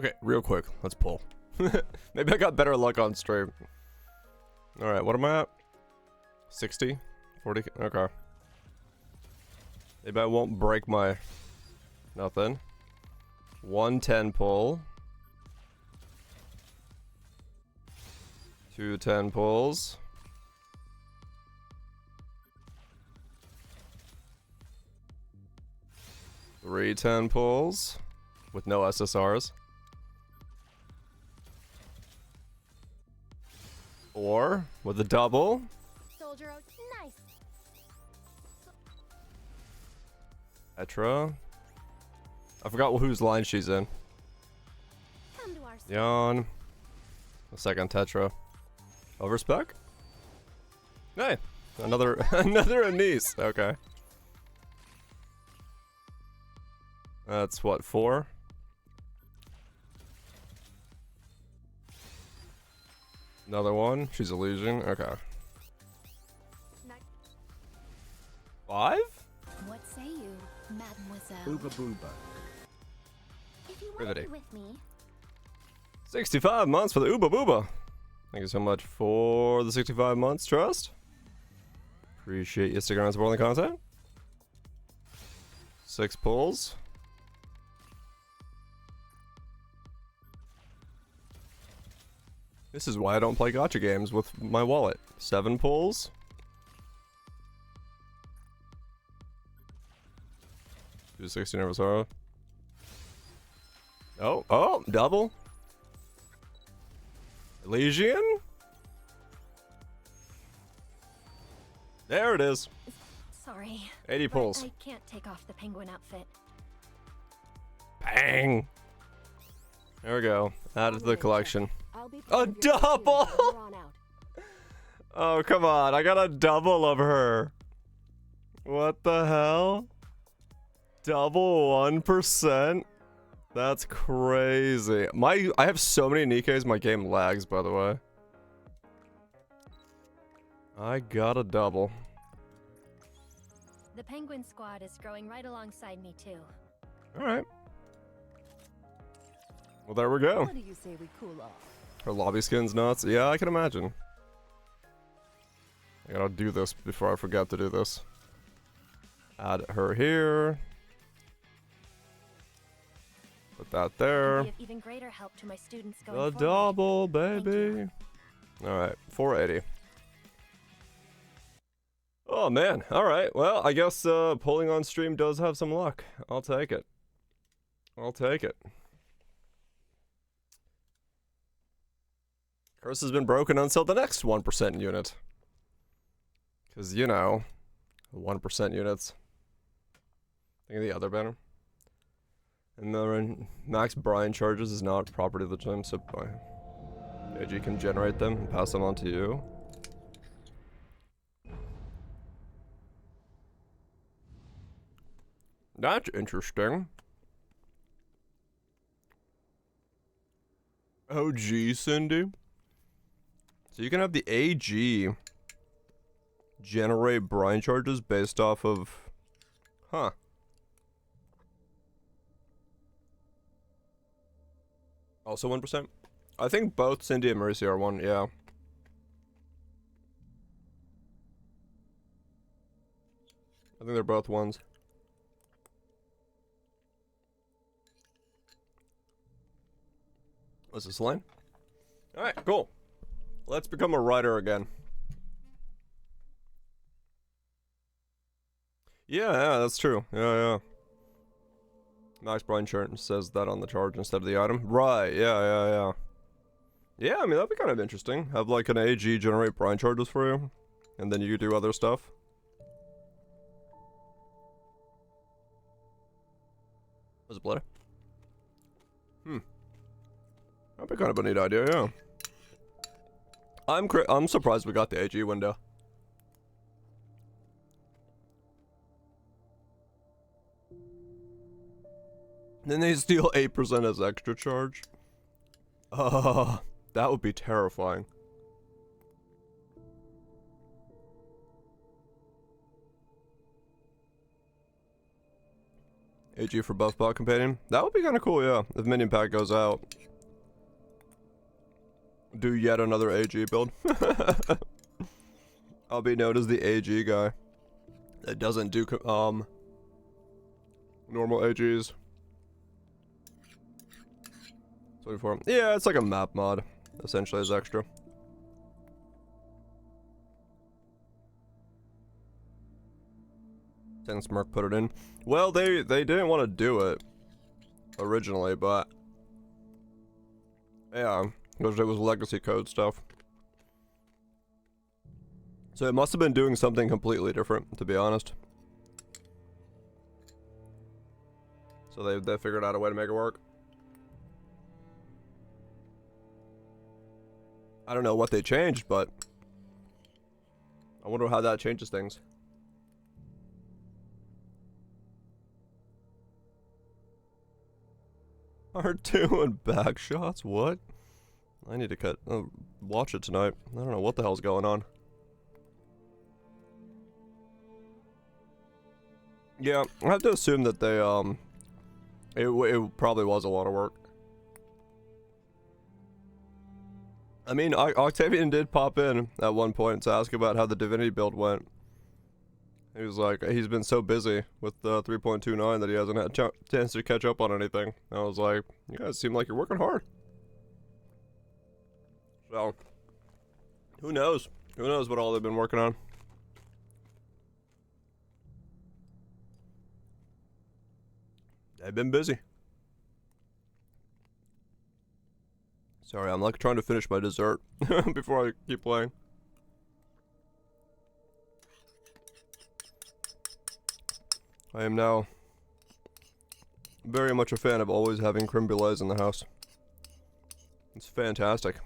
Okay, real quick, let's pull. Maybe I got better luck on stream. Alright, what am I at? 60? 40? Okay. Maybe I won't break my... Nothing. 110 pull. 2 10 pulls. 3 10 pulls. With no SSRs. 4 with a double. Soldier, nice. Petra. I forgot whose line she's in. Come to our Yawn. A second Tetra. Overspec? Hey, another another Anise. Okay. That's what, 4? Another one. She's a Legion. Okay. 5? What say you, mademoiselle? Booba booba. If you want Riveting. to be with me, 65 months for the Uba Booba. Thank you so much for the 65 months, Trust. Appreciate you sticking around supporting the content. 6 pulls. This is why I don't play gacha games with my wallet. 7 pulls. Do 60 never sorrow. Oh, double. Elysian? There it is. sorry. 80 but pulls. I can't take off the penguin outfit. Bang! There we go. Added to the collection. I'll be A double! Oh, come on. I got a double of her. What the hell? Double 1%? That's crazy. I have so many Nikes, my game lags, by the way. I got a double. The penguin squad is growing right alongside me too. Alright. Well, there we go. What do you say we cool off? Her lobby skin's nuts. Yeah, I can imagine. I gotta do this before I forget to do this. Add her here. Put that there. Be of even greater help to my students going The forward. double, Thank baby. you. Alright, 480. Oh man, alright. Well, I guess pulling on stream does have some luck. I'll take it. I'll take it. Curse has been broken until the next 1% unit. Because, you know, 1% units. Think of the other banner. And then max Brian charges is not property of the gym, so AG can generate them and pass them on to you. That's interesting. OG Cindy. So you can have the AG generate brine charges based off of... Huh. Also 1%? I think both Cindy and Mercy are 1, yeah. I think they're both 1s. What's this line? Alright, cool. Let's become a writer again. Yeah, that's true. Yeah. Max Brine chart says that on the charge instead of the item. Right, yeah. Yeah, I mean, that'd be kind of interesting. Have like an AG generate brine charges for you, and then you do other stuff. Was it bloody? That'd be kind of a neat idea, yeah. I'm surprised we got the AG window. Then they steal 8% as extra charge. That would be terrifying. AG for buff bot companion. That would be kind of cool, yeah. If minion pack goes out. Do yet another AG build. I'll be known as the AG guy. That doesn't do, normal AGs. 24. Yeah, it's like a map mod. Essentially, as extra. Since Merc put it in. Well, they didn't want to do it originally, but yeah, because it was legacy code stuff. So it must have been doing something completely different, to be honest. So they figured out a way to make it work. I don't know what they changed, but I wonder how that changes things. R2 and back shots? What? I need to watch it tonight. I don't know what the hell's going on. Yeah, I have to assume that they, it probably was a lot of work. I mean, Octavian did pop in at one point to ask about how the Divinity build went. He was like, he's been so busy with 3.29 that he hasn't had a chance to catch up on anything. I was like, you guys seem like you're working hard. So, who knows? Who knows what all they've been working on? They've been busy. Sorry, I'm like trying to finish my dessert before I keep playing. I am now very much a fan of always having creme brulees in the house. It's fantastic.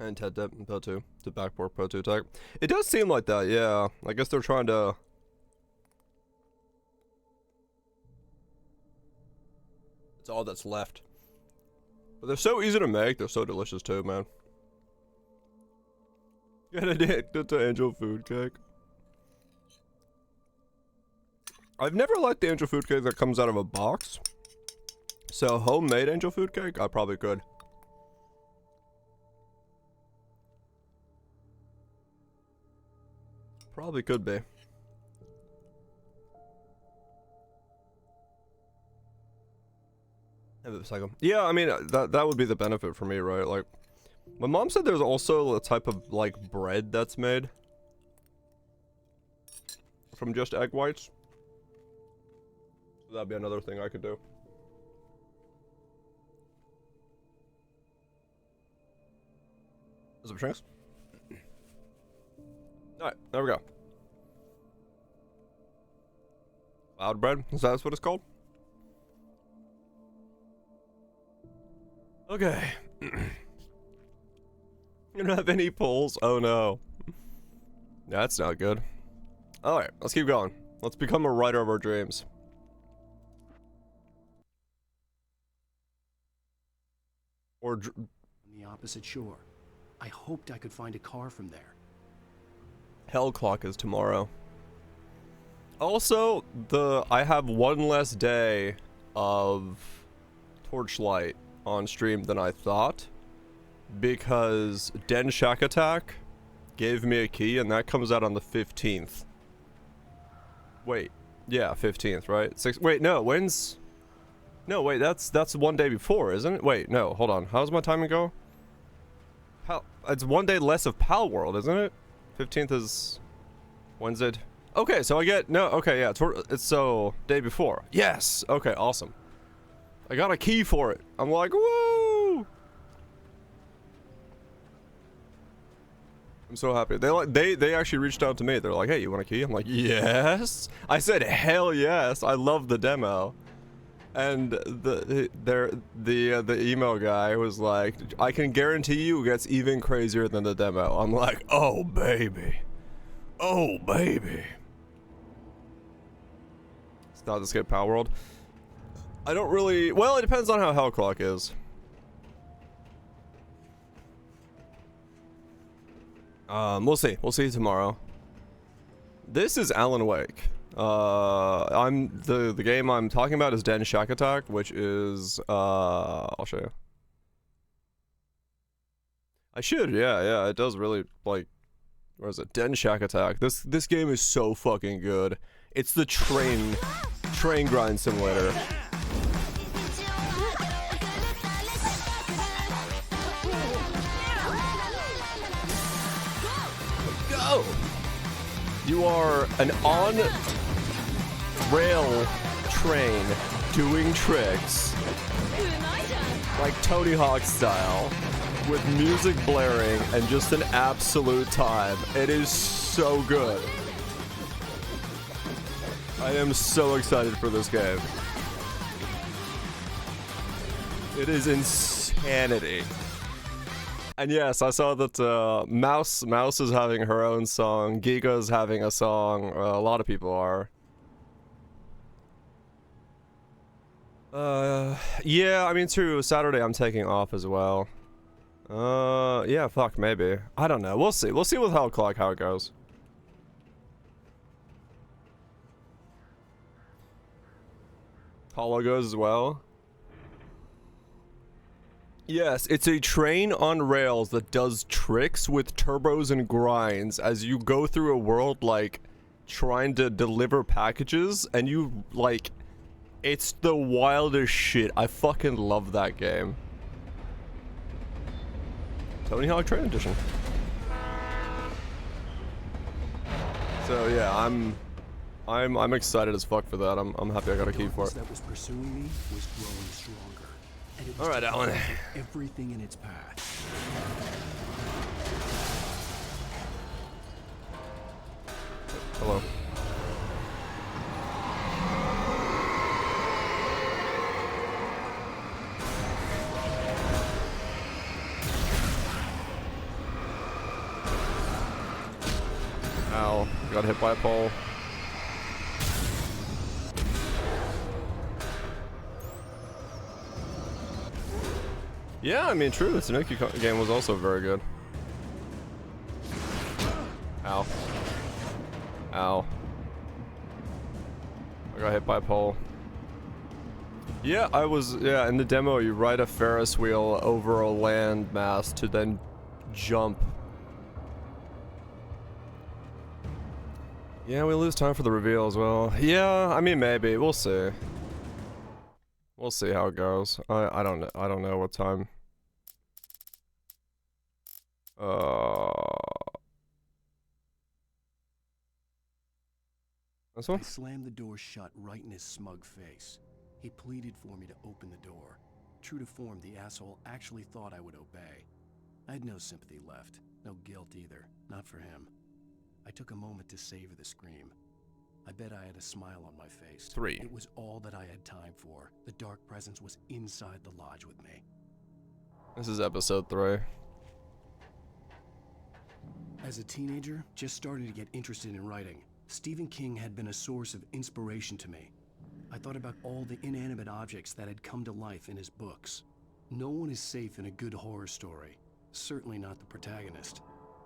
And Ted Pro 2, the backport Pro 2 tech. It does seem like that, yeah. I guess they're trying to... It's all that's left. But they're so easy to make, they're so delicious too, man. Get addicted to angel food cake. I've never liked the angel food cake that comes out of a box. So homemade angel food cake, I probably could. Probably could be. Yeah, I mean, that would be the benefit for me, right? Like, my mom said there's also a type of, like, bread that's made from just egg whites. So that'd be another thing I could do. Is it Shanks? Alright, there we go. Cloud bread? Is that what it's called? Okay. You don't have any polls? Oh no. That's not good. Alright, let's keep going. Let's become a writer of our dreams. Or on the opposite shore. I hoped I could find a car from there. Hell clock is tomorrow. Also, I have one less day of Torchlight on stream than I thought, because Den Shack Attack gave me a key, and that comes out on the 15th. Wait, yeah, 15th, right? Wait, no, when's... No, wait, that's one day before, isn't it? Wait, no, hold on. How's my timing go? It's one day less of Pal World, isn't it? 15th is Wednesday. Okay, so I get... No, okay, yeah, it's so... Day before. Yes! Okay, awesome. I got a key for it. I'm like, woo! I'm so happy. They actually reached out to me. They're like, hey, you want a key? I'm like, yes. I said, hell yes. I love the demo. And the email guy was like, I can guarantee you it gets even crazier than the demo. I'm like, oh baby. Oh baby. It's not Escape Power World. I don't really... Well, it depends on how Hell Clock is. We'll see. We'll see tomorrow. This is Alan Wake. I'm the game I'm talking about is Den Shack Attack, which is I'll show you. I should, yeah, it does really like. Where is it? Den Shack Attack. This game is so fucking good. It's the train grind simulator. Go! You are an on-rail train doing tricks, like Tony Hawk style, with music blaring and just an absolute time. It is so good. I am so excited for this game. It is insanity. And yes, I saw that Mouse is having her own song. Giga's having a song. A lot of people are. Yeah, I mean, true. Saturday I'm taking off as well. Yeah, fuck, maybe. I don't know. We'll see. We'll see with how it goes. Hollow goes as well. Yes, it's a train on rails that does tricks with turbos and grinds as you go through a world, like, trying to deliver packages, and you, like, it's the wildest shit. I fucking love that game. Tony Hawk Train Edition. So yeah, I'm excited as fuck for that. I'm happy I got a key for it. That was pursuing me was growing stronger. And it was all right, Alan. Everything in its path. Hello. Ow, got hit by a pole. Yeah, I mean, true. The Tanuki game was also very good. Ow. Ow. I got hit by a pole. Yeah, in the demo, you ride a Ferris wheel over a land mass to then jump. Yeah, we lose time for the reveal as well. Yeah, I mean, maybe. We'll see. We'll see how it goes. I don't know. I don't know what time. This one? I slammed the door shut right in his smug face. He pleaded for me to open the door. True to form, the asshole actually thought I would obey. I had no sympathy left. No guilt either. Not for him. I took a moment to savor the scream. I bet I had a smile on my face. 3. It was all that I had time for. The dark presence was inside the lodge with me. This is episode 3. As a teenager, just starting to get interested in writing, Stephen King had been a source of inspiration to me. I thought about all the inanimate objects that had come to life in his books. No one is safe in a good horror story. Certainly not the protagonist.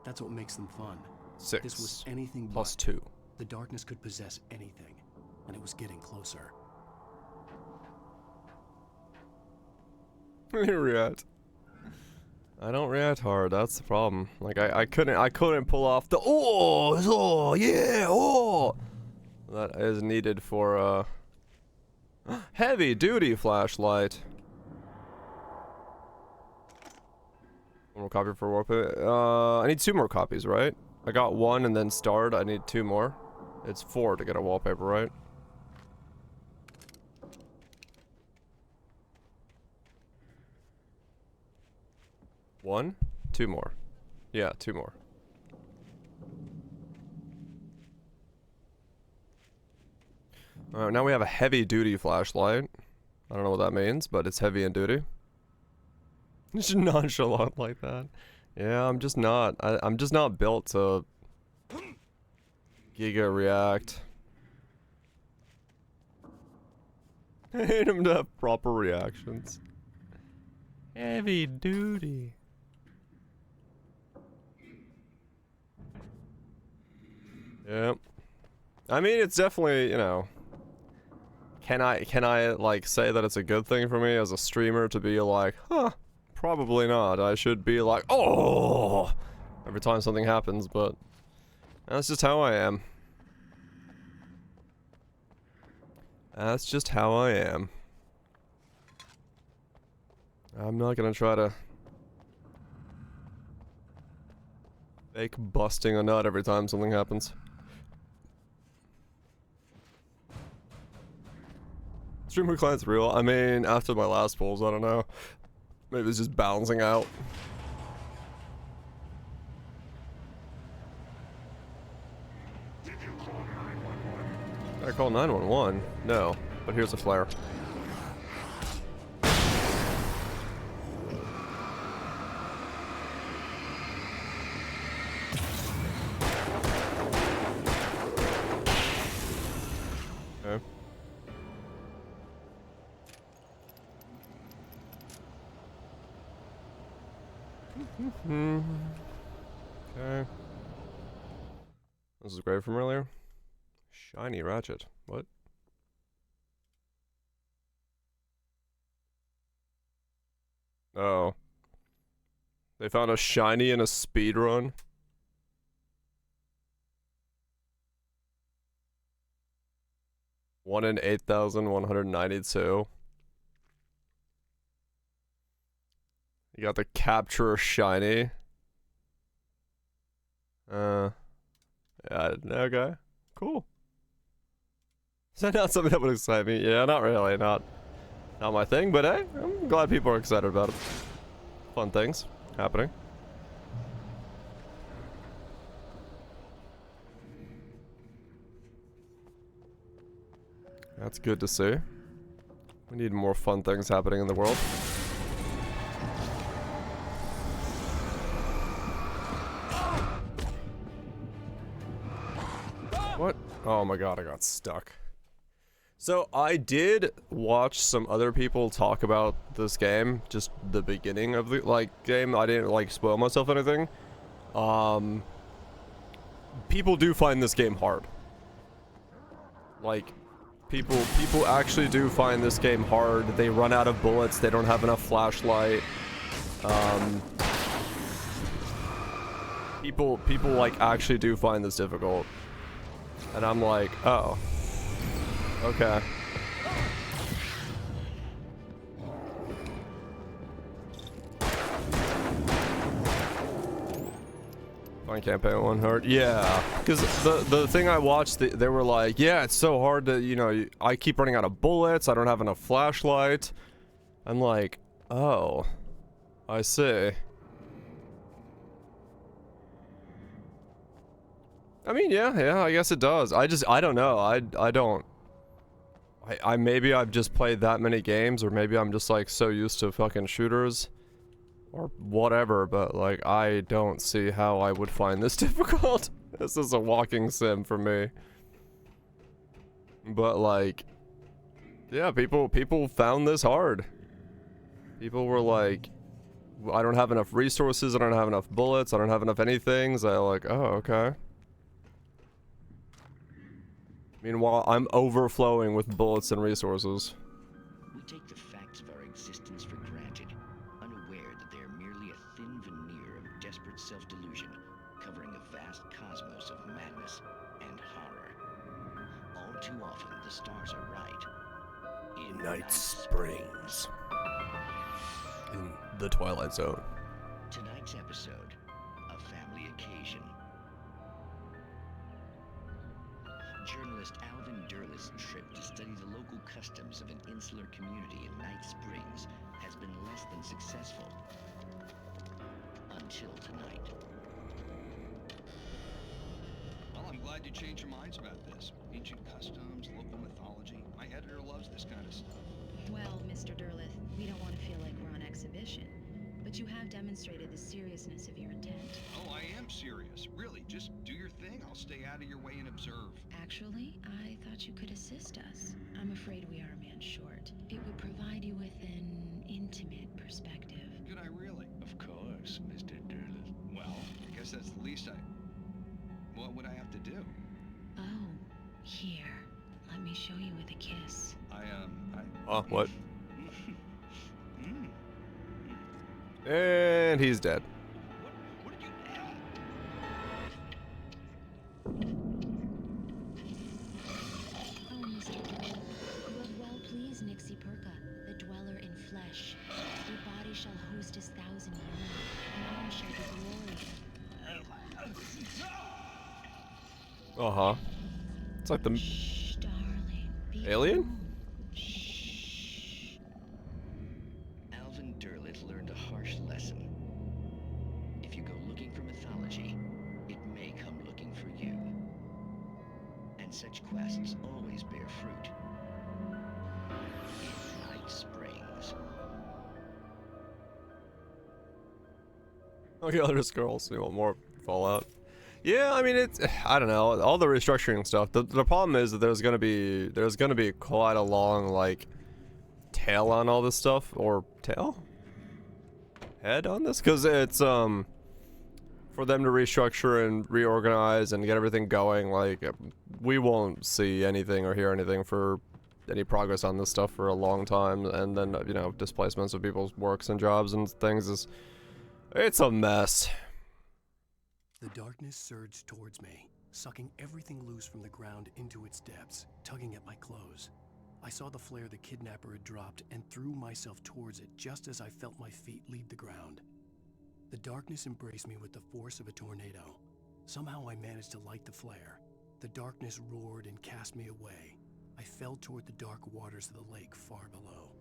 That's what makes them fun. 6. This was anything plus but. 2. The darkness could possess anything, and it was getting closer. You react. I don't react hard. That's the problem. Like I couldn't pull off the that is needed for heavy duty flashlight. One more copy for wallpaper. I need 2 more copies, right? I got 1 and then starred. I need 2 more. It's 4 to get a wallpaper, right? One? 2 more. Yeah, 2 more. Alright, now we have a heavy duty flashlight. I don't know what that means, but it's heavy and duty. Just nonchalant like that. Yeah, I'm just not. I'm just not built to Giga react. I hate him to have proper reactions. Heavy duty. Yep. I mean, it's definitely, you know, can I like say that it's a good thing for me as a streamer to be like, huh, probably not. I should be like, oh, every time something happens, but that's just how I am. That's just how I am. I'm not gonna try to fake busting a nut every time something happens. Streamer client's real. I mean, after my last pulls, I don't know. Maybe it's just balancing out. I call 911? No, but here's a flare. Okay. Okay. This is great from earlier. Shiny ratchet. What? Oh. They found a shiny in a speedrun? One in 8,192. You got the capture shiny. Yeah, okay. Cool. Is that not something that would excite me? Yeah, not really. Not my thing, but hey, I'm glad people are excited about it. Fun things happening. That's good to see. We need more fun things happening in the world. What? Oh my god, I got stuck. So I did watch some other people talk about this game, just the beginning of the game. I didn't like spoil myself anything. People do find this game hard. Like people actually do find this game hard. They run out of bullets, they don't have enough flashlight. People like actually do find this difficult. And I'm like, oh. Okay. Fine campaign 1 hard. Yeah. Because the thing I watched, they were like, yeah, it's so hard to, you know, I keep running out of bullets, I don't have enough flashlight. I'm like, oh. I see. I mean, yeah, I guess it does. I don't know. I don't. Maybe I've just played that many games, or maybe I'm just like so used to fucking shooters or whatever, but like I don't see how I would find this difficult. This is a walking sim for me. But like, yeah, people found this hard. People were like, I don't have enough resources, I don't have enough bullets, I don't have enough anything. So like, oh, okay. Meanwhile, I'm overflowing with bullets and resources. We take the facts of our existence for granted, unaware that they are merely a thin veneer of desperate self-delusion, covering a vast cosmos of madness and horror. All too often, the stars are right. In Night Springs. In the Twilight Zone. Tonight's episode, a family occasion. Journalist Alvin Durlith's trip to study the local customs of an insular community in Night Springs has been less than successful. Until tonight. Well, I'm glad you changed your minds about this. Ancient customs, local mythology. My editor loves this kind of stuff. Well, Mr. Durlith, we don't want to feel like we're on exhibition, but you have demonstrated the seriousness of your intent. Oh, I am serious. Really, just do your thing. I'll stay out of your way and observe. Actually, I thought you could assist us. I'm afraid we are a man short. It would provide you with an intimate perspective. Could I really? Of course, Mr. Durlith. Well, I guess that's the least I... What would I have to do? Oh, Here, let me show you with a kiss. Oh, what? Mm. And he's dead. What did you... Oh, Mr. Dole, you have well pleased Nixie Perka, the dweller in flesh. Your body shall host his 1,000 young, and all shall be glory. Uh-huh. It's like the Shh, darling. Be alien? calm. Shh. Alvin Derleth learned a harsh lesson. If you go looking for mythology, it may come looking for you. And such quests always bear fruit. In Night Springs. Okay, other scrolls. You want more Fallout? Yeah, I mean it's. I don't know. All the restructuring stuff. The problem is that there's gonna be quite a long like tail on all this stuff, or head on this, because it's for them to restructure and reorganize and get everything going. Like we won't see anything or hear anything for any progress on this stuff for a long time, and then you know displacements of people's works and jobs and things is. It's a mess. The darkness surged towards me, sucking everything loose from the ground into its depths, tugging at my clothes. I saw the flare the kidnapper had dropped and threw myself towards it just as I felt my feet leave the ground. The darkness embraced me with the force of a tornado. Somehow I managed to light the flare. The darkness roared and cast me away. I fell toward the dark waters of the lake far below.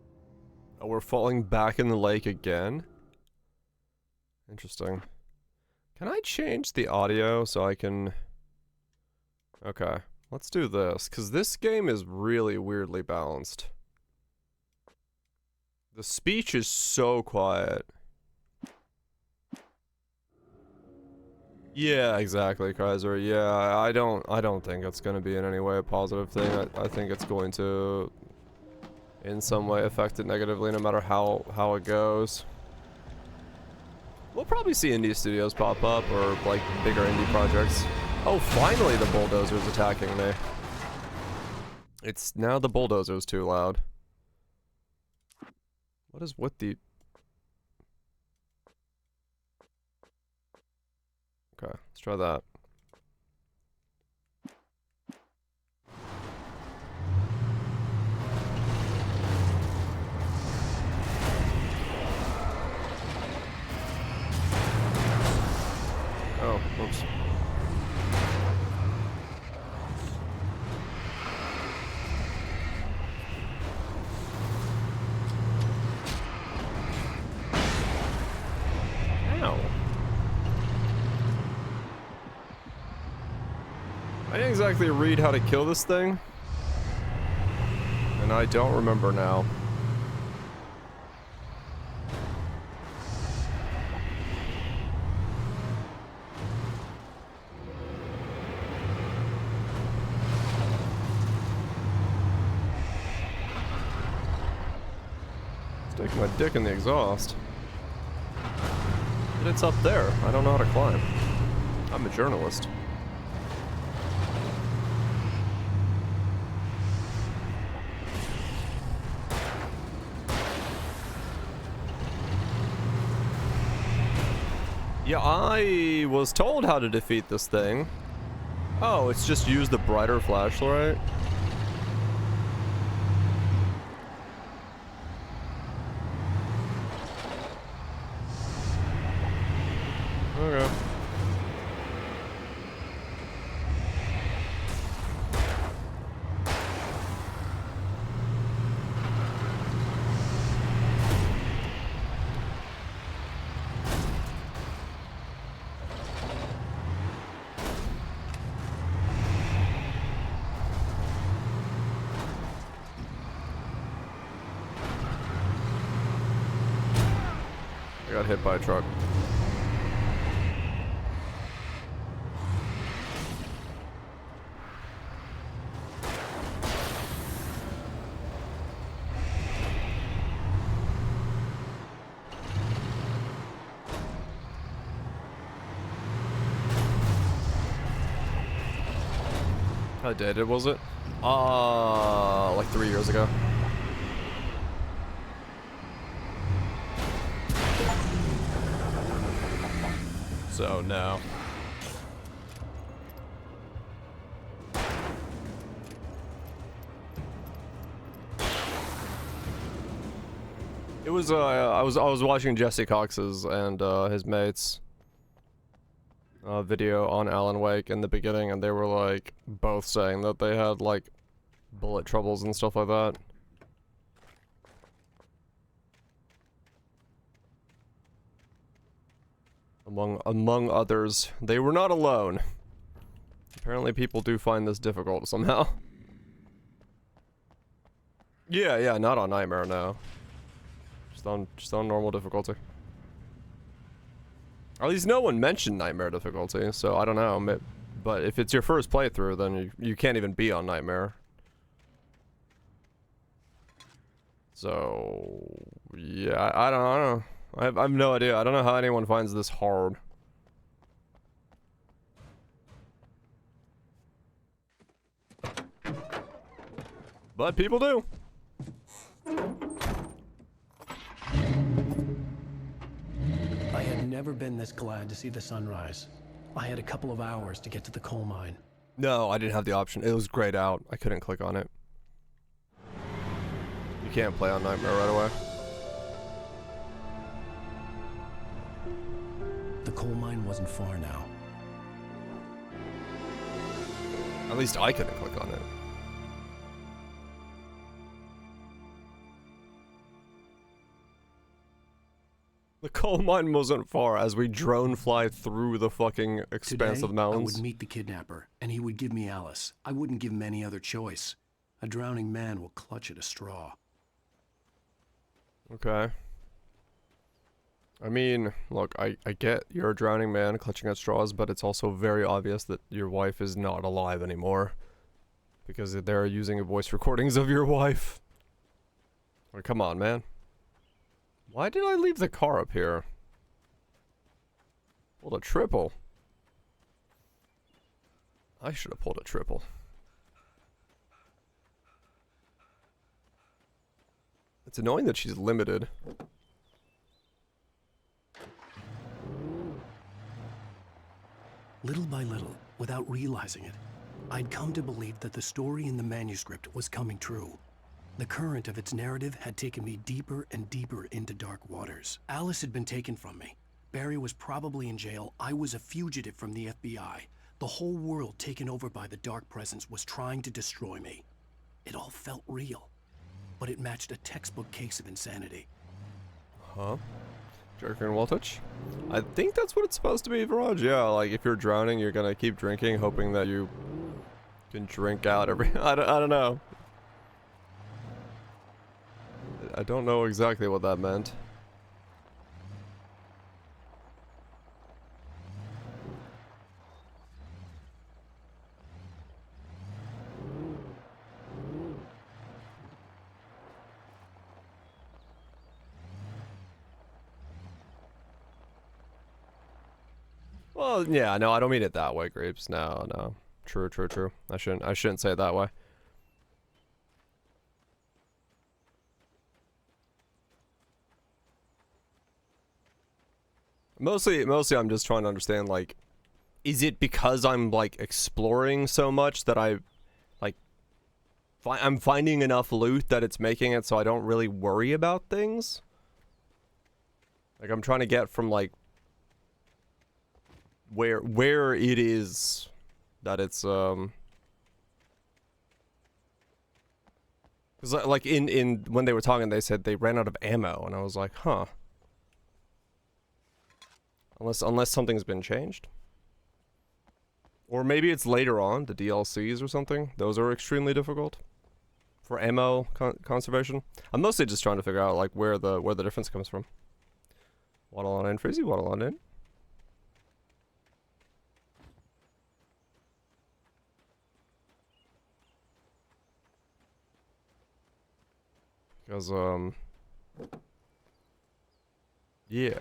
Oh, we're falling back in the lake again? Interesting. Can I change the audio so I can... Okay, let's do this, because this game is really weirdly balanced. The speech is so quiet. Yeah, exactly, Kaiser. Yeah, I don't think it's going to be in any way a positive thing. I think it's going to, in some way, affect it negatively no matter how it goes. We'll probably see indie studios pop up, or like bigger indie projects. Oh, finally the bulldozer's attacking me. It's now the bulldozer's too loud. What is with the... Okay, let's try that. Oh, whoops. Ow. I didn't exactly read how to kill this thing, and I don't remember now. Sticking my dick in the exhaust. But it's up there. I don't know how to climb. I'm a journalist. Yeah, I was told how to defeat this thing. Oh, it's just use the brighter flashlight. Okay. I got hit by a truck. How dated was it? Like 3 years ago. So no. It was I was watching Jesse Cox's and his mates video on Alan Wake in the beginning, and they were like both saying that they had like bullet troubles and stuff like that. Among others, they were not alone. Apparently people do find this difficult somehow. Yeah, not on Nightmare, no. Just on normal difficulty. At least no one mentioned Nightmare difficulty, so I don't know. But if it's your first playthrough, then you can't even be on Nightmare. So yeah, I don't know. I have no idea. I don't know how anyone finds this hard. But people do. I had never been this glad to see the sunrise. I had a couple of hours to get to the coal mine. No, I didn't have the option. It was grayed out. I couldn't click on it. You can't play on Nightmare right away. The coal mine wasn't far now. At least I couldn't click on it. The coal mine wasn't far as we drone fly through the fucking expanse Today, of the mountains. I would meet the kidnapper, and he would give me Alice. I wouldn't give him any other choice. A drowning man will clutch at a straw. Okay. I mean, look, I get you're a drowning man clutching at straws, but it's also very obvious that your wife is not alive anymore. Because they're using voice recordings of your wife. Like, come on, man. Why did I leave the car up here? Pulled a triple. I should have pulled a triple. It's annoying that she's limited. Little by little, without realizing it, I'd come to believe that the story in the manuscript was coming true. The current of its narrative had taken me deeper and deeper into dark waters. Alice had been taken from me. Barry was probably in jail. I was a fugitive from the FBI. The whole world taken over by the dark presence was trying to destroy me. It all felt real, but it matched a textbook case of insanity. Huh? Jerker and Waltich? I think that's what it's supposed to be, Viraj. Yeah, like if you're drowning, you're gonna keep drinking, hoping that you can drink out every... I don't know. I don't know exactly what that meant. Well, yeah, no, I don't mean it that way, Grapes. No, no. True. I shouldn't say it that way. Mostly I'm just trying to understand, like, is it because I'm, like, exploring so much that I'm finding enough loot that it's making it so I don't really worry about things? Like, I'm trying to get from, like, where it is that it's, because, like, in when they were talking, they said they ran out of ammo, and I was like, huh. Unless something's been changed. Or maybe it's later on, the DLCs or something. Those are extremely difficult for ammo conservation. I'm mostly just trying to figure out, like, where the difference comes from. Waddle on in, Frizzy, waddle on in. Because, yeah.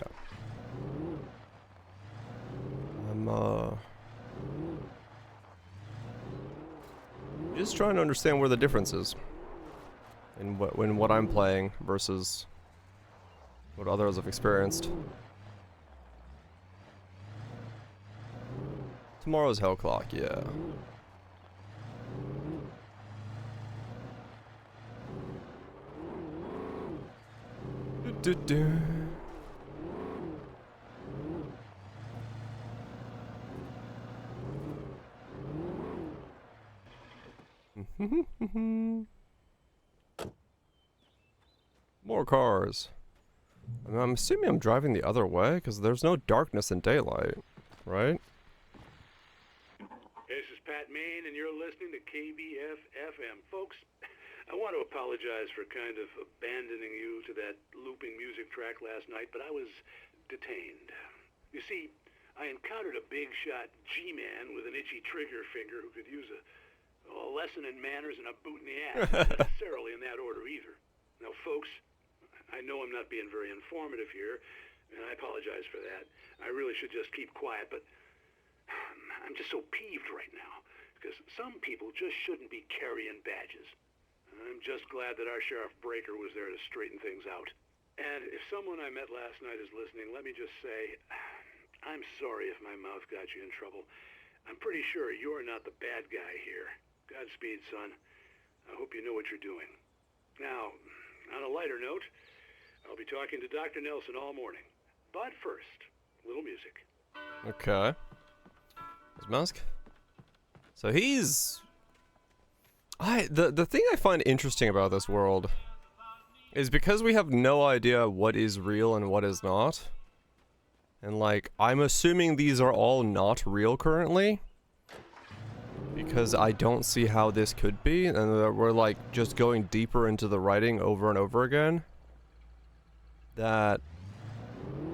Just trying to understand where the difference is in what I'm playing versus what others have experienced. Tomorrow's Hell Clock, yeah. Do-do-do. More cars. I'm assuming I'm driving the other way because there's no darkness in daylight, right? This is Pat Main, and you're listening to KBF-FM. Folks, I want to apologize for kind of abandoning you to that looping music track last night, but I was detained. You see, I encountered a big-shot G-man with an itchy trigger finger who could use a lesson in manners and a boot in the ass, not necessarily in that order either. Now, folks, I know I'm not being very informative here, and I apologize for that. I really should just keep quiet, but I'm just so peeved right now, because some people just shouldn't be carrying badges. I'm just glad that our Sheriff Breaker was there to straighten things out. And if someone I met last night is listening, let me just say, I'm sorry if my mouth got you in trouble. I'm pretty sure you're not the bad guy here. Godspeed, son. I hope you know what you're doing. Now, on a lighter note, I'll be talking to Dr. Nelson all morning. But first, a little music. Okay. There's Musk. So he's... The thing I find interesting about this world is because we have no idea what is real and what is not. And like, I'm assuming these are all not real currently. Because I don't see how this could be. And we're like just going deeper into the writing over and over again. That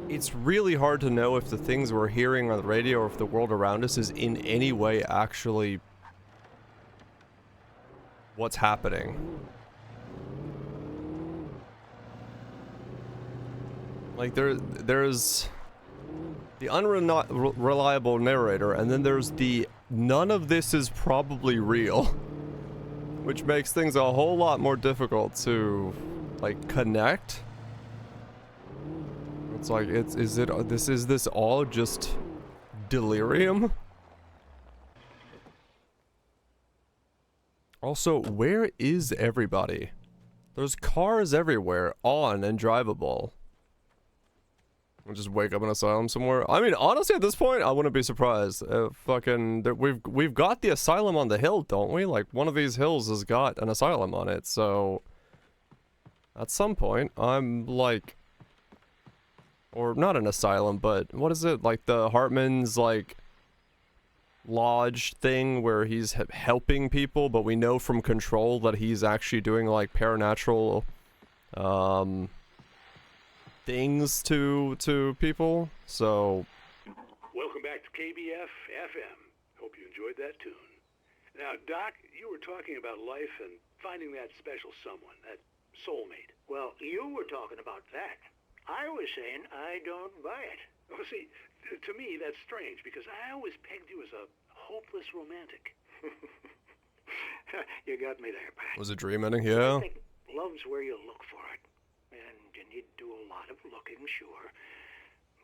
it's really hard to know if the things we're hearing on the radio or if the world around us is in any way actually what's happening. Like there's the unreliable narrator, and then there's the none of this is probably real, which makes things a whole lot more difficult to like connect. It's like, is this all just delirium? Also, where is everybody? There's cars everywhere, on and drivable. We'll just wake up in an asylum somewhere. I mean, honestly, at this point, I wouldn't be surprised. We've got the asylum on the hill, don't we? Like, one of these hills has got an asylum on it, so... At some point, I'm like... Or not an asylum, but what is it? Like the Hartman's like lodge thing where he's helping people, but we know from Control that he's actually doing like paranatural things to people. So welcome back to KBF-FM. Hope you enjoyed that tune. Now, Doc, you were talking about life and finding that special someone, that soulmate. Well, you were talking about that. I was saying I don't buy it. Oh, see, to me that's strange because I always pegged you as a hopeless romantic. You got me there, Pat. Was it dream ending? Yeah. I think love's where you look for it. And you need to do a lot of looking, sure.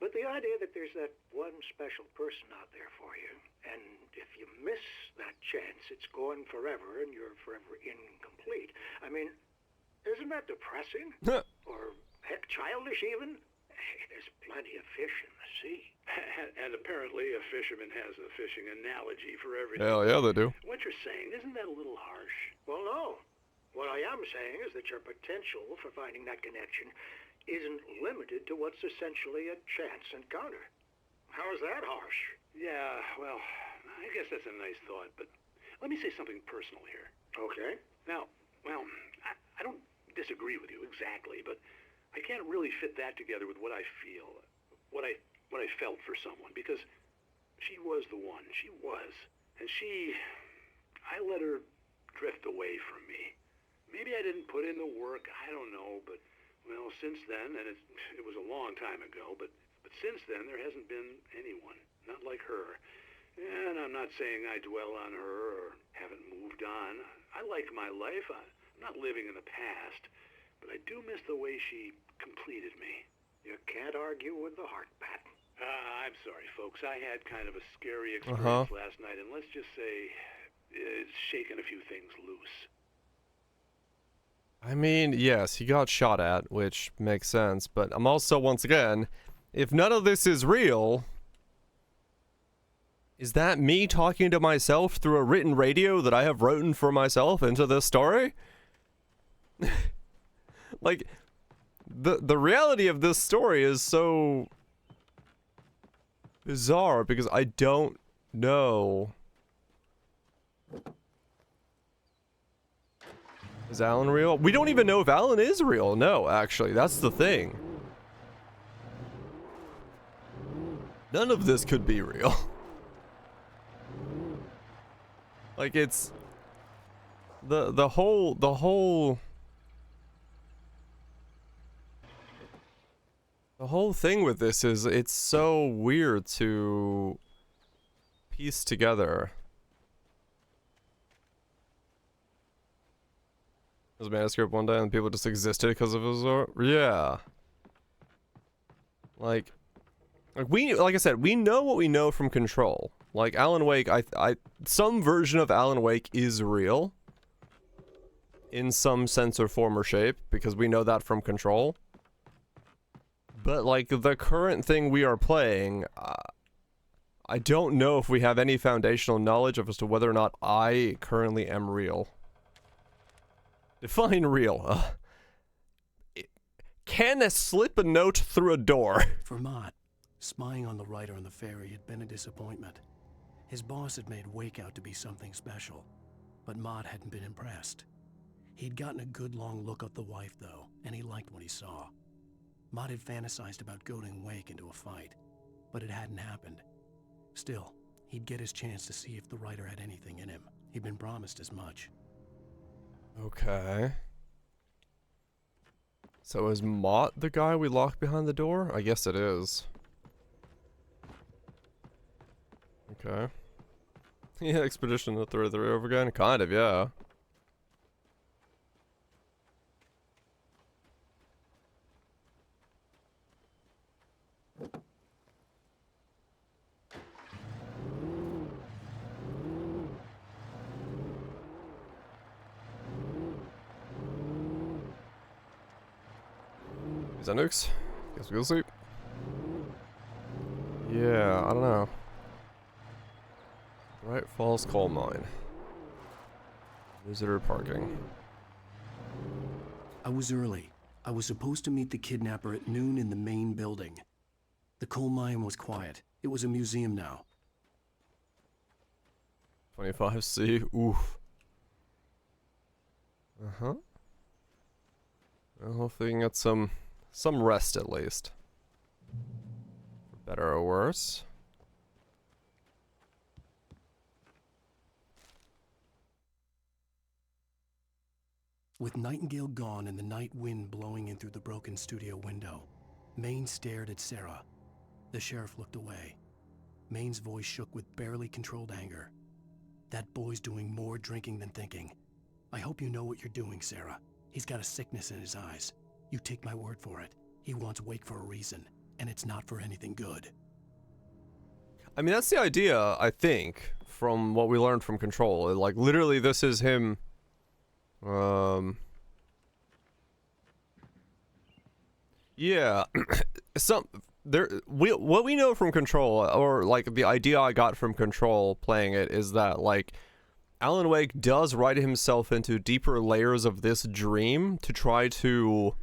But the idea that there's that one special person out there for you, and if you miss that chance, it's gone forever and you're forever incomplete. I mean, isn't that depressing? Or... heck, childish even? Hey, there's plenty of fish in the sea. And apparently a fisherman has a fishing analogy for everything. Hell yeah, they do. What you're saying, isn't that a little harsh? Well, no. What I am saying is that your potential for finding that connection isn't limited to what's essentially a chance encounter. How is that harsh? Yeah, well, I guess that's a nice thought, but let me say something personal here. Okay. Now, well, I don't disagree with you exactly, but I can't really fit that together with what I feel, what I felt for someone, because she was the one. She was. And I let her drift away from me. Maybe I didn't put in the work, I don't know, but, well, since then, and it was a long time ago, but since then, there hasn't been anyone, not like her. And I'm not saying I dwell on her or haven't moved on. I like my life. I'm not living in the past, but I do miss the way she completed me. You can't argue with the heart, Pat. I'm sorry, folks. I had kind of a scary experience last night, and let's just say it's shaken a few things loose. I mean, yes, he got shot at, which makes sense, but I'm also, once again, if none of this is real, is that me talking to myself through a written radio that I have written for myself into this story? Like, the reality of this story is so bizarre because I don't know. Is Alan real? We don't even know if Alan is real. No, actually, that's the thing. None of this could be real. Like, it's the whole thing with this is it's so weird to piece together. There's a manuscript one day and people just existed because of his art. Yeah. Like I said, we know what we know from Control. Like Alan Wake, some version of Alan Wake is real. In some sense or form or shape, because we know that from Control. But like the current thing we are playing, I don't know if we have any foundational knowledge as to whether or not I currently am real. Define real. Can I slip a note through a door? For Mott, spying on the writer on the ferry had been a disappointment. His boss had made Wake out to be something special, but Mott hadn't been impressed. He'd gotten a good long look at the wife, though, and he liked what he saw. Mott had fantasized about goading Wake into a fight, but it hadn't happened. Still, he'd get his chance to see if the writer had anything in him. He'd been promised as much. Okay. So is Mott the guy we locked behind the door? I guess it is. Okay. Yeah, expedition to 33 over again? Kind of, yeah. Is that nukes? Guess we'll see. Yeah, I don't know. Bright Falls coal mine. Visitor parking. I was early. I was supposed to meet the kidnapper at noon in the main building. The coal mine was quiet. It was a museum now. 25C. Oof. Uh-huh. Well, hopefully we can get some rest at least. For better or worse. With Nightingale gone and the night wind blowing in through the broken studio window, Maine stared at Sarah. The sheriff looked away. Maine's voice shook with barely controlled anger. That boy's doing more drinking than thinking. I hope you know what you're doing, Sarah. He's got a sickness in his eyes. You take my word for it. He wants Wake for a reason, and it's not for anything good. I mean, that's the idea, I think, from what we learned from Control. Like, literally, this is him... Yeah, what we know from Control, or like the idea I got from Control playing it, is that like Alan Wake does write himself into deeper layers of this dream to try to,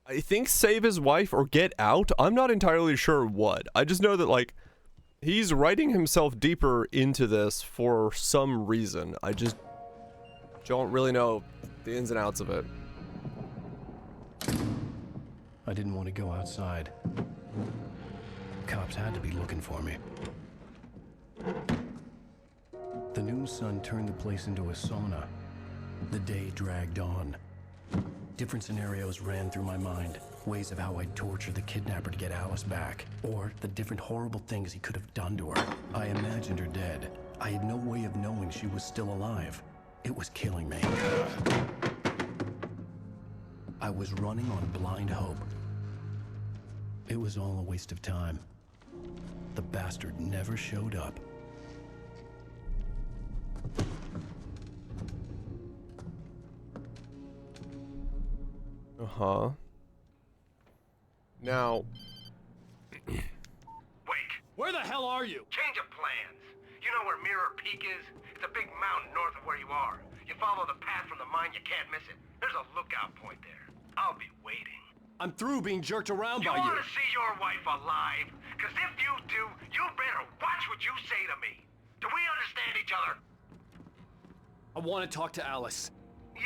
I think, save his wife or get out. I'm not entirely sure what. I just know that like he's writing himself deeper into this for some reason. I just don't really know the ins and outs of it. I didn't want to go outside. Cops had to be looking for me. The noon sun turned the place into a sauna. The day dragged on. Different scenarios ran through my mind. Ways of how I'd torture the kidnapper to get Alice back. Or the different horrible things he could have done to her. I imagined her dead. I had no way of knowing she was still alive. It was killing me. I was running on blind hope. It was all a waste of time. The bastard never showed up. Uh-huh. Now... Wait, Where the hell are you? change of plans. You know where Mirror Peak is? It's a big mountain north of where you are. You follow the path from the mine, you can't miss it. There's a lookout point there. I'll be waiting. I'm through being jerked around You by you. want to see your wife alive? Because if you do, you better watch what you say to me. Do we understand each other? I want to talk to Alice. Yeah,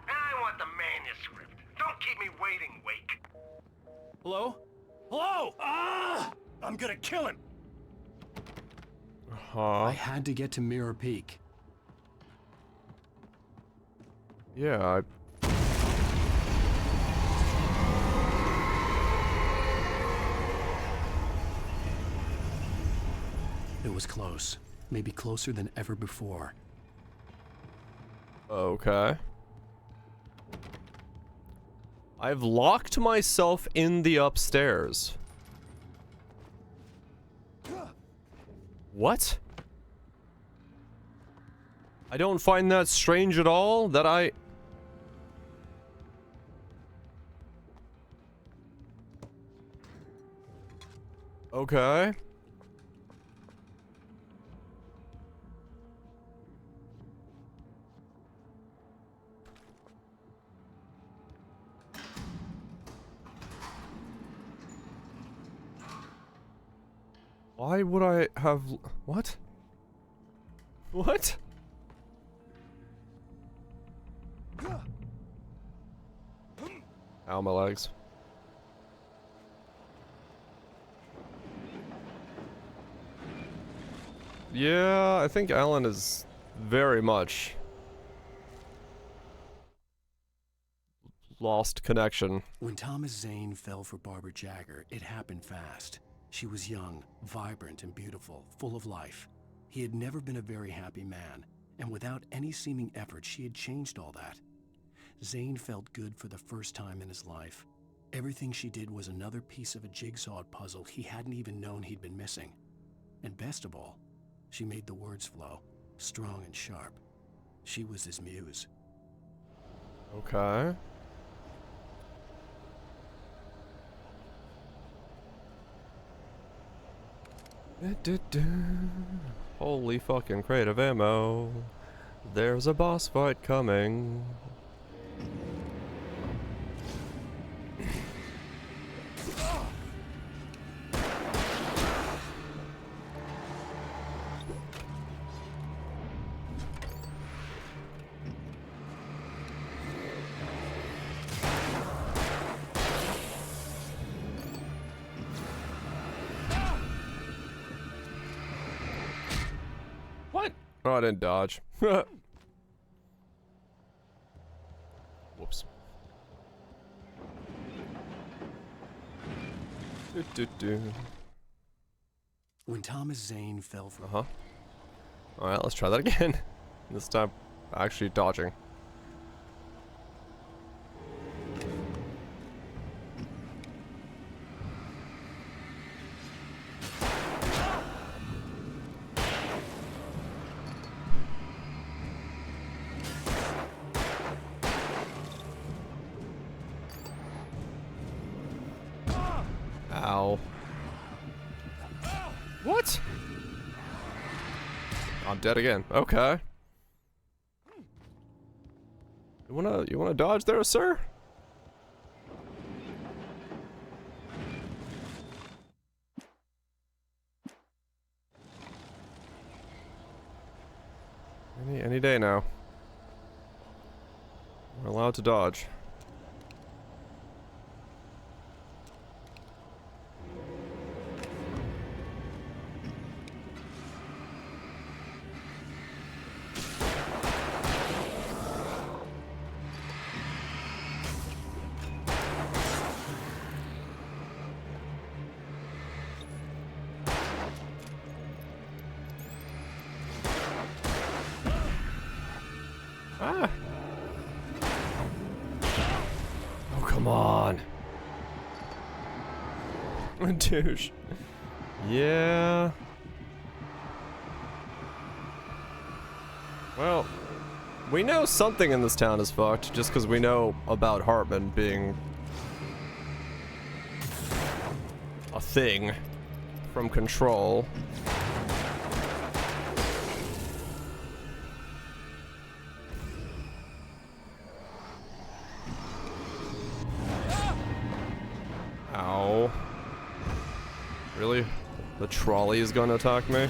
and I want the manuscript. Don't keep me waiting, Wake. Hello? Hello! Ah! I'm gonna kill him! Uh-huh. I had to get to Mirror Peak. Yeah, It was close. Maybe closer than ever before. Okay. I've locked myself in the upstairs. What? I don't find that strange at all that I... Okay. Why would I have... What? What? Ow, my legs. Yeah, I think Alan is very much lost connection. When Thomas Zane fell for Barbara Jagger, it happened fast. She was young, vibrant, and beautiful, full of life. He had never been a very happy man, and without any seeming effort, she had changed all that. Zane felt good for the first time in his life. Everything she did was another piece of a jigsaw puzzle he hadn't even known he'd been missing. And best of all, she made the words flow, strong and sharp. She was his muse. Okay. Holy fucking crate of ammo. There's a boss fight coming. What? Oh, I didn't dodge. Whoops. When Thomas Zane fell for... Uh-huh. Alright, let's try that again. This time, actually dodging. Ow. What? I'm dead again. Okay. You wanna dodge there, sir? Any day now. We're allowed to dodge. Ah. Oh, come on. Douche. Yeah. Well, we know something in this town is fucked just because we know about Hartman being a thing from Control. Ow. Really? The trolley is gonna attack me?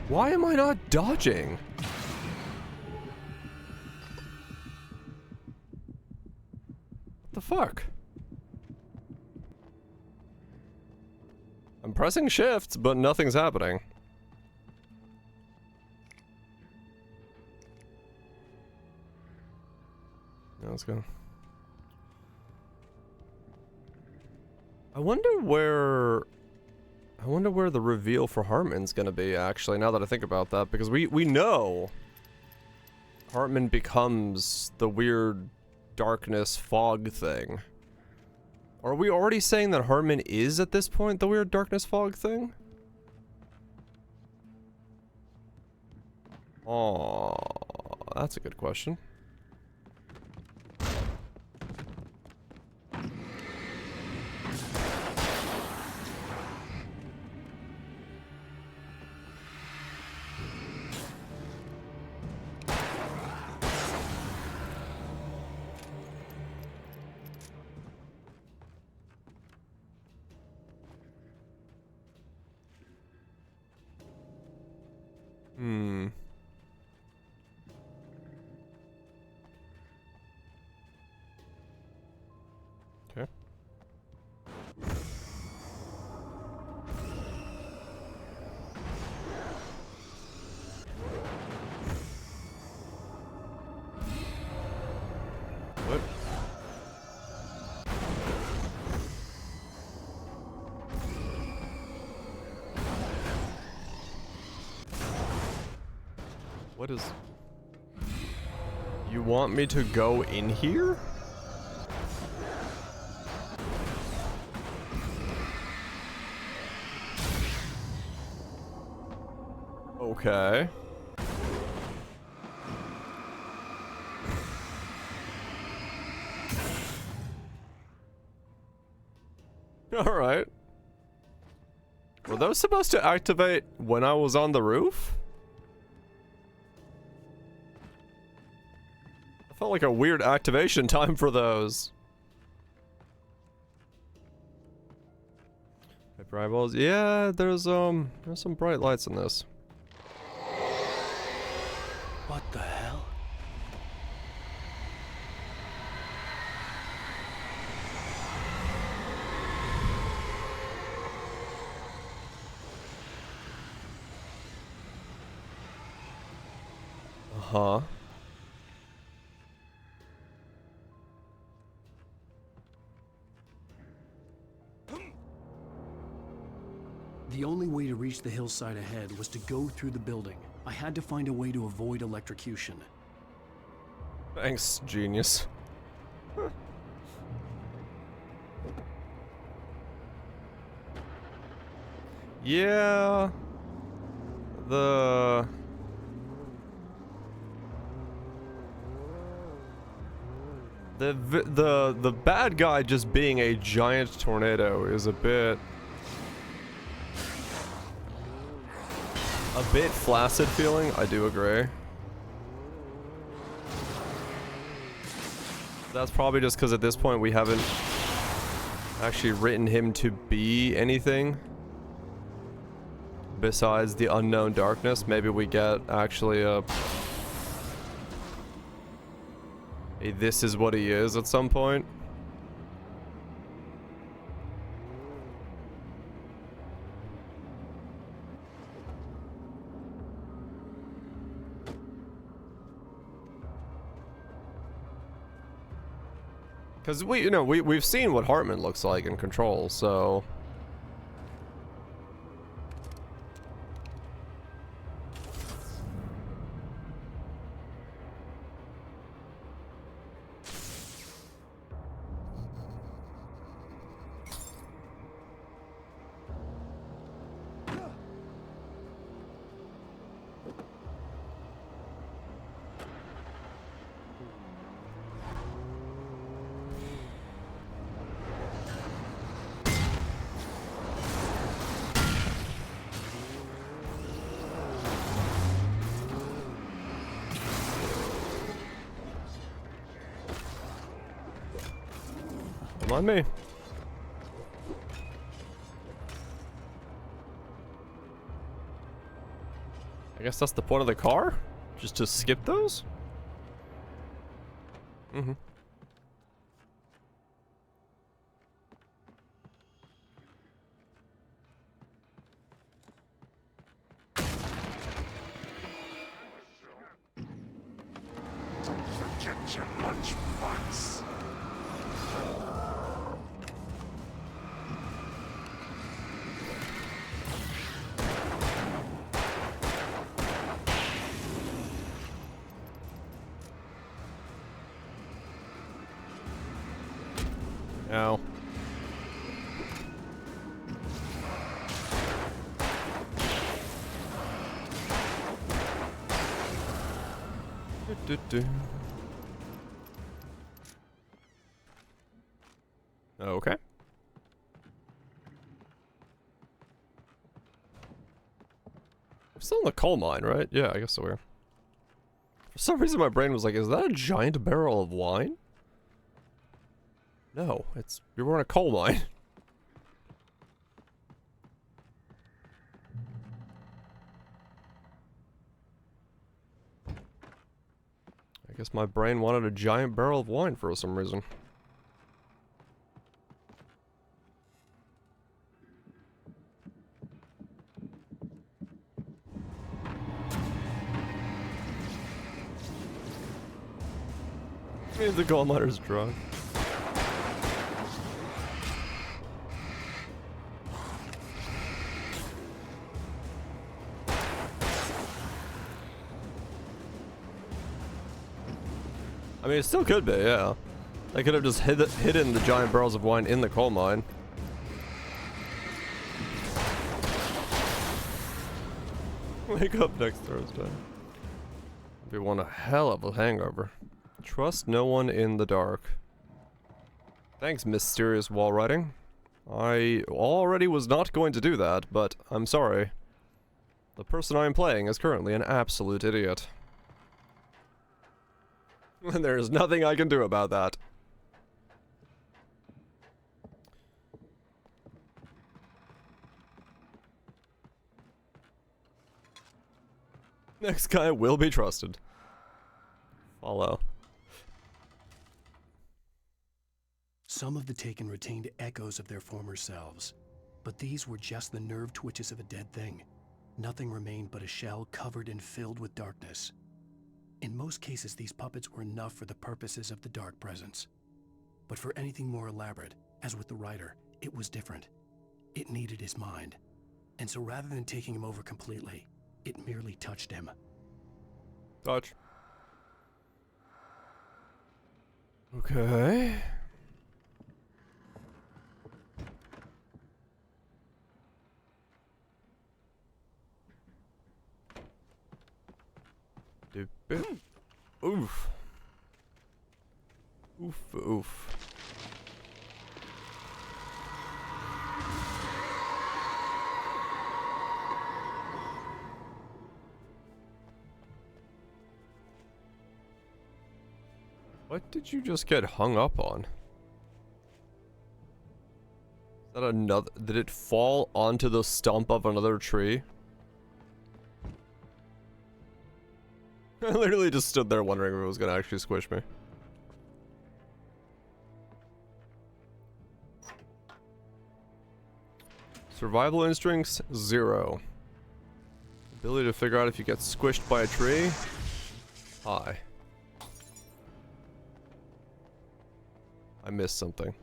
Why am I not dodging? What the fuck? I'm pressing shift, but nothing's happening. Yeah, let's go. I wonder where the reveal for Hartman's gonna be, actually, now that I think about that, because we know Hartman becomes the weird darkness fog thing. Are we already saying that Hartman is, at this point, the weird darkness fog thing? Oh, that's a good question. Okay. What? What is... You want me to go in here? Okay. Alright. Were those supposed to activate when I was on the roof? I felt like a weird activation time for those. Paper eyeballs. Yeah, there's some bright lights in this. What the hell? Uh-huh. The only way to reach the hillside ahead was to go through the building. I had to find a way to avoid electrocution. Thanks, genius. Yeah. The bad guy just being a giant tornado is a bit flaccid feeling. I do agree. That's probably just because at this point we haven't actually written him to be anything besides the unknown darkness. Maybe we get actually a this is what he is at some point. Because we've seen what Hartman looks like in Control, so mind me. I guess that's the point of the car? Just to skip those? Mm-hmm. Forget your lunchbox. Ow. Okay. We're still in the coal mine, right? Yeah, I guess so. For some reason my brain was like, is that a giant barrel of wine? No, you're in a coal mine. I guess my brain wanted a giant barrel of wine for some reason. The coal miner's drunk. I mean, it still could be, yeah. They could have just hidden the giant barrels of wine in the coal mine. Wake up next Thursday. Be one a hell of a hangover. Trust no one in the dark. Thanks, mysterious wall writing. I already was not going to do that, but I'm sorry. The person I am playing is currently an absolute idiot. And there's nothing I can do about that. Next guy will be trusted. Follow. Some of the Taken retained echoes of their former selves, but these were just the nerve twitches of a dead thing. Nothing remained but a shell covered and filled with darkness. In most cases, these puppets were enough for the purposes of the dark presence. But for anything more elaborate, as with the writer, it was different. It needed his mind. And so rather than taking him over completely, it merely touched him. Touch. Okay. Oof. Oof, oof. What did you just get hung up on? Is that another? Did it fall onto the stump of another tree? I literally just stood there wondering if it was gonna actually squish me. Survival instincts, 0. Ability to figure out if you get squished by a tree, high. I missed something.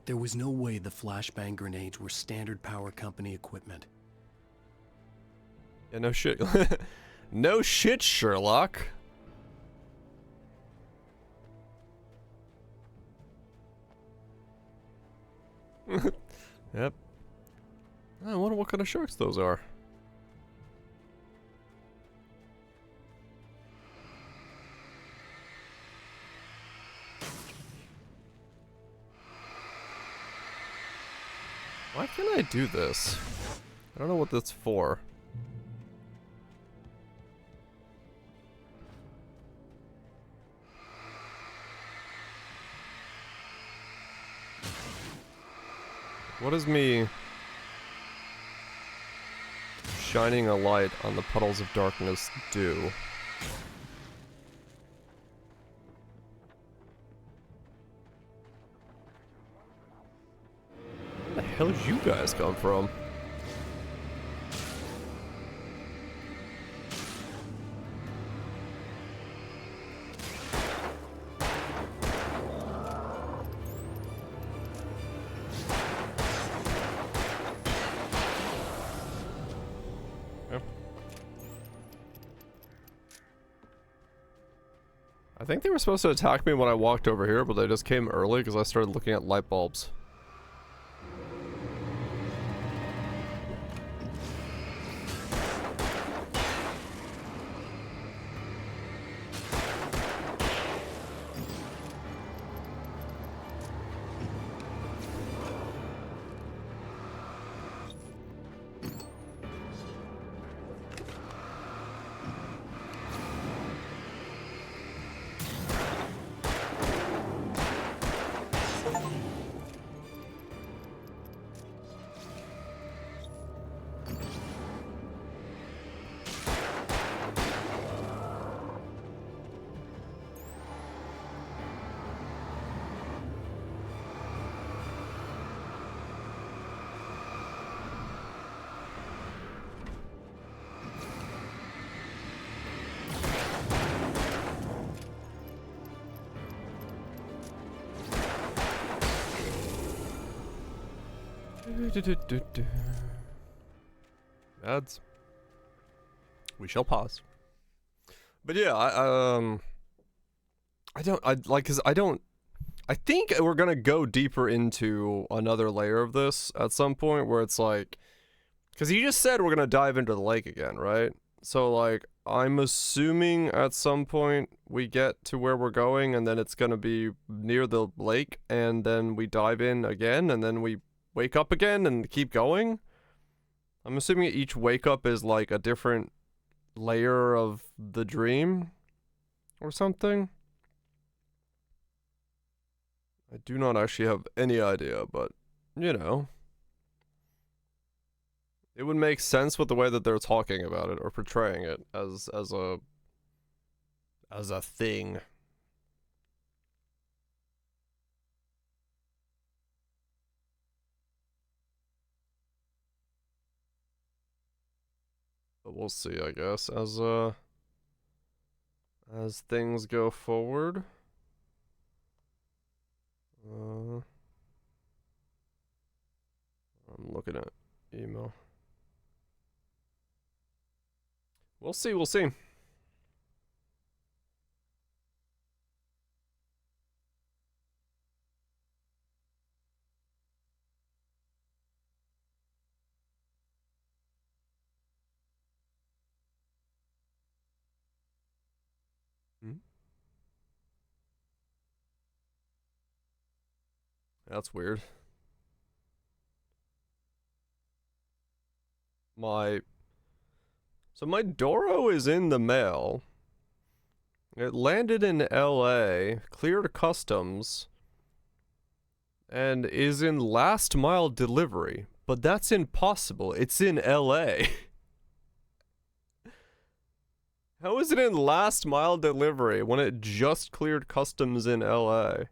There was no way the flashbang grenades were standard power company equipment. Yeah, no shit. No shit, Sherlock. Yep. I wonder what kind of sharks those are. Why can't I do this? I don't know what that's for. What does me shining a light on the puddles of darkness do? Where the hell did you guys come from? I think they were supposed to attack me when I walked over here, but they just came early because I started looking at light bulbs. Ads. We shall pause. But yeah, I think we're gonna go deeper into another layer of this at some point where it's like, because you just said we're gonna dive into the lake again, right? So like, I'm assuming at some point we get to where we're going and then it's gonna be near the lake and then we dive in again and then we wake up again and keep going. I'm assuming each wake up is like a different layer of the dream or something. I do not actually have any idea, but you know, it would make sense with the way that they're talking about it or portraying it as a thing. But we'll see, I guess, as things go forward. I'm looking at email. We'll see, we'll see. That's weird. So my Doro is in the mail. It landed in LA, cleared customs, and is in last mile delivery. But that's impossible. It's in LA. How is it in last mile delivery when it just cleared customs in LA?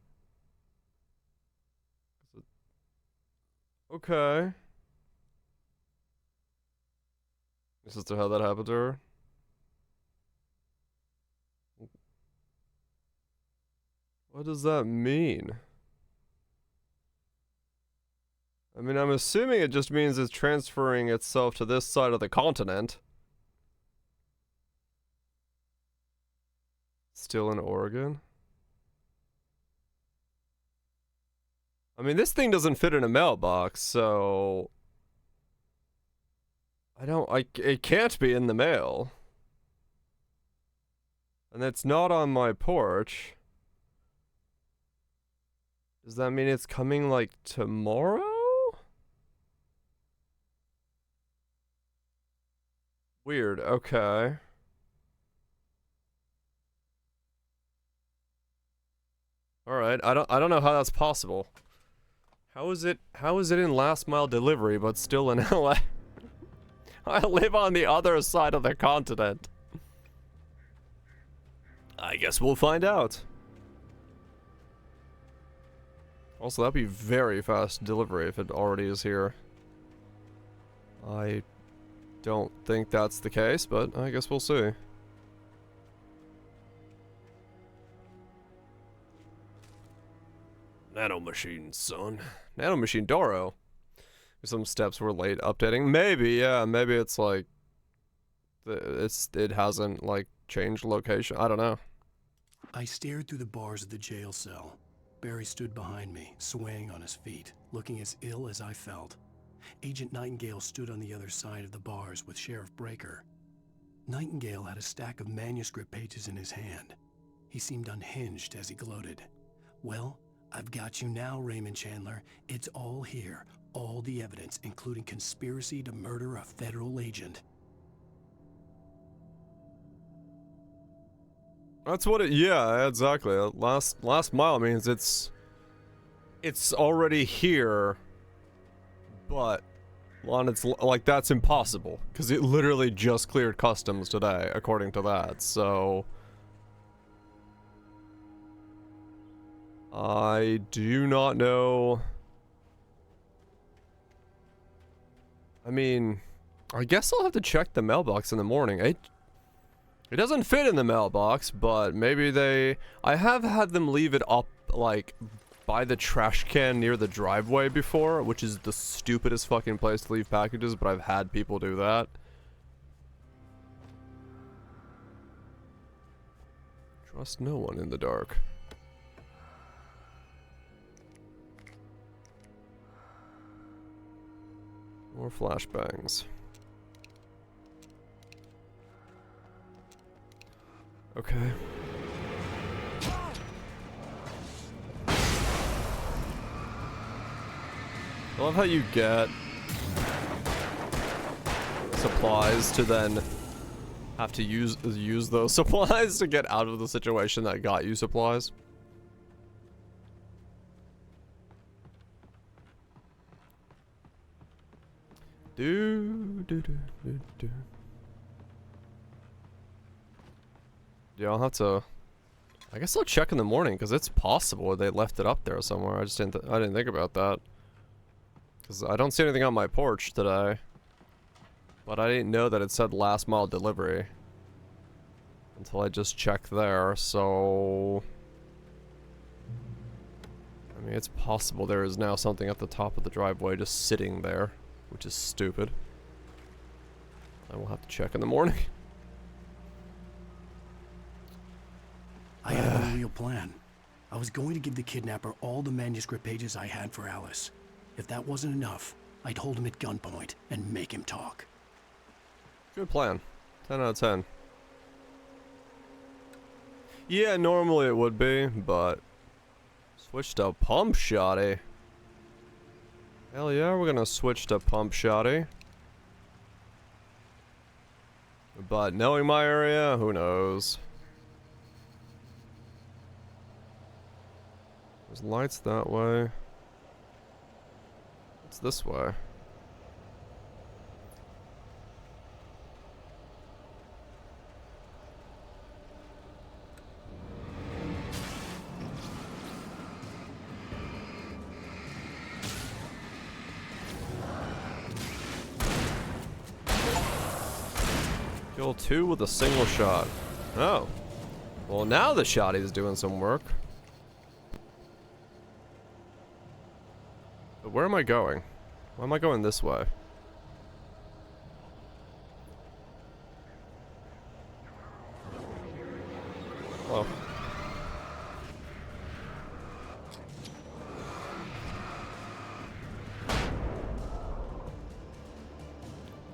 Okay. This is how that happened to her. What does that mean? I mean, I'm assuming it just means it's transferring itself to this side of the continent. Still in Oregon? I mean, this thing doesn't fit in a mailbox, so it can't be in the mail. And it's not on my porch. Does that mean it's coming, like, tomorrow? Weird, okay. Alright, I don't know how that's possible. How is it in last mile delivery but still in LA? I live on the other side of the continent. I guess we'll find out. Also, that'd be very fast delivery if it already is here. I don't think that's the case, but I guess we'll see. Nanomachine, son. Nanomachine Doro. Some steps were late updating. Maybe, yeah, maybe it's like it hasn't like changed location. I don't know. I stared through the bars of the jail cell. Barry stood behind me, swaying on his feet, looking as ill as I felt. Agent Nightingale stood on the other side of the bars with Sheriff Breaker. Nightingale had a stack of manuscript pages in his hand. He seemed unhinged as he gloated. Well, I've got you now, Raymond Chandler. It's all here. All the evidence, including conspiracy to murder a federal agent. That's what it, yeah, exactly. Last mile means it's already here, but on its, like, that's impossible, because it literally just cleared customs today, according to that, so I do not know. I mean, I guess I'll have to check the mailbox in the morning. It doesn't fit in the mailbox, but maybe I have had them leave it up, like, by the trash can near the driveway before, which is the stupidest fucking place to leave packages, but I've had people do that. Trust no one in the dark. More flashbangs. Okay. I love how you get supplies to then have to use those supplies to get out of the situation that got you supplies. Yeah, I'll have to. I guess I'll check in the morning because it's possible they left it up there somewhere. I didn't think about that because I don't see anything on my porch today. But I didn't know that it said last mile delivery until I just checked there. So I mean, it's possible there is now something at the top of the driveway just sitting there, which is stupid. I will have to check in the morning. I had a real plan. I was going to give the kidnapper all the manuscript pages I had for Alice. If that wasn't enough, I'd hold him at gunpoint and make him talk. Good plan. 10 out of 10. Yeah, normally it would be, but switch to pump shotty. Hell yeah, we're gonna switch to pump shotty. But knowing my area, who knows? There's lights that way. It's this way. Kill 2 with a single shot. Oh. Well, now the shotty's doing some work. But where am I going? Why am I going this way? Oh.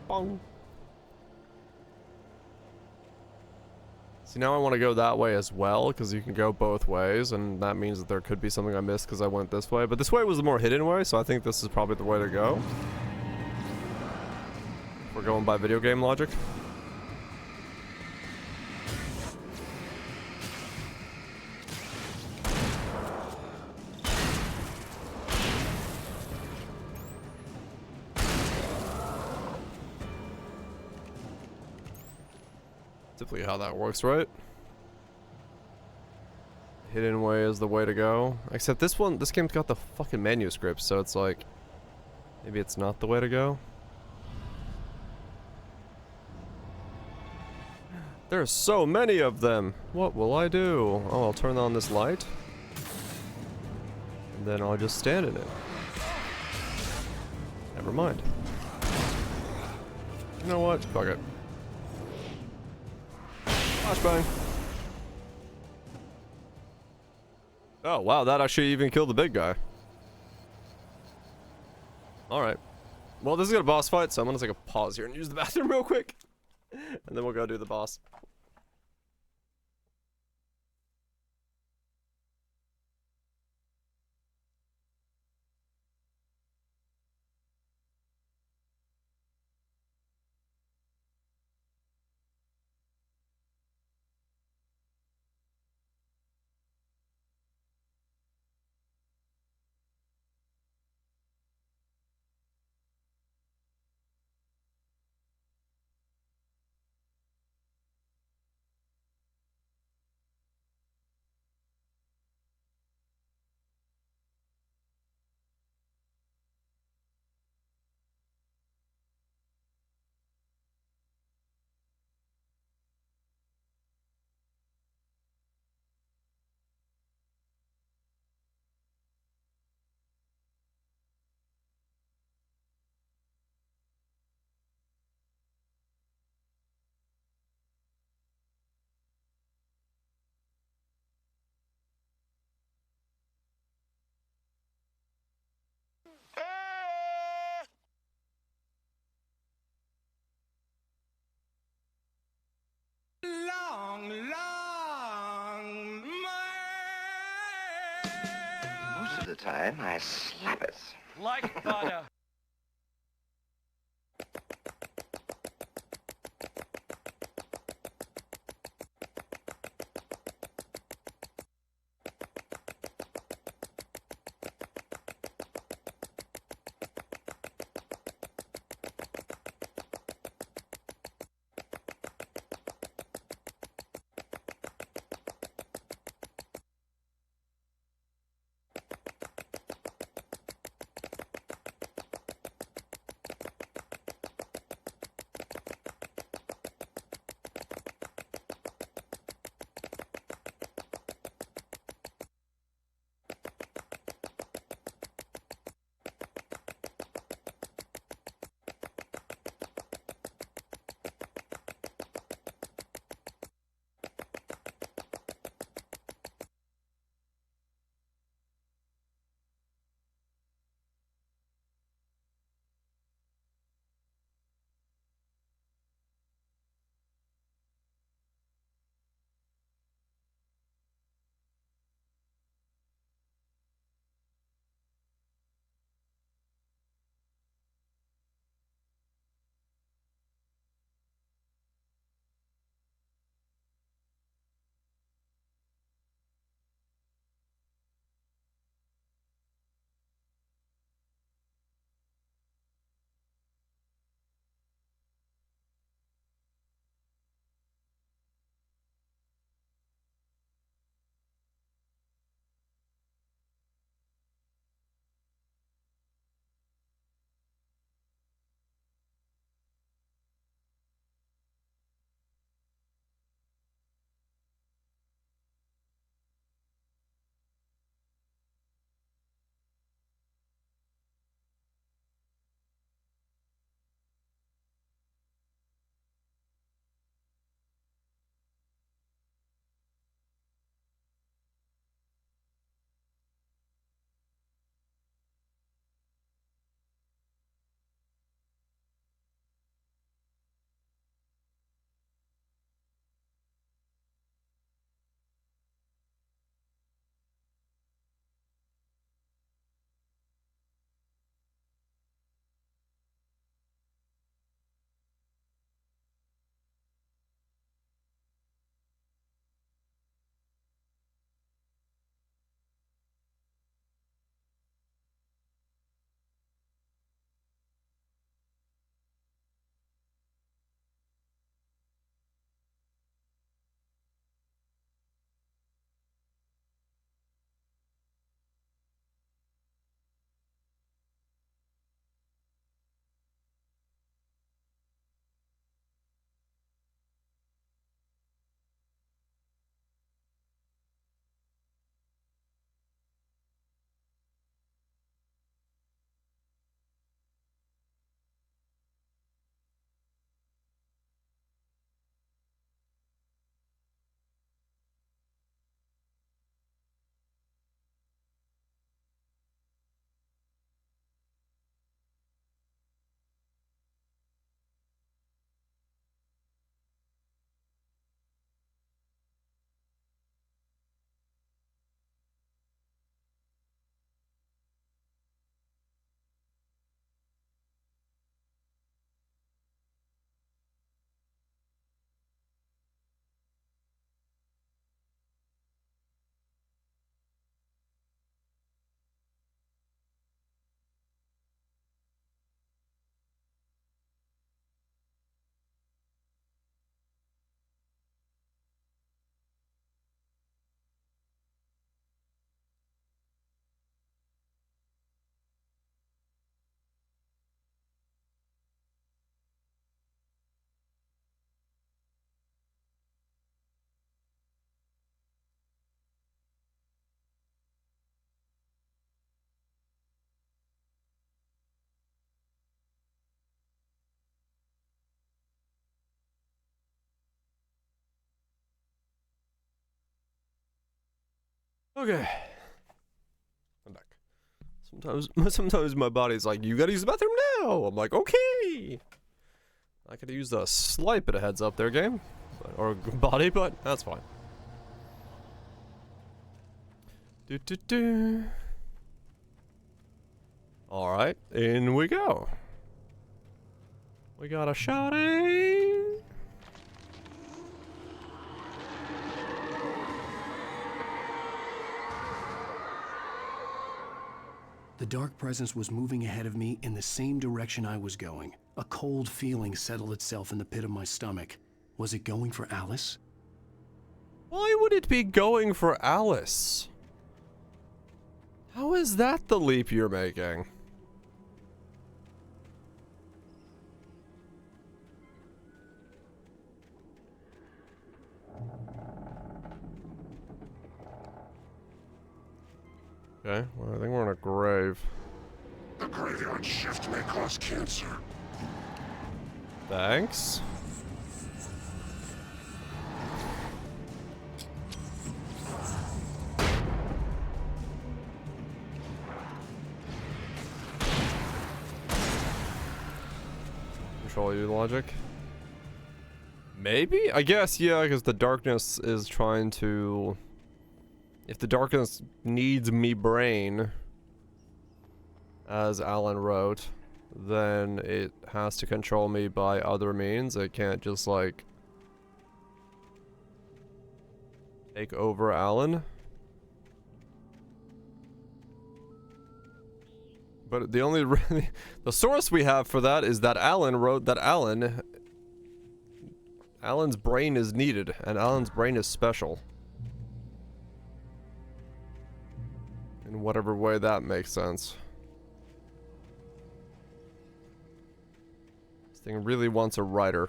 Bong. See, now I want to go that way as well, because you can go both ways, and that means that there could be something I missed because I went this way. But this way was the more hidden way, so I think this is probably the way to go. We're going by video game logic. Typically how that works, right? Hidden way is the way to go. Except this game's got the fucking manuscript, so it's like, maybe it's not the way to go. There's so many of them. What will I do? Oh, I'll turn on this light. And then I'll just stand in it. Never mind. You know what? Fuck it. Flashbang. Oh, wow, that actually even killed the big guy. Alright. Well, this is a boss fight, so I'm gonna take a pause here and use the bathroom real quick. And then we'll go do the boss. Most of the time, I slap it. Like butter. Okay. I'm back. Sometimes my body's like, you gotta use the bathroom now. I'm like, okay. I could use a slight bit of heads up there, game. Or body, but that's fine. Alright, in we go. We got a shawty. The dark presence was moving ahead of me in the same direction I was going. A cold feeling settled itself in the pit of my stomach. Was it going for Alice? Why would it be going for Alice? How is that the leap you're making? Okay, well, I think we're in a grave. The graveyard shift may cause cancer. Thanks. Control you logic. Maybe? I guess, yeah, because the darkness is trying to... If the darkness needs me brain, as Alan wrote, then it has to control me by other means. It can't just, like, take over Alan. But the only the source we have for that is that Alan wrote that Alan's brain is needed, and Alan's brain is special. In whatever way that makes sense. This thing really wants a writer.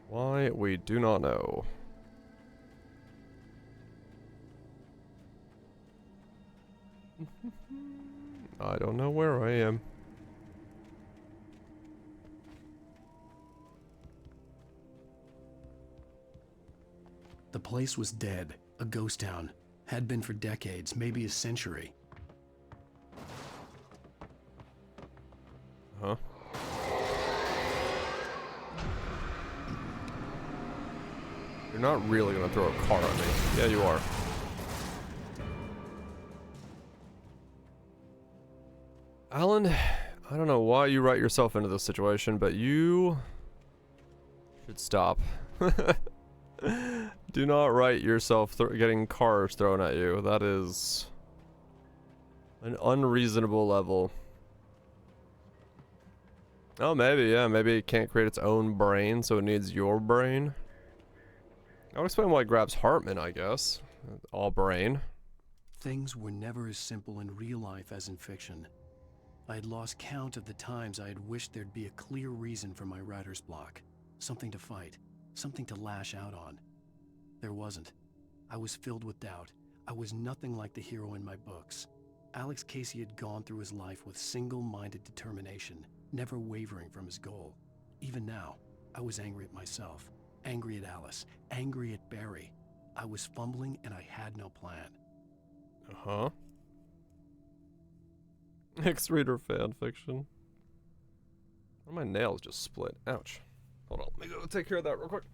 Why, we do not know. I don't know where I am. The place was dead. A ghost town. Had been for decades, maybe a century. Huh? You're not really gonna throw a car at me. Yeah, you are. Alan, I don't know why you write yourself into this situation, but you should stop. Do not write yourself getting cars thrown at you. That is an unreasonable level. Oh, maybe, yeah. Maybe it can't create its own brain, so it needs your brain. I'll explain why it grabs Hartman, I guess. All brain. Things were never as simple in real life as in fiction. I had lost count of the times I had wished there'd be a clear reason for my writer's block. Something to fight. Something to lash out on. There wasn't. I was filled with doubt. I was nothing like the hero in my books. Alex Casey had gone through his life with single-minded determination, never wavering from his goal. Even now, I was angry at myself, angry at Alice, angry at Barry. I was fumbling and I had no plan. Uh-huh. X-Reader fanfiction. My nails just split. Ouch. Hold on, let me go take care of that real quick.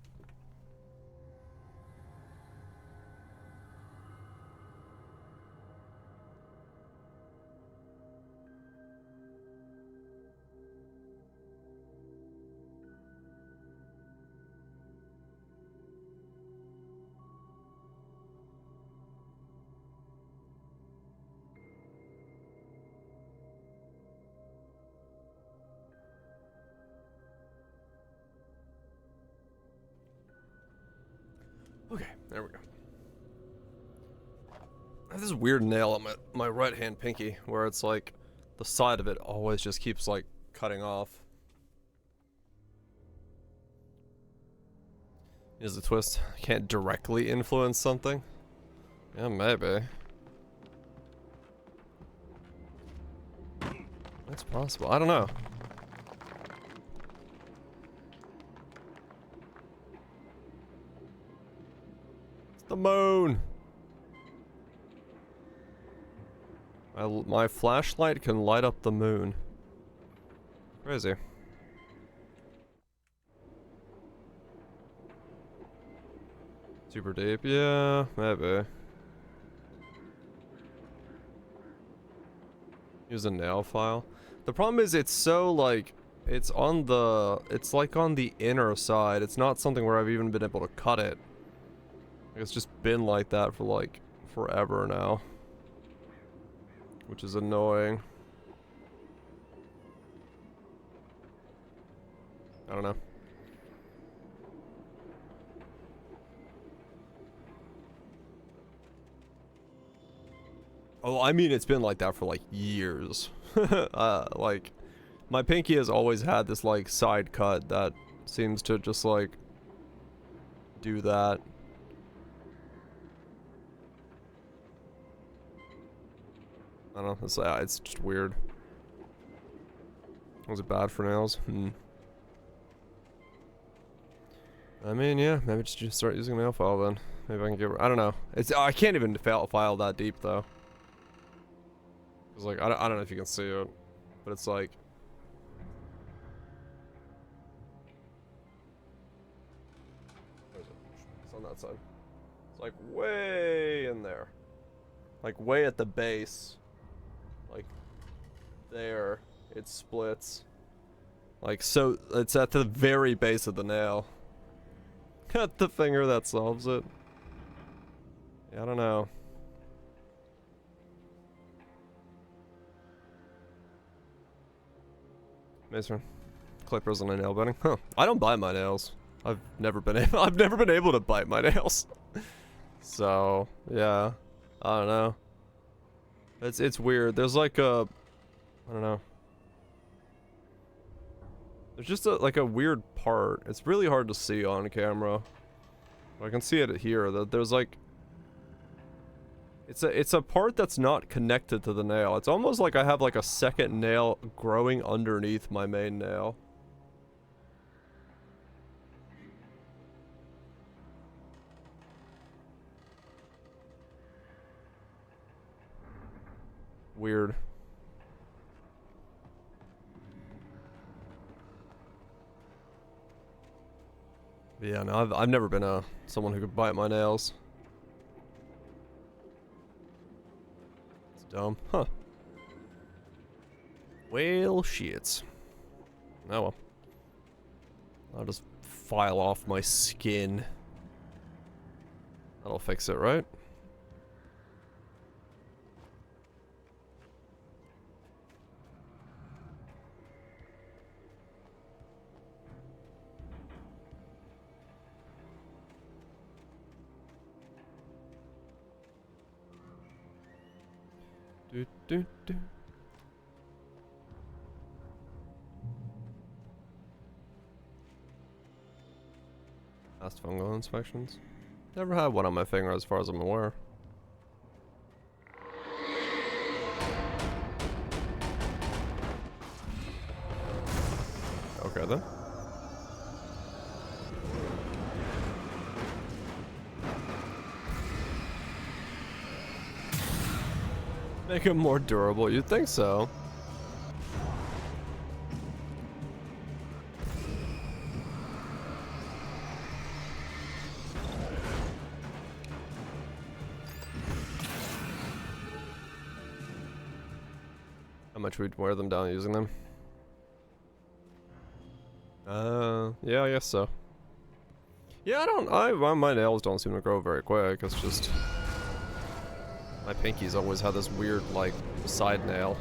Okay, there we go. I have this weird nail on my right hand pinky where it's like the side of it always just keeps like cutting off. Is the twist? I can't directly influence something? Yeah, maybe. That's possible. I don't know. The moon! My flashlight can light up the moon. Crazy. Super deep? Yeah, maybe. Use a nail file. The problem is it's so like it's like on the inner side. It's not something where I've even been able to cut it. It's just been like that for like forever now. Which is annoying. I don't know. Oh, I mean, it's been like that for like years. Like, my pinky has always had this like side cut that seems to just like do that. I don't know, it's just weird. Was it bad for nails? I mean, yeah, maybe just start using a nail file then. Maybe I can get, I don't know. I can't even file that deep though. Cause like, I don't know if you can see it, but it's like. Where is it? It's on that side. It's like way in there. Like way at the base. Like there, it splits. Like so, it's at the very base of the nail. Cut the finger that solves it. Yeah, I don't know. Mason, clippers on a nail biting. Huh? I don't bite my nails. I've never been able to bite my nails. So yeah, I don't know. It's weird. There's like a, I don't know. There's just like a weird part. It's really hard to see on camera. I can see it here. That there's like, it's a part that's not connected to the nail. It's almost like I have like a second nail growing underneath my main nail. Weird. Yeah, no, I've never been someone who could bite my nails. It's dumb, huh? Well, shit. Oh well. I'll just file off my skin. That'll fix it, right? Do, do, do. Past fungal inspections. Never had one on my finger as far as I'm aware. Okay then. Make it more durable, you'd think so. How much we'd wear them down using them? Yeah, I guess so. Yeah, my nails don't seem to grow very quick, it's just... My pinky's always had this weird, like, side nail.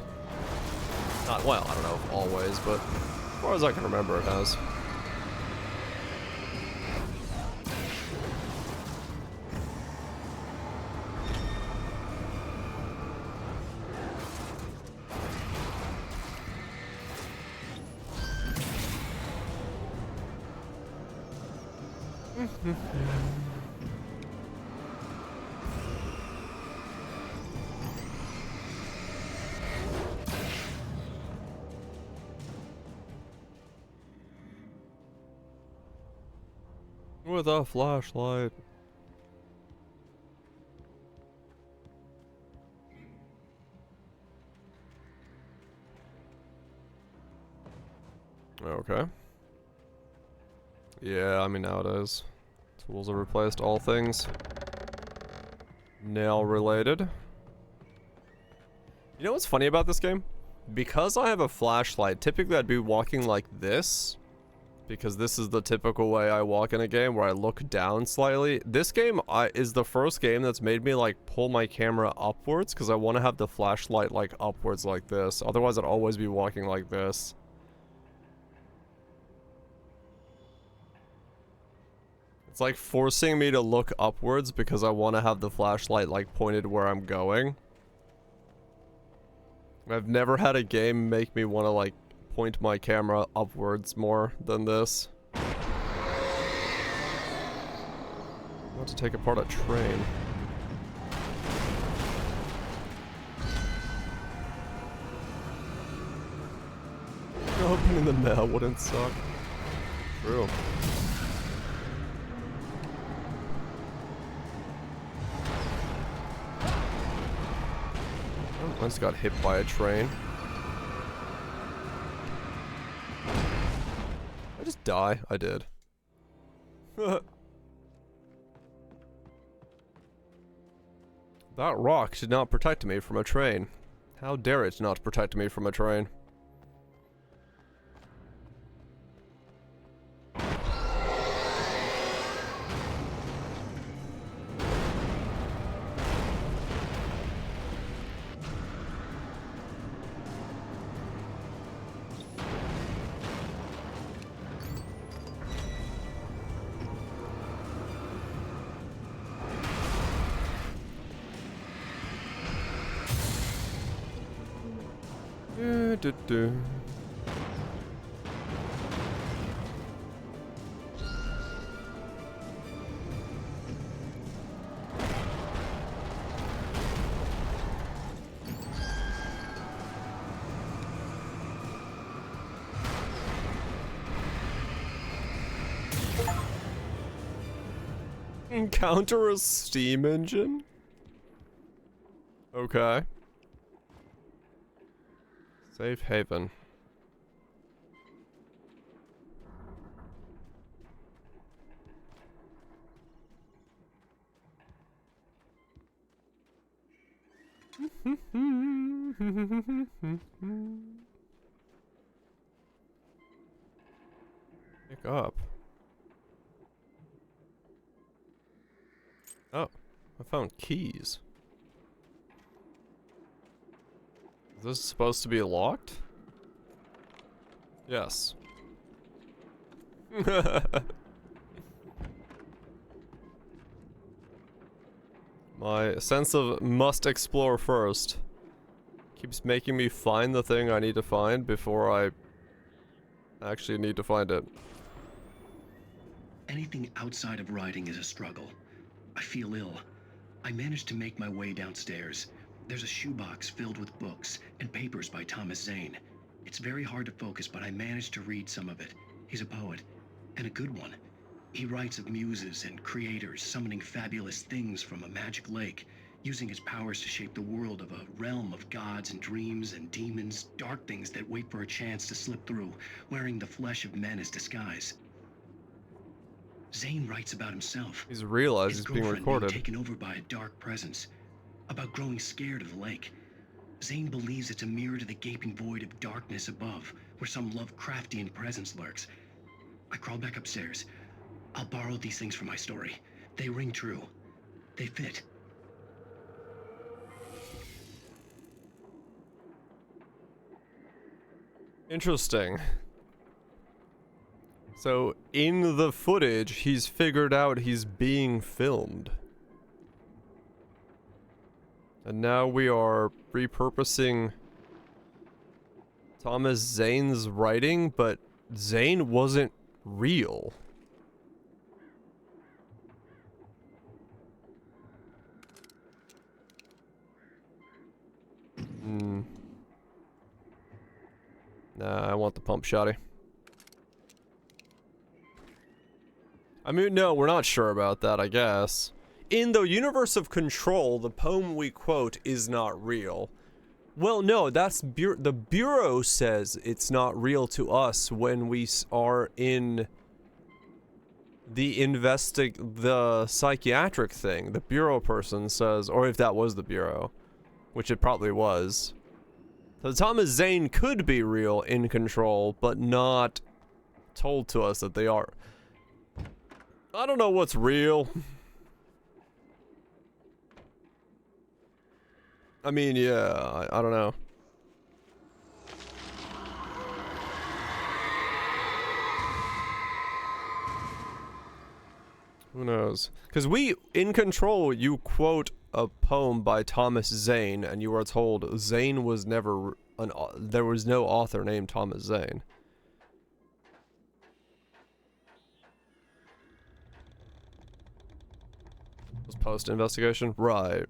Not, well, I don't know if always, but as far as I can remember it has. With a flashlight. Okay. Yeah, I mean nowadays, tools have replaced all things nail related. You know what's funny about this game? Because I have a flashlight, typically I'd be walking like this. Because this is the typical way I walk in a game, where I look down slightly. This game is the first game that's made me like pull my camera upwards, because I want to have the flashlight like upwards like this. Otherwise I'd always be walking like this. It's like forcing me to look upwards because I want to have the flashlight like pointed where I'm going. I've never had a game make me want to like point my camera upwards more than this. I want to take apart a train. Opening the mail wouldn't suck. True. I once got hit by a train. I just die? I did. That rock did not protect me from a train. How dare it not protect me from a train? Encounter a steam engine? Okay. Safe haven. Pick up. Oh, I found keys. Is this supposed to be locked? Yes. My sense of must explore first keeps making me find the thing I need to find before I actually need to find it. Anything outside of writing is a struggle. I feel ill. I managed to make my way downstairs. There's a shoebox filled with books and papers by Thomas Zane. It's very hard to focus, but I managed to read some of it. He's a poet, and a good one. He writes of muses and creators summoning fabulous things from a magic lake, using his powers to shape the world of a realm of gods and dreams and demons, dark things that wait for a chance to slip through, wearing the flesh of men as disguise. Zane writes about himself. He's realized his he's being girlfriend recorded. Being taken over by a dark presence. About growing scared of the lake. Zane believes it's a mirror to the gaping void of darkness above, where some Lovecraftian presence lurks. I crawl back upstairs. I'll borrow these things for my story. They ring true. They fit. Interesting. So, in the footage, he's figured out he's being filmed. And now we are repurposing Thomas Zane's writing, but Zane wasn't real. Nah, I want the pump shotty. I mean, no, we're not sure about that, I guess. In the universe of Control, the poem we quote is not real. Well, no, that's the Bureau says it's not real to us when we are in the psychiatric thing. The Bureau person says, or if that was the Bureau, which it probably was. So Thomas Zane could be real in control, but not told to us that they are. I don't know what's real. I mean, yeah, I don't know. Who knows? Because in Control, you quote a poem by Thomas Zane, and you are told Zane was never there was no author named Thomas Zane. Was post-investigation? Right.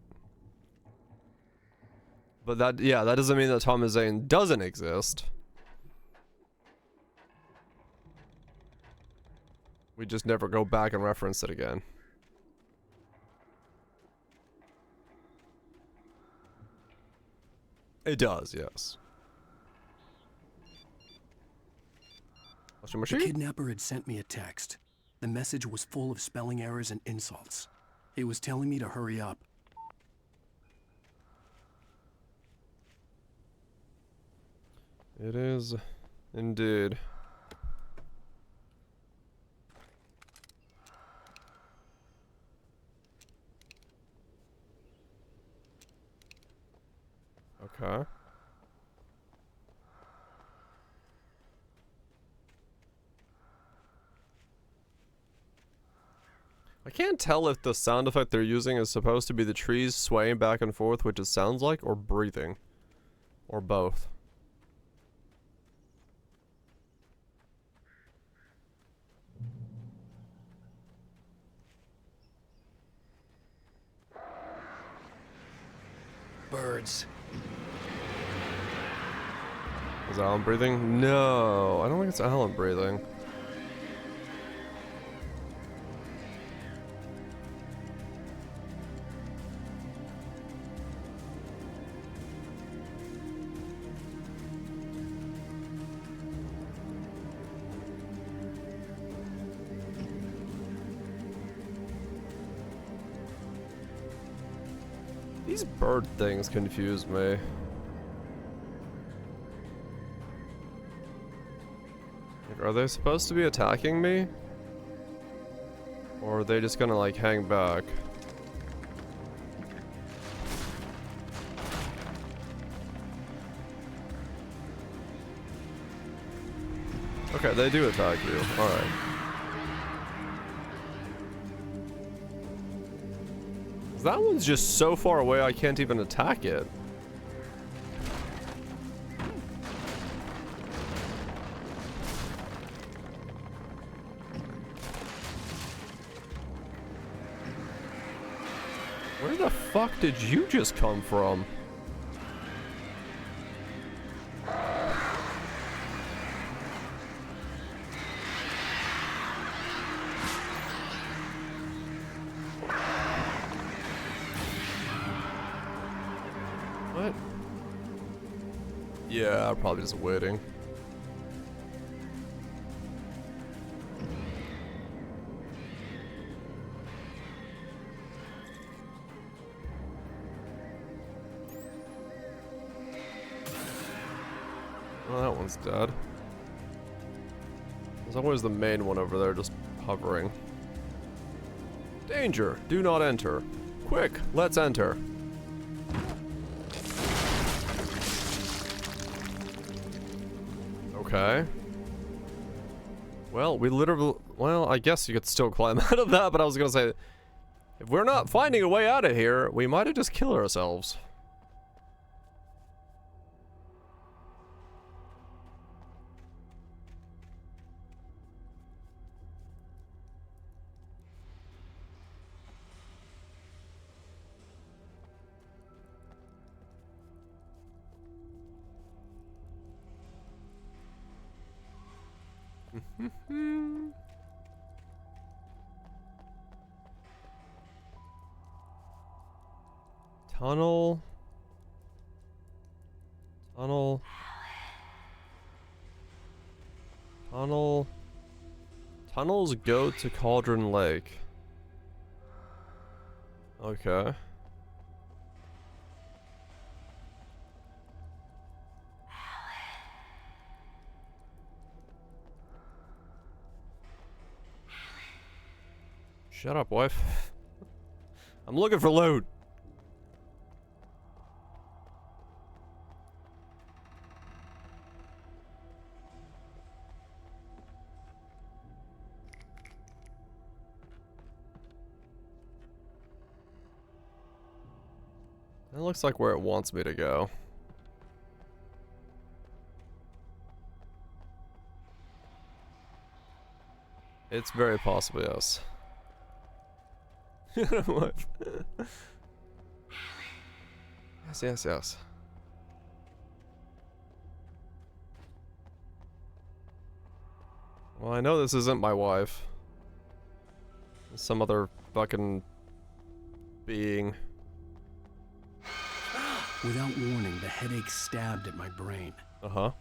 But that doesn't mean that Thomas Zane doesn't exist. We just never go back and reference it again. It does, yes. The kidnapper had sent me a text. The message was full of spelling errors and insults. He was telling me to hurry up. It is indeed. Okay. I can't tell if the sound effect they're using is supposed to be the trees swaying back and forth, which it sounds like, or breathing. Or both. Birds. Is Alan breathing? No, I don't think it's Alan breathing. These bird things confuse me. Like, are they supposed to be attacking me? Or are they just gonna, like, hang back? Okay, they do attack you. Alright. That one's just so far away I can't even attack it. Where the fuck did you just come from? What? Yeah, probably just waiting. Well, that one's dead. There's always the main one over there just hovering. Danger! Do not enter. Quick, let's enter. Okay. Well, we literally... Well, I guess you could still climb out of that, but I was gonna say... If we're not finding a way out of here, we might have just killed ourselves. Tunnel. Tunnel. Tunnel. Tunnels go to Cauldron Lake. Okay. Shut up, wife. I'm looking for loot. That looks like where it wants me to go. It's very possible, yes. What? Yes, yes, yes. Well, I know this isn't my wife. It's some other fucking being. Without warning, the headache stabbed at my brain. Uh-huh.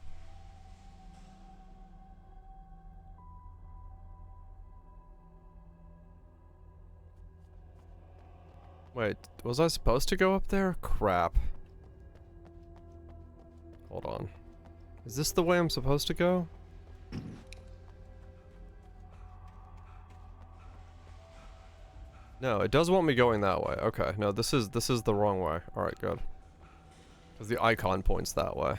Wait, was I supposed to go up there? Crap. Hold on. Is this the way I'm supposed to go? No, it does want me going that way. Okay, no, this is the wrong way. Alright, good. Because the icon points that way.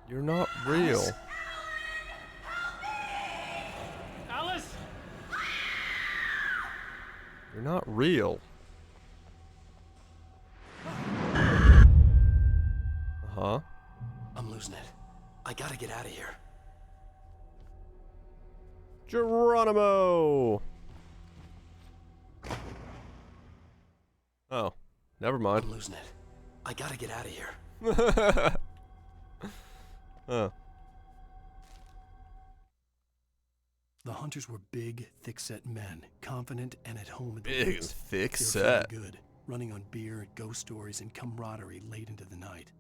You're not real. Alice! You're not real. Uh-huh. I'm losing it. I gotta get out of here. Geronimo! Oh, never mind. I'm losing it. I gotta get out of here. Huh. The hunters were big, thick-set men, confident and at home in the Big and woods. thick-set. They were feeling good, running on beer, ghost stories, and camaraderie late into the night.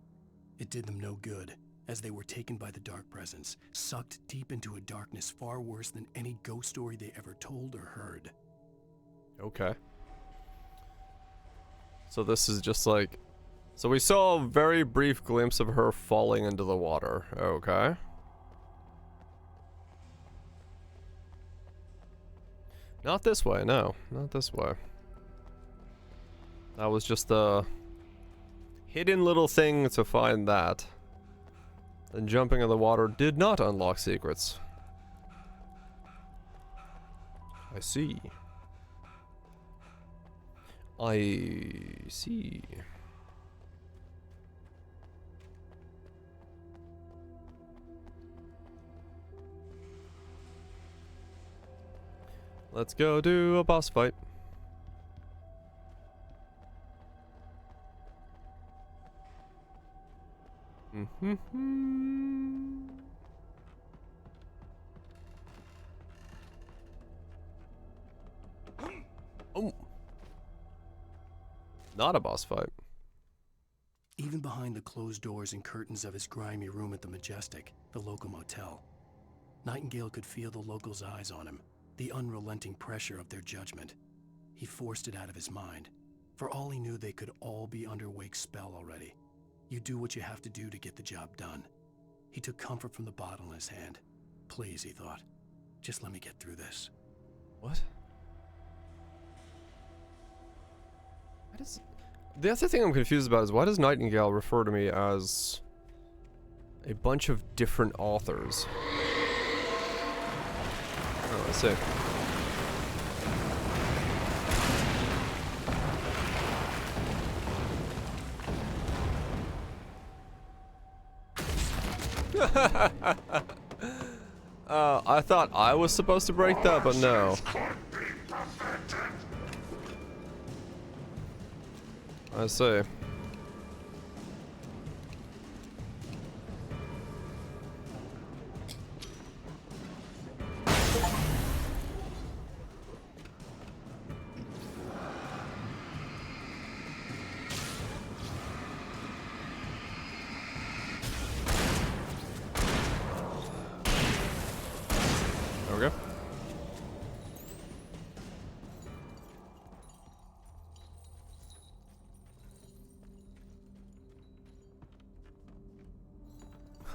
It did them no good, as they were taken by the dark presence, sucked deep into a darkness far worse than any ghost story they ever told or heard. Okay. So this is just like... So we saw a very brief glimpse of her falling into the water. Okay. Not this way, no. Not this way. That was just a hidden little thing to find that. And jumping in the water did not unlock secrets. I see. I see. Let's go do a boss fight. Oh. Not a boss fight. Even behind the closed doors and curtains of his grimy room at the Majestic, the local motel, Nightingale could feel the locals' eyes on him, the unrelenting pressure of their judgment. He forced it out of his mind. For all he knew, they could all be under Wake's spell already. You do what you have to do to get the job done. He took comfort from the bottle in his hand. Please, he thought, just let me get through this. What? What is... The other thing I'm confused about is why does Nightingale refer to me as a bunch of different authors? Oh, I see. I thought I was supposed to break that, but no. I see.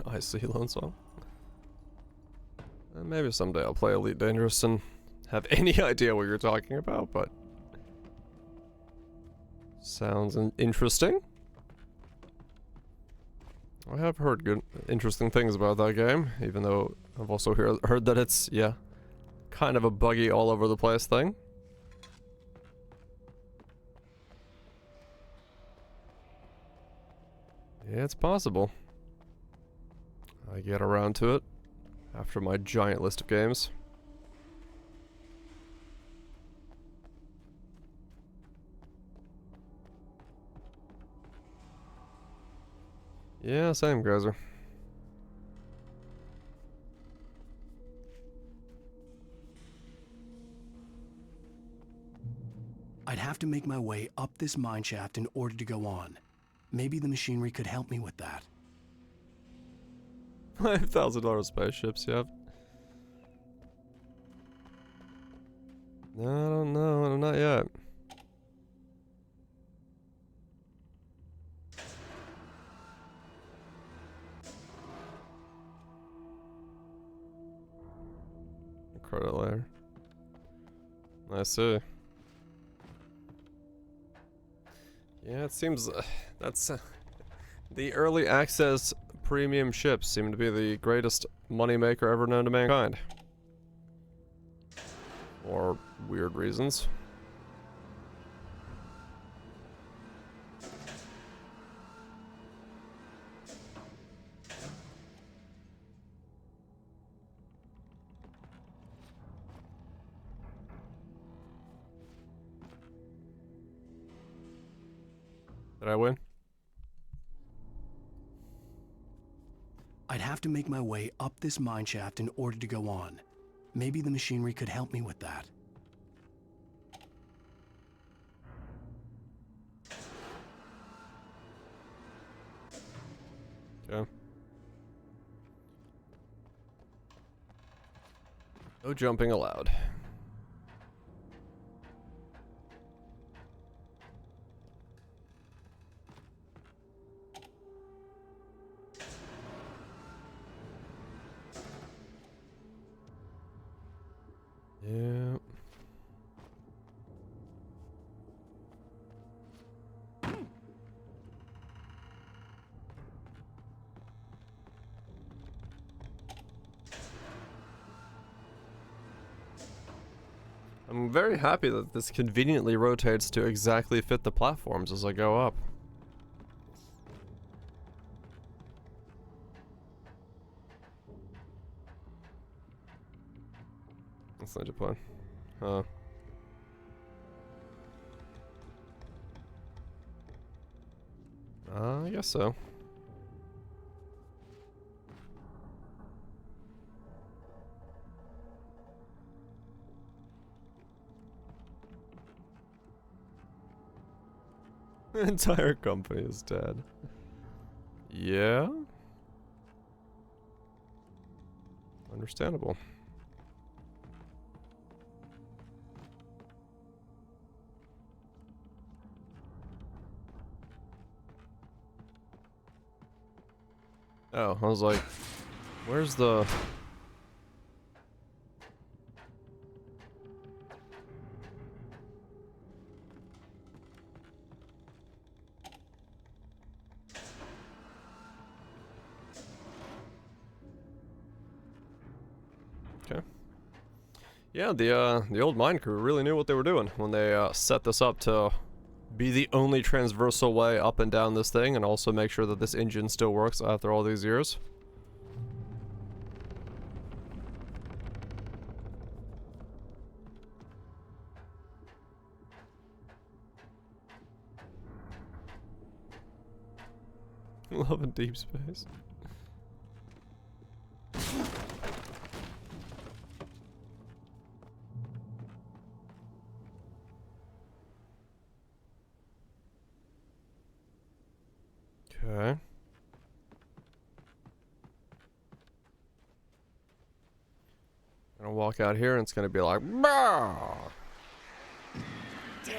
I see, Lone Song. Maybe someday I'll play Elite Dangerous and have any idea what you're talking about, but... Sounds interesting. I have heard good, interesting things about that game, even though I've also heard that it's, yeah, kind of a buggy all over the place thing. Yeah, it's possible. I get around to it after my giant list of games. Yeah, same, Grazer. I'd have to make my way up this mineshaft in order to go on. Maybe the machinery could help me with that. $5,000 spaceships, yep. I don't know, not yet. Credit layer. I see. Yeah, it seems that's the early access premium ships seem to be the greatest moneymaker ever known to mankind. For weird reasons. Did I win? I'd have to make my way up this mineshaft in order to go on. Maybe the machinery could help me with that. Okay. No jumping allowed. Yeah. I'm very happy that this conveniently rotates to exactly fit the platforms as I go up. That's not Japan. Huh. I guess so. The entire company is dead. Yeah? Understandable. Oh, I was like, where's the... Okay. Yeah, the old mine crew really knew what they were doing when they set this up to be the only transversal way up and down this thing, and also make sure that this engine still works after all these years. Love in deep space. Okay. Gonna walk out here and it's gonna be like, bah! Damn.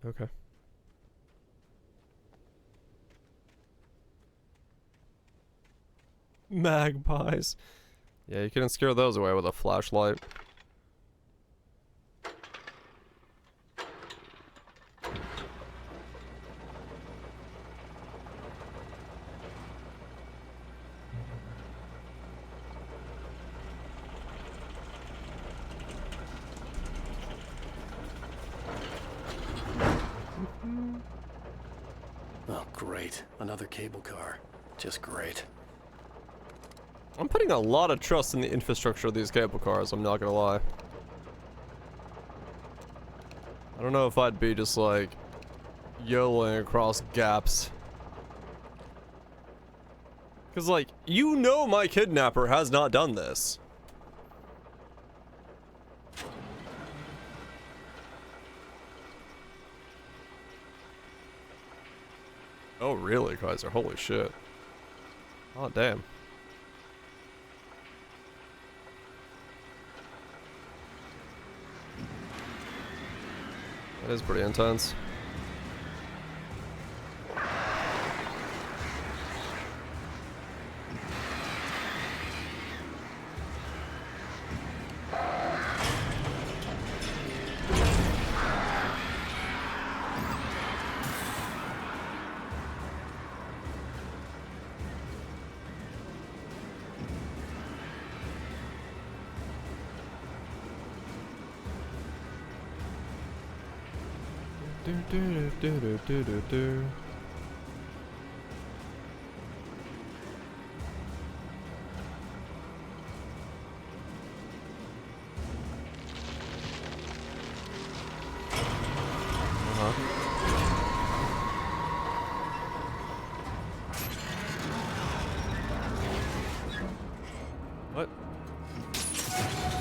Okay. Magpies. Yeah, you can scare those away with a flashlight. Oh, great. Another cable car. Just great. I'm putting a lot of trust in the infrastructure of these cable cars, I'm not gonna lie. I don't know if I'd be just like YOLOing across gaps. Cause like, you know my kidnapper has not done this. Oh really, Kaiser? Holy shit. Oh damn. That is pretty intense. Do. What?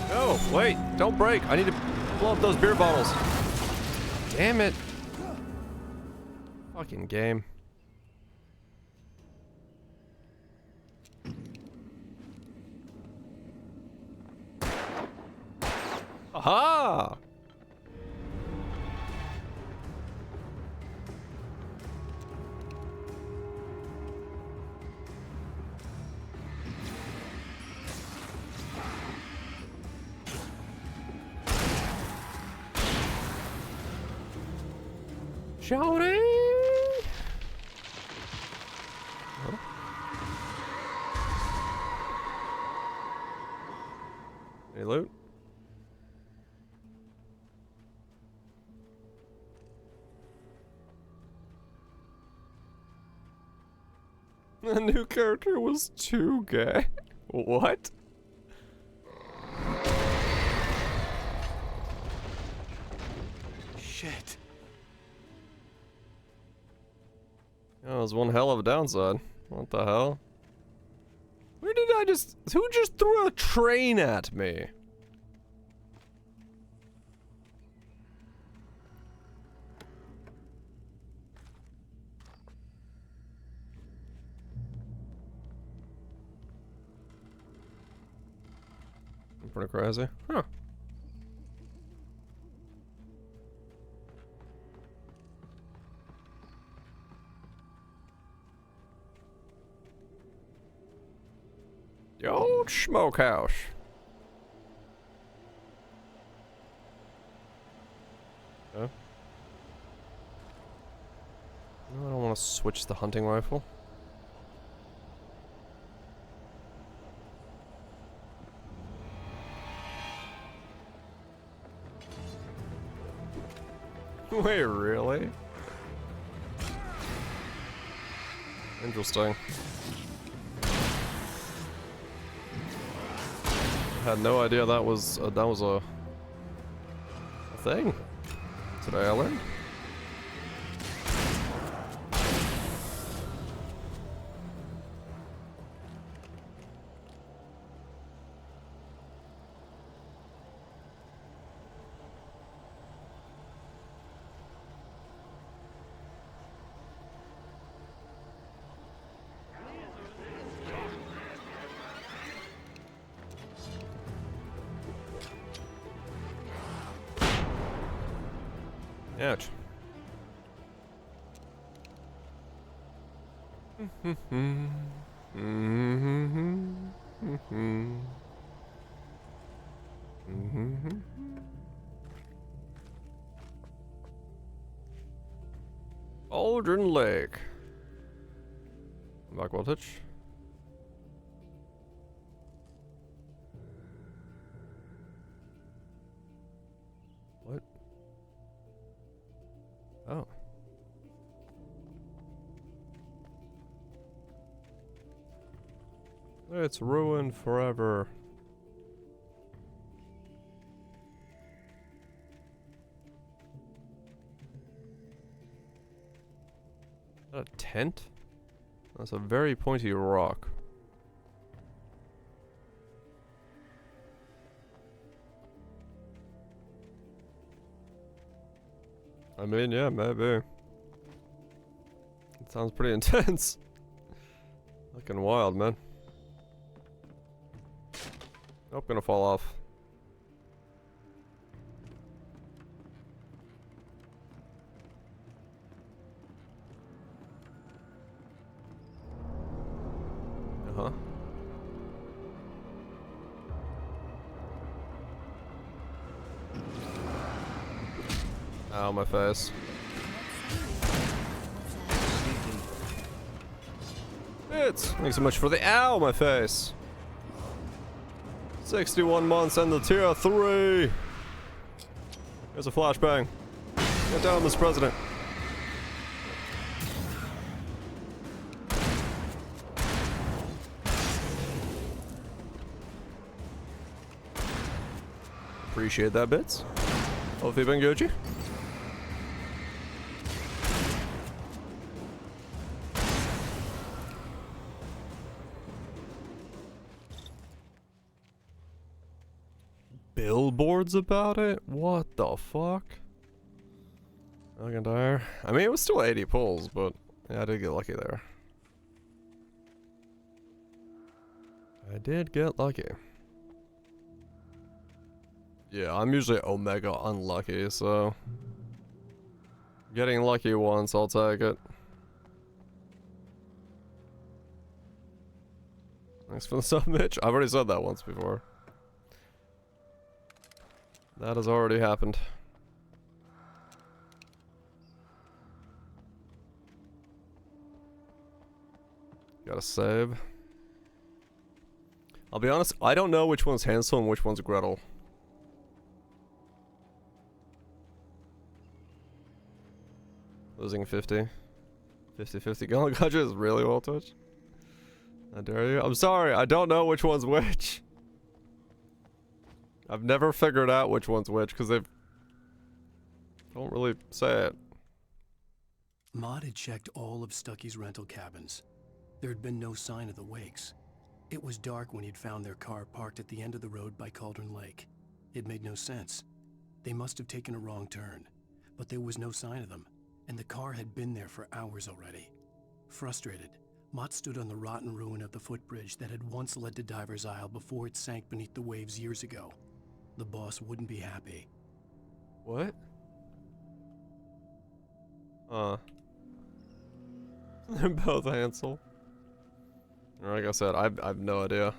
No, wait, don't break. I need to blow up those beer bottles. Damn it. Fucking game. Aha! Shouting! Huh? Any loot? The new character was too gay. What? Shit. That was one hell of a downside. What the hell? Where did I just... Who just threw a train at me? Pretty crazy. Huh. The old smokehouse. Okay. No, I don't want to switch the hunting rifle. Wait, really? Interesting. I had no idea that was a thing. Today I learned. Ouch. Aldrin Lake. Back voltage. What? Oh. It's ruined forever. Is that a tent? That's a very pointy rock. I mean, yeah, maybe. It sounds pretty intense. Looking wild, man. Oh, gonna fall off. Uh-huh. Ow, my face. Thanks so much for the ow, my face. 61 months and the tier 3. There's a flashbang. Get down, Mr. President. Appreciate that, bits. Hopefully, been Gucci. Billboards about it? What the fuck? McIntyre. I mean, it was still 80 pulls, but yeah, I did get lucky there. I did get lucky. Yeah, I'm usually Omega unlucky, so getting lucky once, I'll take it. Thanks for the sub, Mitch. I've already said that once before. That has already happened. Gotta save. I'll be honest, I don't know which one's Hansel and which one's Gretel. Losing 50. 50-50. Gotcha is really well touched. How dare you? I'm sorry, I don't know which one's which. I've never figured out which one's which because they don't really say it. Maud had checked all of Stucky's rental cabins. There had been no sign of the Wakes. It was dark when he'd found their car parked at the end of the road by Cauldron Lake. It made no sense. They must have taken a wrong turn, but there was no sign of them, and the car had been there for hours already. Frustrated, Mott stood on the rotten ruin of the footbridge that had once led to Diver's Isle before it sank beneath the waves years ago. The boss wouldn't be happy. What? They're both Hansel. Like I said, I've no idea.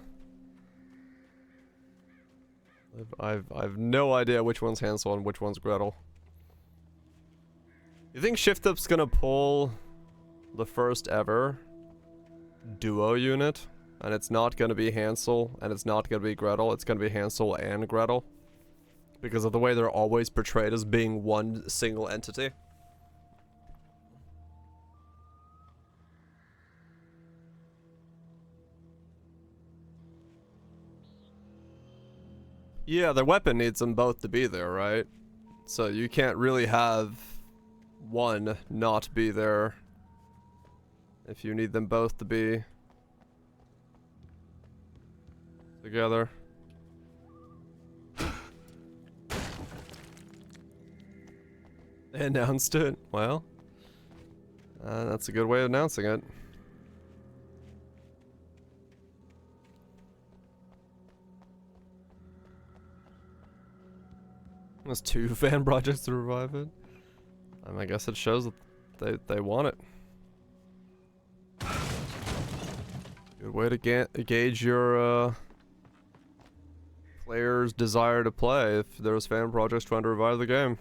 I've no idea which one's Hansel and which one's Gretel. You think Shift Up's gonna pull the first ever duo unit? And it's not gonna be Hansel and it's not gonna be Gretel, it's gonna be Hansel and Gretel? Because of the way they're always portrayed as being one single entity? Yeah, their weapon needs them both to be there, right? So you can't really have one not be there if you need them both to be together. They announced it. Well, that's a good way of announcing it. There's 2 fan projects to revive it. I guess it shows that they want it. Good way to gauge your players' desire to play if there's fan projects trying to revive the game.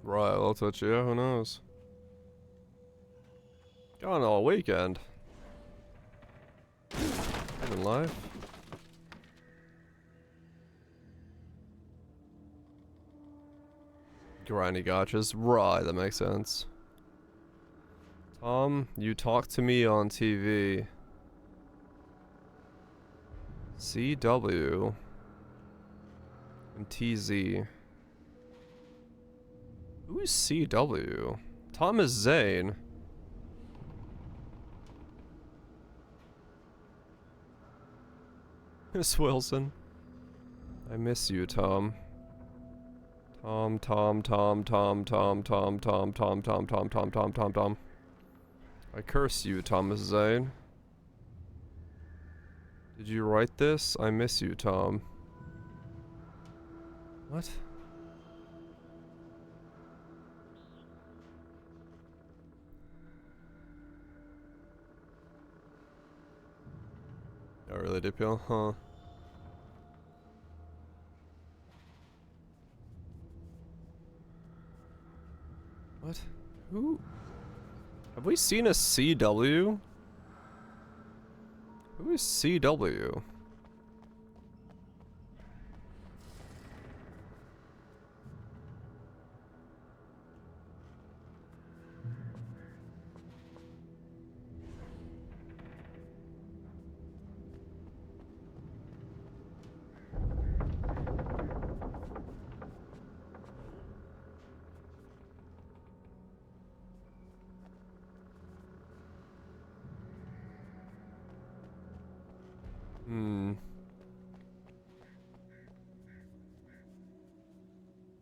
Right, I'll touch you, who knows? Gone all weekend. Living life. Grindy gotchas. Right, that makes sense. Tom, you talk to me on TV. CW. And TZ. Who is CW? Thomas Zane. Miss Wilson. I miss you, Tom. Tom. I curse you, Thomas Zane. Did you write this? I miss you, Tom. What? Oh, really, DPL? Huh. What? Who? Have we seen a CW? Who is CW?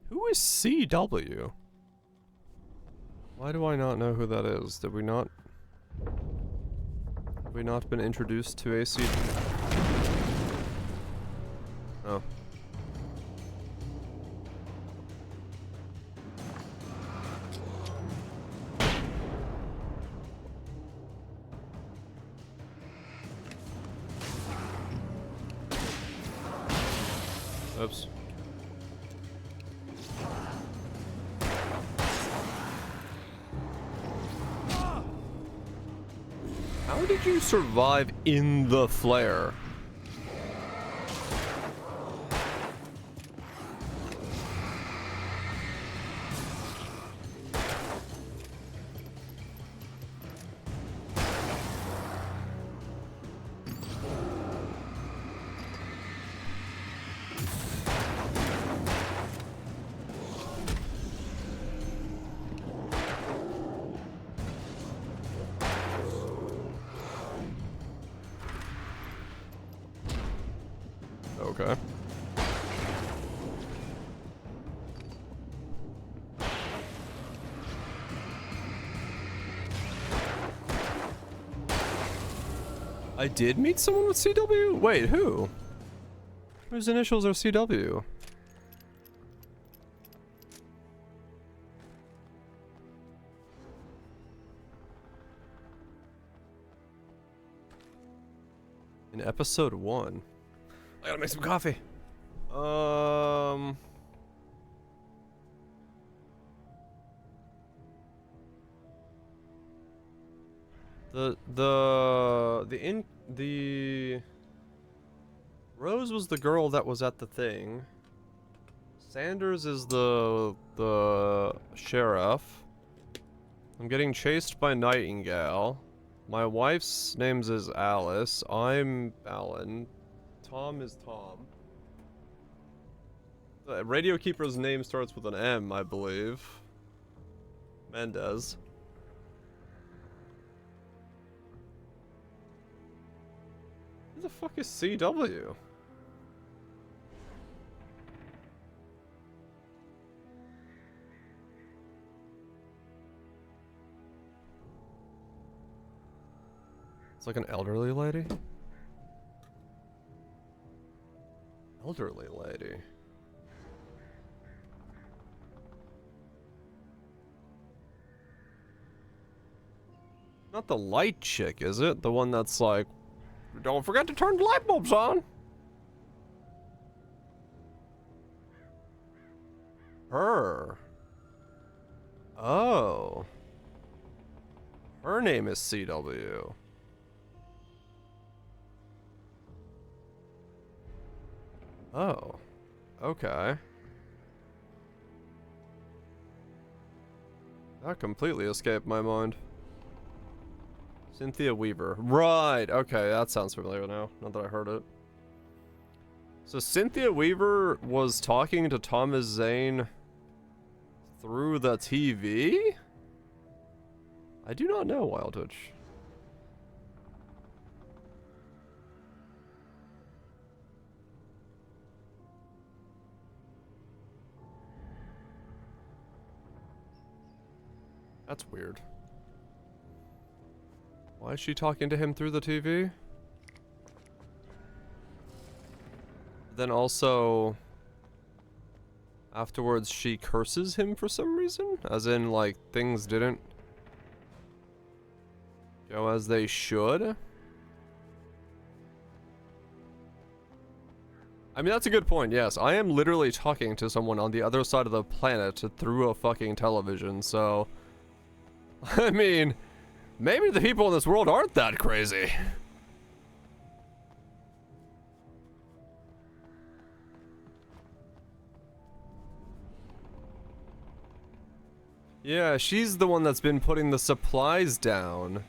Who is CW? Why do I not know who that is? Did we not... Have we not been introduced to a CW? Oh. Oops. How did you survive in the flare? Okay. I did meet someone with CW? Wait, who? Whose initials are CW? In episode 1. I gotta make some coffee. The Rose was the girl that was at the thing. Sanders is the sheriff. I'm getting chased by Nightingale. My wife's name is Alice. I'm Alan. Tom is Tom. The Radio Keeper's name starts with an M, I believe. Mendez. Who the fuck is CW? It's like an elderly lady. Elderly lady. Not the light chick, is it? The one that's like, don't forget to turn the light bulbs on. Her. Oh. Her name is CW. Oh. Okay. That completely escaped my mind. Cynthia Weaver. Right. Okay, that sounds familiar now that I heard it. So Cynthia Weaver was talking to Thomas Zane through the TV? I do not know, Wild Twitch. That's weird. Why is she talking to him through the TV? Then also, afterwards she curses him for some reason? As in, like, things didn't go as they should? I mean, that's a good point, yes. I am literally talking to someone on the other side of the planet through a fucking television, so... I mean, maybe the people in this world aren't that crazy. Yeah, she's the one that's been putting the supplies down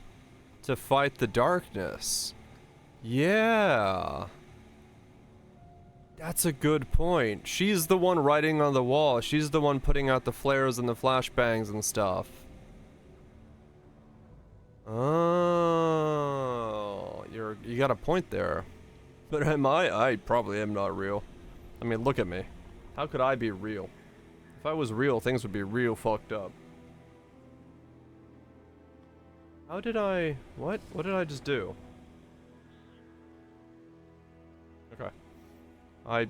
to fight the darkness. Yeah. That's a good point. She's the one writing on the wall. She's the one putting out the flares and the flashbangs and stuff. Oh, you got a point there. But am I? I probably am not real. I mean, look at me. How could I be real? If I was real, things would be real fucked up. How did I... What? What did I just do? Okay. I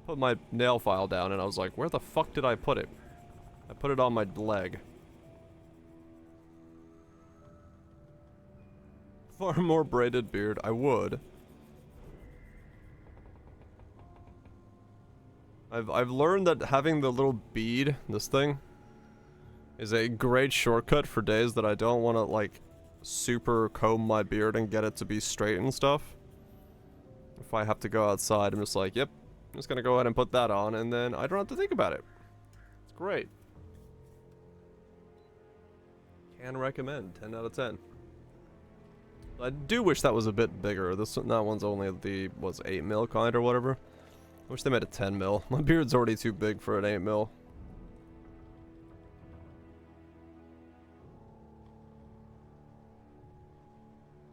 put my nail file down and I was like, where the fuck did I put it? I put it on my leg. Far more braided beard. I would. I've learned that having the little bead, this thing, is a great shortcut for days that I don't want to, like, super comb my beard and get it to be straight and stuff. If I have to go outside, I'm just like, yep, I'm just gonna go ahead and put that on, and then I don't have to think about it. It's great. Can recommend. 10 out of 10. I do wish that was a bit bigger. That one's only the, was 8 mil kind or whatever. I wish they made a 10 mil. My beard's already too big for an 8 mil.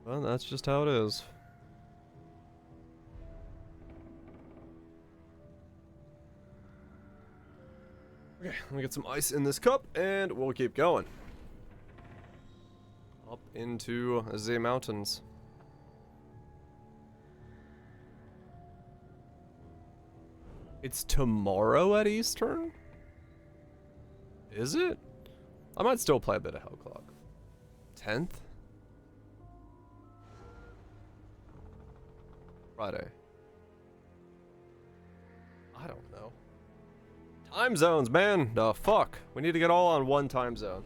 Well, that's just how it is. Okay, let me get some ice in this cup, and we'll keep going. Up into the mountains. It's tomorrow at Eastern? Is it? I might still play a bit of Hell Clock. 10th? Friday. I don't know. Time zones, man! The fuck? We need to get all on one time zone.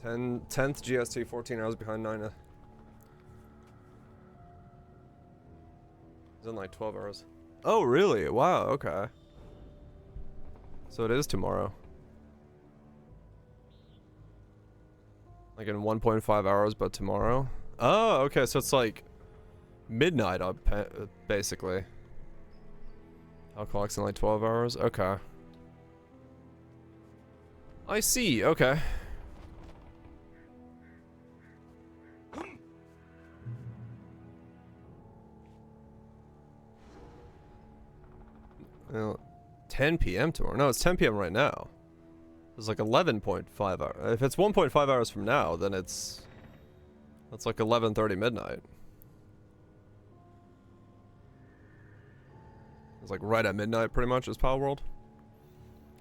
10th GST, 14 hours behind 9. It's in like 12 hours. Oh, really? Wow, okay. So it is tomorrow. Like in 1.5 hours, but tomorrow? Oh, okay, so it's like midnight, basically. How clock's in like 12 hours? Okay. I see, okay. Well, 10 p.m. tomorrow. No, it's 10 p.m. right now. It's like 11.5 hours. If it's 1.5 hours from now, then that's like 11:30 midnight. It's like right at midnight, pretty much, is Power World.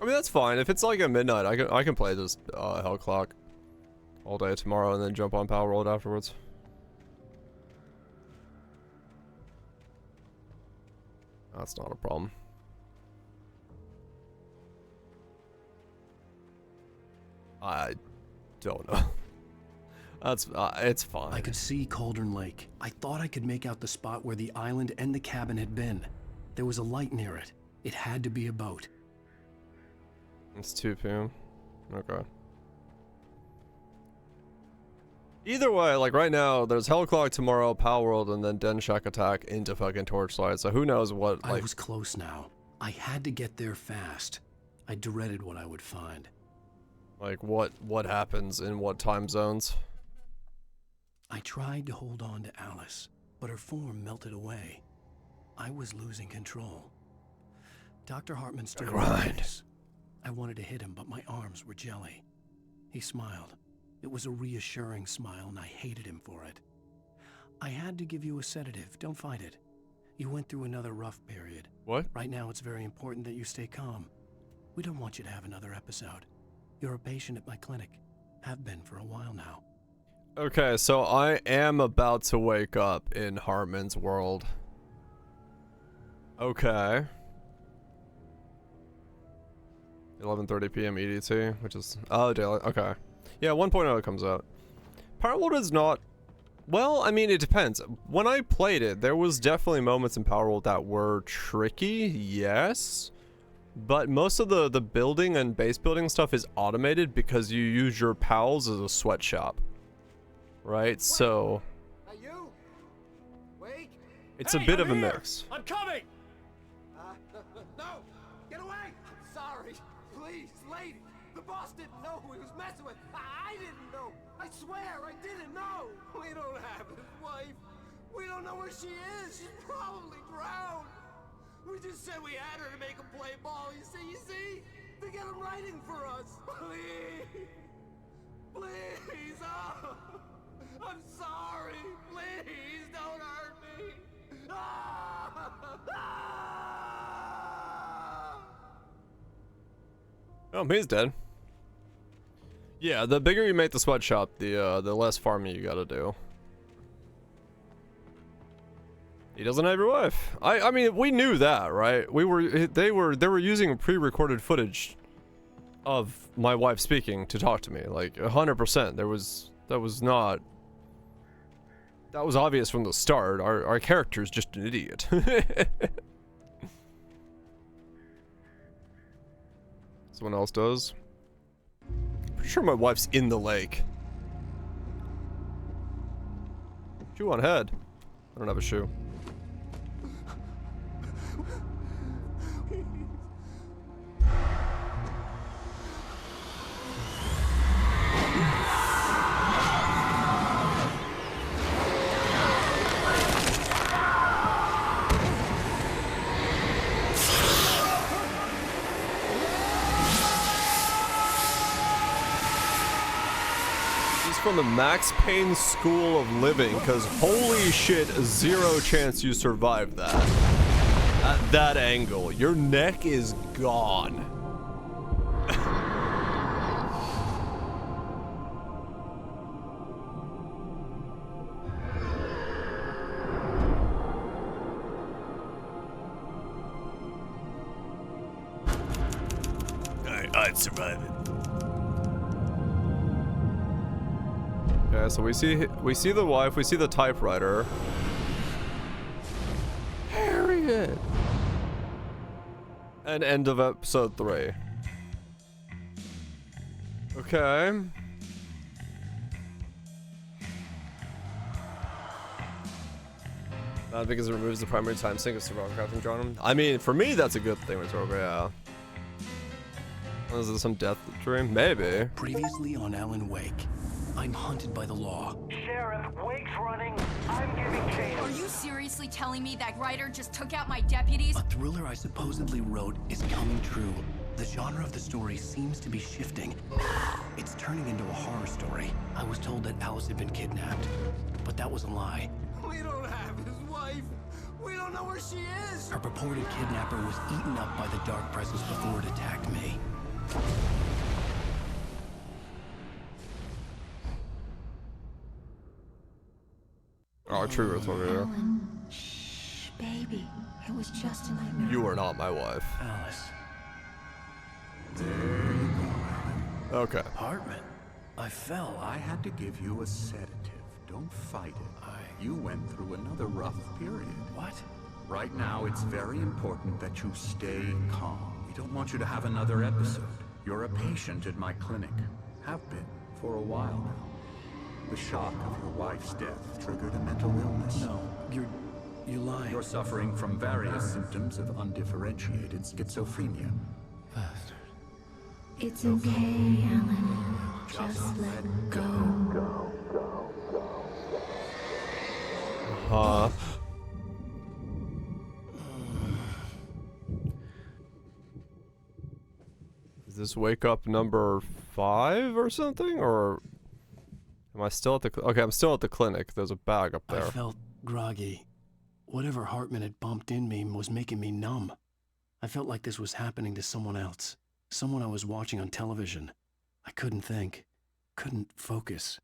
I mean, that's fine. If it's like at midnight, I can play this Hell Clock all day tomorrow and then jump on Power World afterwards. That's not a problem. I don't know. That's it's fine. I could see Cauldron Lake. I thought I could make out the spot where the island and the cabin had been. There was a light near it. It had to be a boat. It's 2 p.m. Okay. Either way, like right now, there's Hell Clock tomorrow, Power World, and then Den Shack Attack into fucking Torchlight. So who knows what? Like, I was close now. I had to get there fast. I dreaded what I would find. Like what happens in what time zones? I tried to hold on to Alice, but her form melted away. I was losing control. Dr. Hartman stood in my face. I wanted to hit him, but my arms were jelly. He smiled. It was a reassuring smile, and I hated him for it. I had to give you a sedative. Don't fight it. You went through another rough period. What? Right now, it's very important that you stay calm. We don't want you to have another episode. You're a patient at my clinic. Have been for a while now. Okay, so I am about to wake up in Hartman's world. Okay. 11:30 p.m. EDT, which is daylight. Okay. Yeah, 1.0 comes out. Power World is not. Well, I mean, it depends. When I played it, there was definitely moments in Power World that were tricky. Yes. But most of the building and base building stuff is automated because you use your pals as a sweatshop. Right? Wait, so you? Wait. It's a bit of a mix. I'm coming! No! Get away! I'm sorry. Please, lady. The boss didn't know who he was messing with. I didn't know. I swear I didn't know. We don't have his wife. We don't know where she is. She's probably drowned. We just said we had her to make him play ball. You see? To get him writing for us. Please. Please. Oh. I'm sorry. Please don't hurt me. Ah! Ah! Oh, he's dead. Yeah, the bigger you make the sweatshop, the less farming you gotta do. He doesn't have your wife. I mean, we knew that, right? They were using pre-recorded footage of my wife speaking to talk to me, like 100%. That was obvious from the start. Our character's just an idiot. Someone else does. Pretty sure my wife's in the lake. Shoe on head. I don't have a shoe. From the Max Payne School of Living, because holy shit, zero chance you survive that. At that angle, your neck is gone. I'd survive it. Okay, so we see the wife, we see the typewriter. Harriet. And end of episode 3. Okay. Not because it removes the primary time sink of survival crafting drone. I mean, for me, that's a good thing with Rogue, yeah. Is this some death dream? Maybe. Previously on Alan Wake, I'm hunted by the law. Sheriff, Wake's running. I'm giving chase. Are you seriously telling me that writer just took out my deputies? A thriller I supposedly wrote is coming true. The genre of the story seems to be shifting. It's turning into a horror story. I was told that Alice had been kidnapped, but that was a lie. We don't have his wife. We don't know where she is. Her purported kidnapper was eaten up by the dark presence before it attacked me. Oh, true. It's over here. Alan, shh, baby. It was just a nightmare. You are not my wife. Alice. There you go, Alan. Okay. Hartman. I fell. I had to give you a sedative. Don't fight it. You went through another rough period. What? Right now, it's very important that you stay calm. We don't want you to have another episode. You're a patient at my clinic. Have been for a while now. The shock of your wife's death triggered a mental illness. No, you're lying. You're suffering from various symptoms of undifferentiated schizophrenia. Bastard. It's okay, Alan. Just let go. Huh. Is this wake up number 5 or something? Or am I still at the okay, I'm still at the clinic. There's a bag up there. I felt groggy. Whatever Hartman had bumped in me was making me numb. I felt like this was happening to someone else. Someone I was watching on television. I couldn't think. Couldn't focus.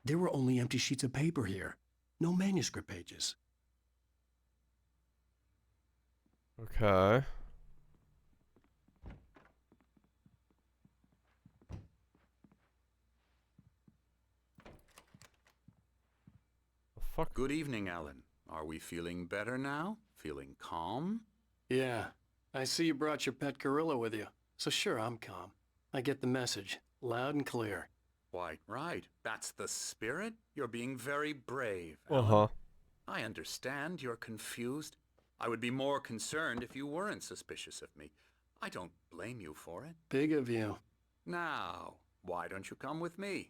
There were only empty sheets of paper here. No manuscript pages. Okay. The fuck? Good evening, Alan. Are we feeling better now? Feeling calm? Yeah. I see you brought your pet gorilla with you. So sure, I'm calm. I get the message. Loud and clear. Quite right. That's the spirit. You're being very brave, Alan. Uh-huh. I understand you're confused. I would be more concerned if you weren't suspicious of me. I don't blame you for it. Big of you. Now, why don't you come with me?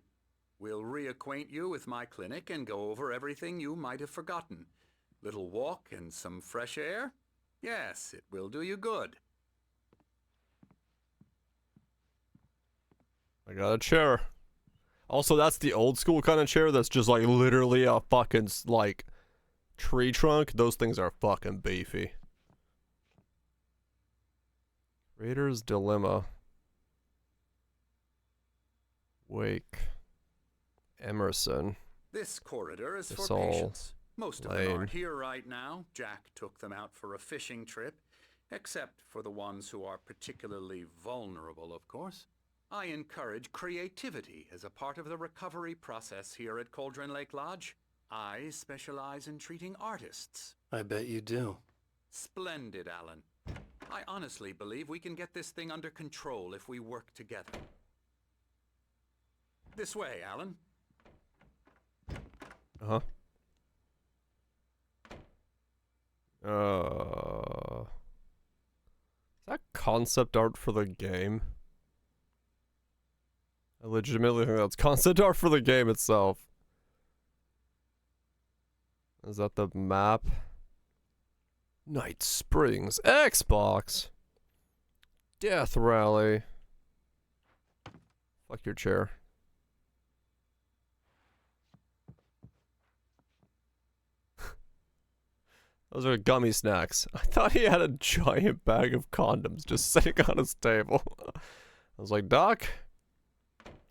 We'll reacquaint you with my clinic and go over everything you might have forgotten. Little walk and some fresh air? Yes, it will do you good. I got a chair. Also, that's the old school kind of chair that's just like literally a fucking like tree trunk. Those things are fucking beefy. Raider's Dilemma. Wake. Emerson. This corridor is It's for all patients. Most of them lame. aren't here right now. Jack took them out for a fishing trip, except for the ones who are particularly vulnerable, of course. I encourage creativity as a part of the recovery process here at Cauldron Lake Lodge. I specialize in treating artists. I bet you do. Splendid, Alan. I honestly believe we can get this thing under control if we work together. This way, Alan. Uh-huh. Is that concept art for the game? I legitimately think that's concept art for the game itself. Is that the map? Night Springs, Xbox. Death Rally. Fuck your chair. Those are gummy snacks. I thought he had a giant bag of condoms just sitting on his table. I was like, Doc,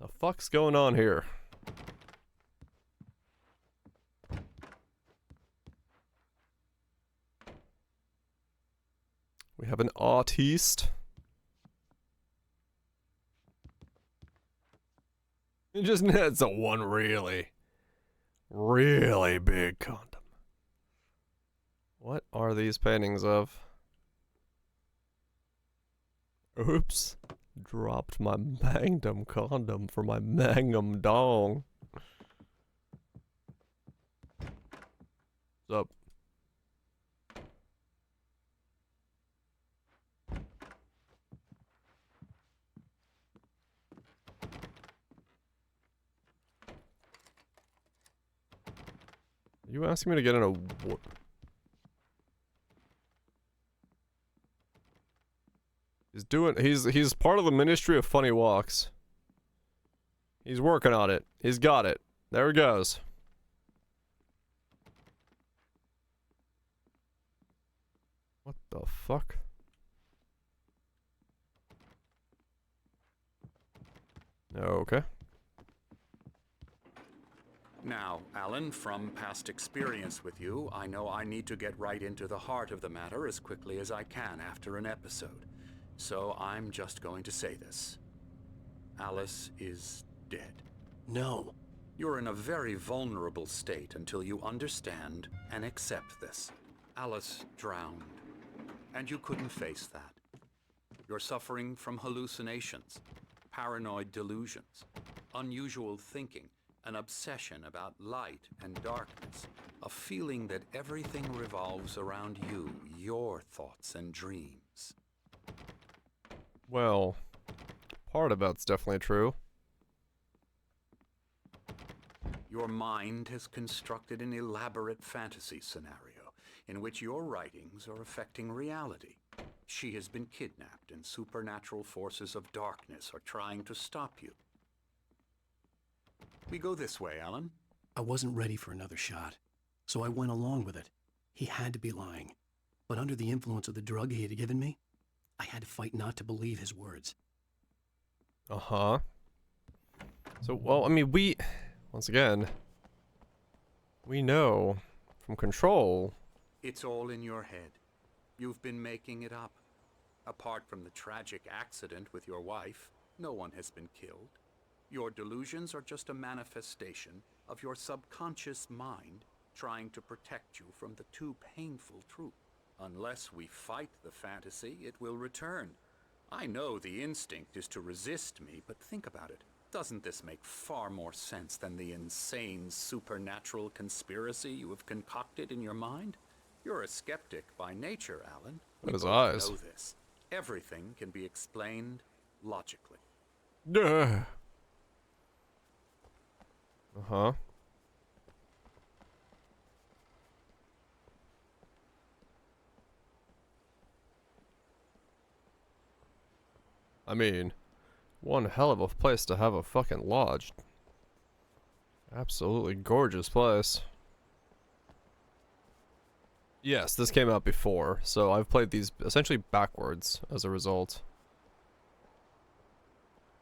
the fuck's going on here? We have an artiste. just it's a one really big condom. What are these paintings of? Oops. Dropped my magnum condom for my magnum dong. What's up? Are you asking me to get in a what? He's part of the Ministry of Funny Walks. He's working on it. He's got it. There he goes. What the fuck? Okay. Now, Alan, from past experience with you, I know I need to get right into the heart of the matter as quickly as I can after an episode. So I'm just going to say this. Alice is dead. No. You're in a very vulnerable state until you understand and accept this. Alice drowned, and you couldn't face that. You're suffering from hallucinations, paranoid delusions, unusual thinking, an obsession about light and darkness, a feeling that everything revolves around you, your thoughts and dreams. Well, part of that's definitely true. Your mind has constructed an elaborate fantasy scenario in which your writings are affecting reality. She has been kidnapped and supernatural forces of darkness are trying to stop you. We go this way, Alan. I wasn't ready for another shot, so I went along with it. He had to be lying. But under the influence of the drug he had given me, I had to fight not to believe his words. Uh-huh. So, well, I mean, once again, we know from Control. It's all in your head. You've been making it up. Apart from the tragic accident with your wife, no one has been killed. Your delusions are just a manifestation of your subconscious mind trying to protect you from the too painful truth. Unless we fight the fantasy, it will return. I know the instinct is to resist me, but think about it. Doesn't this make far more sense than the insane supernatural conspiracy you have concocted in your mind? You're a skeptic by nature, Alan. Look at his both eyes. know this. Everything can be explained logically. Duh. Uh-huh. I mean, one hell of a place to have a fucking lodge. Absolutely gorgeous place. Yes, this came out before, so I've played these essentially backwards as a result.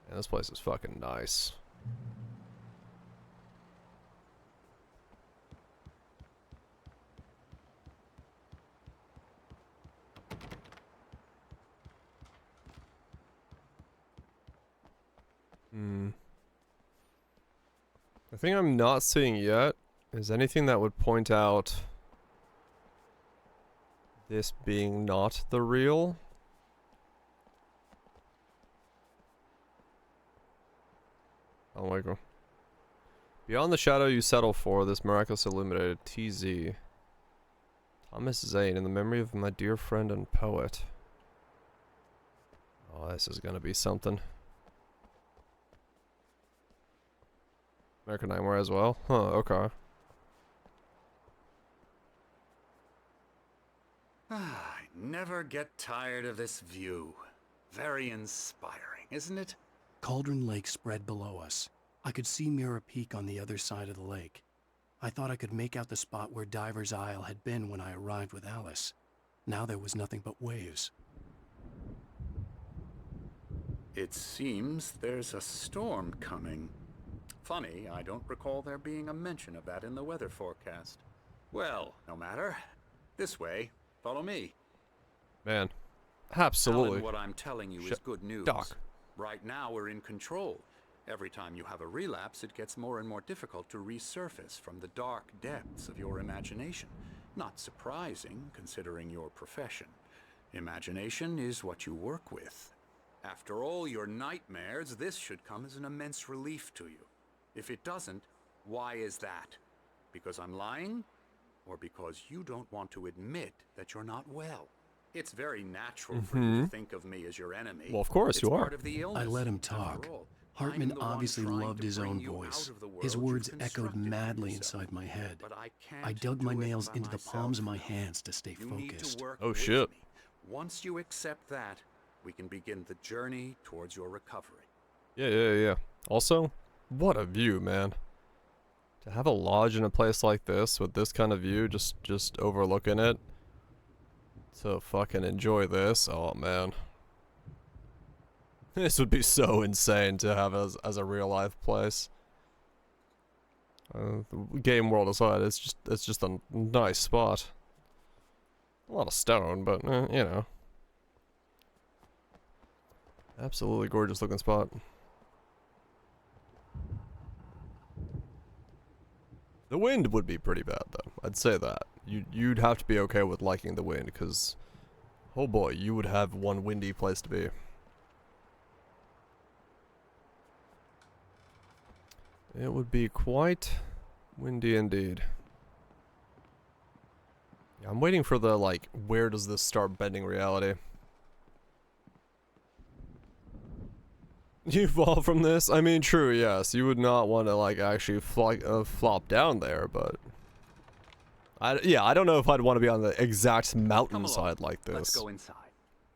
And this place is fucking nice. The thing I'm not seeing yet is anything that would point out this being not the real. Oh my god. Beyond the shadow you settle for, this miraculous illuminated TZ. Thomas Zane, in the memory of my dear friend and poet. Oh, this is gonna be something. American Nightmare as well? Huh, okay. I never get tired of this view. Very inspiring, isn't it? Cauldron Lake spread below us. I could see Mirror Peak on the other side of the lake. I thought I could make out the spot where Diver's Isle had been when I arrived with Alice. Now there was nothing but waves. It seems there's a storm coming. Funny, I don't recall there being a mention of that in the weather forecast. Well, no matter. This way. Follow me. Man, absolutely. Alan, what I'm telling you is good news. Doc. Right now we're in control. Every time you have a relapse, it gets more and more difficult to resurface from the dark depths of your imagination. Not surprising, considering your profession. Imagination is what you work with. After all your nightmares, this should come as an immense relief to you. If it doesn't, why is that? Because I'm lying? Or because you don't want to admit that you're not well? It's very natural for you to think of me as your enemy. Well, of course you are. Part of the illness. I let him talk. Hartman obviously loved his own voice. His words echoed madly inside my head. I dug my nails into the palms of my hands to stay focused. Oh shit. Once you accept that, we can begin the journey towards your recovery. Yeah. Also, what a view, man. To have a lodge in a place like this with this kind of view, just overlooking it. To fucking enjoy this, oh man. This would be so insane to have as a real life place. The game world aside, it's just a nice spot. A lot of stone, but you know. Absolutely gorgeous looking spot. The wind would be pretty bad though. I'd say that. You'd have to be okay with liking the wind, because oh boy, you would have one windy place to be. It would be quite windy indeed. Yeah, I'm waiting for the, like, where does this start bending reality? You fall from this? I mean, true, yes. You would not want to, like, actually flop down there, but... yeah, I don't know if I'd want to be on the exact mountainside like this. Let's go inside.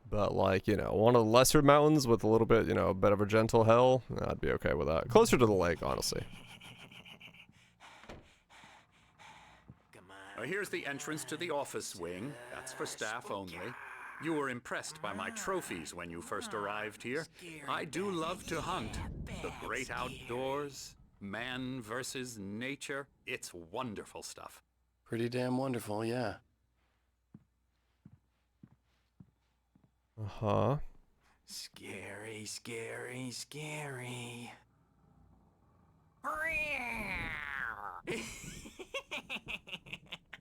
But, like, you know, one of the lesser mountains with a little bit, you know, a bit of a gentle hill, I'd be okay with that. Closer to the lake, honestly. Here's the entrance to the office wing. That's for staff only. You were impressed by my trophies when you first arrived here. I do love to hunt. The great outdoors, man versus nature. It's wonderful stuff. Pretty damn wonderful, yeah. Uh-huh. Scary, scary, scary.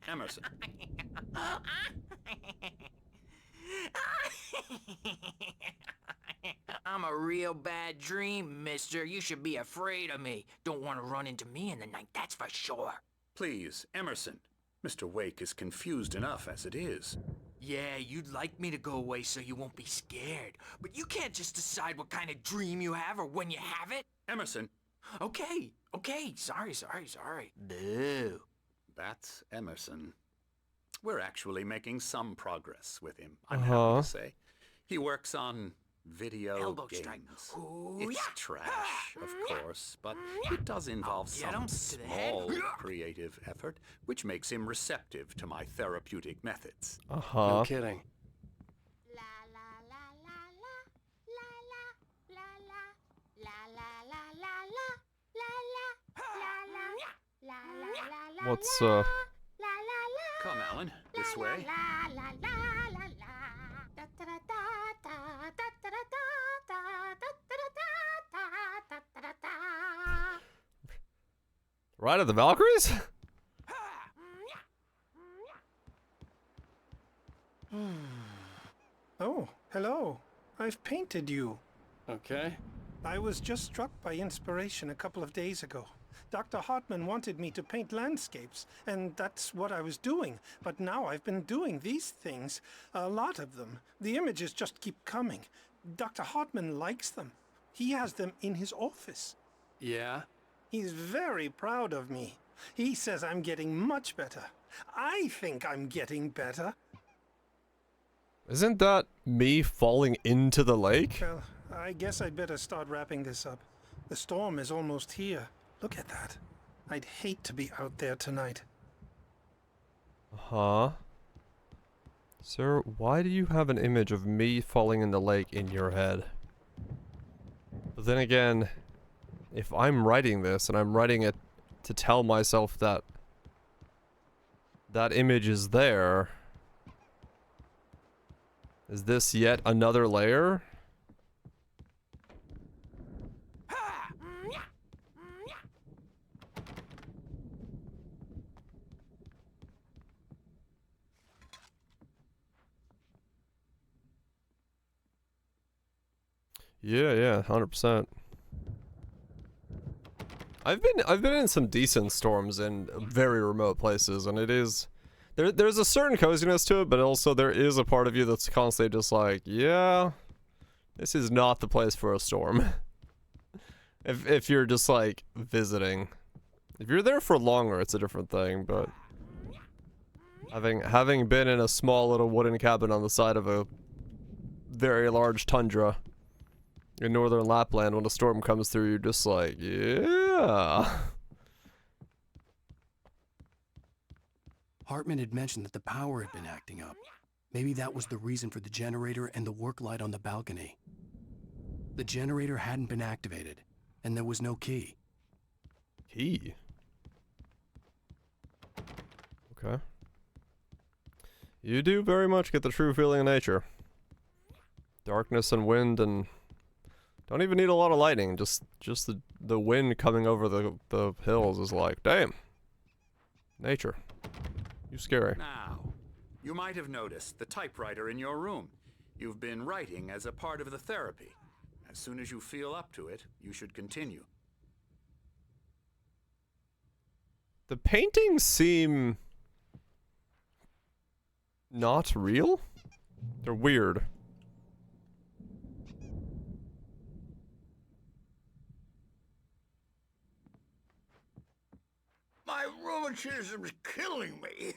Emerson. I'm a real bad dream, mister. You should be afraid of me. Don't want to run into me in the night, that's for sure. Please, Emerson. Mr. Wake is confused enough as it is. Yeah, you'd like me to go away so you won't be scared. But you can't just decide what kind of dream you have or when you have it. Emerson. Okay. Sorry. Boo. That's Emerson. We're actually making some progress with him, I'm happy to say. He works on video Elbow games. strike. It's trash, of course, but it does involve some small creative effort, which makes him receptive to my therapeutic methods. No kidding. What's, Come, Alan, this way. Ride of the Valkyries? Oh, hello. I've painted you. Okay. I was just struck by inspiration a couple of days ago. Dr. Hartman wanted me to paint landscapes, and that's what I was doing. But now I've been doing these things, a lot of them. The images just keep coming. Dr. Hartman likes them. He has them in his office. Yeah? He's very proud of me. He says I'm getting much better. I think I'm getting better. Isn't that me falling into the lake? Well, I guess I'd better start wrapping this up. The storm is almost here. Look at that. I'd hate to be out there tonight. Huh? Sir, why do you have an image of me falling in the lake in your head? But then again, if I'm writing this and I'm writing it to tell myself that that image is there, is this yet another layer? Yeah, 100%. I've been in some decent storms in very remote places, and it is there's a certain coziness to it, but also there is a part of you that's constantly just like, yeah, this is not the place for a storm. if you're just like visiting. If you're there for longer, it's a different thing, but having been in a small little wooden cabin on the side of a very large tundra in northern Lapland, when a storm comes through, you're just like, yeah. Hartman had mentioned that the power had been acting up. Maybe that was the reason for the generator and the work light on the balcony. The generator hadn't been activated, and there was no key. Key? Okay. You do very much get the true feeling of nature. Darkness and wind, and don't even need a lot of lightning. Just the wind coming over the hills is like, damn. Nature. You scary. Now, you might have noticed the typewriter in your room. You've been writing as a part of the therapy. As soon as you feel up to it, you should continue. The paintings seem not real? They're weird. My rheumatism's killing me.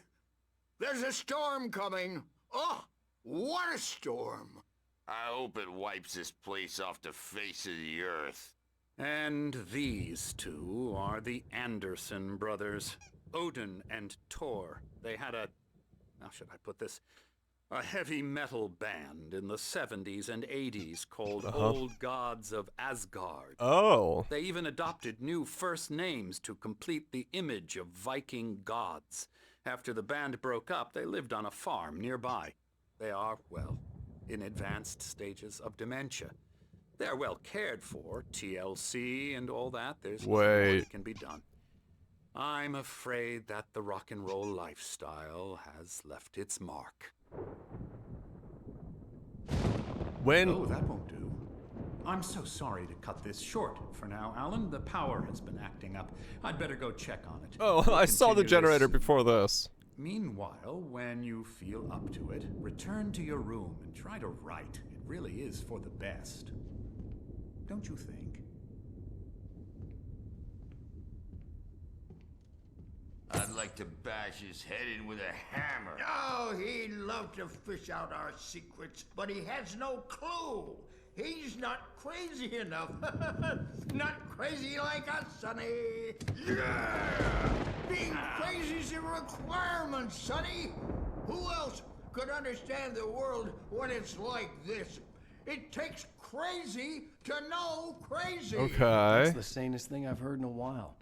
There's a storm coming. Oh, what a storm. I hope it wipes this place off the face of the earth. And these two are the Anderson brothers, Odin and Thor. They had a, how should I put this, a heavy metal band in the 70s and 80s called Old Gods of Asgard. Oh. They even adopted new first names to complete the image of Viking gods. After the band broke up, they lived on a farm nearby. They are, well, in advanced stages of dementia. They're well cared for, TLC and all that. There's nothing more that can be done. I'm afraid that the rock and roll lifestyle has left its mark. Oh, that won't do. I'm so sorry to cut this short for now, Alan. The power has been acting up. I'd better go check on it. Oh, We'll I saw the continue generator this. before this. Meanwhile, when you feel up to it, return to your room and try to write. It really is for the best. Don't you think? I'd like to bash his head in with a hammer. Oh, he'd love to fish out our secrets, but he has no clue. He's not crazy enough. Not crazy like us, Sonny. Yeah! Being crazy's a requirement, Sonny. Who else could understand the world when it's like this? It takes crazy to know crazy. Okay. That's the sanest thing I've heard in a while.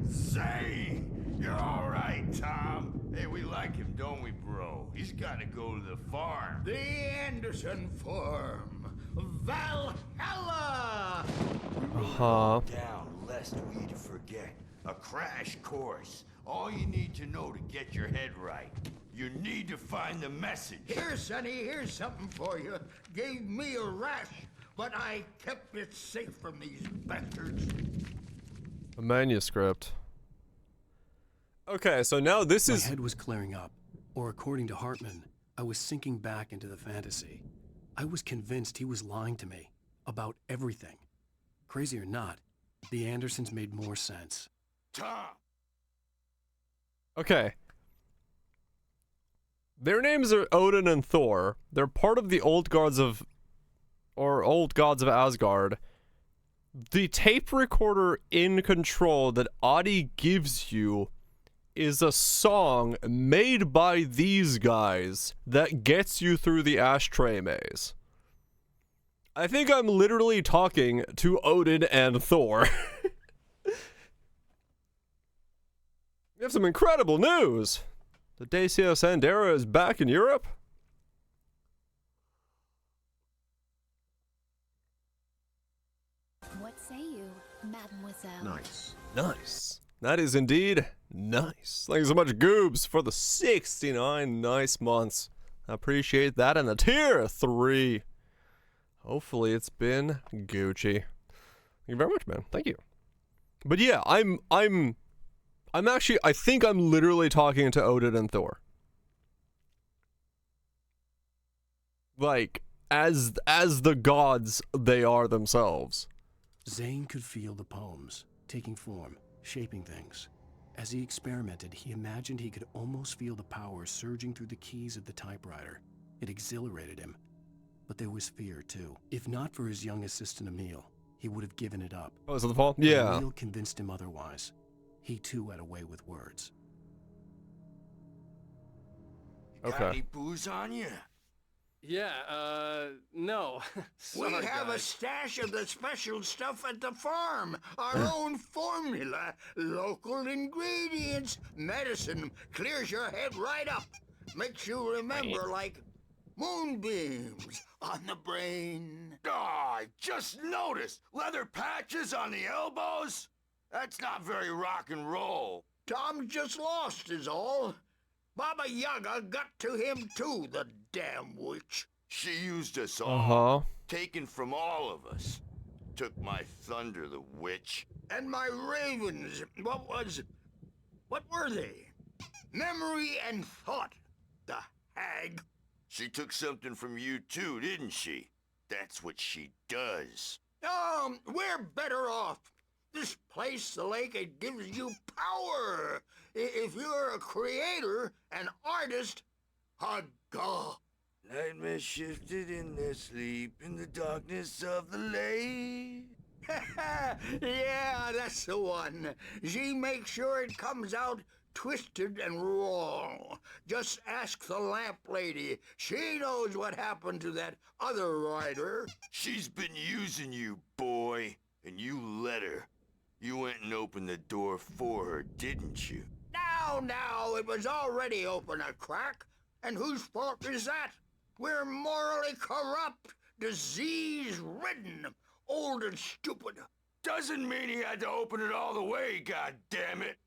Say, you're all right, Tom. Hey, we like him, don't we, bro? He's got to go to the farm. The Anderson farm. Valhalla! Down, lest we forget. A crash course. All you need to know to get your head right. You need to find the message. Here, Sonny, here's something for you. Gave me a rash, but I kept it safe from these bastards. A manuscript. Okay, so now this is... My head was clearing up, or according to Hartman, I was sinking back into the fantasy. I was convinced he was lying to me about everything. Crazy or not, the Andersons made more sense. Tom! Okay. Their names are Odin and Thor. They're part of the Old Gods of Asgard. The tape recorder in control that Adi gives you is a song made by these guys that gets you through the ashtray maze. I think I'm literally talking to Odin and Thor. We have some incredible news. The Dacia Sandero is back in Europe. What say you, mademoiselle? Nice. Nice. That is indeed nice. Thank you so much, Goobs, for the 69 nice months. I appreciate that. And the tier 3 Hopefully it's been Gucci. Thank you very much, man. Thank you. But yeah, I'm actually, I think I'm literally talking to Odin and Thor. Like, as the gods they are themselves. Zane could feel the poems, taking form, shaping things. As he experimented, he imagined he could almost feel the power surging through the keys of the typewriter. It exhilarated him. But there was fear, too. If not for his young assistant Emil, he would have given it up. Oh, is it the fall? Yeah. Emil convinced him otherwise. He, too, had a way with words. Okay. Got any booze on you? Yeah, no. We Sorry, have a guys. stash of the special stuff at the farm. Our own formula. Local ingredients. Medicine clears your head right up. Makes you remember like moonbeams on the brain. Oh, I just noticed. Leather patches on the elbows? That's not very rock and roll. Tom just lost is all. Baba Yaga got to him too, the damn witch. She used us all. Uh-huh. Taken from all of us. Took my thunder, the witch. And my ravens, what were they? Memory and thought, the hag. She took something from you too, didn't she? That's what she does. We're better off. This place, the lake, it gives you power. If you're a creator, an artist, a god. Nightmares shifted in their sleep in the darkness of the lake. Yeah, that's the one. She makes sure it comes out twisted and wrong. Just ask the lamp lady. She knows what happened to that other rider. She's been using you, boy, and you let her. You went and opened the door for her, didn't you? Now, it was already open a crack. And whose fault is that? We're morally corrupt, disease-ridden, old and stupid. Doesn't mean he had to open it all the way, goddammit.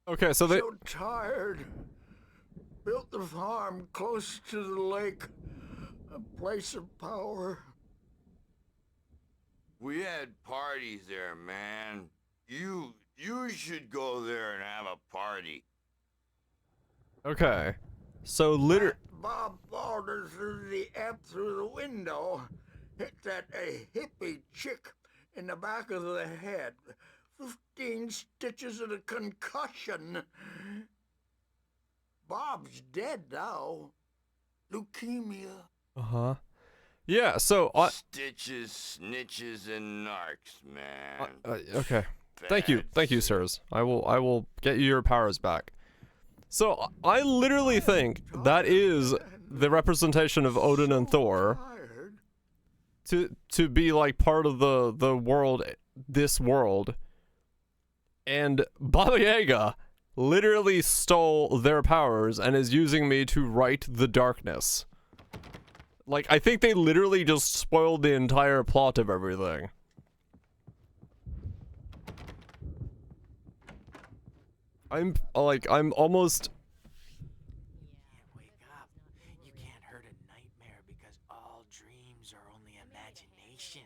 Okay, so they... So tired. Built the farm close to the lake. A place of power. We had parties there, man. You should go there and have a party. Okay. So literally... Bob faltered through the app through the window. Hit that hippie chick in the back of the head. 15 stitches and a concussion. Bob's dead now. Leukemia. Uh-huh. Yeah, so... Stitches, snitches, and narcs, man. Okay. Thank you, sirs. I will get you your powers back. So, I literally think that is the representation of Odin and Thor to be like part of the world, this world. And Baba Yaga literally stole their powers and is using me to right the darkness. Like, I think they literally just spoiled the entire plot of everything. I'm almost... Wake up. You can't hurt a nightmare because all dreams are only imagination.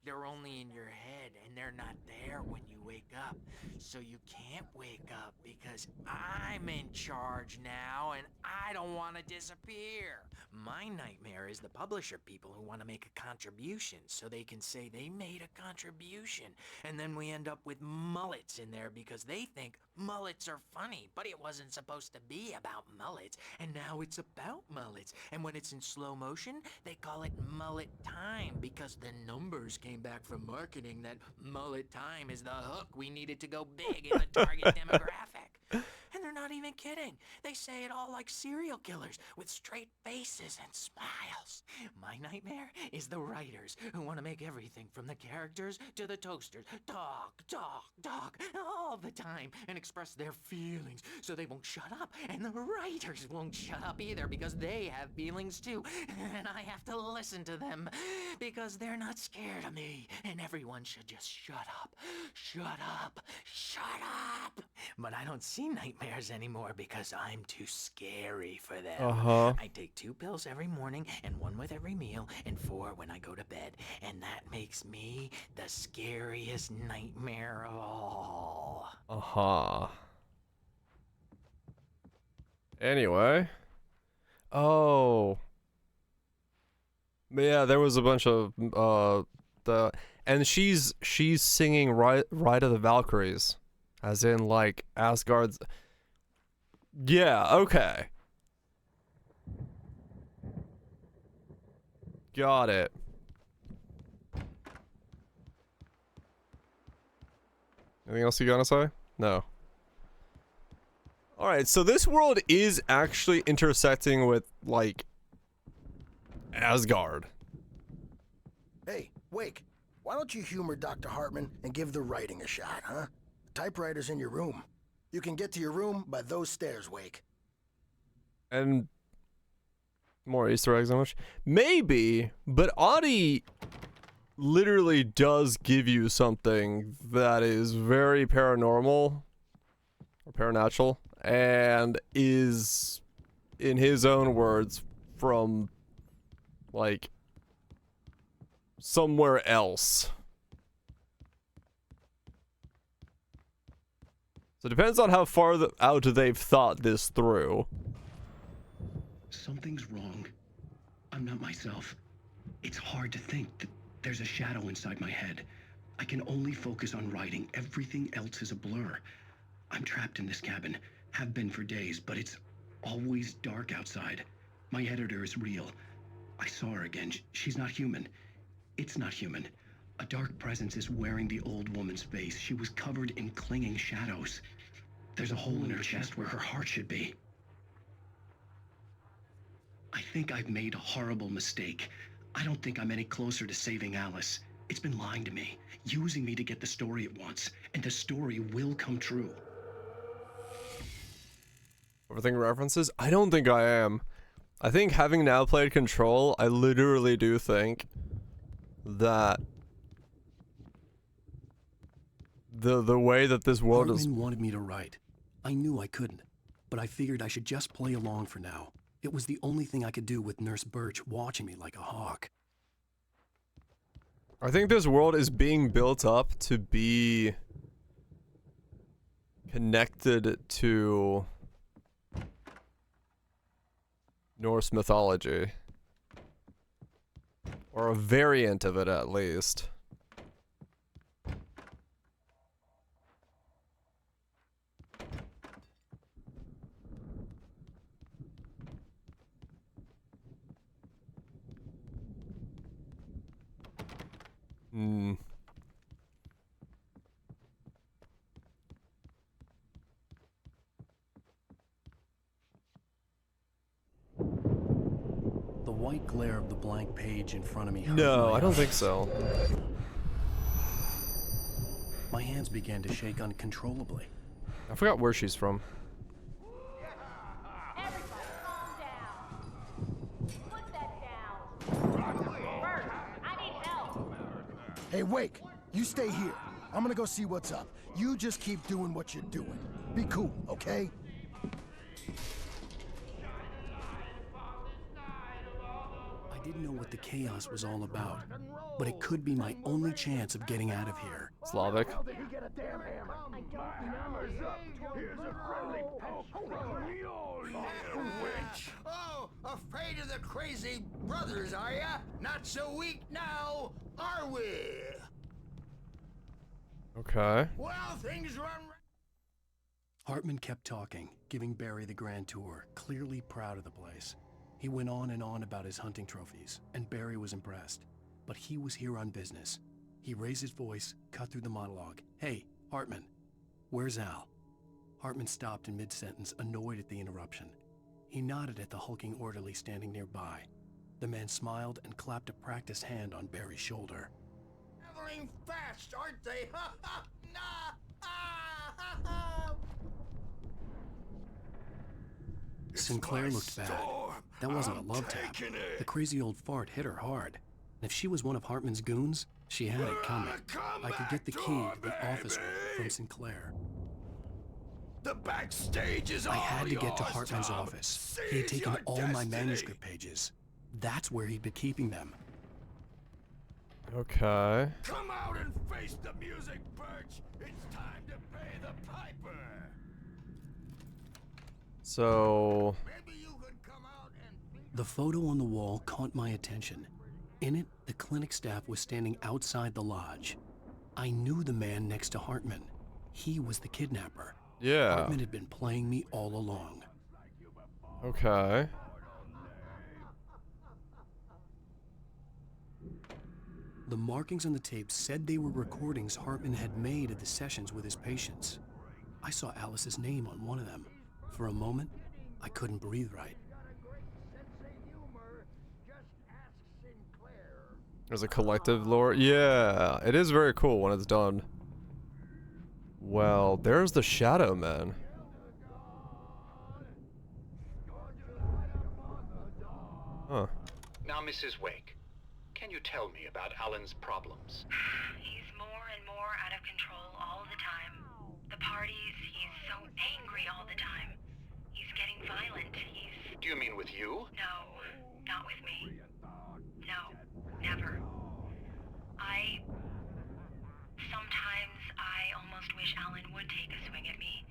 They're only in your head and they're not there when you wake up. So you can't wake up because I'm in charge now and I don't want to disappear. My nightmare is the publisher people who want to make a contribution so they can say they made a contribution. And then we end up with mullets in there because they think mullets are funny, but it wasn't supposed to be about mullets. And now it's about mullets. And when it's in slow motion, they call it mullet time because the numbers came back from marketing that mullet time is the hook we needed to go big in the target demographic. And they're not even kidding. They say it all like serial killers with straight faces and smiles. My nightmare is the writers who want to make everything from the characters to the toasters talk all the time and express their feelings so they won't shut up. And the writers won't shut up either because they have feelings too. And I have to listen to them because they're not scared of me. And everyone should just shut up. Shut up. Shut up. But I don't see nightmares nightmares anymore because I'm too scary for them. Uh-huh. I take 2 pills every morning and 1 with every meal and 4 when I go to bed. And that makes me the scariest nightmare of all. Uh-huh. Anyway. Oh. Yeah, there was a bunch of and she's singing Ride of the Valkyries, as in like Asgard's. Yeah, okay. Got it. Anything else you gonna say? No. Alright, so this world is actually intersecting with, like, Asgard. Hey, Wake, why don't you humor Dr. Hartman and give the writing a shot, huh? The typewriter's in your room. You can get to your room by those stairs, Wake. And more Easter eggs, how much? Maybe, but Audie literally does give you something that is very paranormal or paranatural and is, in his own words, from like somewhere else. So it depends on how far out they've thought this through. Something's wrong. I'm not myself. It's hard to think that there's a shadow inside my head. I can only focus on writing. Everything else is a blur. I'm trapped in this cabin. Have been for days, but it's always dark outside. My editor is real. I saw her again. She's not human. It's not human. A dark presence is wearing the old woman's face. She was covered in clinging shadows. There's a hole in her chest where her heart should be. I think I've made a horrible mistake. I don't think I'm any closer to saving Alice. It's been lying to me, using me to get the story it wants, and the story will come true. Overthinking references? I don't think I am. I think having now played Control, I literally do think that the way that this world Hartman wanted me to write. I knew I couldn't, but I figured I should just play along for now. It was the only thing I could do with Nurse Birch watching me like a hawk. I think this world is being built up to be connected to Norse mythology. Or a variant of it, at least. Hmm. The white glare of the blank page in front of me hurt No, my I don't think eyes. so. My hands began to shake uncontrollably. I forgot where she's from. Hey, Wake, you stay here. I'm gonna go see what's up. You just keep doing what you're doing. Be cool, okay? I didn't know what the chaos was all about, but it could be my only chance of getting out of here. Slavic. Oh, afraid of the crazy brothers, are ya? Not so weak now, are we? Okay. Well, things run. Hartman kept talking, giving Barry the grand tour, clearly proud of the place. He went on and on about his hunting trophies, and Barry was impressed. But he was here on business. He raised his voice, cut through the monologue. Hey, Hartman, where's Al? Hartman stopped in mid-sentence, annoyed at the interruption. He nodded at the hulking orderly standing nearby. The man smiled and clapped a practiced hand on Barry's shoulder. Traveling fast, aren't they? Ha ha! Nah! Ah! Ha ha! Sinclair looked bad. That wasn't a love tap. The crazy old fart hit her hard. And if she was one of Hartman's goons, she had it coming. I could get the key to the office room from Sinclair. The backstage is I all had to get to yours, Hartman's Tom. office. He had Seize taken your all my destiny. manuscript pages. That's where he'd been keeping them. Okay. Come out and face the music, Birch. It's time to pay the piper. So... The photo on the wall caught my attention. In it, the clinic staff was standing outside the lodge. I knew the man next to Hartman. He was the kidnapper. Yeah. Hartman had been playing me all along. Okay. The markings on the tape said they were recordings Hartman had made of the sessions with his patients. I saw Alice's name on one of them. For a moment, I couldn't breathe right. There's a collective lore. Yeah, it is very cool when it's done. Well, there's the Shadow Man. Huh. Now, Mrs. Wake, can you tell me about Alan's problems? He's more and more out of control all the time. The parties, he's so angry all the time. He's getting violent. Do you mean with you? No, not with me. No, never. Sometimes I almost wish Alan would take a swing at me,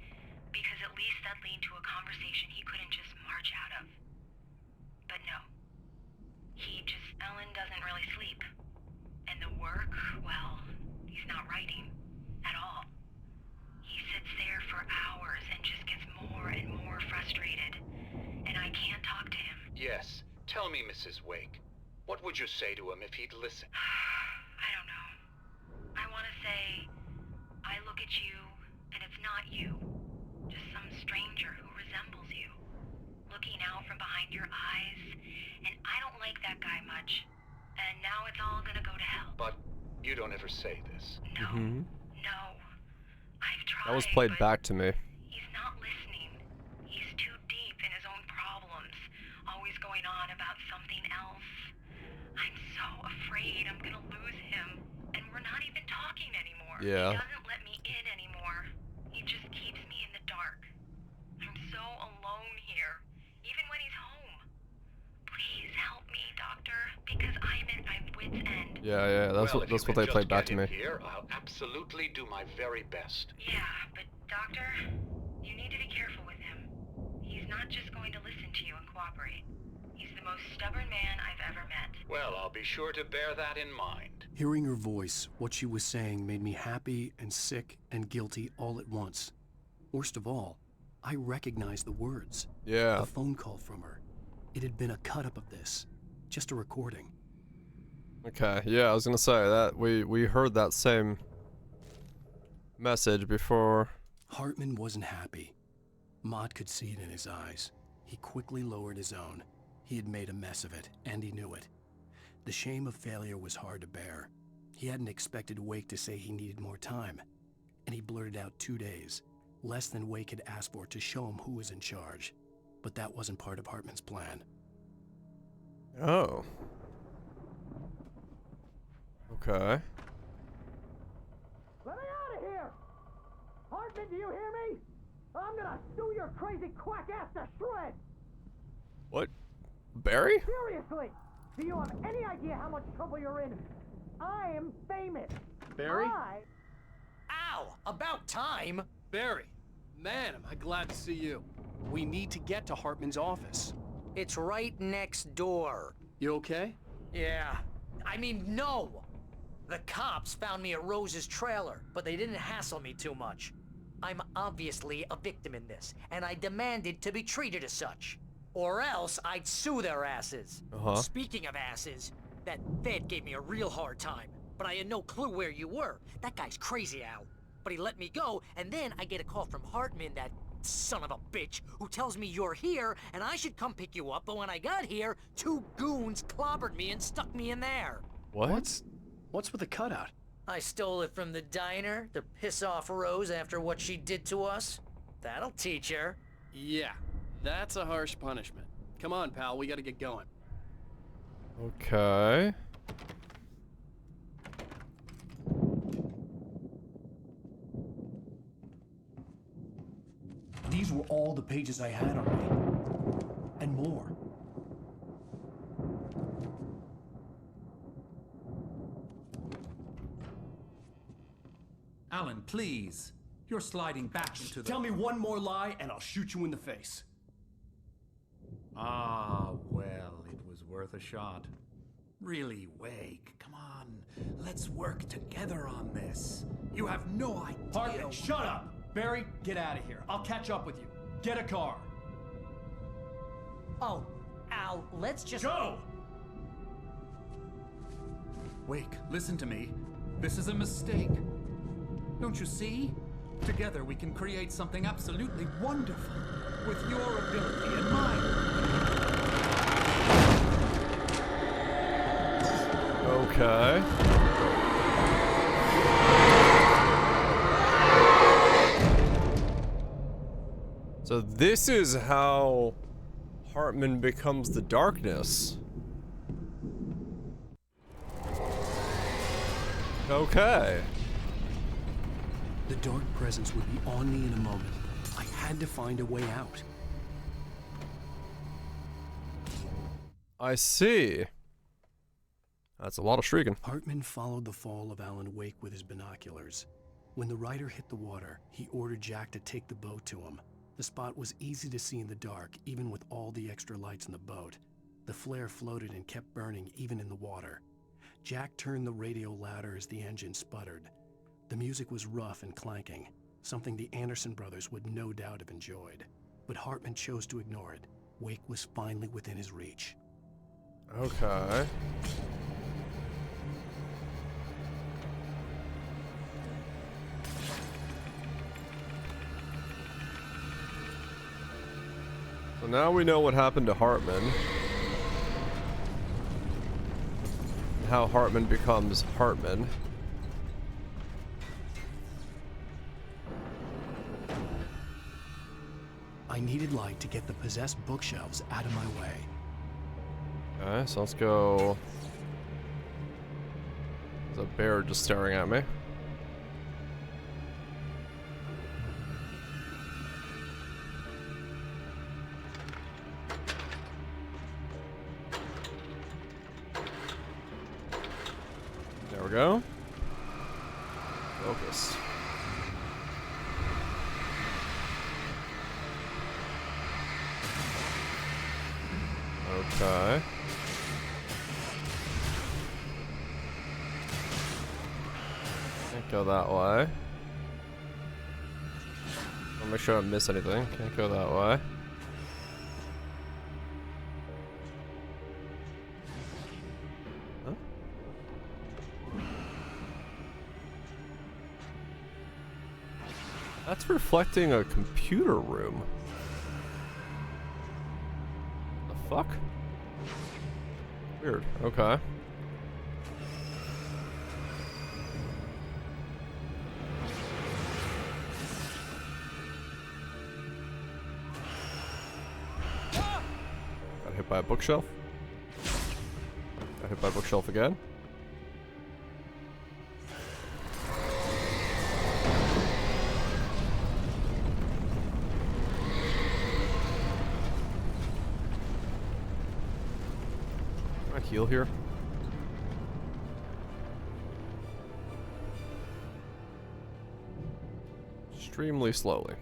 because at least that'd lead to a conversation he couldn't just march out of. But no. Alan doesn't really sleep. And the work, well, he's not writing at all. He sits there for hours and just gets more and more frustrated. And I can't talk to him. Yes. Tell me, Mrs. Wake. What would you say to him if he'd listen? I don't know. I want to say, I look at you, and it's not you. Just some stranger who resembles you. Looking out from behind your eyes, and I don't like that guy much. And now it's all gonna go to hell. But you don't ever say this. No. Mm-hmm. No. I've tried. That was played back to me. He's not listening. He's too deep in his own problems, always going on about something else. I'm so afraid I'm gonna lose him, and we're not even talking anymore. Yeah. He doesn't let me in anymore. He just keeps me in the dark. I'm so alone here, even when he's home. Please help me, Doctor, because I'm at my wit's end. Yeah, that's Well, what if you they can played just back get to me. him Here, I'll absolutely do my very best. Yeah, but Doctor, you need to be careful with him. He's not just going to listen to you and cooperate. He's the most stubborn man I've ever met. Well, I'll be sure to bear that in mind. Hearing her voice, what she was saying made me happy and sick and guilty all at once. Worst of all, I recognized the words. Yeah. The phone call from her. It had been a cut-up of this. Just a recording. Okay, yeah, I was gonna say that we heard that same message before. Hartman wasn't happy. Maud could see it in his eyes. He quickly lowered his own. He had made a mess of it, and he knew it. The shame of failure was hard to bear. He hadn't expected Wake to say he needed more time, and he blurted out 2 days, less than Wake had asked for to show him who was in charge. But that wasn't part of Hartman's plan. Oh. Okay. Let me out of here! Hartman, do you hear me? I'm gonna sue your crazy quack ass to shreds! What? Barry? Seriously! Do you have any idea how much trouble you're in? I am famous! Barry? Ow! About time! Barry, man, am I glad to see you. We need to get to Hartman's office. It's right next door. You okay? Yeah. I mean, no! The cops found me at Rose's trailer, but they didn't hassle me too much. I'm obviously a victim in this, and I demanded to be treated as such. Or else I'd sue their asses. Speaking of asses, that Fed gave me a real hard time, but I had no clue where you were. That guy's crazy, Al. But he let me go, and then I get a call from Hartman, that son of a bitch, who tells me you're here, and I should come pick you up, but when I got here, 2 goons clobbered me and stuck me in there. What? What's with the cutout? I stole it from the diner to piss off Rose after what she did to us. That'll teach her. Yeah, that's a harsh punishment. Come on, pal, we gotta get going. Okay. These were all the pages I had on me. And more. Alan, please. You're sliding back into the... Tell me one more lie and I'll shoot you in the face. Ah, well, it was worth a shot. Really, Wake, come on. Let's work together on this. You have no idea... Hartman, shut up! Barry, get out of here. I'll catch up with you. Get a car. Oh, Al, let's just... Go! Wake, listen to me. This is a mistake. Don't you see? Together we can create something absolutely wonderful. With your ability and mine. Okay. So this is how Hartman becomes the darkness. Okay. The dark presence would be on me in a moment. I had to find a way out. I see. That's a lot of shrieking. Hartman followed the fall of Alan Wake with his binoculars. When the rider hit the water, he ordered Jack to take the boat to him. The spot was easy to see in the dark, even with all the extra lights in the boat. The flare floated and kept burning even in the water. Jack turned the radio louder as the engine sputtered. The music was rough and clanking, something the Anderson brothers would no doubt have enjoyed. But Hartman chose to ignore it. Wake was finally within his reach. Okay. So now we know what happened to Hartman. And how Hartman becomes Hartman. I needed light to get the possessed bookshelves out of my way. Okay, so let's go. There's a bear just staring at me. There we go. Focus. Okay. Can't go that way. I'll make sure I don't miss anything. Can't go that way. Huh? That's reflecting a computer room. The fuck? Weird. Okay. Got hit by a bookshelf. Got hit by a bookshelf again. Heal here. Extremely slowly.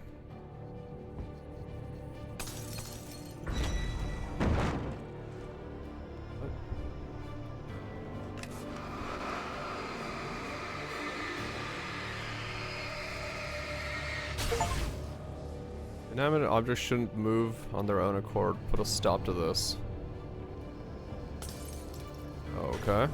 Inanimate objects shouldn't move on their own accord. Put a stop to this. Okay.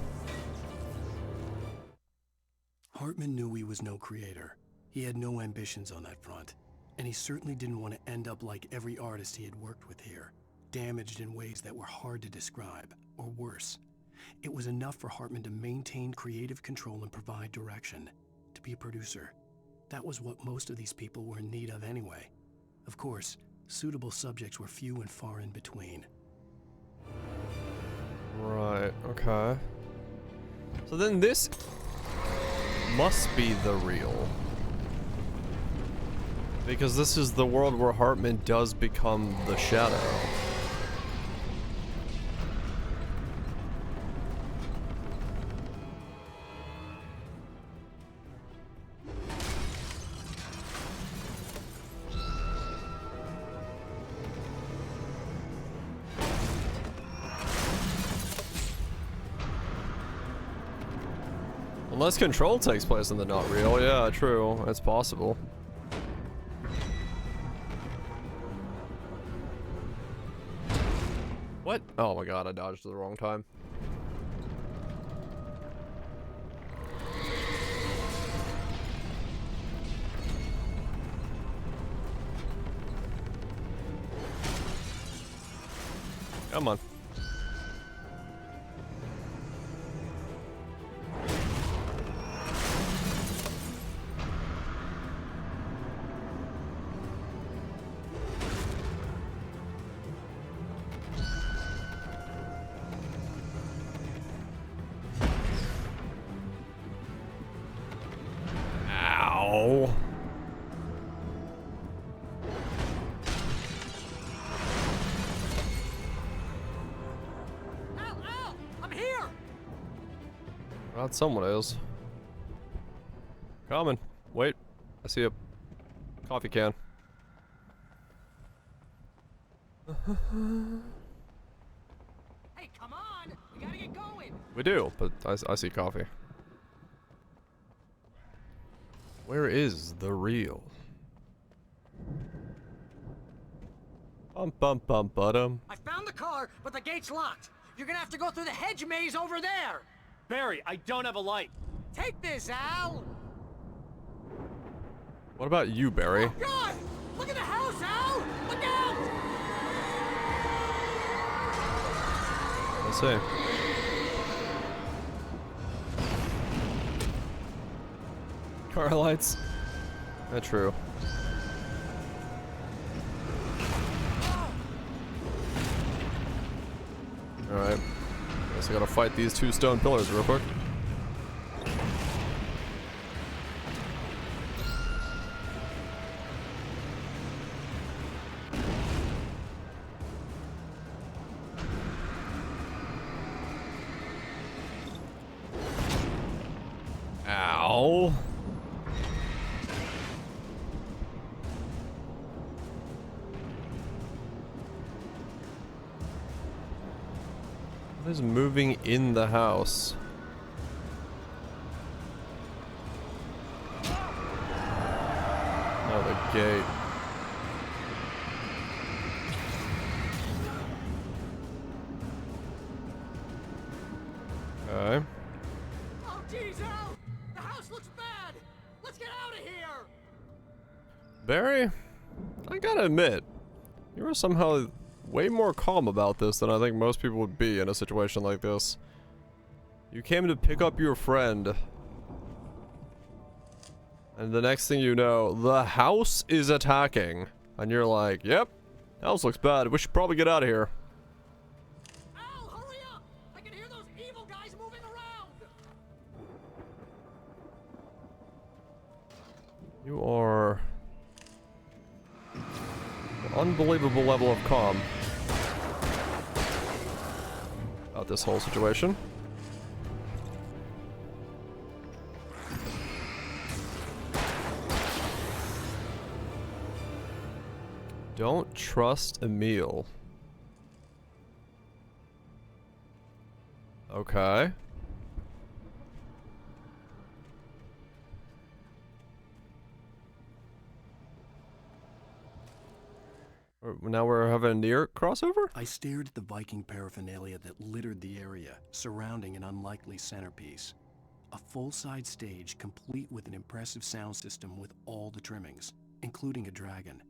Hartman knew he was no creator. He had no ambitions on that front. And he certainly didn't want to end up like every artist he had worked with here, damaged in ways that were hard to describe, or worse. It was enough for Hartman to maintain creative control and provide direction, to be a producer. That was what most of these people were in need of anyway. Of course, suitable subjects were few and far in between. Right, okay. So then this must be the real. Because this is the world where Hartman does become the Shadow. Unless control takes place in the not real, yeah, true, it's possible. What? Oh my god, I dodged at the wrong time. Come on. Ow. Al! I'm here! Not someone is. Coming. Wait. I see a coffee can. Hey, come on! We gotta get going! We do, but I see coffee. Where is the real? Bum bum bum bottom. I found the car, but the gate's locked. You're gonna have to go through the hedge maze over there. Barry, I don't have a light. Take this, Al. What about you, Barry? Oh, God! Look at the house, Al! Look out! Let's see. Car lights. That's true. Alright. Guess I gotta fight these two stone pillars real quick. Ow. What is moving in the house? Oh, the gate. Okay. Oh, geez, Al! The house looks bad! Let's get out of here! Barry, I gotta admit, you were somehow way more calm about this than I think most people would be in a situation like this. You came to pick up your friend, and the next thing you know, the house is attacking, and you're like, yep, house looks bad, we should probably get out of here. Al, hurry up! I can hear those evil guys moving around! You are an unbelievable level of calm about this whole situation. Don't trust Emil. Okay. Now we're having a near crossover? I stared at the Viking paraphernalia that littered the area, surrounding an unlikely centerpiece. A full-size stage complete with an impressive sound system with all the trimmings, including a dragon.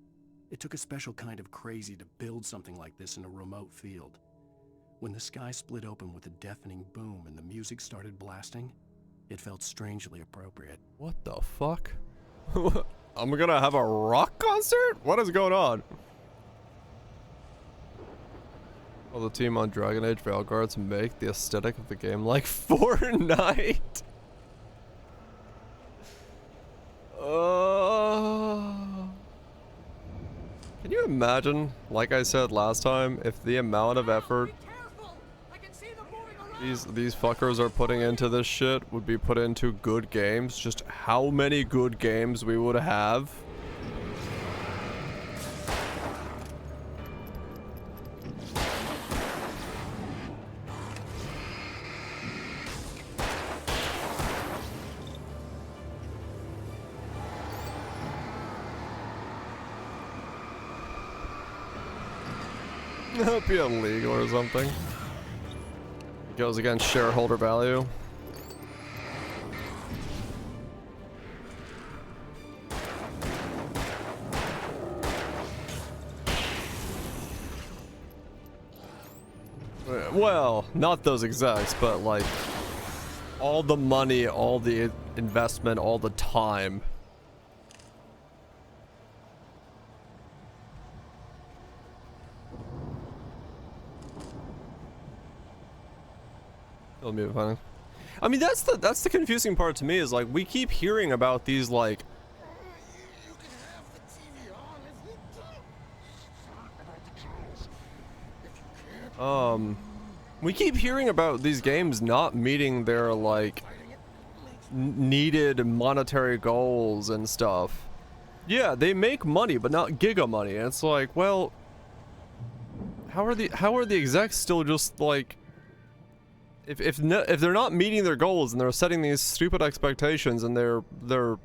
It took a special kind of crazy to build something like this in a remote field. When the sky split open with a deafening boom and the music started blasting, it felt strangely appropriate. What the fuck? I'm gonna have a rock concert? What is going on? Will the team on Dragon Age Veilguards make the aesthetic of the game like Fortnite? imagine, like I said last time, if the amount of effort these fuckers are putting into this shit would be put into good games, just how many good games we would have? That'd be illegal or something. It goes against shareholder value. Well, not those execs, but like all the money, all the investment, all the time. I mean, that's the confusing part to me, is like we keep hearing about these like we keep hearing about these games not meeting their like needed monetary goals and stuff. Yeah, they make money, but not giga money. And it's like, well, how are the execs still just like, if they're not meeting their goals and they're setting these stupid expectations and they're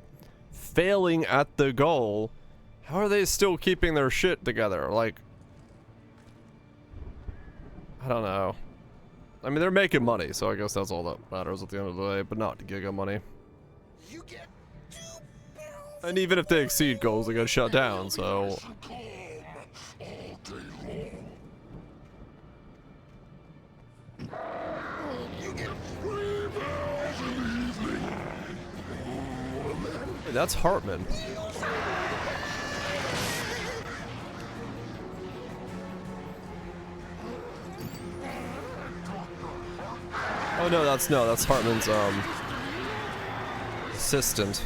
failing at the goal, how are they still keeping their shit together? Like, I don't know. I mean, they're making money, so I guess that's all that matters at the end of the day, but not giga money. And even if they exceed goals, they get shut down, so... Hey, that's Hartman. Oh no, that's Hartman's assistant.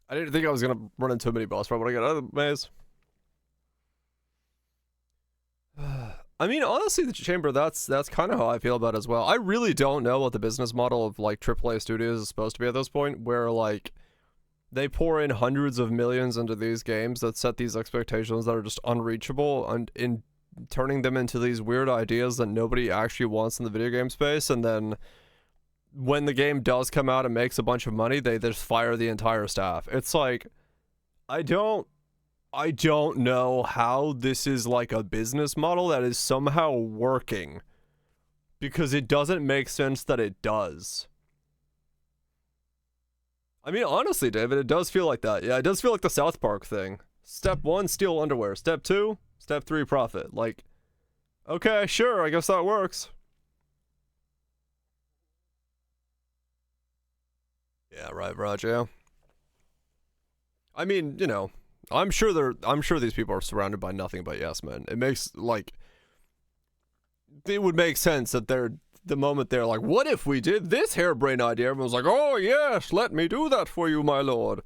I didn't think I was gonna run into a mini boss fight when I got out of the maze. I mean, honestly, the chamber, that's kind of how I feel about it as well. I really don't know what the business model of like AAA studios is supposed to be at this point, where like they pour in hundreds of millions into these games that set these expectations that are just unreachable, and in turning them into these weird ideas that nobody actually wants in the video game space, and then when the game does come out and makes a bunch of money, they just fire the entire staff. It's like, I don't know how this is like a business model that is somehow working, because it doesn't make sense that it does. I mean, honestly, David, it does feel like that. Yeah, it does feel like the South Park thing. Step 1, steal underwear. Step 2, step 3, profit. Like, okay, sure, I guess that works. Yeah, right, Roger. I mean, you know, I'm sure these people are surrounded by nothing but yes men. It makes, like, it would make sense that the moment they're like, what if we did this harebrained idea? Everyone's like, oh yes, let me do that for you, my lord.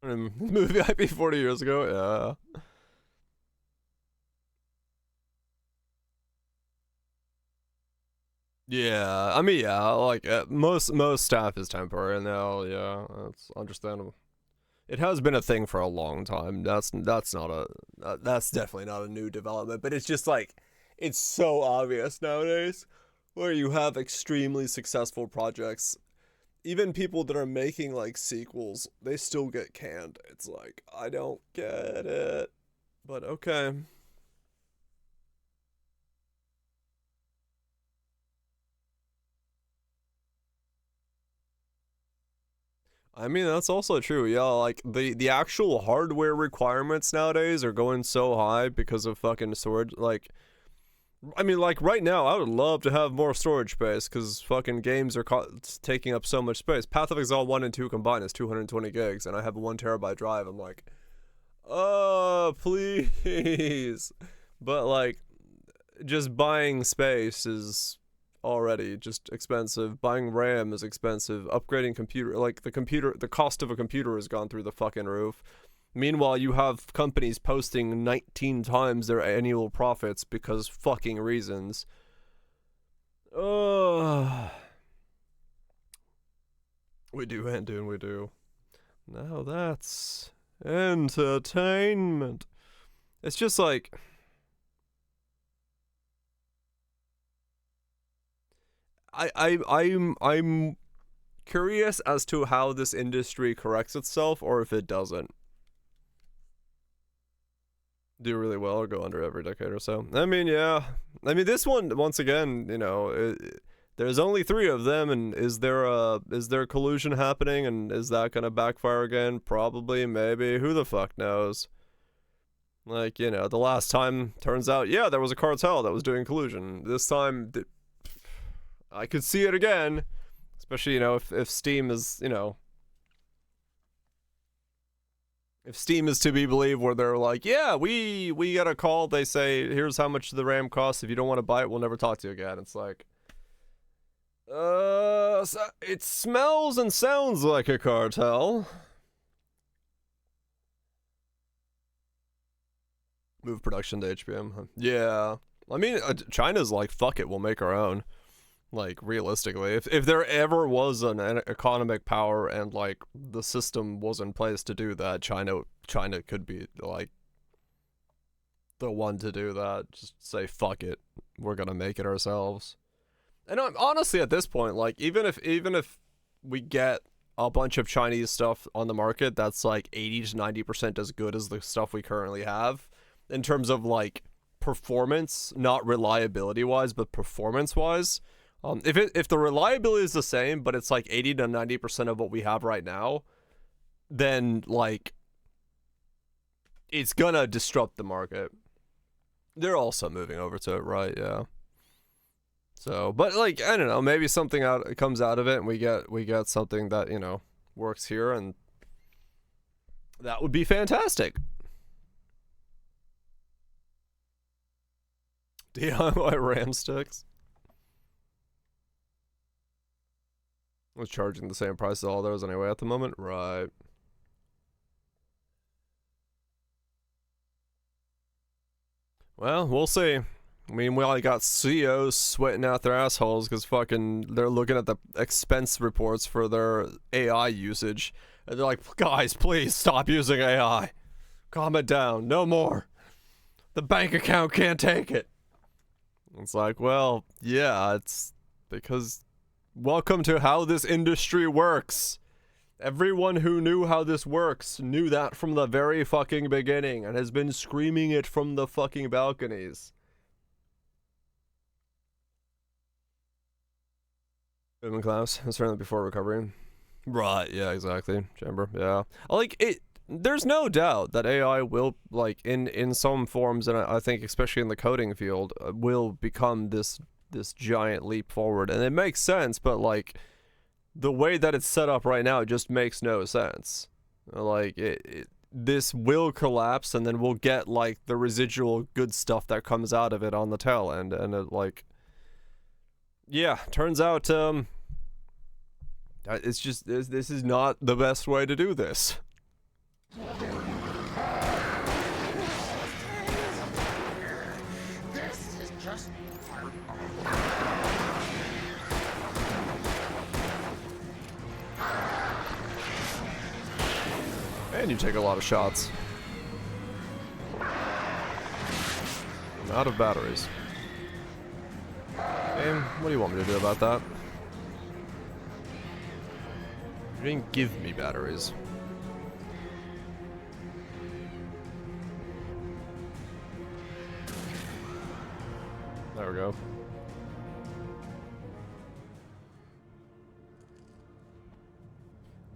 Movie IP 40 years ago, yeah. Yeah, I mean, yeah, like most staff is temporary now. Yeah, that's understandable. It has been a thing for a long time. That's definitely not a new development. But it's just like, it's so obvious nowadays, where you have extremely successful projects, even people that are making like sequels, they still get canned. It's like, I don't get it, but okay. I mean, that's also true. Yeah, like the actual hardware requirements nowadays are going so high because of fucking storage. Like, I mean, like right now, I would love to have more storage space because fucking games are taking up so much space. Path of Exile 1 and 2 combined is 220 gigs, and I have a 1 terabyte drive. I'm like, Please. But like, just buying space is already just expensive. Buying RAM is expensive. Upgrading computer, like the cost of a computer has gone through the fucking roof. Meanwhile, you have companies posting 19 times their annual profits because fucking reasons. We do, Andoon, we do. Now that's entertainment. It's just like, I'm curious as to how this industry corrects itself, or if it doesn't. Do really well or go under every decade or so. I mean, yeah. I mean, this one, once again, you know, there's only 3 of them, and is there collusion happening, and is that gonna backfire again? Probably, maybe. Who the fuck knows? Like, you know, the last time, turns out, yeah, there was a cartel that was doing collusion. This time, I could see it again. Especially, you know, if Steam is, you know, if Steam is to be believed, where they're like, yeah, we got a call, they say, here's how much the RAM costs, if you don't want to buy it, we'll never talk to you again. It's like, so it smells and sounds like a cartel. Move production to HBM. Yeah. I mean, China's like, fuck it, we'll make our own. Like, realistically, if there ever was an economic power and like the system was in place to do that, China could be like the one to do that. Just say fuck it, we're gonna make it ourselves. And honestly, at this point, like even if we get a bunch of Chinese stuff on the market that's like 80 to 90% as good as the stuff we currently have in terms of like performance, not reliability wise, but performance wise. If the reliability is the same, but it's like 80 to 90% of what we have right now, then like it's gonna disrupt the market. They're also moving over to it, right? Yeah. So, but like, I don't know, maybe something comes out of it, and we get something that, you know, works here, and that would be fantastic. DIY RAM sticks. Was charging the same price as all those anyway at the moment, right? Well, we'll see. I mean, we all got CEOs sweating out their assholes because fucking they're looking at the expense reports for their AI usage, and they're like, guys, please stop using AI. Calm it down. No more. The bank account can't take it. It's like, well, yeah, it's because welcome to how this industry works. Everyone who knew how this works knew that from the very fucking beginning and has been screaming it from the fucking balconies. Booming class, certainly before recovery. Right, yeah, exactly. Chamber, yeah. Like, there's no doubt that AI will, like, in some forms, and I think especially in the coding field, will become this giant leap forward. And it makes sense, but, like, the way that it's set up right now, it just makes no sense. Like, this will collapse, and then we'll get, like, the residual good stuff that comes out of it on the tail end. And, it, like, yeah, turns out, it's just, this is not the best way to do this. This is just... And you take a lot of shots. I'm out of batteries. Game, what do you want me to do about that? You didn't give me batteries. There we go.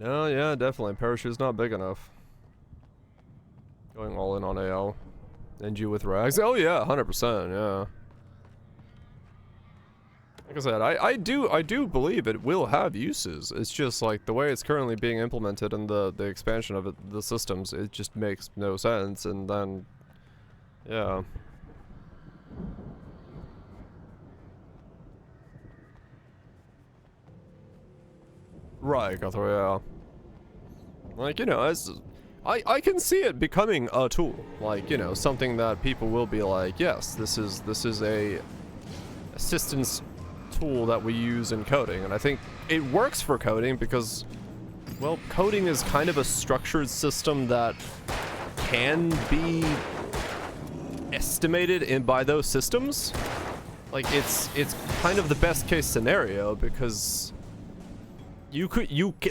No, yeah, definitely. Parachute's not big enough. Going all in on AL. NG with rags. Oh yeah, 100%, yeah. Like I said, I do believe it will have uses. It's just like the way it's currently being implemented and the expansion of it, the systems, it just makes no sense. And then, yeah. Right, Guthrie, yeah. Like, you know, as I can see it becoming a tool. Like, you know, something that people will be like, yes, this is a assistance tool that we use in coding. And I think it works for coding because, well, coding is kind of a structured system that can be estimated by those systems. Like, it's kind of the best case scenario because you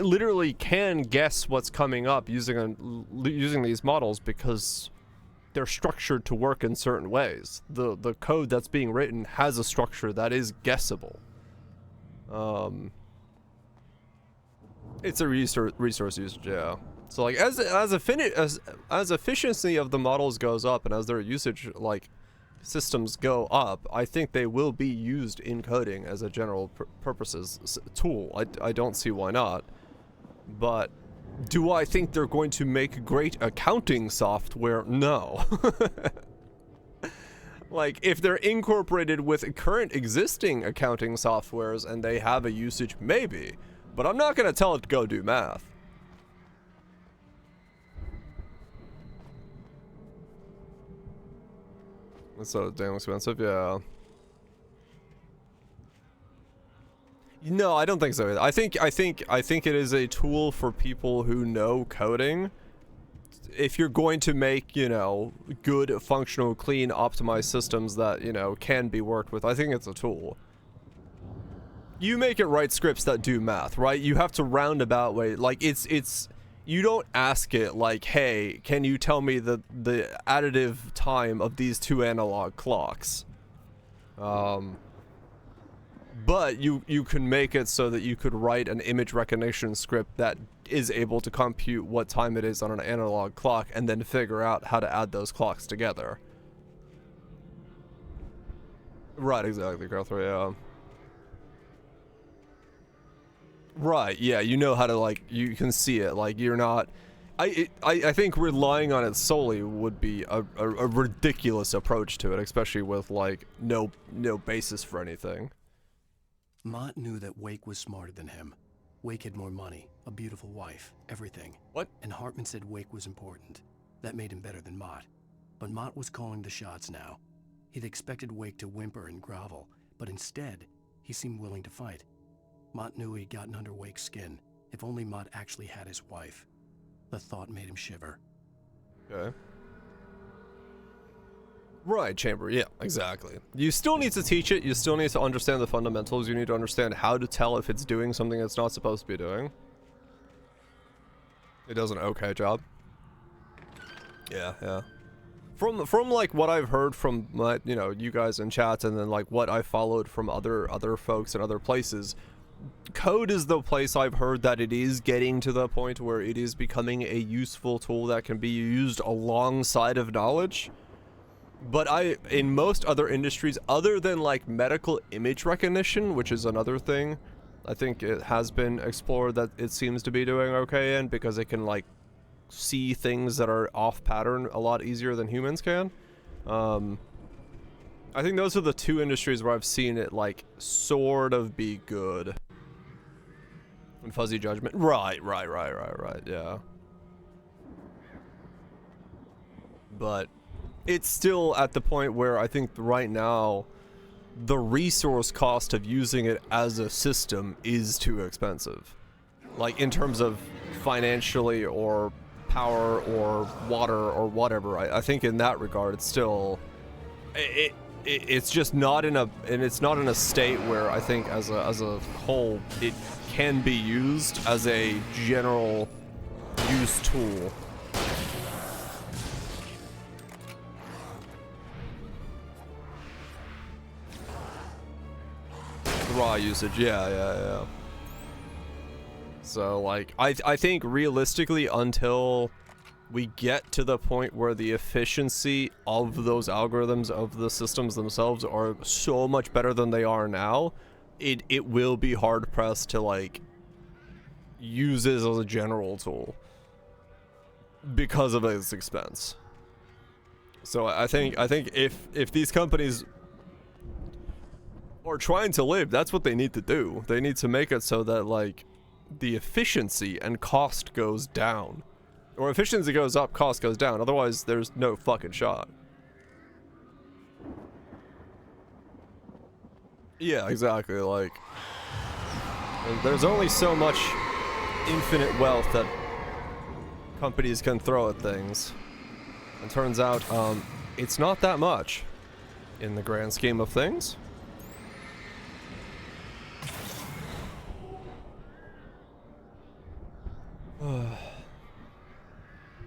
literally can guess what's coming up using these models because they're structured to work in certain ways. The code that's being written has a structure that is guessable. It's a resource usage, yeah. So like as efficiency of the models goes up and as their usage like systems go up, I think they will be used in coding as a general purposes tool. I don't see why not. But do I think they're going to make great accounting software? No. Like, if they're incorporated with current existing accounting softwares and they have a usage, maybe. But I'm not going to tell it to go do math. It's so damn expensive, yeah. No, I don't think so. I think it is a tool for people who know coding. If you're going to make, you know, good, functional, clean, optimized systems that, you know, can be worked with, I think it's a tool. You make it write scripts that do math, right? You have to roundabout way, like it's you don't ask it like, hey, can you tell me the additive time of these two analog clocks? But you can make it so that you could write an image recognition script that is able to compute what time it is on an analog clock and then figure out how to add those clocks together. Right, exactly, Guthrie, yeah. Right, yeah, you know how to, like, you can see it, like, you're not... I think relying on it solely would be a ridiculous approach to it, especially with, like, no basis for anything. Mott knew that Wake was smarter than him. Wake had more money, a beautiful wife, everything. What? And Hartman said Wake was important. That made him better than Mott. But Mott was calling the shots now. He'd expected Wake to whimper and grovel, but instead, he seemed willing to fight. Mott knew he'd gotten under Wake's skin. If only Mott actually had his wife. The thought made him shiver. Okay. Right, Chamber, yeah, exactly. You still need to teach it, you still need to understand the fundamentals, you need to understand how to tell if it's doing something it's not supposed to be doing. It does an okay job. Yeah, yeah. From like what I've heard from my, you know, you guys in chat, and then like what I followed from other folks in other places, code is the place I've heard that it is getting to the point where it is becoming a useful tool that can be used alongside of knowledge. But in most other industries, other than like medical image recognition, which is another thing, I think it has been explored that it seems to be doing okay in, because it can like see things that are off pattern a lot easier than humans can. I think those are the two industries where I've seen it like sort of be good. And fuzzy judgment. Right, yeah. But it's still at the point where I think right now the resource cost of using it as a system is too expensive. Like in terms of financially or power or water or whatever. I think in that regard it's still it's just not in a state where I think as a whole it can be used as a general use tool. Raw usage, yeah. So like I think realistically, until we get to the point where the efficiency of those algorithms, of the systems themselves, are so much better than they are now, it will be hard pressed to like use this as a general tool because of its expense. So I think if these companies are trying to live, that's what they need to do. They need to make it so that like the efficiency and cost goes down. Or efficiency goes up, cost goes down. Otherwise, there's no fucking shot. Yeah, exactly. Like, there's only so much infinite wealth that companies can throw at things. And turns out, it's not that much in the grand scheme of things.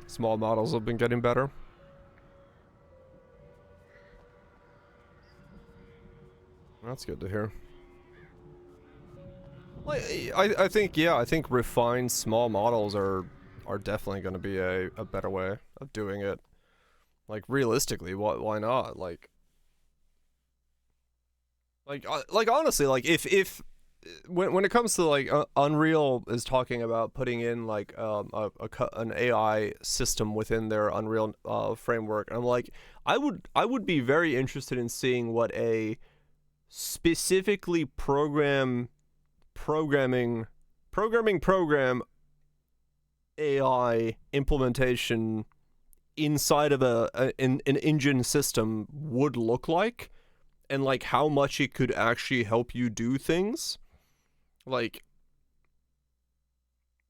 Small models have been getting better. That's good to hear. Like, I think, yeah, I think refined small models are definitely going to be a better way of doing it. Like, realistically, why not? Like honestly, like if when it comes to like Unreal is talking about putting in like an AI system within their Unreal framework, and I'm like, I would be very interested in seeing what a specifically program AI implementation inside of an engine system would look like, and like how much it could actually help you do things. Like,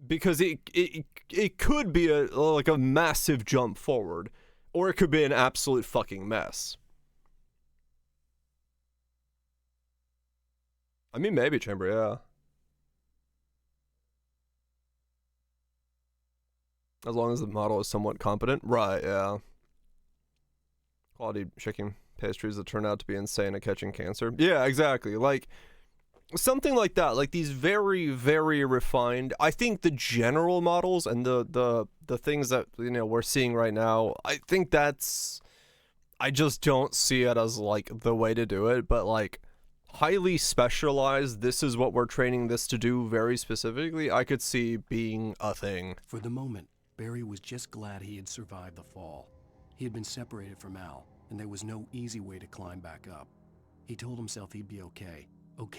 because it could be like a massive jump forward, or it could be an absolute fucking mess. I mean, maybe Chamber, yeah. As long as the model is somewhat competent. Right, yeah. Quality chicken pastries that turn out to be insane at catching cancer. Yeah, exactly. Like, something like that. Like, these very, very refined... I think the general models and the things that, you know, we're seeing right now, I think that's... I just don't see it as, like, the way to do it, but, like, highly specialized, this is what we're training this to do very specifically, I could see being a thing. For the moment, Barry was just glad he had survived the fall. He had been separated from Al, and there was no easy way to climb back up. He told himself he'd be okay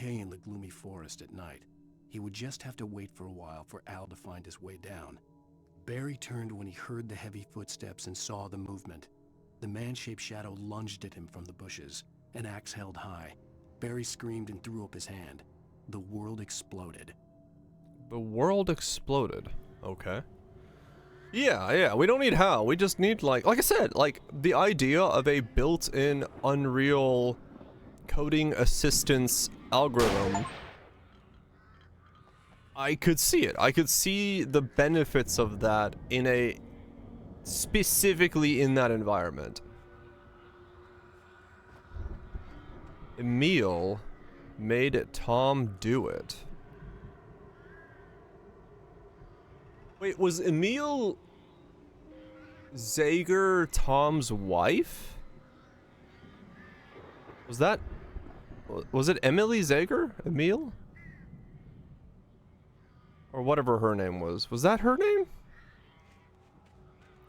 in the gloomy forest at night. He would just have to wait for a while for Al to find his way down. Barry turned when he heard the heavy footsteps and saw the movement. The man-shaped shadow lunged at him from the bushes, an axe held high. Barry screamed and threw up his hand. The world exploded. The world exploded. Okay. Yeah, we don't need how. We just need, like I said, like, the idea of a built-in Unreal coding assistance algorithm. I could see it. I could see the benefits of that specifically in that environment. Emil made Tom do it. Wait, was Emil Zager Tom's wife? Was it Emily Zager? Emil? Or whatever her name was. Was that her name?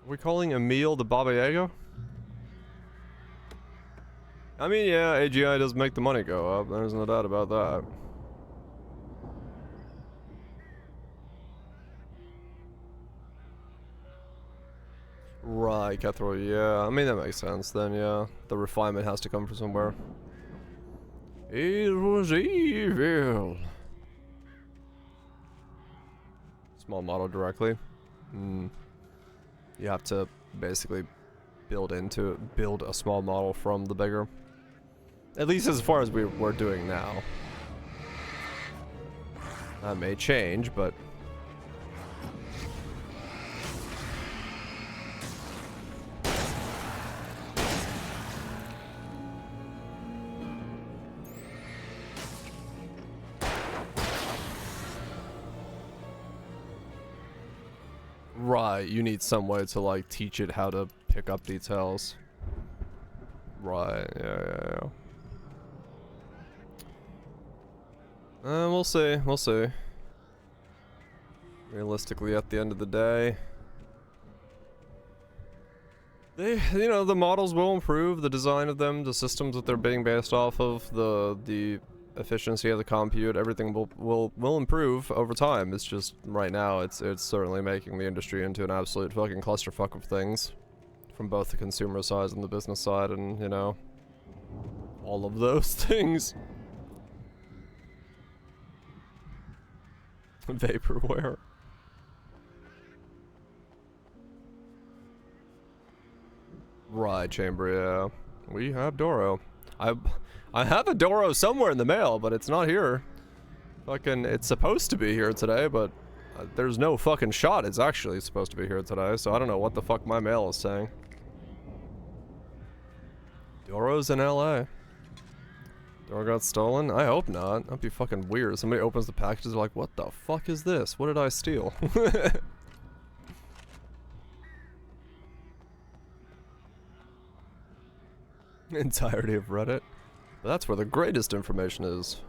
Are we calling Emil the Baba Yaga? I mean, yeah, AGI does make the money go up. There's no doubt about that. Right, Cutthroat, yeah. I mean, that makes sense then, yeah. The refinement has to come from somewhere. It was evil. Small model directly. You have to basically build a small model from the bigger. At least as far as we're doing now. That may change, but... Right, you need some way to, like, teach it how to pick up details. Right, yeah. We'll see. We'll see. Realistically, at the end of the day, you know, the models will improve, the design of them, the systems that they're being based off of, the efficiency of the compute, everything will improve over time. It's just right now it's certainly making the industry into an absolute fucking clusterfuck of things, from both the consumer side and the business side, and you know, all of those things. Vaporware. Right, Chamber, yeah. We have Doro. I have a Doro somewhere in the mail, but it's not here. Fucking, it's supposed to be here today, but there's no fucking shot it's actually supposed to be here today, so I don't know what the fuck my mail is saying. Doro's in LA. Doro got stolen? I hope not. That'd be fucking weird. Somebody opens the packages, like, what the fuck is this? What did I steal? Entirety of Reddit. But that's where the greatest information is.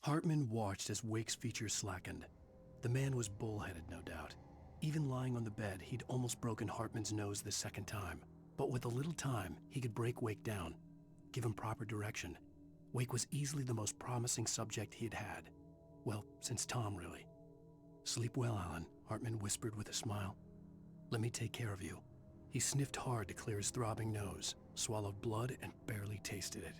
Hartman watched as Wake's features slackened. The man was bullheaded, no doubt. Even lying on the bed, he'd almost broken Hartman's nose the second time. But with a little time, he could break Wake down, give him proper direction. Wake was easily the most promising subject he had had. Well, since Tom, really. Sleep well, Alan, Hartman whispered with a smile. Let me take care of you. He sniffed hard to clear his throbbing nose, swallowed blood, and barely tasted it.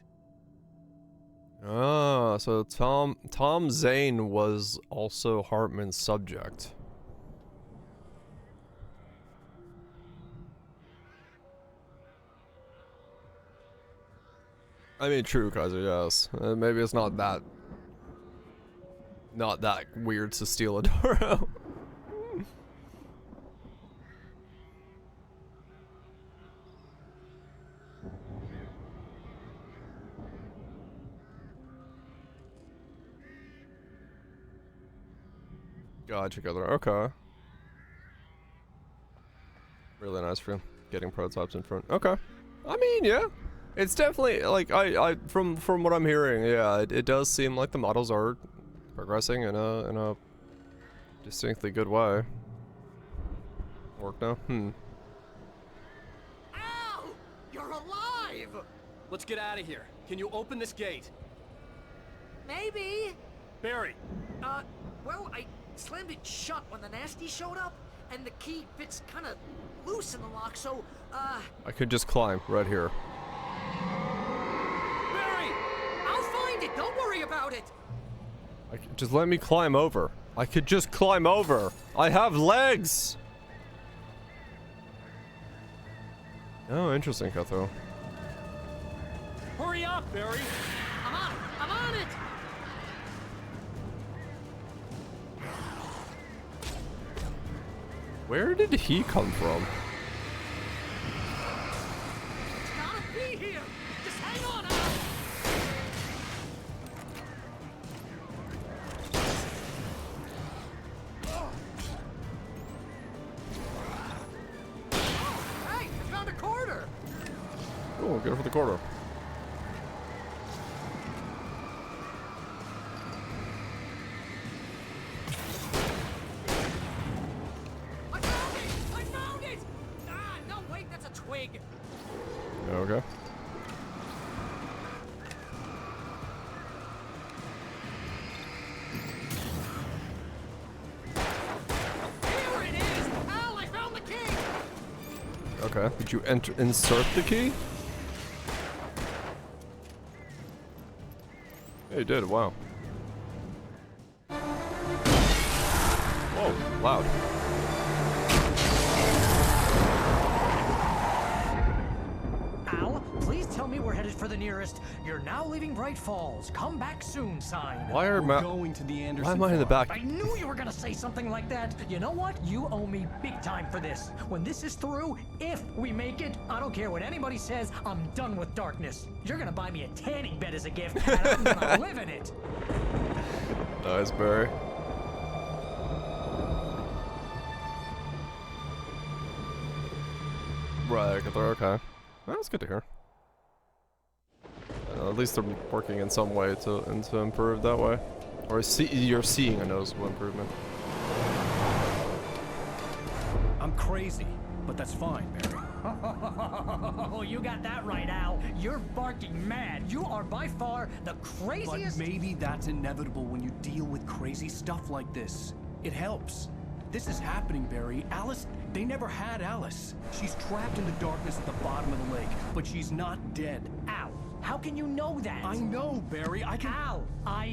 Ah, so Tom Zane was also Hartman's subject. I mean, true, Kaiser, yes. Maybe it's not that weird to steal a Doro. Gotcha, okay. Really nice for getting prototypes in front. Okay. I mean, yeah. It's definitely, like, from what I'm hearing, yeah, it does seem like the models are progressing in a distinctly good way. Work now? Ow! You're alive! Let's get out of here. Can you open this gate? Maybe. Barry. Well, I slammed it shut when the nasty showed up, and the key fits kind of loose in the lock, so, I could just climb right here. Barry! I'll find it! Don't worry about it! Just let me climb over. I could just climb over. I have legs! Oh, interesting, Cutho. Hurry up, Barry! I'm on it! I'm on it! Where did he come from? It's gotta be here! Just hang on, Al! Hey, I found a quarter! Oh, get it for the quarter. Okay. Here it is! Al, I found the key! Okay. Did you insert the key? Yeah, you did. Wow. Whoa, loud. Al, please tell me we're headed for the nearest "You're now leaving Bright Falls. Come back soon" sign. Why are going to the Anderson Why am I in the back? I knew you were gonna say something like that. You know what? You owe me big time for this. When this is through, if we make it, I don't care what anybody says, I'm done with darkness. You're gonna buy me a tanning bed as a gift, and I'm gonna live in it. Nice, Barry. Right, okay. Well, that's good to hear. at least they're working in some way to improve that way. Or you're seeing a noticeable improvement. I'm crazy, but that's fine, Barry. Oh, you got that right, Al. You're barking mad. You are by far the craziest. But maybe that's inevitable when you deal with crazy stuff like this. It helps. This is happening, Barry. Alice, they never had Alice. She's trapped in the darkness at the bottom of the lake, but she's not dead. Al, how can you know that? I know, Barry. I can... Al,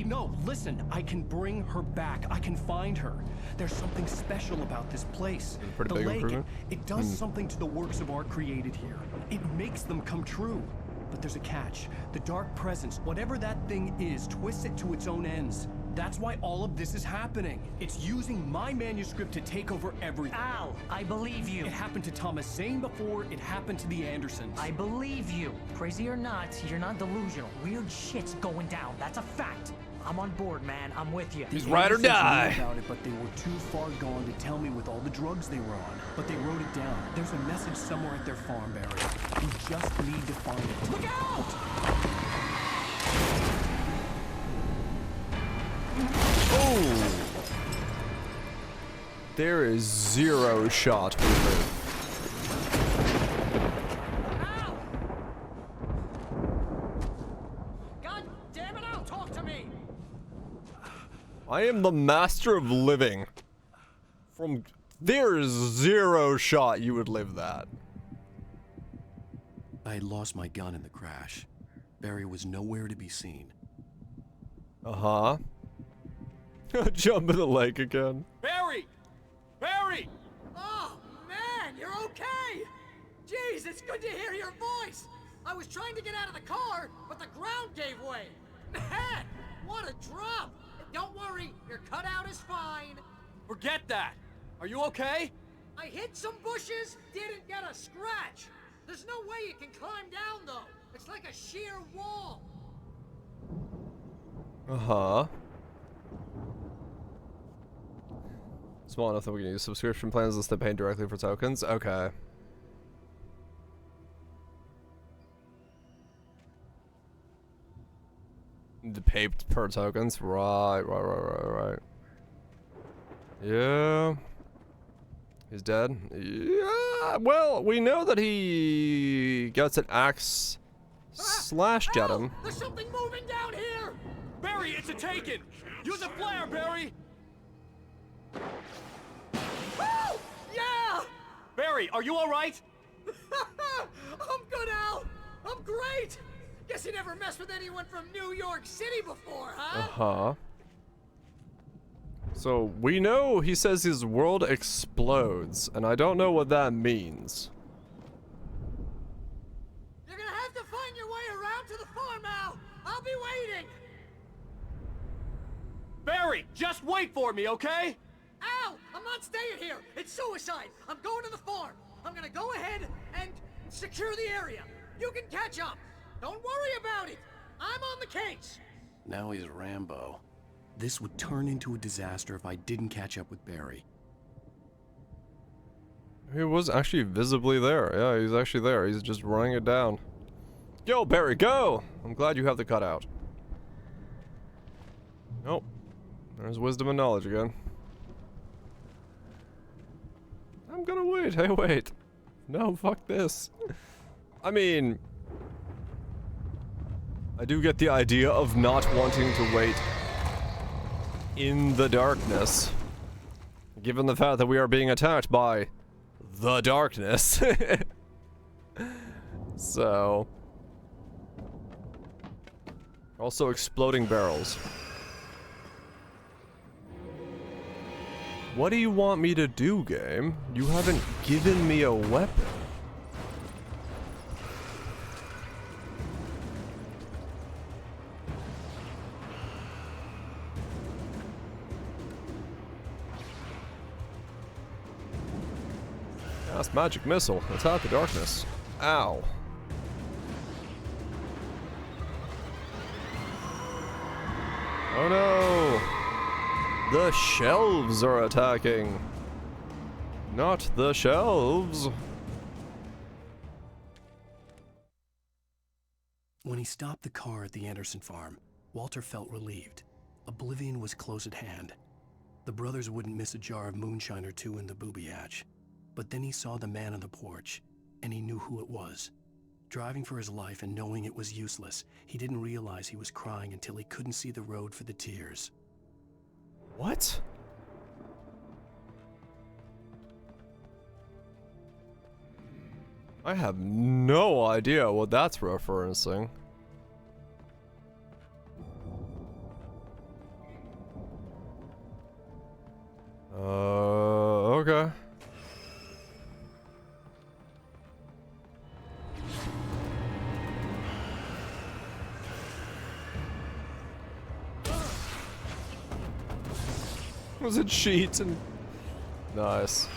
No, listen. I can bring her back. I can find her. There's something special about this place. Pretty the big lake, improvement. it does something to the works of art created here. It makes them come true. But there's a catch. The dark presence, whatever that thing is, twists it to its own ends. That's why all of this is happening. It's using my manuscript to take over everything. Al, I believe you. It happened to Thomas Zane before, it happened to the Andersons. I believe you. Crazy or not, you're not delusional. Weird shit's going down. That's a fact. I'm on board, man. I'm with you. He's ride or die. About it, but they were too far gone to tell me with all the drugs they were on. But they wrote it down. There's a message somewhere at their farm, Barry. We just need to find it. Look out! Oh! There is zero shot we live. God damn it, Al, talk to me! I am the master of living. There is zero shot you would live that. I had lost my gun in the crash. Barry was nowhere to be seen. Uh-huh. Jump in the lake again. Barry! Barry! Oh, man, you're okay! Jeez, it's good to hear your voice! I was trying to get out of the car, but the ground gave way. Man, what a drop! Don't worry, your cutout is fine. Forget that! Are you okay? I hit some bushes, didn't get a scratch. There's no way you can climb down, though. It's like a sheer wall. Uh-huh. Small enough that we can use subscription plans instead of paying directly for tokens? Okay. The pay per tokens? Right. Yeah. He's dead? Yeah, well, we know that he gets an axe slashed at him. There's something moving down here! Barry, it's a taken! Use a flare, Barry! Oh, yeah! Barry, are you alright? I'm good, Al! I'm great! Guess you never messed with anyone from New York City before, huh? Uh-huh. So, we know he says his world explodes, and I don't know what that means. You're gonna have to find your way around to the farm, Al! I'll be waiting! Barry, just wait for me, okay? Al, I'm not staying here! It's suicide! I'm going to the farm! I'm gonna go ahead and secure the area! You can catch up! Don't worry about it! I'm on the case! Now he's Rambo. This would turn into a disaster if I didn't catch up with Barry. He was actually visibly there. Yeah, he's actually there. He's just running it down. Yo, Barry, go! I'm glad you have the cutout. Nope. There's wisdom and knowledge again. I'm gonna wait. Hey, wait. No, fuck this. I mean, I do get the idea of not wanting to wait in the darkness, given the fact that we are being attacked by the darkness. So, also exploding barrels. What do you want me to do, game? You haven't given me a weapon. Cast magic missile. Attack the darkness. Ow. Oh no! The shelves are attacking. Not the shelves. When he stopped the car at the Anderson farm, Walter felt relieved. Oblivion was close at hand. The brothers wouldn't miss a jar of moonshine or two in the booby hatch. But then he saw the man on the porch, and he knew who it was. Driving for his life and knowing it was useless, he didn't realize he was crying until he couldn't see the road for the tears. What? I have no idea what that's referencing. Okay. Was it cheat? And nice.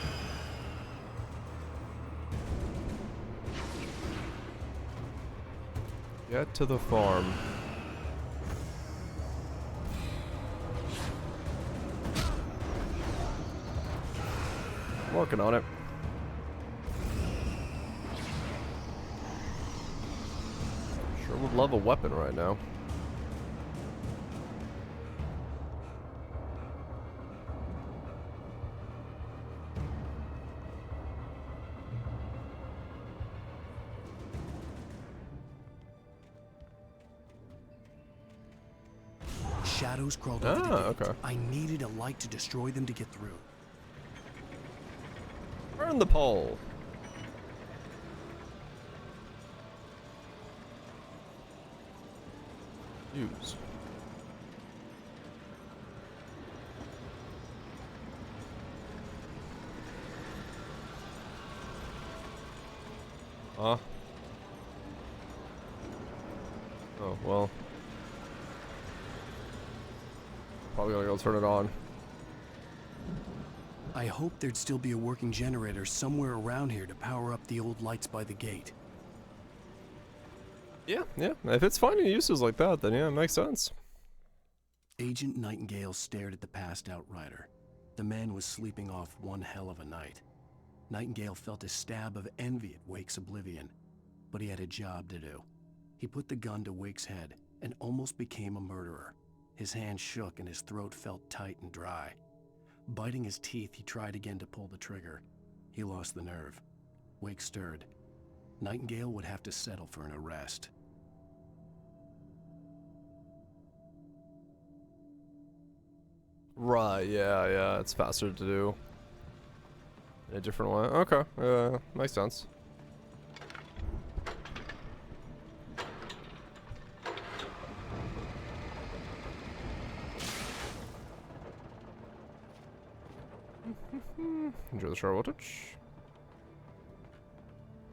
Get to the farm. Working on it. Sure would love a weapon right now. Shadows crawled over the gate. Okay. I needed a light to destroy them to get through. Burn the pole. Use. Huh? Oh, well. Probably gotta go turn it on. I hoped there'd still be a working generator somewhere around here to power up the old lights by the gate. Yeah. If it's finding uses like that, then yeah, it makes sense. Agent Nightingale stared at the passed out rider. The man was sleeping off one hell of a night. Nightingale felt a stab of envy at Wake's oblivion, but he had a job to do. He put the gun to Wake's head and almost became a murderer. His hand shook and his throat felt tight and dry. Biting his teeth, he tried again to pull the trigger. He lost the nerve. Wake stirred. Nightingale would have to settle for an arrest. Right, yeah, it's faster to do in a different way. Okay, makes sense. Enjoy the shower voltage.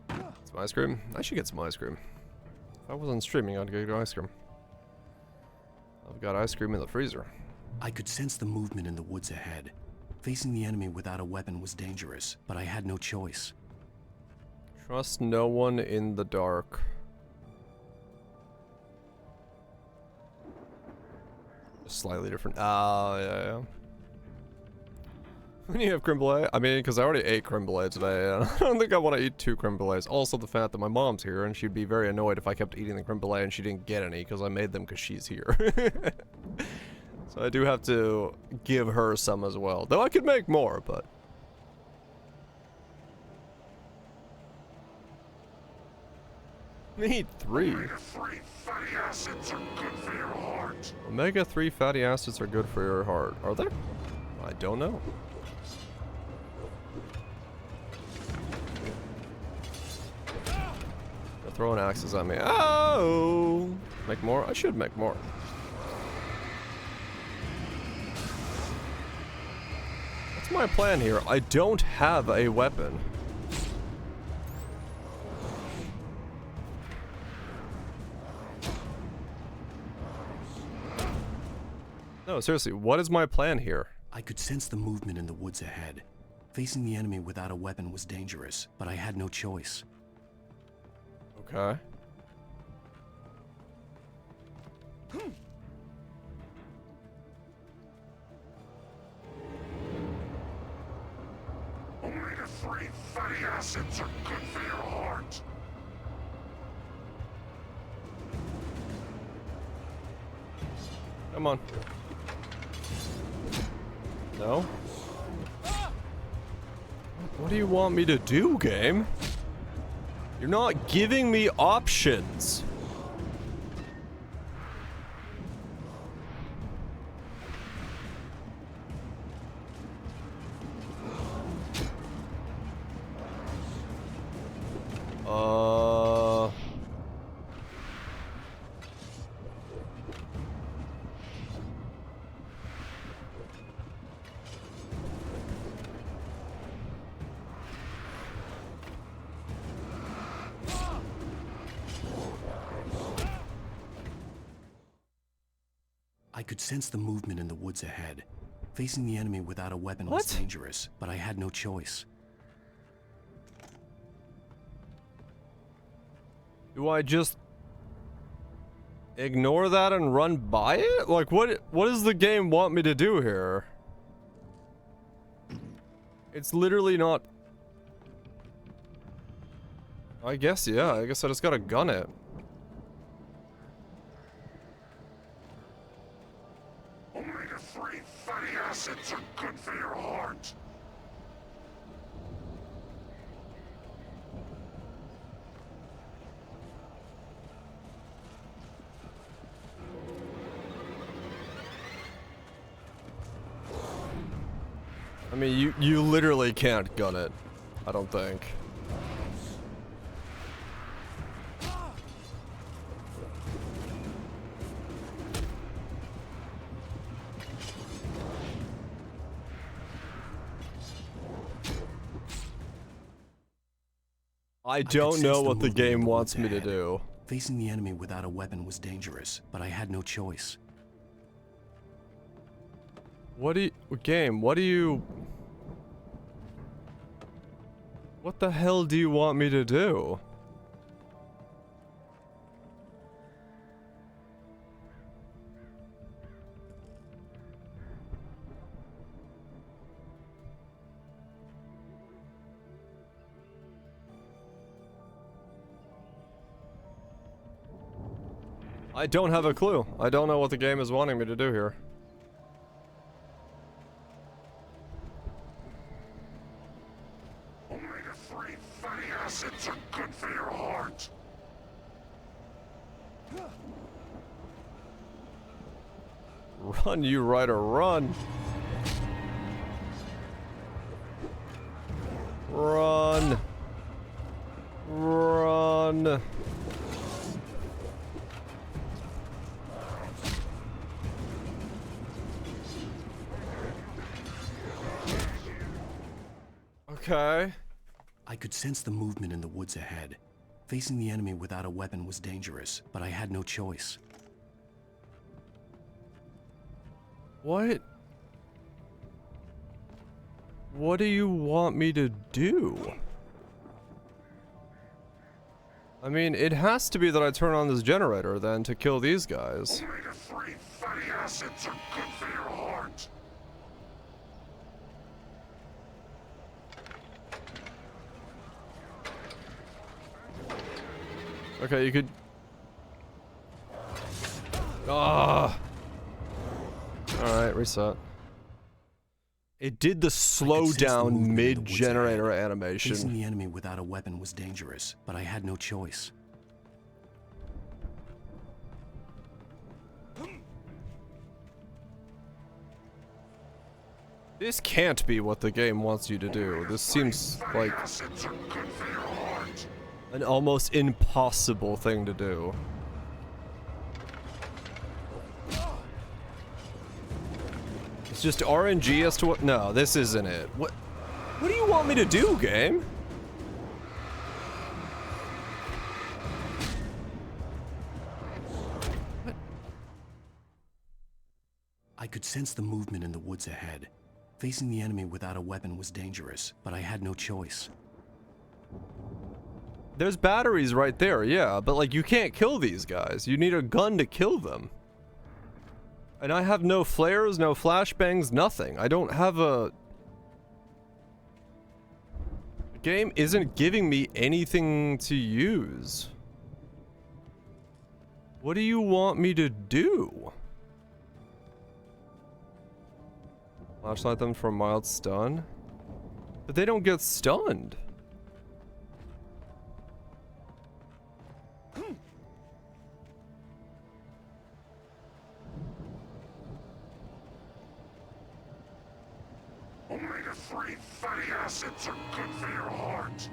Some ice cream. I should get some ice cream. If I wasn't streaming, I'd get ice cream. I've got ice cream in the freezer. I could sense the movement in the woods ahead. Facing the enemy without a weapon was dangerous, but I had no choice. Trust no one in the dark. Slightly different. Yeah. When you have creme brulee, I mean, because I already ate creme brulee today, and I don't think I want to eat 2 creme brulees. Also, the fact that my mom's here, and she'd be very annoyed if I kept eating the creme brulee and she didn't get any, because I made them because she's here. So I do have to give her some as well. Though I could make more, but... Need 3. Omega-3 fatty acids are good for your heart. Omega-3 fatty acids are good for your heart. Are they? I don't know. They're throwing axes at me. Oh! Make more? I should make more. What's my plan here? I don't have a weapon. No, seriously, what is my plan here? I could sense the movement in the woods ahead. Facing the enemy without a weapon was dangerous, but I had no choice. Okay. Omega-3 fatty acids are good for your heart. Come on. No? What do you want me to do, game? You're not giving me options. I could sense the movement in the woods ahead. Facing the enemy without a weapon was dangerous, but I had no choice. Do I just ignore that and run by it? Like, what does the game want me to do here? It's literally not... I guess, yeah. I guess I just gotta gun it. Omega-3 fatty acids are good for your heart. I mean, you literally can't gun it. I don't think. I don't know what the game wants me to do. Facing the enemy without a weapon was dangerous, but I had no choice. What do you... Game, what do you... What the hell do you want me to do? I don't have a clue. I don't know what the game is wanting me to do here. Omega-3 fatty acids are good for your heart. Run, you rider, run! Run! Run! Okay. I could sense the movement in the woods ahead. Facing the enemy without a weapon was dangerous, but I had no choice. What? What do you want me to do? I mean, it has to be that I turn on this generator then to kill these guys. Omega-3 fatty acids are good for your heart. Okay, you could... Ah! Alright, reset. It did the slow down mid-generator animation. Facing the enemy without a weapon was dangerous, but I had no choice. This can't be what the game wants you to do. This seems like an almost impossible thing to do. It's just RNG as to what... No, this isn't it. What do you want me to do, game? What? I could sense the movement in the woods ahead. Facing the enemy without a weapon was dangerous, but I had no choice. There's batteries right there, yeah, but like you can't kill these guys. You need a gun to kill them. And I have no flares, no flashbangs, nothing. I don't have a... The game isn't giving me anything to use. What do you want me to do? Flashlight them for a mild stun? But they don't get stunned. Omega-3 fatty acids are good for your heart.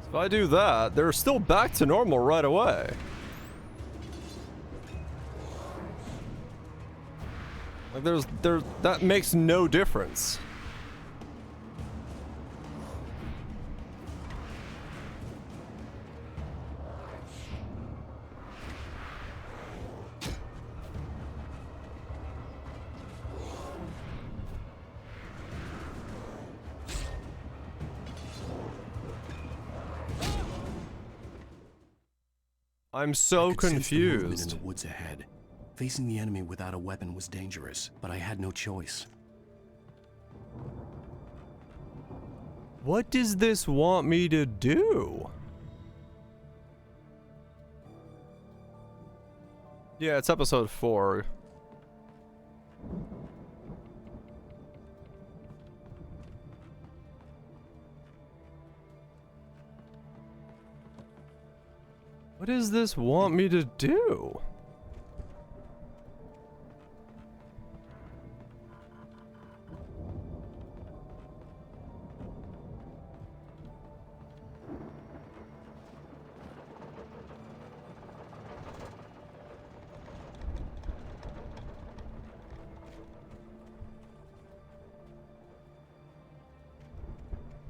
If I do that, they're still back to normal right away. Like that makes no difference. I'm so confused. In the woods ahead. Facing the enemy without a weapon was dangerous, but I had no choice. What does this want me to do? Yeah, it's episode 4. What does this want me to do?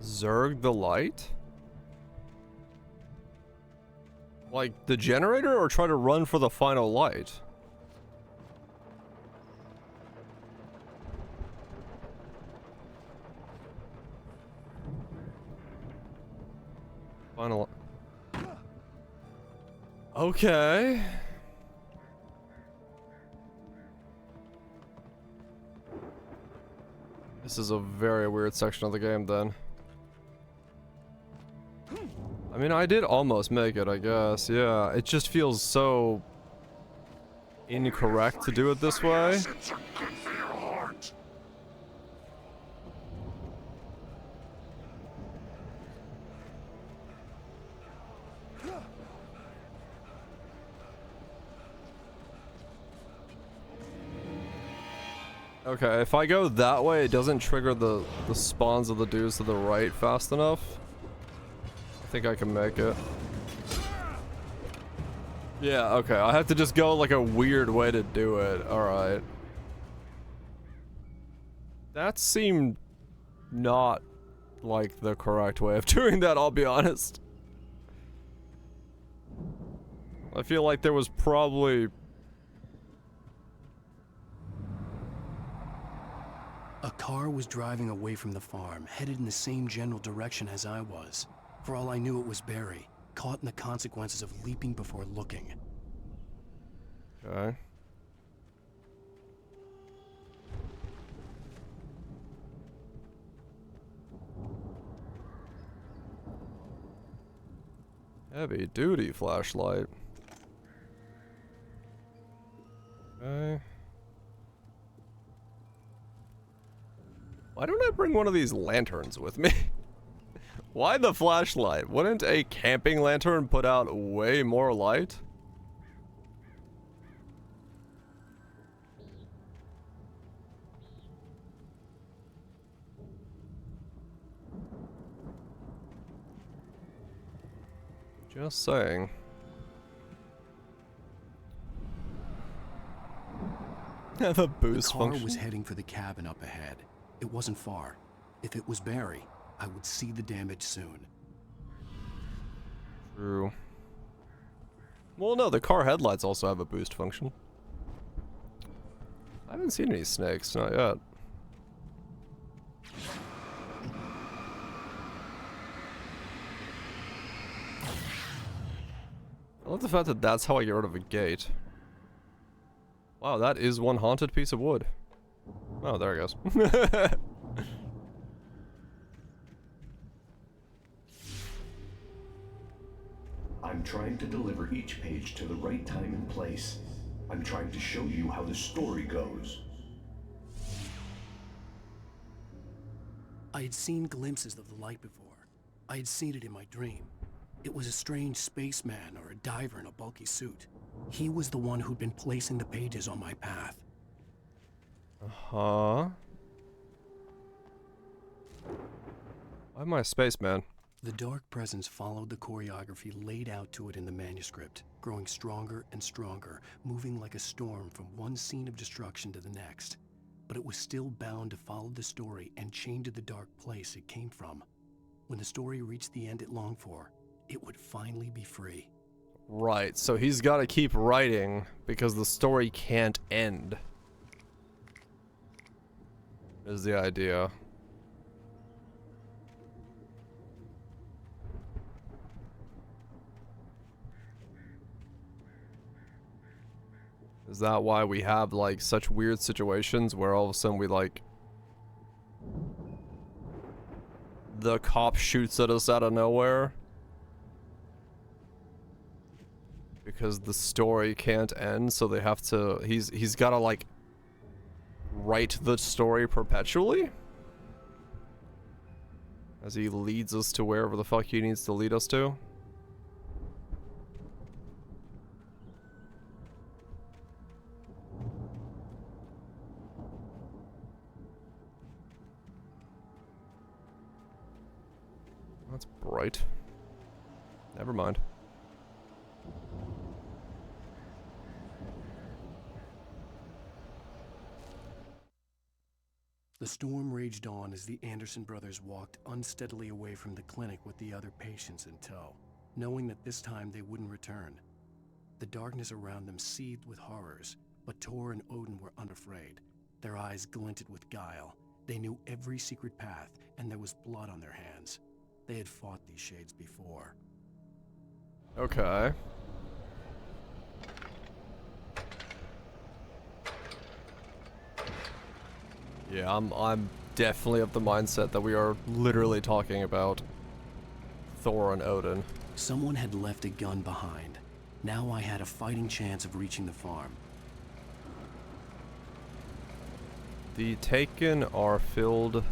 Zerg the light? Like the generator, or try to run for the final light? Final. Okay. This is a very weird section of the game then. I mean, I did almost make it, I guess. Yeah, it just feels so incorrect to do it this way. Okay, if I go that way, it doesn't trigger the spawns of the dudes to the right fast enough. I think I can make it. Yeah, okay. I have to just go like a weird way to do it. Alright. That seemed not like the correct way of doing that, I'll be honest. I feel like there was probably... A car was driving away from the farm, headed in the same general direction as I was. For all I knew, it was Barry, caught in the consequences of leaping before looking. Okay. Heavy duty flashlight. Okay. Why don't I bring one of these lanterns with me? Why the flashlight? Wouldn't a camping lantern put out way more light? Just saying. The boost function. function. Was heading for the cabin up ahead. It wasn't far. If it was Barry, I would see the damage soon. True. Well, no, the car headlights also have a boost function. I haven't seen any snakes, not yet. I love the fact that that's how I get rid of a gate. Wow, that is one haunted piece of wood. Oh, there it goes. I'm trying to deliver each page to the right time and place. I'm trying to show you how the story goes. I had seen glimpses of the light before. I had seen it in my dream. It was a strange spaceman or a diver in a bulky suit. He was the one who'd been placing the pages on my path. Uh-huh. Why am I a spaceman? The dark presence followed the choreography laid out to it in the manuscript, growing stronger and stronger, moving like a storm from one scene of destruction to the next. But it was still bound to follow the story and chained to the dark place it came from. When the story reached the end it longed for, it would finally be free. Right, so he's got to keep writing because the story can't end. Is the idea. Is that why we have like such weird situations where all of a sudden we like the cop shoots at us out of nowhere? Because the story can't end, so they have to he's got to like write the story perpetually as he leads us to wherever the fuck he needs to lead us to. That's bright. Never mind. The storm raged on as the Anderson brothers walked unsteadily away from the clinic with the other patients in tow, knowing that this time they wouldn't return. The darkness around them seethed with horrors, but Tor and Odin were unafraid. Their eyes glinted with guile. They knew every secret path, and there was blood on their hands. They had fought these shades before. Okay. Yeah, I'm definitely of the mindset that we are literally talking about Thor and Odin. Someone had left a gun behind. Now I had a fighting chance of reaching the farm. The Taken are filled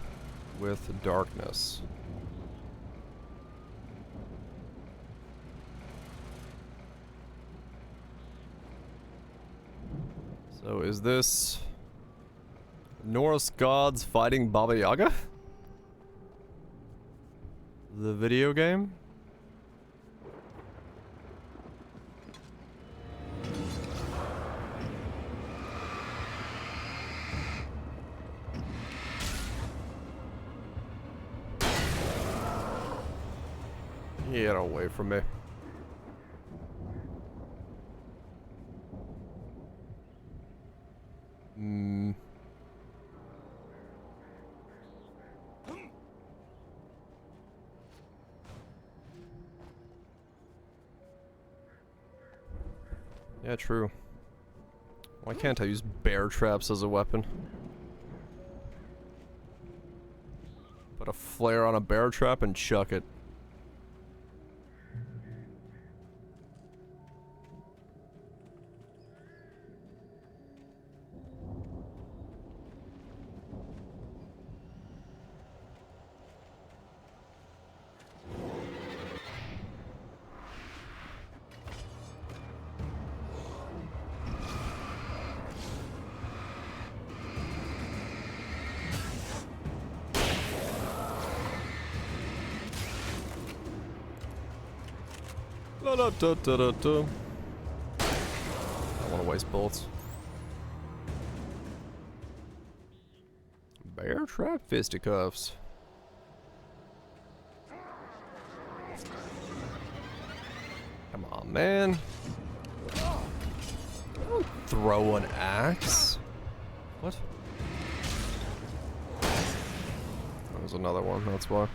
with darkness. So is this Norse gods fighting Baba Yaga? The video game? Get away from me. Yeah, true. Why can't I use bear traps as a weapon? Put a flare on a bear trap and chuck it. I don't want to waste bullets. Bear trap fisticuffs. Come on, man. Don't throw an axe. What? There's another one, that's why.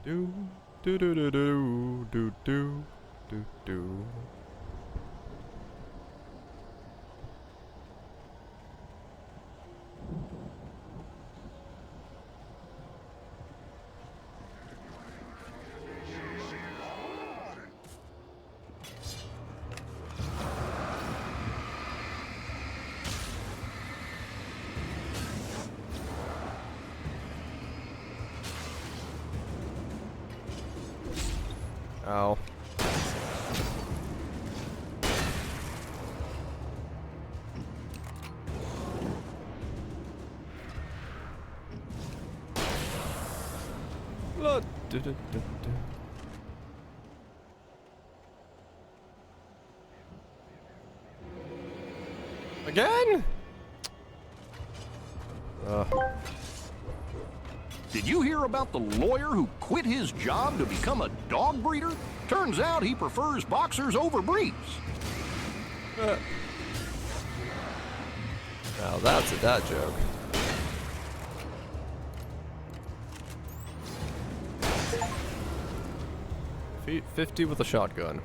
Do do do do do do do do do. Ow. Blood. Again? Did you hear about the lawyer who quit his job to become a dog breeder? Turns out he prefers boxers over breeds. Now that's a dad joke. Feet 50 with a shotgun.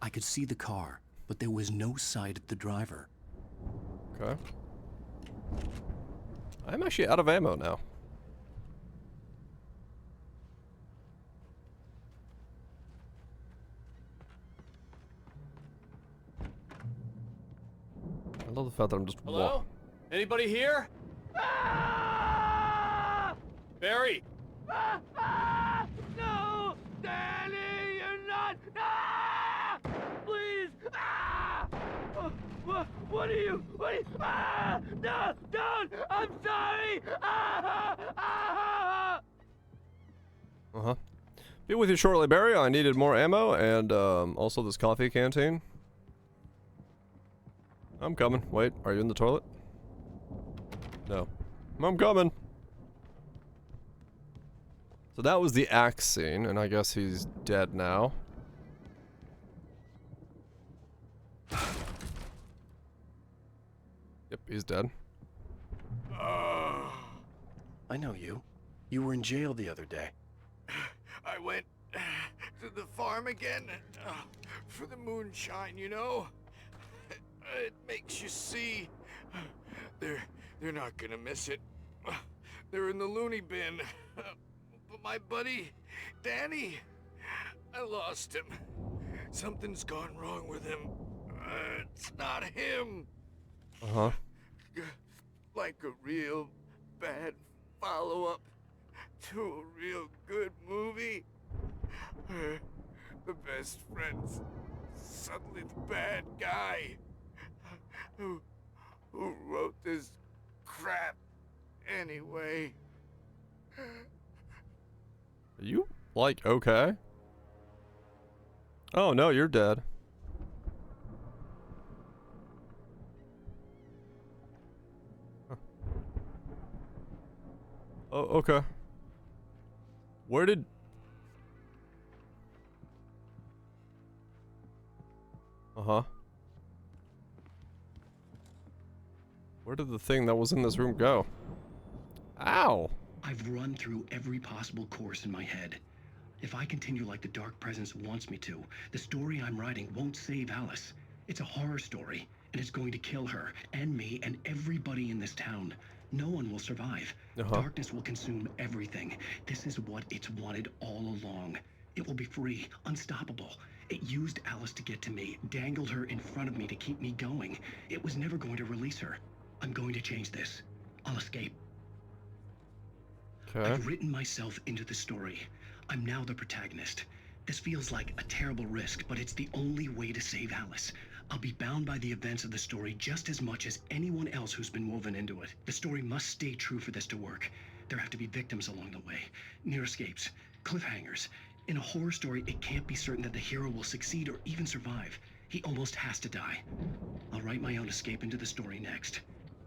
I could see the car, but there was no sight of the driver. Okay. I'm actually out of ammo now. I love the fact that I'm just Hello? Anybody here? Barry! No! Danny, you're not! Ah! Please! Ah! What are you? Ah! No! Don't! I'm sorry! Ah! Ah! Uh-huh. Be with you shortly, Barry. I needed more ammo and also this coffee canteen. I'm coming. Wait, are you in the toilet? No. I'm coming. So that was the axe scene, and I guess he's dead now. Yep, he's dead. I know you. You were in jail the other day. I went to the farm again for the moonshine, you know? It makes you see. They're not gonna miss it. They're in the loony bin. But my buddy, Danny, I lost him. Something's gone wrong with him. It's not him. Uh-huh. Like a real bad follow-up to a real good movie. The best friend's suddenly the bad guy. Who wrote this crap anyway? Are you, like, okay? Oh, no, you're dead. Huh. Oh, okay. Where did... Uh-huh. Where did the thing that was in this room go? Ow! I've run through every possible course in my head. If I continue like the Dark Presence wants me to, the story I'm writing won't save Alice. It's a horror story, and it's going to kill her, and me, and everybody in this town. No one will survive. Darkness will consume everything. This is what it's wanted all along. It will be free, unstoppable. It used Alice to get to me, dangled her in front of me to keep me going. It was never going to release her. I'm going to change this. I'll escape. Okay. I've written myself into the story. I'm now the protagonist. This feels like a terrible risk, but it's the only way to save Alice. I'll be bound by the events of the story just as much as anyone else who's been woven into it. The story must stay true for this to work. There have to be victims along the way, near escapes, cliffhangers. In a horror story, it can't be certain that the hero will succeed or even survive. He almost has to die. I'll write my own escape into the story next.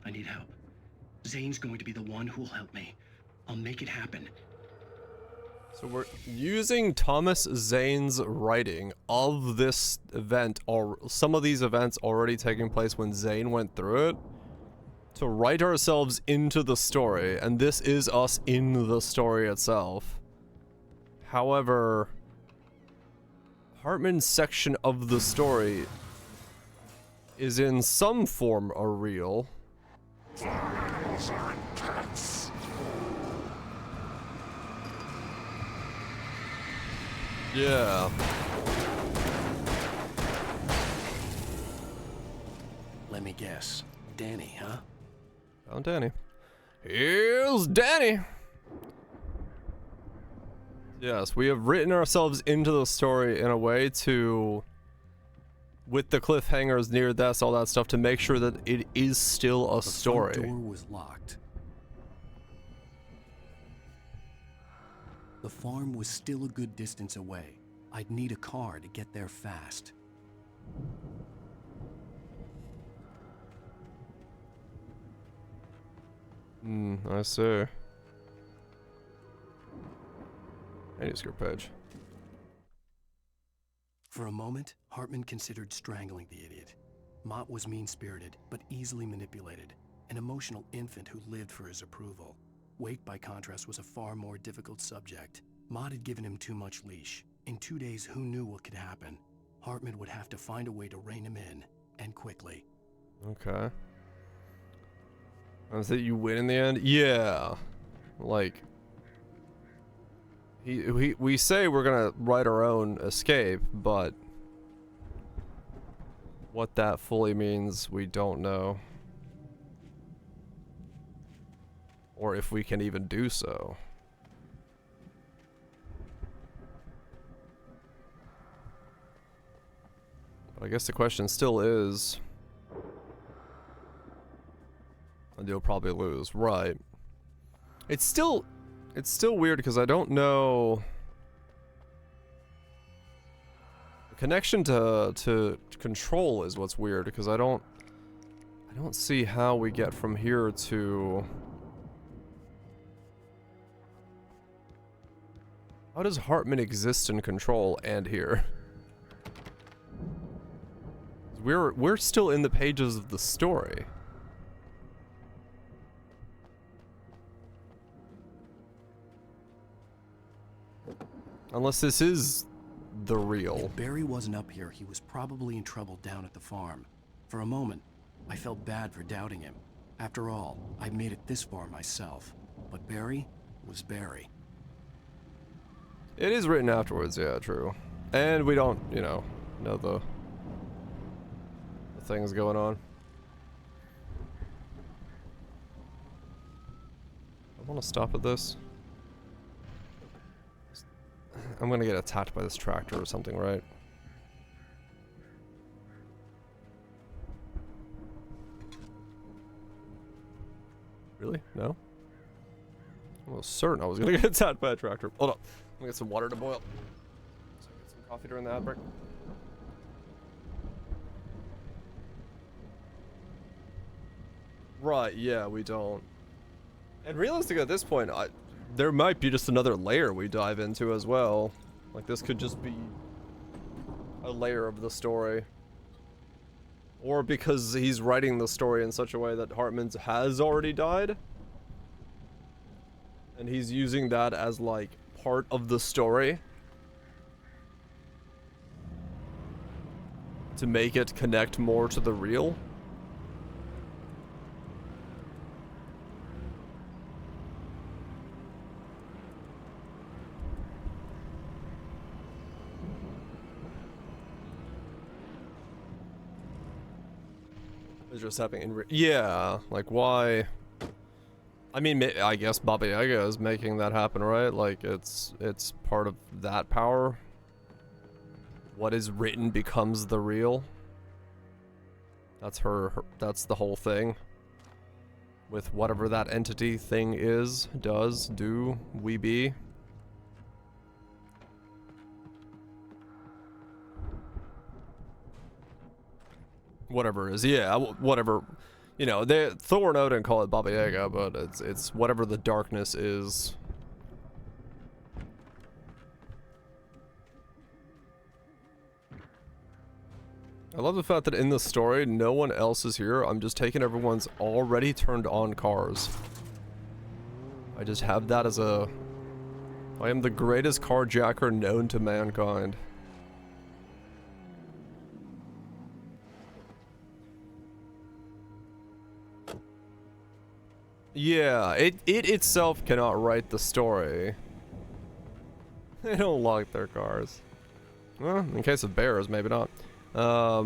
I need help. Zane's going to be the one who'll help me. I'll make it happen. So we're using Thomas Zane's writing of this event, or some of these events already taking place when Zane went through it, to write ourselves into the story, and this is us in the story itself. However, Hartman's section of the story is in some form a real. Animals aren't pets. Yeah. Let me guess. Danny, huh? Found Danny. Here's Danny! Yes, we have written ourselves into the story in a way to, with the cliffhangers, near deaths, all that stuff, to make sure that it is still a story. The front door was locked. The farm was still a good distance away. I'd need a car to get there fast. I see. Manuscript page. For a moment, Hartman considered strangling the idiot. Mott was mean-spirited, but easily manipulated, an emotional infant who lived for his approval. Wake, by contrast, was a far more difficult subject. Mott had given him too much leash. In 2 days, who knew what could happen? Hartman would have to find a way to rein him in, and quickly. Okay. Was it you win in the end? Yeah. Like, we say we're gonna write our own escape, but what that fully means, we don't know. Or if we can even do so. But I guess the question still is, and you'll probably lose, right? It's still weird because I don't know. The connection to control is what's weird, because I don't see how we get from here to. How does Hartman exist in control and here? We're still in the pages of the story. Unless this is the real. If Barry wasn't up here, he was probably in trouble down at the farm. For a moment, I felt bad for doubting him. After all, I made it this far myself. But Barry was Barry. It is written afterwards, yeah, true. And we don't, know the things going on. I want to stop at this. I'm gonna get attacked by this tractor or something, right? Really? No? I was certain I was gonna get attacked by a tractor. Hold on. I'm gonna get some water to boil. So I get some coffee during the ad break. Right, yeah, we don't. And realistically at this point, there might be just another layer we dive into as well. Like, this could just be a layer of the story. Or because he's writing the story in such a way that Hartman has already died. And he's using that as, like, part of the story. To make it connect more to the real. It's just happening in yeah, like why? I mean, I guess Baba Yaga is making that happen, right? Like it's part of that power. What is written becomes the real. That's that's the whole thing. With whatever that entity thing is, does, do, we be. Whatever it is, yeah, whatever. You know, Thor and Odin call it Baba Yaga, but it's whatever the darkness is. I love the fact that in the story, no one else is here. I'm just taking everyone's already turned on cars. I just have that as a... I am the greatest carjacker known to mankind. Yeah, it itself cannot write the story. They don't lock their cars. Well, in case of bears, maybe not. Yeah,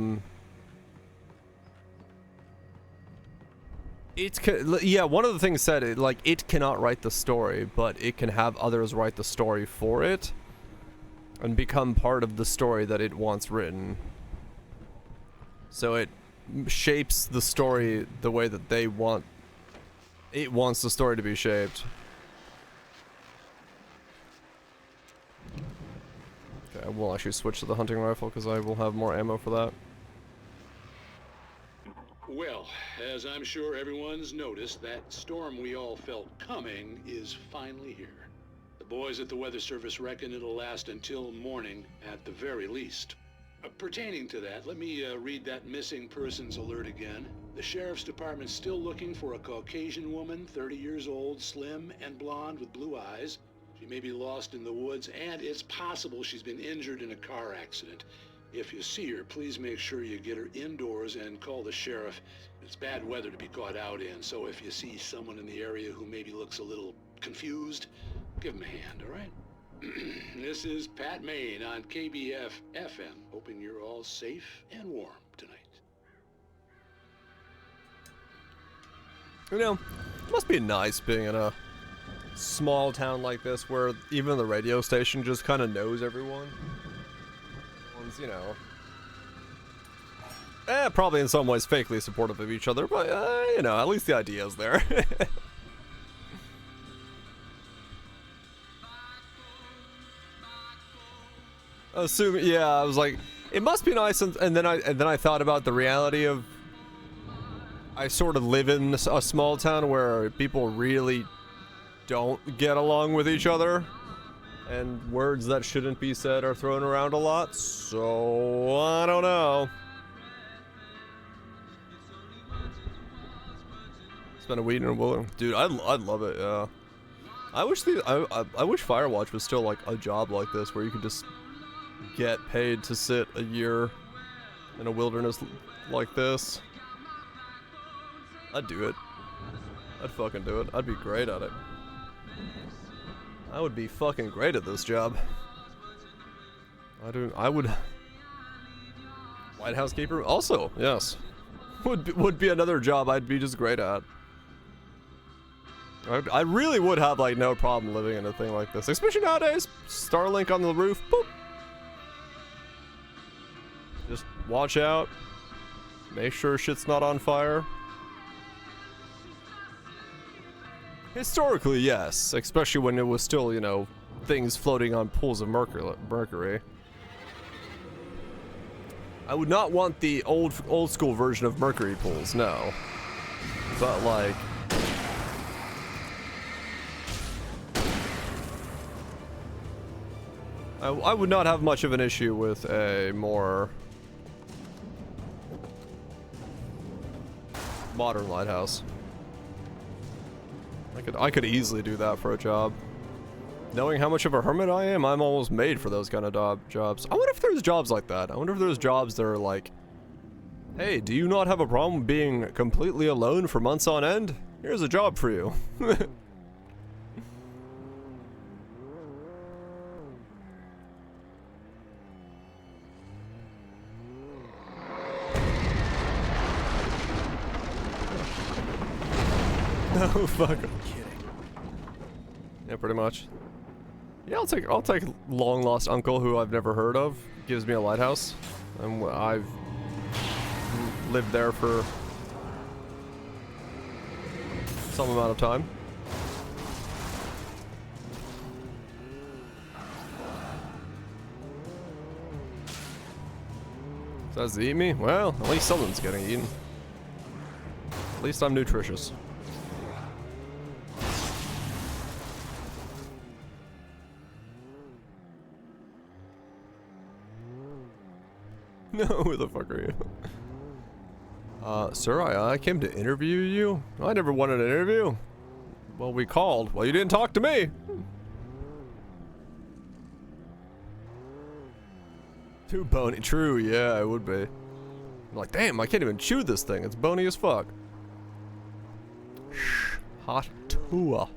one of the things said, it cannot write the story, but it can have others write the story for it and become part of the story that it wants written. So it shapes the story the way that they want. It wants the story to be shaped. Okay, I will actually switch to the hunting rifle because I will have more ammo for that. Well, as I'm sure everyone's noticed, that storm we all felt coming is finally here. The boys at the Weather Service reckon it'll last until morning at the very least. Pertaining to that, let me read that missing persons alert again. The Sheriff's Department's still looking for a Caucasian woman, 30 years old, slim and blonde with blue eyes. She may be lost in the woods, and it's possible she's been injured in a car accident. If you see her, please make sure you get her indoors and call the sheriff. It's bad weather to be caught out in, so if you see someone in the area who maybe looks a little confused, give him a hand, all right? This is Pat Maine on KBF FM, hoping you're all safe and warm tonight. You know, it must be nice being in a small town like this where even the radio station just kind of knows everyone. Everyone's, you know, probably in some ways fakely supportive of each other, but, you know, at least the idea is there. Yeah, I was like, it must be nice, and then I thought about the reality of I sort of live in a small town where people really don't get along with each other, and words that shouldn't be said are thrown around a lot. So I don't know. Spend a week in a wilderness, dude. I'd love it. Yeah. I wish I wish Firewatch was still like a job like this where you could just get paid to sit a year in a wilderness like this. I'd do it. I'd fucking do it. I'd be great at it. I would be fucking great at this job. I would. White Housekeeper also, yes. Would be another job I'd be just great at. I really would have like no problem living in a thing like this, especially nowadays. Starlink on the roof, boop. Just watch out. Make sure shit's not on fire. Historically, yes, especially when it was still, you know, things floating on pools of mercury. I would not want the old school version of mercury pools, no. But like, I would not have much of an issue with a more modern lighthouse. I could easily do that for a job. Knowing how much of a hermit I am, I'm almost made for those kind of jobs. I wonder if there's jobs like that. I wonder if there's jobs that are like, hey, do you not have a problem being completely alone for months on end? Here's a job for you. No fucking kidding. Yeah, pretty much. Yeah, I'll take long lost uncle who I've never heard of. Gives me a lighthouse, and lived there for some amount of time. Does it eat me? Well, at least something's getting eaten. At least I'm nutritious. No, who the fuck are you? Sir, I came to interview you. I never wanted an interview. Well, we called. Well, you didn't talk to me. Too bony. True, yeah, it would be. I'm like, damn, I can't even chew this thing. It's bony as fuck. Shh. Hot tour.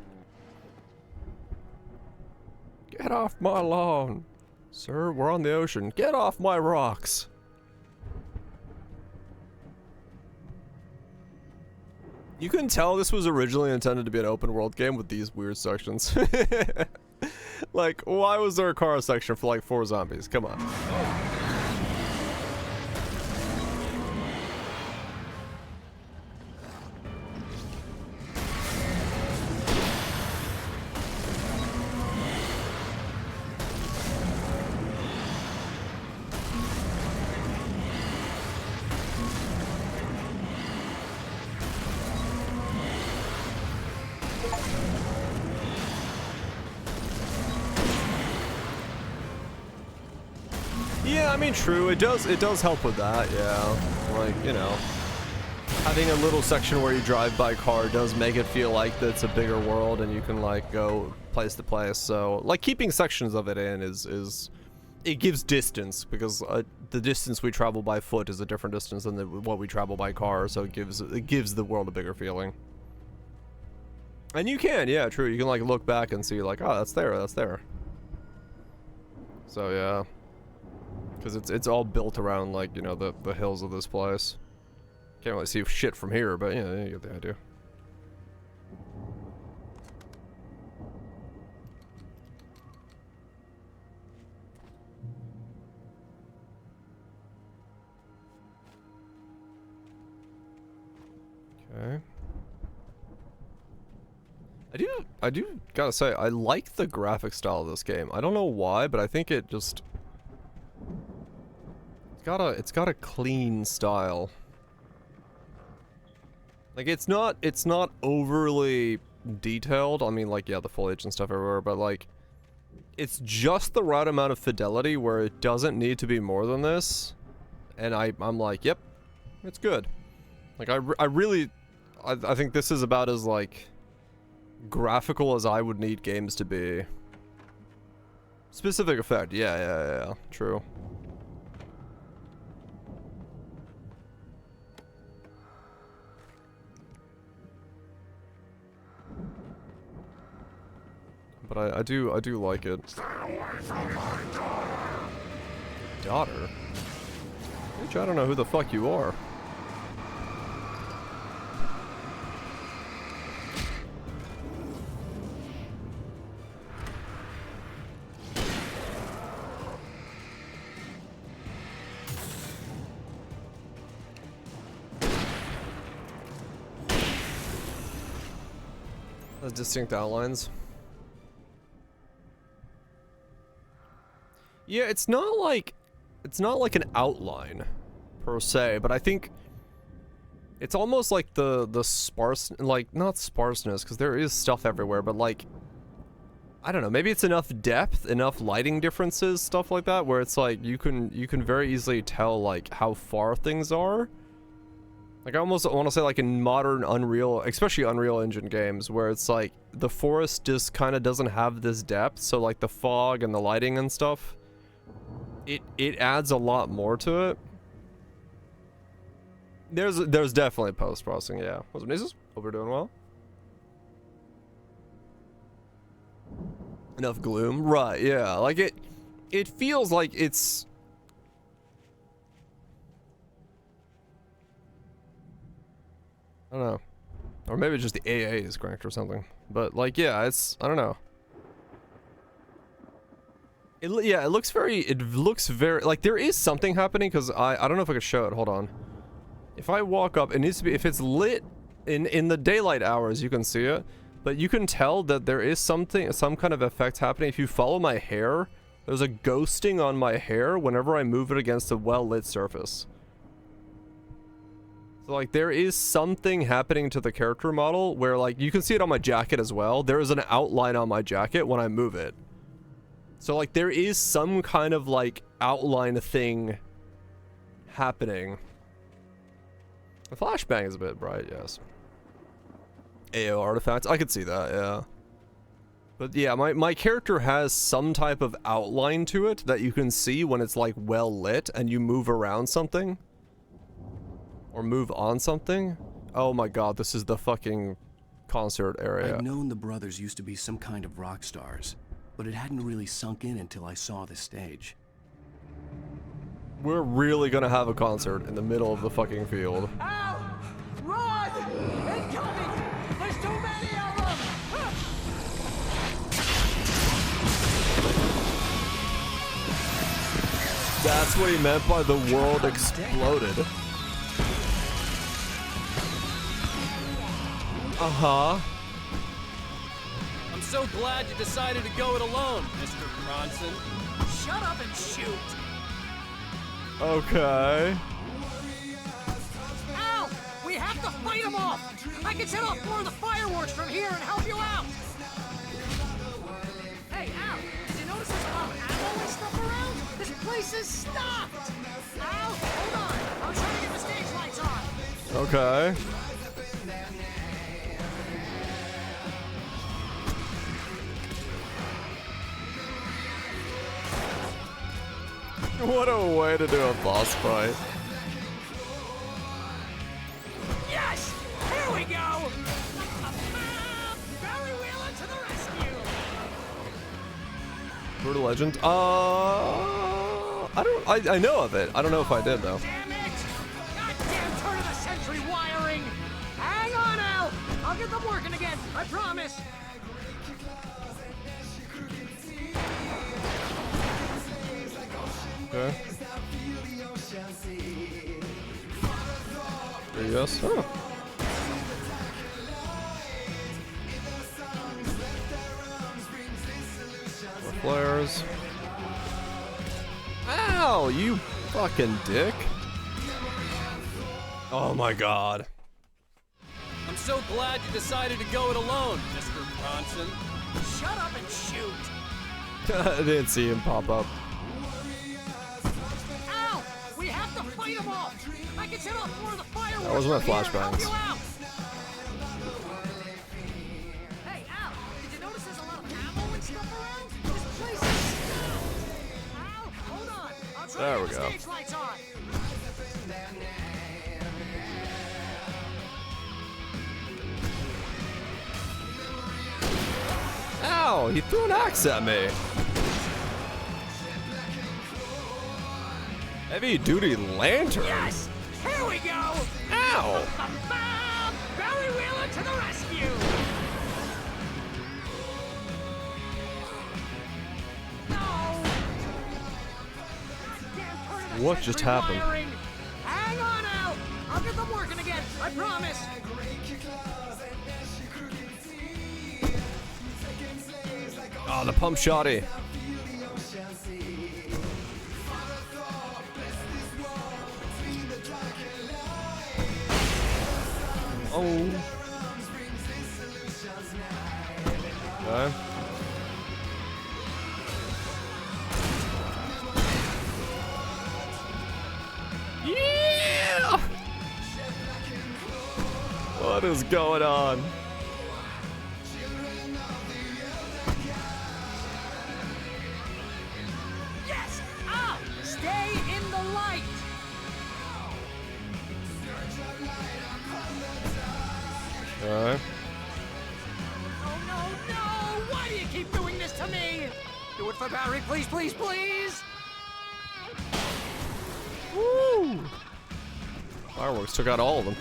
Get off my lawn. Sir, we're on the ocean. Get off my rocks. You can tell this was originally intended to be an open world game with these weird sections. Like, why was there a car section for like 4 zombies? Come on. Yeah, I mean, true. It does help with that. Yeah, like, you know, having a little section where you drive by car does make it feel like it's a bigger world and you can like go place to place. So like keeping sections of it in is it gives distance, because the distance we travel by foot is a different distance than what we travel by car. So it gives the world a bigger feeling. And you can, yeah, true. You can like look back and see like, oh, that's there, that's there. So yeah. Because it's all built around, like, you know, the hills of this place. Can't really see shit from here, but yeah, you get the idea. Okay. I do gotta say, I like the graphic style of this game. I don't know why, but I think it just... It's got a clean style. Like it's not overly detailed. I mean, like, yeah, the foliage and stuff everywhere, but like it's just the right amount of fidelity where it doesn't need to be more than this. And I'm like, yep, it's good. Like I think this is about as like graphical as I would need games to be. Specific effect, yeah, true. But I do like it. Stay away from my daughter. Daughter? Bitch, I don't know who the fuck you are. Those distinct outlines. Yeah, it's not like an outline per se, but I think it's almost like the sparse, like, not sparseness, because there is stuff everywhere, but like, I don't know, maybe it's enough depth, enough lighting differences, stuff like that, where it's like you can very easily tell like how far things are. Like I almost want to say like in modern Unreal, especially Unreal Engine games, where it's like the forest just kind of doesn't have this depth, so like the fog and the lighting and stuff, it adds a lot more to it. There's definitely post-processing, yeah. What's up, Nisus? Hope we're doing well. Enough gloom, right? Yeah, like it feels like it's. I don't know, or maybe just the AA is cranked or something. But like, yeah, it's, I don't know. It looks very like there is something happening, because I don't know if I could show it. Hold on. If I walk up, it needs to be, if it's lit in the daylight hours, you can see it. But you can tell that there is some kind of effect happening. If you follow my hair, there's a ghosting on my hair whenever I move it against a well-lit surface. So like there is something happening to the character model where like you can see it on my jacket as well. There is an outline on my jacket when I move it. So like there is some kind of like outline thing happening. The flashbang is a bit bright, yes. AO artifacts, I could see that, yeah. But yeah, my character has some type of outline to it that you can see when it's like well lit and you move around something. Or move on something. Oh my god, this is the fucking concert area. I'd known the brothers used to be some kind of rock stars, but it hadn't really sunk in until I saw the stage. We're really gonna have a concert in the middle of the fucking field. Ow! Run! Incoming! There's too many of them! That's what he meant by the world exploded. Uh-huh. I'm so glad you decided to go it alone, Mr. Bronson. Shut up and shoot! Okay. Al! We have to fight them off! I can set off more of the fireworks from here and help you out! Hey, Al! Did you notice there's a lot of ammo and stuff around? This place is stopped! Al, hold on! I'm trying to get the stage lights on! Okay. What a way to do a boss fight. Yes! Here we go! Barry Wheeler to the rescue! Brutal Legend? I know of it. I don't know if I did though. Damn it! Goddamn turn of the century wiring! Hang on, Al! I'll get them working again, I promise! Okay. Yes. Oh. More flares. Ow, you fucking dick. Oh my god. I'm so glad you decided to go it alone, Mr. Bronson. Shut up and shoot! I didn't see him pop up. Al! We have to fight them off! I can set off more of the fireworks! That was my from here and flashbangs. help you out. Hey, Al! Did you notice there's a lot of ammo and stuff around? This place is stopped! Al, hold on! I'll try There to we get the go. stage lights on! Ow, he threw an axe at me. Heavy duty lantern. Yes! Here we go! Ow! Barry Wheeler to the rescue! No! What just happened? Wiring. Hang on, Al! I'll get them working again, I promise! Oh, the pump shotty. Oh. Okay. Yeah! What is going on? Yes! Al! Stay in the light! Okay. Oh no, no! Why do you keep doing this to me? Do it for Barry, please, please, please! Woo! Fireworks took out all of them.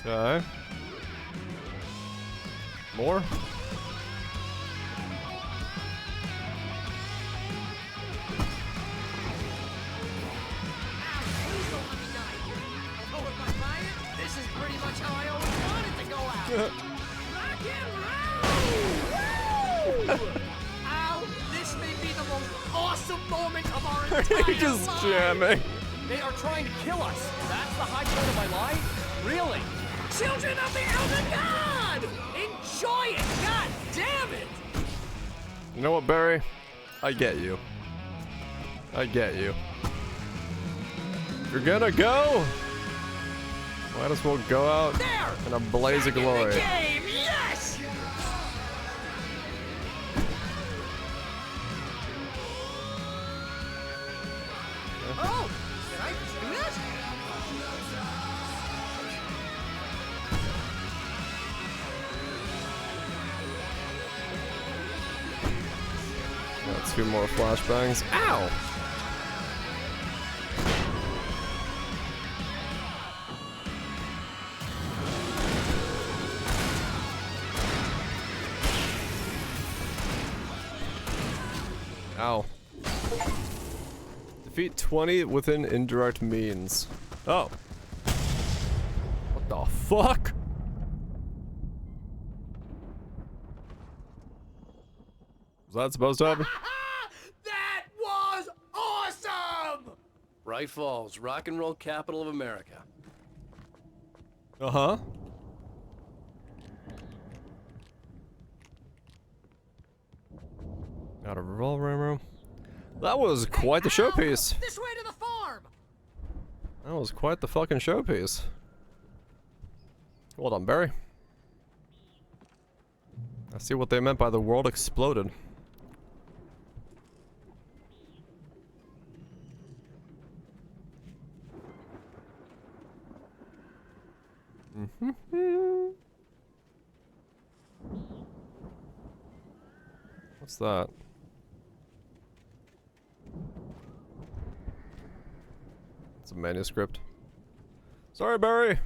Okay. More? He's just jamming. They are trying to kill us. That's the high point of my life? Really? Children of the Elder God! Enjoy it! God damn it! You know what, Barry? I get you. I get you. If you're gonna go, might as well go out in a blaze of glory. Game! Yes! Oh! Did I just do this? Got 2 more flashbangs. Ow! Ow. Defeat 20 within indirect means. Oh. What the fuck? Was that supposed to happen? That was awesome! Bright Falls, rock and roll capital of America. Uh-huh. Got a revolver ammo. That was quite the showpiece. This way to the farm! That was quite the fucking showpiece. Well done, Barry. I see what they meant by the world exploded. What's that? It's a manuscript. Sorry, Barry.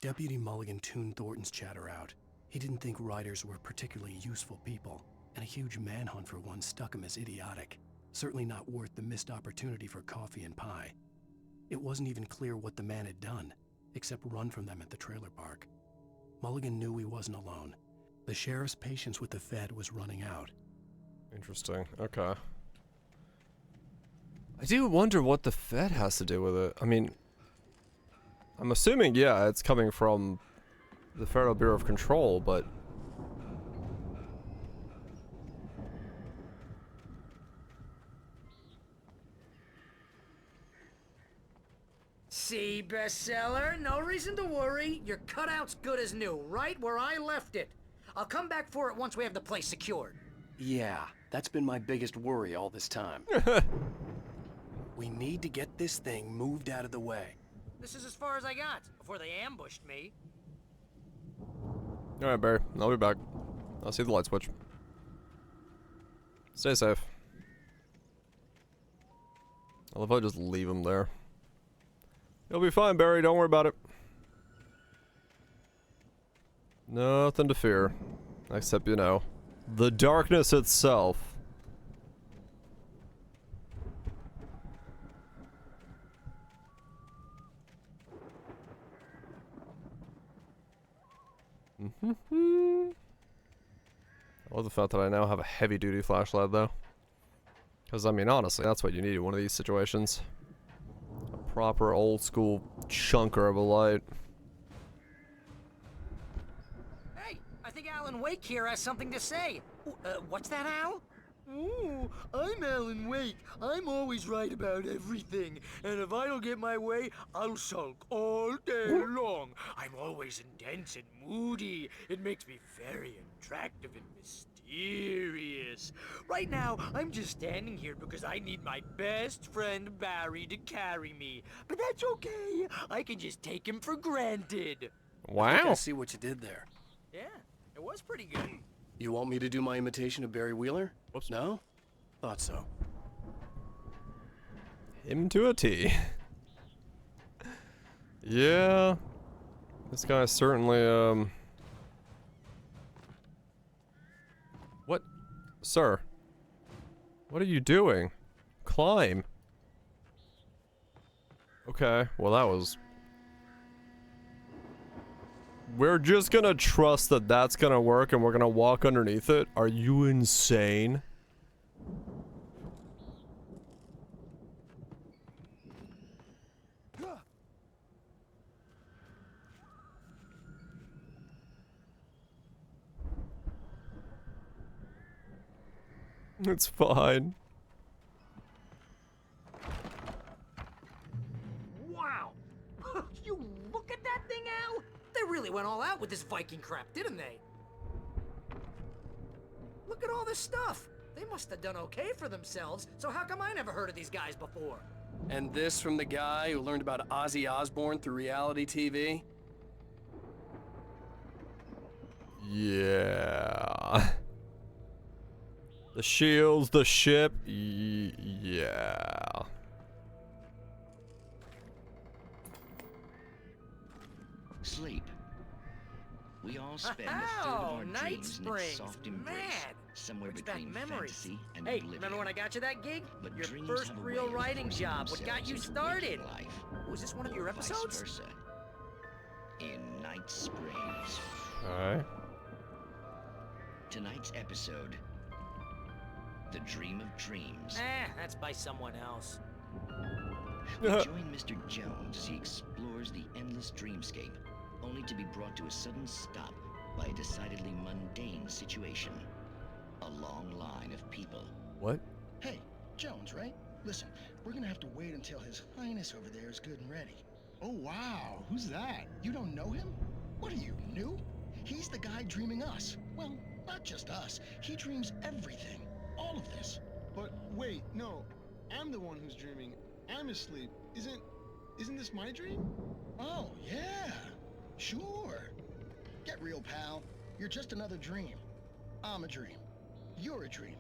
Deputy Mulligan tuned Thornton's chatter out. He didn't think riders were particularly useful people, and a huge manhunt for one struck him as idiotic. Certainly not worth the missed opportunity for coffee and pie. It wasn't even clear what the man had done, except run from them at the trailer park. Mulligan knew he wasn't alone. The sheriff's patience with the Fed was running out. Interesting. Okay. I do wonder what the Fed has to do with it. I mean, I'm assuming, yeah, it's coming from the Federal Bureau of Control, but... See, bestseller? No reason to worry. Your cutout's good as new, right where I left it. I'll come back for it once we have the place secured. Yeah, that's been my biggest worry all this time. We need to get this thing moved out of the way. This is as far as I got, before they ambushed me. Alright, Barry. I'll be back. I'll see the light switch. Stay safe. I love how I just leave him there. You'll be fine, Barry. Don't worry about it. Nothing to fear. Except, you know, the darkness itself. I love the fact that I now have a heavy-duty flashlight, though. Because, I mean, honestly, that's what you need in one of these situations. A proper old-school chunker of a light. Hey, I think Alan Wake here has something to say. What's that, Al? Ooh, I'm Alan Wake. I'm always right about everything. And if I don't get my way, I'll sulk all day long. I'm always intense and moody. It makes me very attractive and mysterious. Right now, I'm just standing here because I need my best friend Barry to carry me. But that's okay. I can just take him for granted. Wow. I see what you did there. Yeah, it was pretty good. You want me to do my imitation of Barry Wheeler? Whoops. No? Thought so. Him to a T. Yeah. This guy certainly, What? Sir. What are you doing? Climb. Okay, well that was... We're just gonna trust that that's gonna work and we're gonna walk underneath it? Are you insane? It's fine. Wow! You look at that thing, Al? They really went all out with this Viking crap, didn't they? Look at all this stuff. They must have done okay for themselves, so how come I never heard of these guys before? And this from the guy who learned about Ozzy Osbourne through reality TV? Yeah. The shields, the ship, yeah. Sleep. We all spend a third of our dreams in its soft embrace, somewhere between fantasy and Hey, oblivion. remember when I got you that gig? But Your dreams first have a real way of writing forcing job. What got themselves you into started? waking life, Was this one of your or episodes? Vice versa. In Night Springs. Alright. Tonight's episode, The Dream of Dreams. That's by someone else. We join Mr. Jones as he explores the endless dreamscape, only to be brought to a sudden stop by a decidedly mundane situation. A long line of people. What? Hey, Jones, right? Listen, we're gonna have to wait until His Highness over there is good and ready. Oh, wow. Who's that? You don't know him? What are you, new? He's the guy dreaming us. Well, not just us. He dreams everything. All of this. But wait, no. I'm the one who's dreaming. I'm asleep. Isn't this my dream? Oh, yeah. Sure. Get real, pal. You're just another dream. I'm a dream. You're a dream.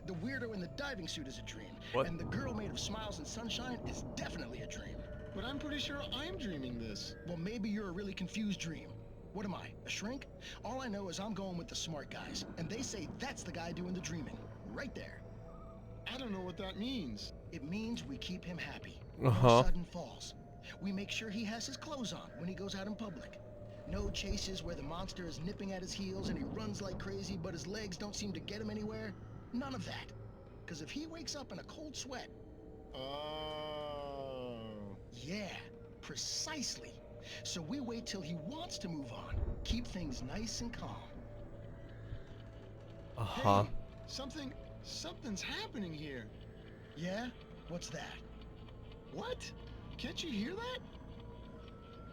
The weirdo in the diving suit is a dream. What? And the girl made of smiles and sunshine is definitely a dream. But I'm pretty sure I'm dreaming this. Well, maybe you're a really confused dream. What am I, a shrink? All I know is I'm going with the smart guys, and they say that's the guy doing the dreaming. Right there. I don't know what that means. It means we keep him happy. Uh-huh. No sudden falls. We make sure he has his clothes on when he goes out in public. No chases where the monster is nipping at his heels and he runs like crazy, but his legs don't seem to get him anywhere. None of that. Because if he wakes up in a cold sweat... Oh. Yeah, precisely. So we wait till he wants to move on. Keep things nice and calm. Uh-huh. Hey, something's happening here. Yeah? What's that? What? Can't you hear that?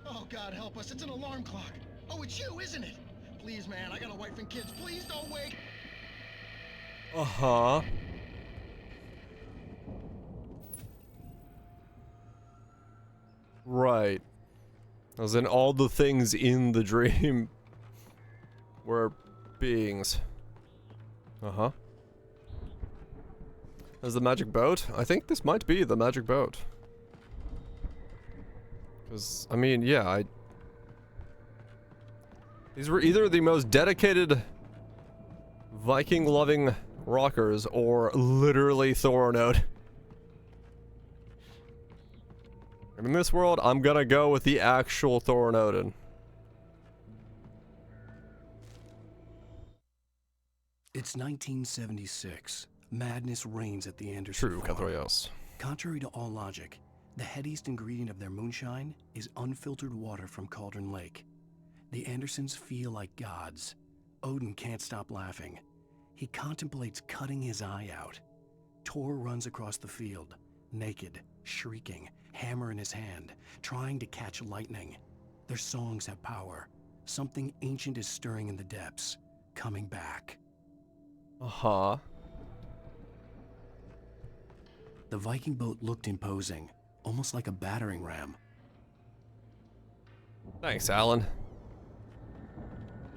Oh, God help us, it's an alarm clock. Oh, it's you, isn't it? Please, man, I got a wife and kids. Please don't wake. Uh-huh. Right. As in all the things in the dream were beings. Uh-huh. As the magic boat? I think this might be the magic boat. Because, I mean, yeah, these were either the most dedicated Viking-loving rockers or literally Thoronode. And in this world, I'm gonna go with the actual Thoronode. It's 1976. Madness reigns at the Anderson True, farm. Catholios. Contrary to all logic, the headiest ingredient of their moonshine is unfiltered water from Cauldron Lake. The Andersons feel like gods. Odin can't stop laughing. He contemplates cutting his eye out. Tor runs across the field, naked, shrieking, hammer in his hand, trying to catch lightning. Their songs have power. Something ancient is stirring in the depths, coming back. Uh-huh. The Viking boat looked imposing, almost like a battering ram. Thanks, Alan.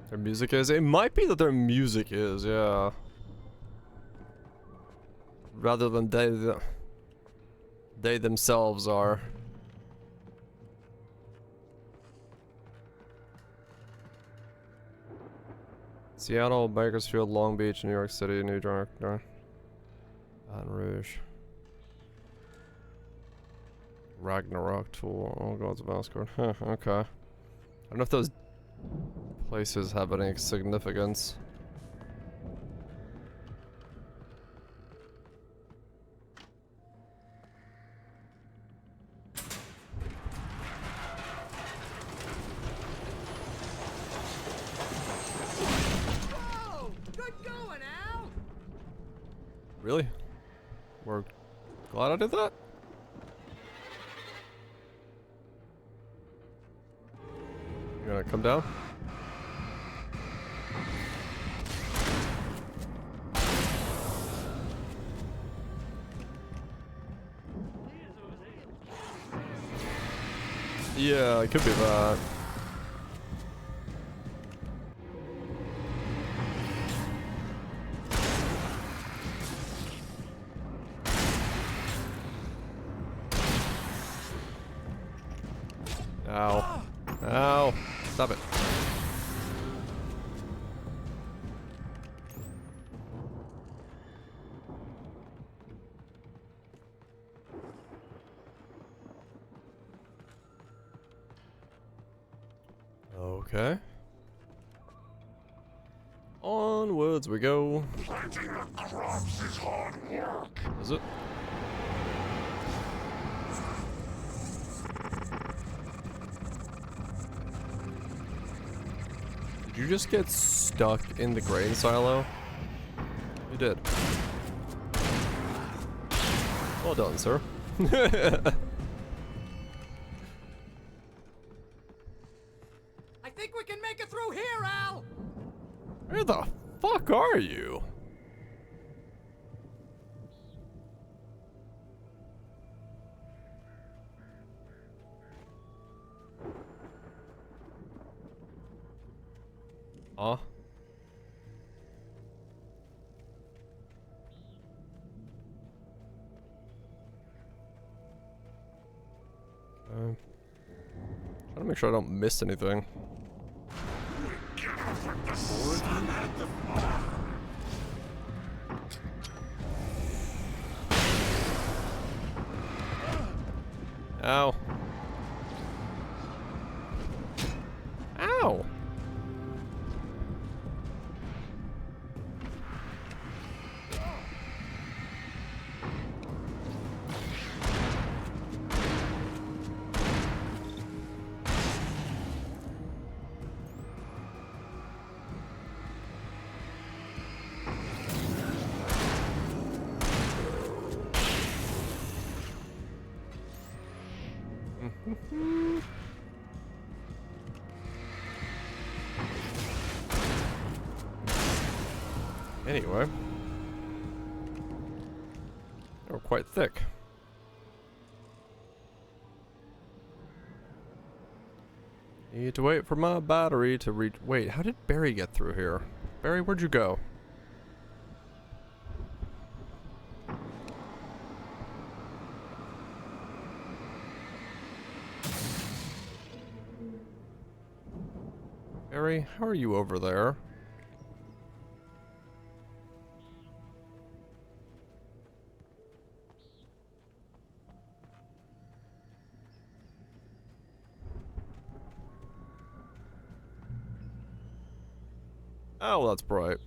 Their music is? It might be that their music is, yeah. Rather than they themselves are. Seattle, Bakersfield, Long Beach, New York City, New York, Baton Rouge. Ragnarok Tool, oh God's Valscourt. Huh, okay. I don't know if those places have any significance. Whoa! Good going, Al! Really? We're glad I did that? You gonna come down? Yeah, it could be that. Ow. Ow. Stop it. Okay. Onwards we go. Planting the crops is hard work. Is it? Did you just get stuck in the grain silo? You did. Well done, sir. I think we can make it through here, Al! Where the fuck are you? Huh? Trying to make sure I don't miss anything. Get off with the sun at the farm. Ow. Ow. Anyway, they're quite thick. Need to wait for my battery to reach. Wait, how did Barry get through here? Barry, where'd you go? Barry, how are you over there? Oh, well, that's bright.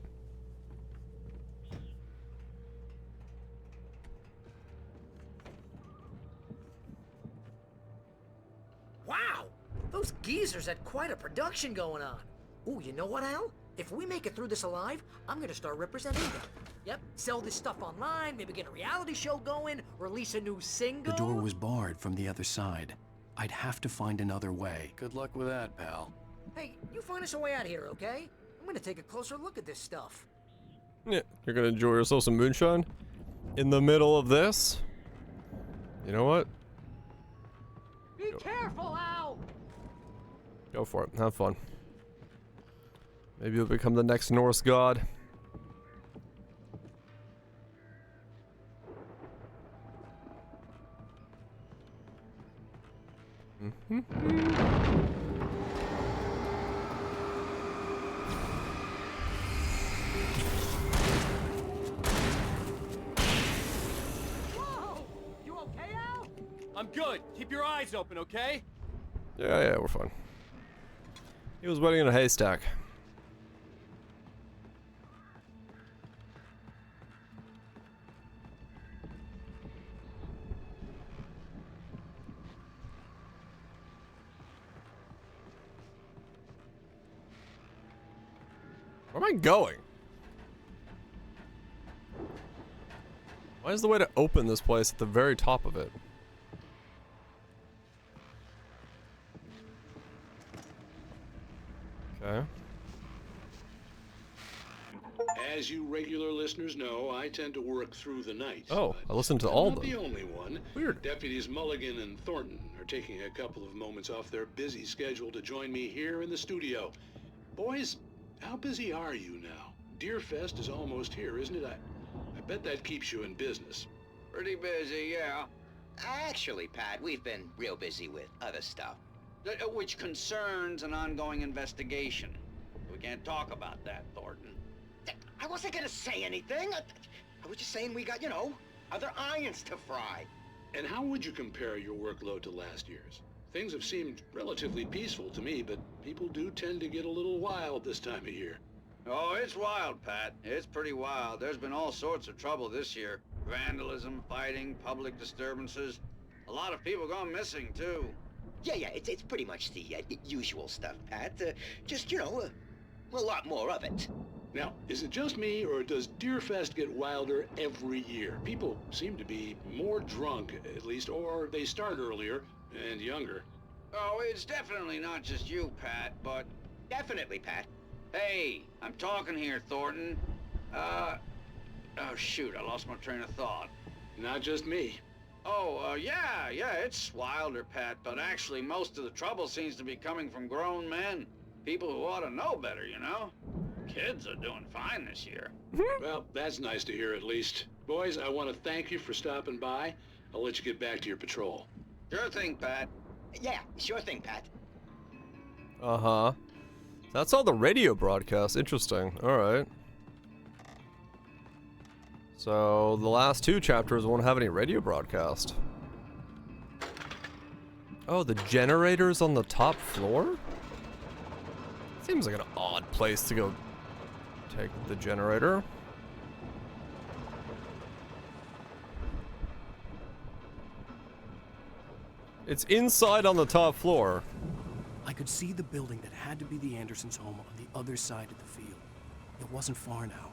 Wow! Those geezers had quite a production going on. Ooh, you know what, Al? If we make it through this alive, I'm gonna start representing them. Yep, sell this stuff online, maybe get a reality show going, release a new single. The door was barred from the other side. I'd have to find another way. Good luck with that, pal. Hey, you find us a way out here, okay? I'm gonna take a closer look at this stuff. Yeah, you're gonna enjoy yourself some moonshine in the middle of this. You know what? Be careful, Al! Go for it. Have fun. Maybe you'll become the next Norse god. Whoa! You okay, Al? I'm good. Keep your eyes open, okay? Yeah, we're fine. He was waiting in a haystack. Where am I going? Why is the way to open this place at the very top of it? Okay. As you regular listeners know, I tend to work through the night. Oh, I listened to I'm all not of the them. only one. Weird. Deputies Mulligan and Thornton are taking a couple of moments off their busy schedule to join me here in the studio. Boys, how busy are you now? Deerfest is almost here, isn't it? I bet that keeps you in business. Pretty busy, yeah. Actually, Pat, we've been real busy with other stuff, which concerns an ongoing investigation. We can't talk about that, Thornton. I wasn't gonna say anything. I was just saying we got, other irons to fry. And how would you compare your workload to last year's? Things have seemed relatively peaceful to me, but people do tend to get a little wild this time of year. Oh, it's wild, Pat. It's pretty wild. There's been all sorts of trouble this year. Vandalism, fighting, public disturbances. A lot of people gone missing, too. Yeah, it's pretty much the usual stuff, Pat. Just, a lot more of it. Now, is it just me, or does Deerfest get wilder every year? People seem to be more drunk, at least, or they start earlier and younger. Oh, it's definitely not just you, Pat, but... Definitely, Pat. Hey, I'm talking here, Thornton. Oh, shoot, I lost my train of thought. Not just me. Oh, yeah, it's wilder, Pat, but actually most of the trouble seems to be coming from grown men. People who ought to know better, Kids are doing fine this year. Well, that's nice to hear at least. Boys, I want to thank you for stopping by. I'll let you get back to your patrol. Sure thing, Pat. Yeah, sure thing, Pat. Uh-huh. That's all the radio broadcasts. Interesting. Alright. So, the last two chapters won't have any radio broadcast. Oh, the generator's on the top floor? Seems like an odd place to go take the generator. It's inside on the top floor. I could see the building that had to be the Andersons' home on the other side of the field. It wasn't far now.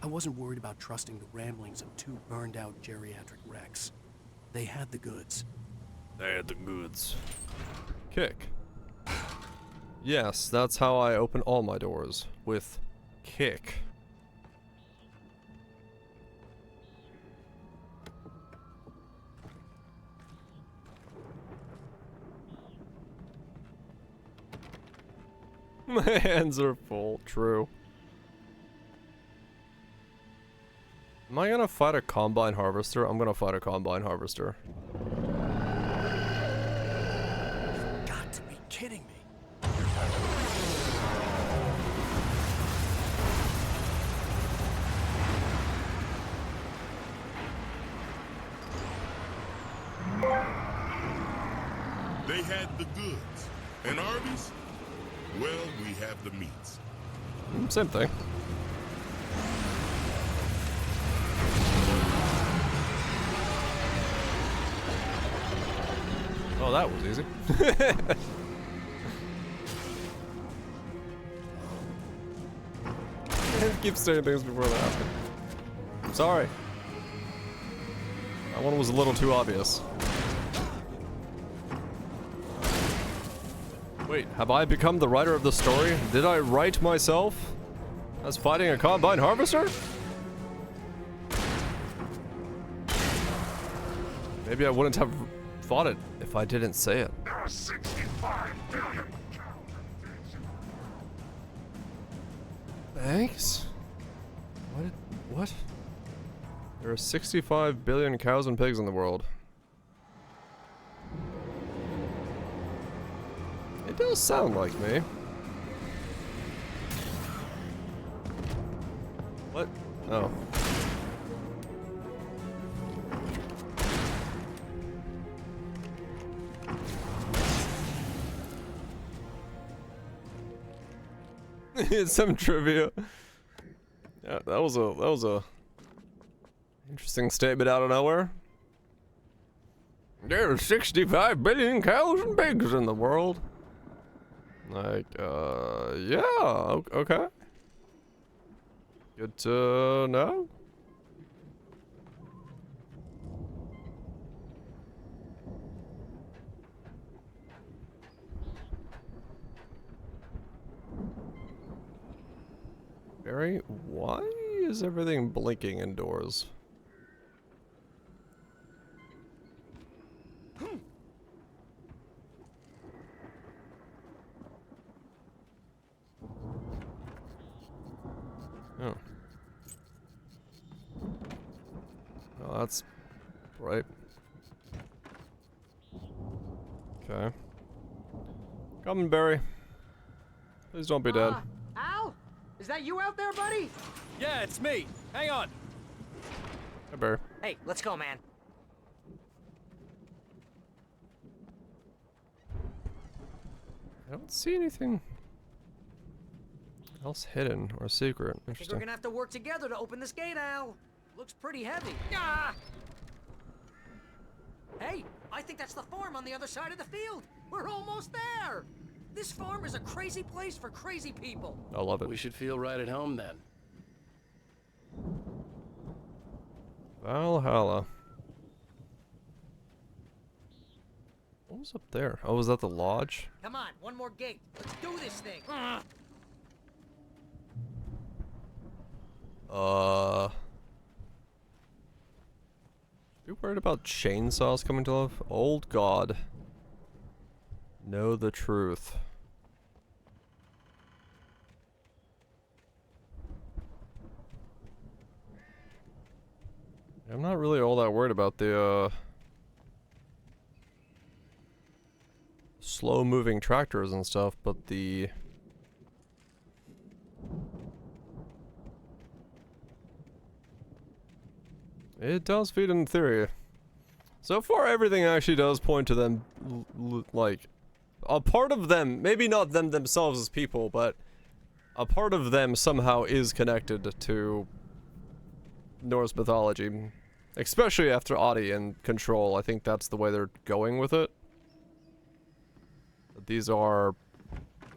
I wasn't worried about trusting the ramblings of two burned-out geriatric wrecks. They had the goods. They had the goods. Kick. Yes, that's how I open all my doors. With kick. My hands are full, true. Am I gonna fight a combine harvester? I'm gonna fight a combine harvester. You've got to be kidding me. They had the goods. And Arby's? Well, we have the meats. Same thing. Oh, that was easy. I keep saying things before they happen. I'm sorry. That one was a little too obvious. Wait, have I become the writer of the story? Did I write myself as fighting a combine harvester? Maybe I wouldn't have thought it if I didn't say it. There are 65 billion. Thanks? What? There are 65 billion cows and pigs in the world. It does sound like me. What? Oh. Some trivia. Yeah, that was a interesting statement out of nowhere. There are 65 billion cows and pigs in the world. Like, yeah, okay. Good to know. Barry, why is everything blinking indoors? Oh. Oh, that's right. Okay. Coming, Barry. Please don't be dead. Al? Is that you out there, buddy? Yeah, it's me. Hang on. Hi, Barry. Hey, let's go, man. I don't see anything else hidden or secret. I think we're Interesting. gonna have to work together to open this gate, Al. Looks pretty heavy. Ah! Hey, I think that's the farm on the other side of the field. We're almost there. This farm is a crazy place for crazy people. I love it. We should feel right at home then. Valhalla. What was up there? Oh, was that the lodge? Come on, one more gate. Let's do this thing. You worried about chainsaws coming to life? Old God. Know the truth. I'm not really all that worried about the, slow-moving tractors and stuff, but the... It does feed in theory. So far, everything actually does point to them, like, a part of them, maybe not them themselves as people, but a part of them somehow is connected to Norse mythology. Especially after Adi and Control, I think that's the way they're going with it. These are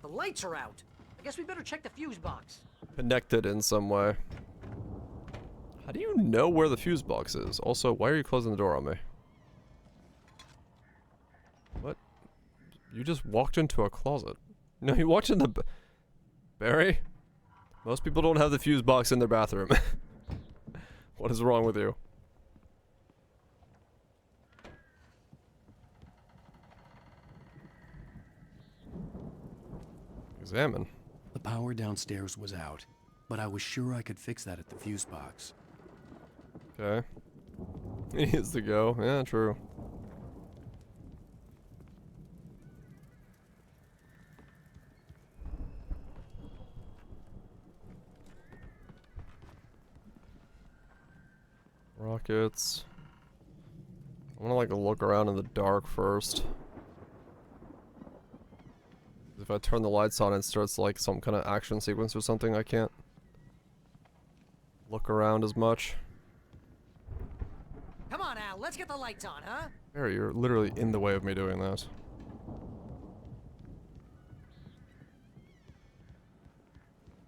The lights are out. I guess we better check the fuse box. connected in some way. How do you know where the fuse box is? Also, why are you closing the door on me? What? You just walked into a closet. No, you walked in the... Barry? Most people don't have the fuse box in their bathroom. What is wrong with you? Examine. The power downstairs was out, but I was sure I could fix that at the fuse box. Okay. He needs to go. Yeah, true. Rockets. I wanna like look around in the dark first. If I turn the lights on, it starts like some kind of action sequence or something. I can't look around as much. Come on, Al, let's get the lights on, huh? Barry, you're literally in the way of me doing that.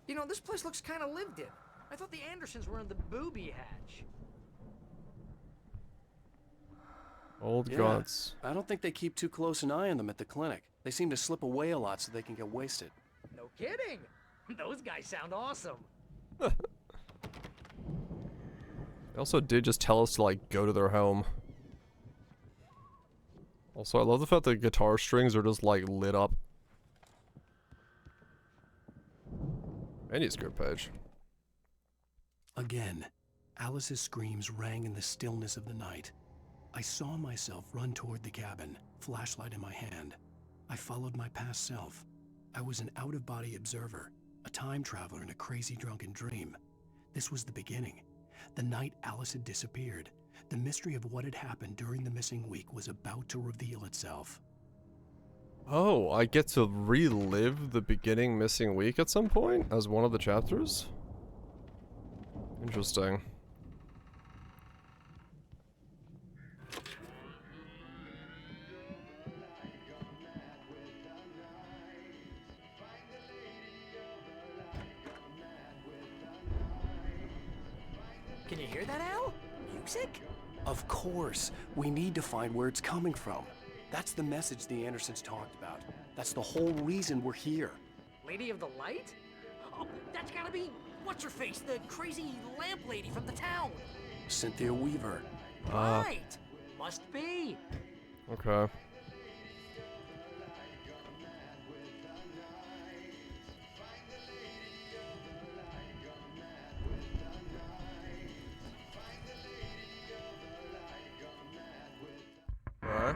You know, this place looks kind of lived in. I thought the Andersons were in the booby hatch. Old Yeah, gods. I don't think they keep too close an eye on them at the clinic. They seem to slip away a lot so they can get wasted. No kidding. Those guys sound awesome. They also did just tell us to like go to their home. Also, I love the fact that the guitar strings are just like lit up. Manuscript page. Again, Alice's screams rang in the stillness of the night. I saw myself run toward the cabin, flashlight in my hand. I followed my past self. I was an out-of-body observer, a time traveler in a crazy drunken dream. This was the beginning. The night Alice had disappeared. The mystery of what had happened during the missing week was about to reveal itself. Oh, I get to relive the beginning missing week at some point as one of the chapters? Interesting. Can you hear that, Al? Music? Of course. We need to find where it's coming from. That's the message the Andersons talked about. That's the whole reason we're here. Lady of the Light? Oh, that's gotta be what's-her-face, the crazy lamp lady from the town. Cynthia Weaver. Right. Must be. Okay. Alright.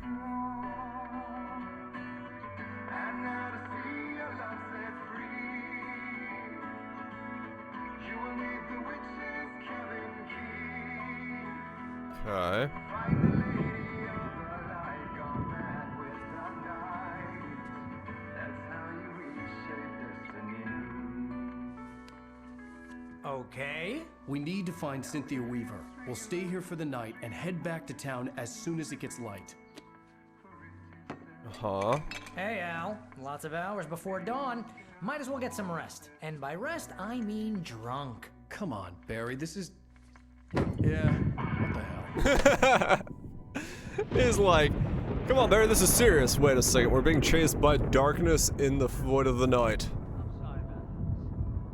Okay. Okay. We need to find Cynthia Weaver. We'll stay here for the night and head back to town as soon as it gets light. Uh-huh. Hey, Al. Lots of hours before dawn. Might as well get some rest. And by rest, I mean drunk. Come on, Barry, this is... Yeah, what the hell? He's like, come on, Barry, this is serious. Wait a second, we're being chased by darkness in the void of the night. I'm sorry about this.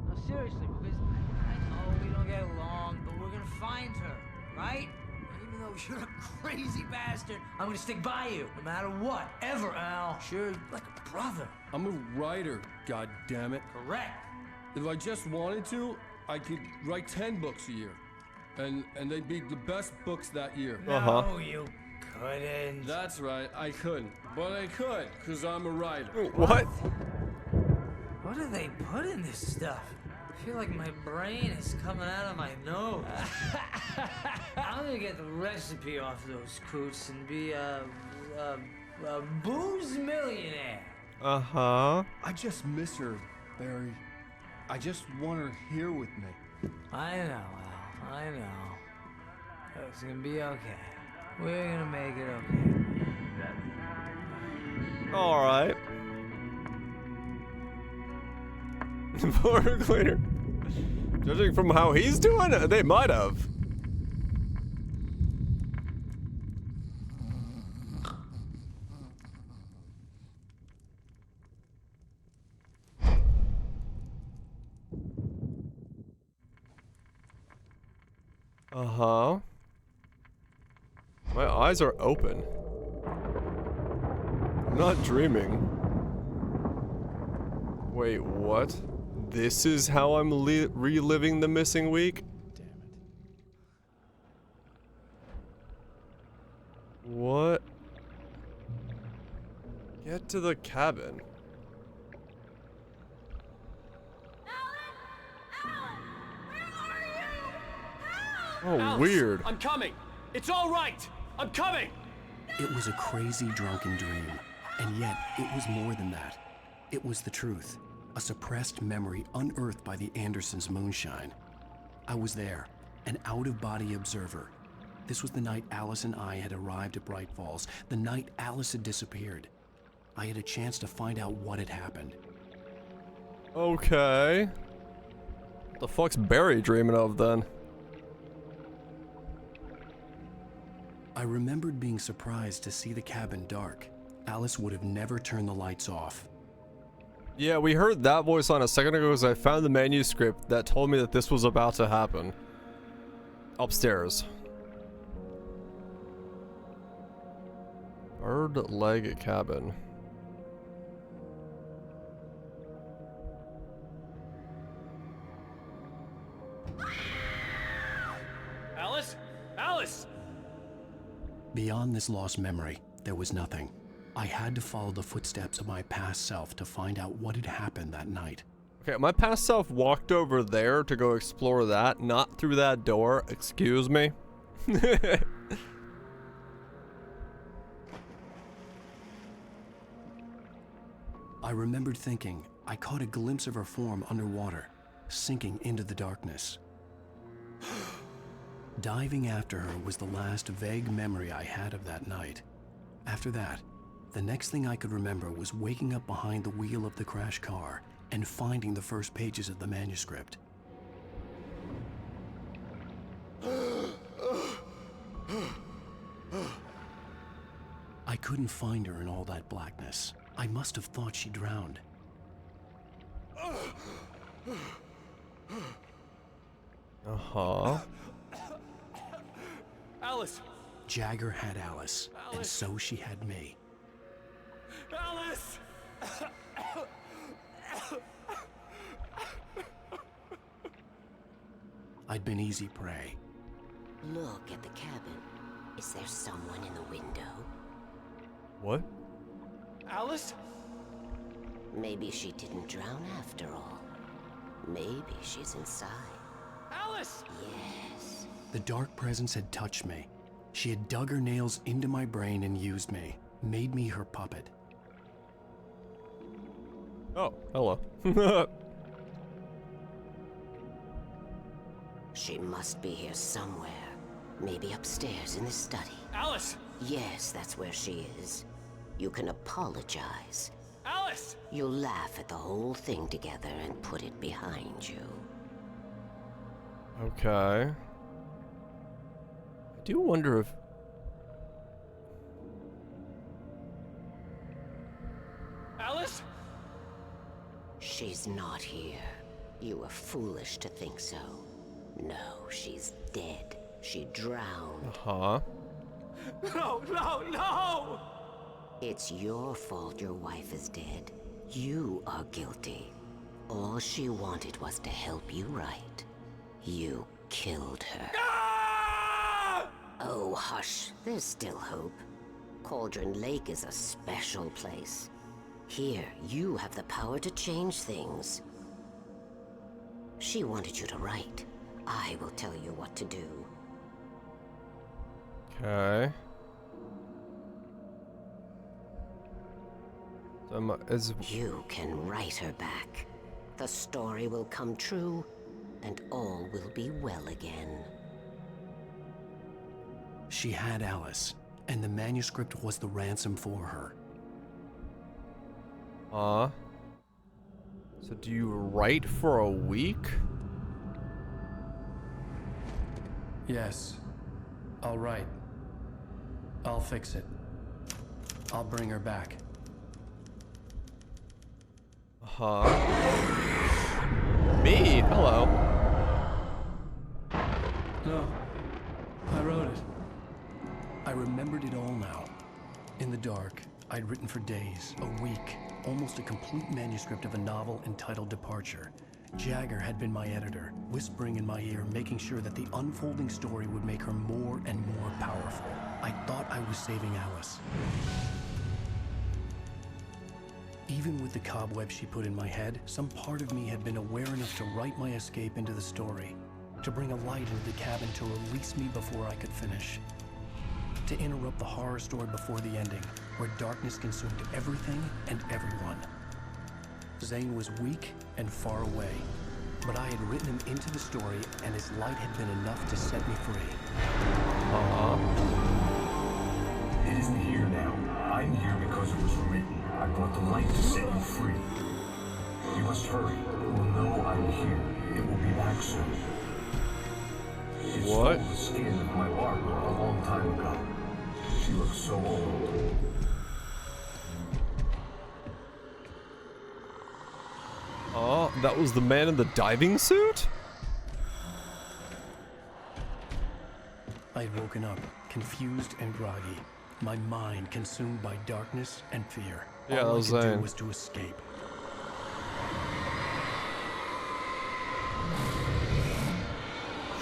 No, seriously, because I know we don't get along, but we're gonna find her, right? Even though you're a crazy bastard, I'm gonna stick by you, no matter what, ever, Al. Sure, like a brother. I'm a writer, goddammit. Correct. If I just wanted to, I could write 10 books a year. And they'd be the best books that year. No, you couldn't. That's right, I couldn't. But I could, because I'm a writer. What? What do they put in this stuff? I feel like my brain is coming out of my nose. I'm gonna get the recipe off those coots and be a booze millionaire. Uh-huh. I just miss her, Barry. I just want her here with me. I know, Al. I know. It's gonna be okay. We're gonna make it okay. Alright. Poor cleaner. Judging from how he's doing, they might have. Uh-huh. My eyes are open. I'm not dreaming. Wait, what? This is how I'm reliving the missing week? Damn it. What? Get to the cabin. Oh, Alice, weird. I'm coming. It's all right. I'm coming. It was a crazy drunken dream, and yet it was more than that. It was the truth, a suppressed memory unearthed by the Andersons' moonshine. I was there, an out-of-body observer. This was the night Alice and I had arrived at Bright Falls, the night Alice had disappeared. I had a chance to find out what had happened. Okay. What the fuck's Barry dreaming of then? I remembered being surprised to see the cabin dark. Alice would have never turned the lights off. Yeah, we heard that voice on a second ago because I found the manuscript that told me that this was about to happen. Upstairs. Bird leg cabin. Alice? Alice! Beyond this lost memory, there was nothing. I had to follow the footsteps of my past self to find out what had happened that night. Okay, my past self walked over there to go explore that, not through that door. Excuse me. remembered thinking I caught a glimpse of her form underwater, sinking into the darkness. Diving after her was the last vague memory I had of that night. After that, the next thing I could remember was waking up behind the wheel of the crashed car and finding the first pages of the manuscript. I couldn't find her in all that blackness. I must have thought she drowned. Uh-huh. Alice! Jagger had Alice, and so she had me. Alice! I'd been easy prey. Look at the cabin. Is there someone in the window? What? Alice? Maybe she didn't drown after all. Maybe she's inside. Alice! Yes. The dark presence had touched me. She had dug her nails into my brain and used me, made me her puppet. Oh, hello. She must be here somewhere. Maybe upstairs in the study. Alice! Yes, that's where she is. You can apologize. Alice! You'll laugh at the whole thing together and put it behind you. Okay. I do wonder if... Alice? She's not here. You were foolish to think so. No, she's dead. She drowned. Uh-huh. No, no, no! It's your fault your wife is dead. You are guilty. All she wanted was to help you right. You killed her. Ah! Oh, hush. There's still hope. Cauldron Lake is a special place. Here, you have the power to change things. She wanted you to write. I will tell you what to do. Okay. You can write her back. The story will come true, and all will be well again. She had Alice, and the manuscript was the ransom for her. So do you write for a week? Yes. I'll write. I'll fix it. I'll bring her back. Me? Hello. No. I wrote it. I remembered it all now. In the dark, I'd written for days, a week, almost a complete manuscript of a novel entitled Departure. Jagger had been my editor, whispering in my ear, making sure that the unfolding story would make her more and more powerful. I thought I was saving Alice. Even with the cobweb she put in my head, some part of me had been aware enough to write my escape into the story, to bring a light into the cabin to release me before I could finish, to interrupt the horror story before the ending, where darkness consumed everything and everyone. Zane was weak and far away, but I had written him into the story, and his light had been enough to set me free. It isn't here now. I'm here because it was written. I brought the light to set you free. You must hurry. It will know I'm here. It will be back soon. It stole the skin of my Barbara a long time ago. She looks so old. Oh, that was the man in the diving suit? I'd woken up, confused and groggy, my mind consumed by darkness and fear. Yeah, all that was I could Zane. do was to escape.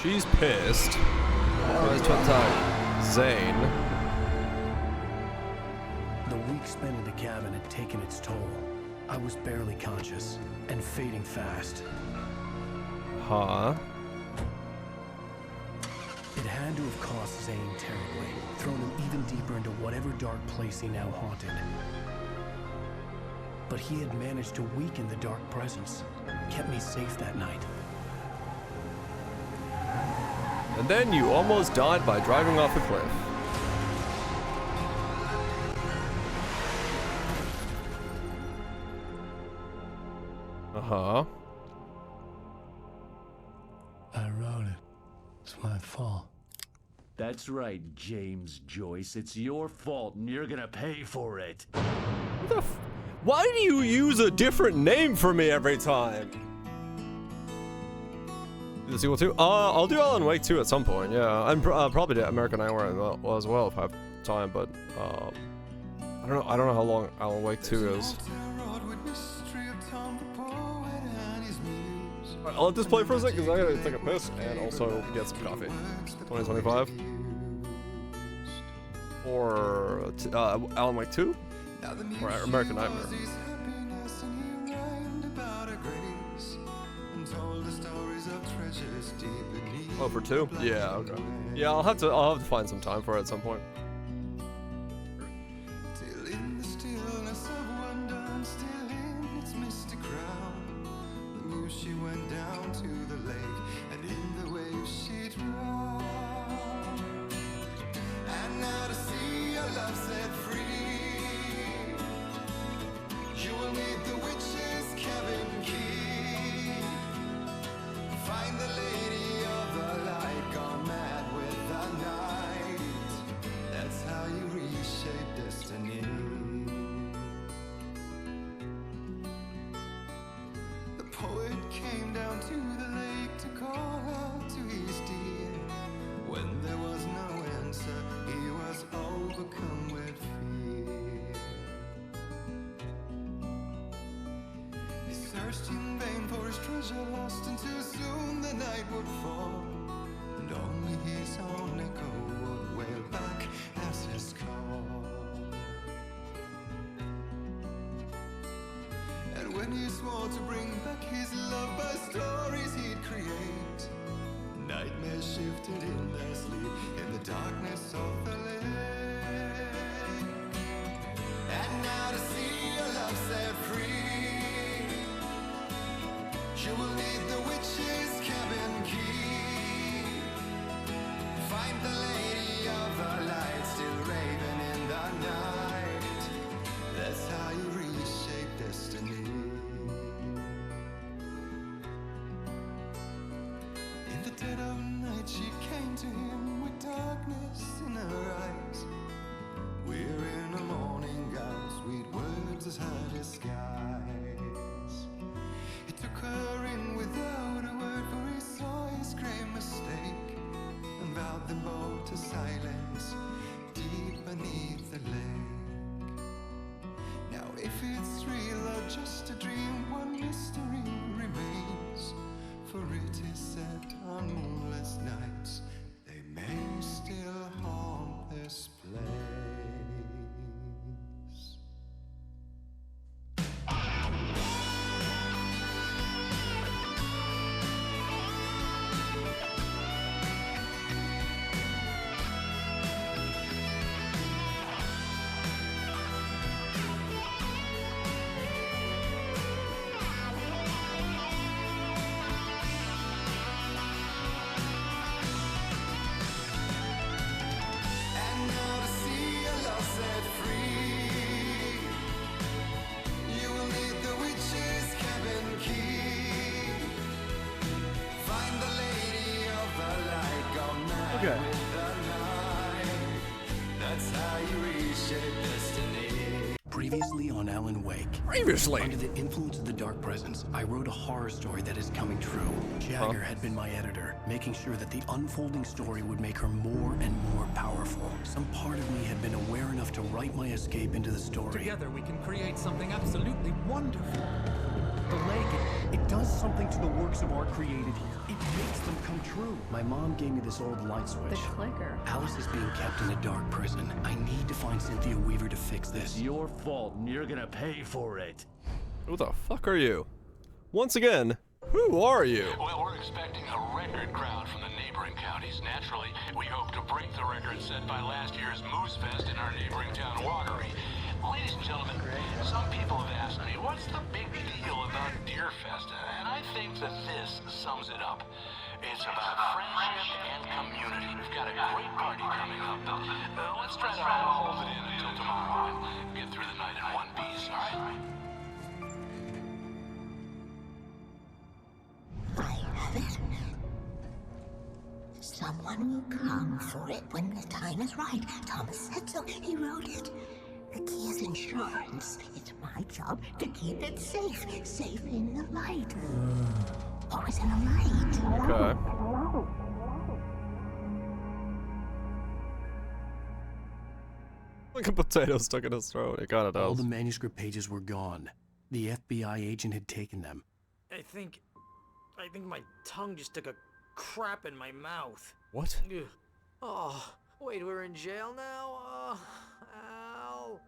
She's pissed. First time. Zane. The week spent in the cabin had taken its toll. I was barely conscious and fading fast. It had to have cost Zane terribly, thrown him even deeper into whatever dark place he now haunted. But he had managed to weaken the dark presence, kept me safe that night. And then you almost died by driving off a cliff. Uh-huh. I wrote it. It's my fault. That's right, James Joyce. It's your fault, and you're gonna pay for it. What the f— why do you use a different name for me every time? The sequel 2? I'll do Alan Wake 2 at some point, yeah. And probably do American Nightmare as well if I have time, but I don't know how long Alan Wake 2 is. Alright, I'll let this play for a sec because I gotta take a piss and also get some coffee. 2025. Or Alan Wake 2? Or American Nightmare. Oh, for 2? Yeah, okay. Yeah, I'll have to find some time for it at some point. She went down to the lake, and in the waves she drowned. And now to see your love set free, you will need the witch's cabin key. Find the lady of the light, gone mad with the night. That's how you reshape destiny. The poet came down to the lake to call out to his dear. When there was no answer, he was overcome with fear. He searched in vain for his treasure lost, and too soon the night would fall, and only his own echo would wail back as his call. And when he swore to bring back his love by stories he'd create, nightmares shifted in their sleep in the darkness of the lake. And now to see your love set free, you will need the witch's cabin key. Find the lady of the light, still raving in the night. That's how you reshape destiny. In the dead of night she came to him with darkness in her eyes. We're in a morning gown, sweet words as high as skies. He took her in without a word, for he saw his grave mistake, and vowed them both to silence deep beneath the lake. Now if it's real or just a dream, one mystery remains, for it is said on moonless nights they may still haunt this place. Okay. Previously on Alan Wake. Previously! Under the influence of the dark presence, I wrote a horror story that is coming true. Jagger had been my editor, making sure that the unfolding story would make her more and more powerful. Some part of me had been aware enough to write my escape into the story. Together we can create something absolutely wonderful. The lake, it does something to the works of art created here. It makes them come true. My mom gave me this old light switch. The clicker. Alice is being kept in a dark prison. I need to find Cynthia Weaver to fix this. It's your fault, and you're gonna pay for it. Who the fuck are you? Once again, who are you? Well, we're expecting a record crowd from the neighboring counties. Naturally, we hope to break the record set by last year's Moose Fest in our neighboring town, Watery. Ladies and gentlemen, some people have asked me, what's the big deal about Deerfest? And I think that this sums it up. It's about friendship and community. We've got a great party coming up. Let's try to hold it in until tomorrow and get through the night in one piece, all right? Someone will come for it when the time is right. Thomas said so. He wrote it. The key is insurance. It's my job to keep it safe. Safe in the light. Always in the light. Okay. Like a potato stuck in his throat. It kind of does. All the manuscript pages were gone. The FBI agent had taken them. I think my tongue just took a crap in my mouth. What? Ugh. Oh, wait, we're in jail now? Al.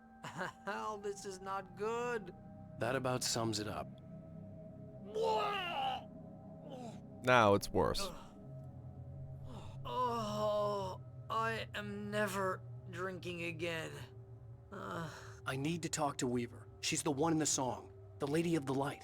Al, this is not good. That about sums it up. Now it's worse. Oh, I am never drinking again. I need to talk to Weaver. She's the one in the song. The Lady of the Light.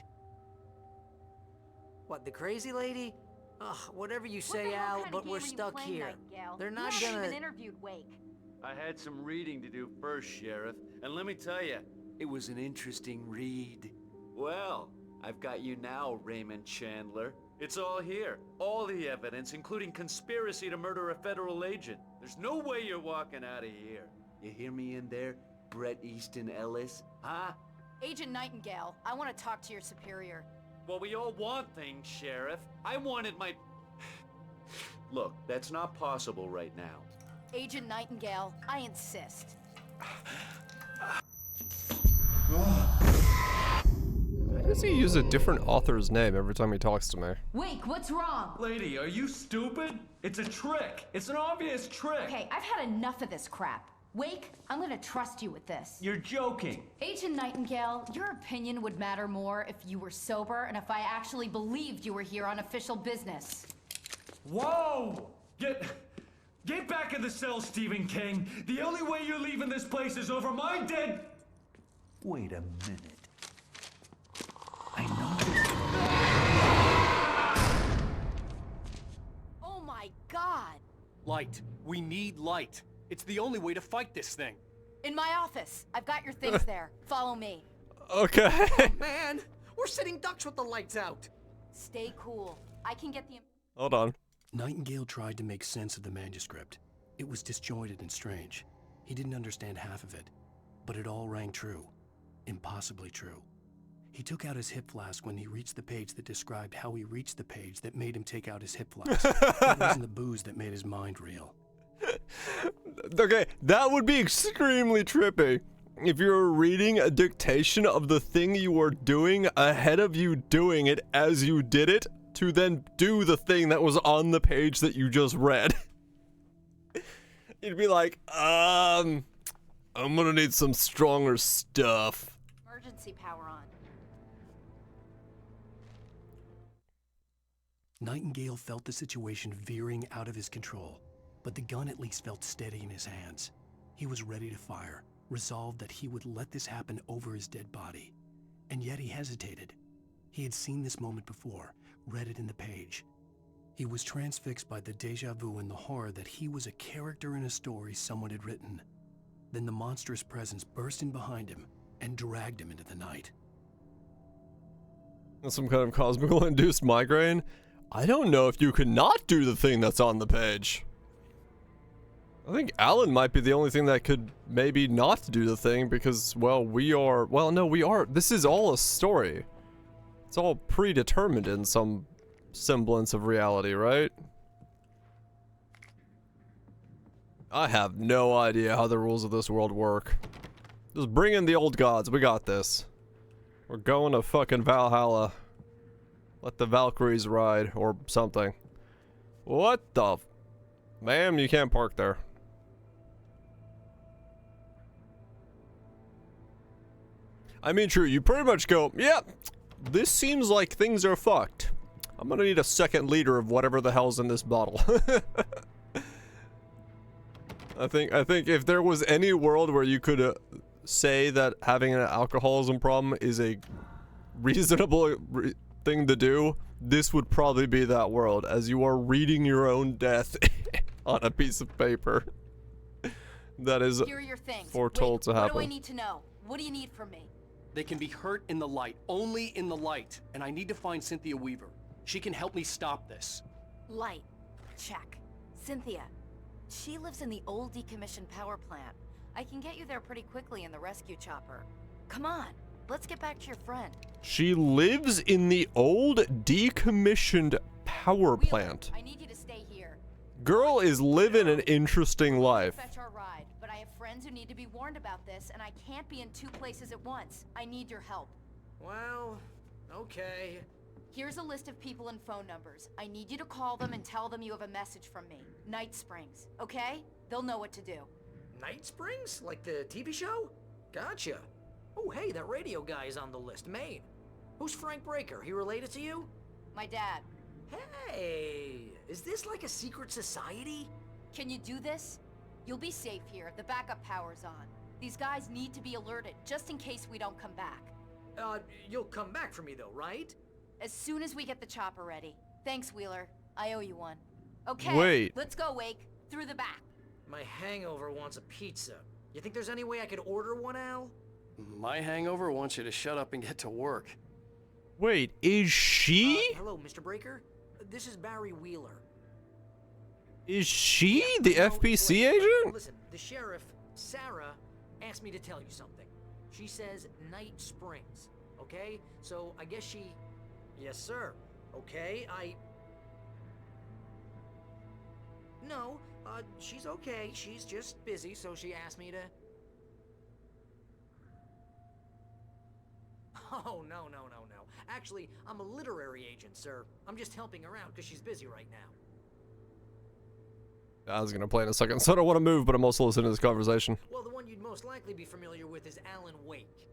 What, the crazy lady? Ugh, whatever you say, Al, but we're stuck here. They're not gonna... even interviewed Wake. I had some reading to do first, Sheriff, and let me tell you, it was an interesting read. Well, I've got you now, Raymond Chandler. It's all here. All the evidence, including conspiracy to murder a federal agent. There's no way you're walking out of here. You hear me in there, Bret Easton Ellis? Huh? Agent Nightingale, I want to talk to your superior. Well, we all want things, Sheriff. I wanted my... Look, that's not possible right now. Agent Nightingale, I insist. Why does he use a different author's name every time he talks to me? Wake, what's wrong? Lady, are you stupid? It's a trick. It's an obvious trick. Okay, I've had enough of this crap. Wake, I'm gonna trust you with this. You're joking. Agent Nightingale, your opinion would matter more if you were sober and if I actually believed you were here on official business. Whoa! Get back in the cell, Stephen King. The only way you're leaving this place is over my dead... Wait a minute. I know... Oh my God! Light. We need light. It's the only way to fight this thing. In my office. I've got your things there. Follow me. Okay. Oh, man, we're sitting ducks with the lights out. Stay cool. I can get the... Hold on. Nightingale tried to make sense of the manuscript. It was disjointed and strange. He didn't understand half of it, but it all rang true. Impossibly true. He took out his hip flask when he reached the page that described how he reached the page that made him take out his hip flask. It wasn't the booze that made his mind reel. Okay, that would be extremely trippy. If you were reading a dictation of the thing you were doing ahead of you doing it as you did it, to then do the thing that was on the page that you just read. You'd be like, I'm gonna need some stronger stuff. Emergency power on. Nightingale felt the situation veering out of his control, but the gun at least felt steady in his hands. He was ready to fire, resolved that he would let this happen over his dead body. And yet he hesitated. He had seen this moment before, read it in the page. He was transfixed by the déjà vu and the horror that he was a character in a story someone had written. Then the monstrous presence burst in behind him and dragged him into the night. Some kind of cosmical induced migraine? I don't know if you could not do the thing that's on the page. I think Alan might be the only thing that could maybe not do the thing because, well, we are... Well, no, we are... This is all a story. It's all predetermined in some semblance of reality, right? I have no idea how the rules of this world work. Just bring in the old gods. We got this. We're going to fucking Valhalla. Let the Valkyries ride or something. What the... Ma'am, you can't park there. I mean, true, you pretty much go, yeah, this seems like things are fucked. I'm gonna need a second liter of whatever the hell's in this bottle. I think if there was any world where you could say that having an alcoholism problem is a reasonable thing to do, this would probably be that world, as you are reading your own death on a piece of paper that is Here are your things. foretold to happen. What do I need to know? What do you need from me? They can be hurt in the light, only in the light. And I need to find Cynthia Weaver. She can help me stop this. Light. Check. Cynthia. She lives in the old decommissioned power plant. I can get you there pretty quickly in the rescue chopper. Come on, let's get back to your friend. She lives in the old decommissioned power plant. I need you to stay here. Girl is living an interesting life. Fetch our ride, but I have friends who need to be warned about this, and I can't be in 2 places at once. I need your help. Well, okay. Here's a list of people and phone numbers. I need you to call them and tell them you have a message from me. Night Springs, okay? They'll know what to do. Night Springs? Like the TV show? Gotcha. Oh, hey, that radio guy is on the list. Maine. Who's Frank Breaker? He related to you? My dad. Hey, is this like a secret society? Can you do this? You'll be safe here if the backup power's on. These guys need to be alerted, just in case we don't come back. You'll come back for me though, right? As soon as we get the chopper ready. Thanks, Wheeler. I owe you one. Okay, wait. Let's go, Wake. Through the back. My hangover wants a pizza. You think there's any way I could order one, Al? My hangover wants you to shut up and get to work. Wait, is she? Hello, Mr. Breaker. This is Barry Wheeler. Is she the FBC agent? Listen, the sheriff, Sarah, asked me to tell you something. She says Night Springs, okay? So I guess she... Yes, sir. Okay, No, she's okay. She's just busy, so she asked me to... Oh, no. Actually, I'm a literary agent, sir. I'm just helping her out because she's busy right now. I was gonna play in a second, so I don't want to move, but I'm also listening to this conversation. Well, the one you'd most likely be familiar with is Alan Wake.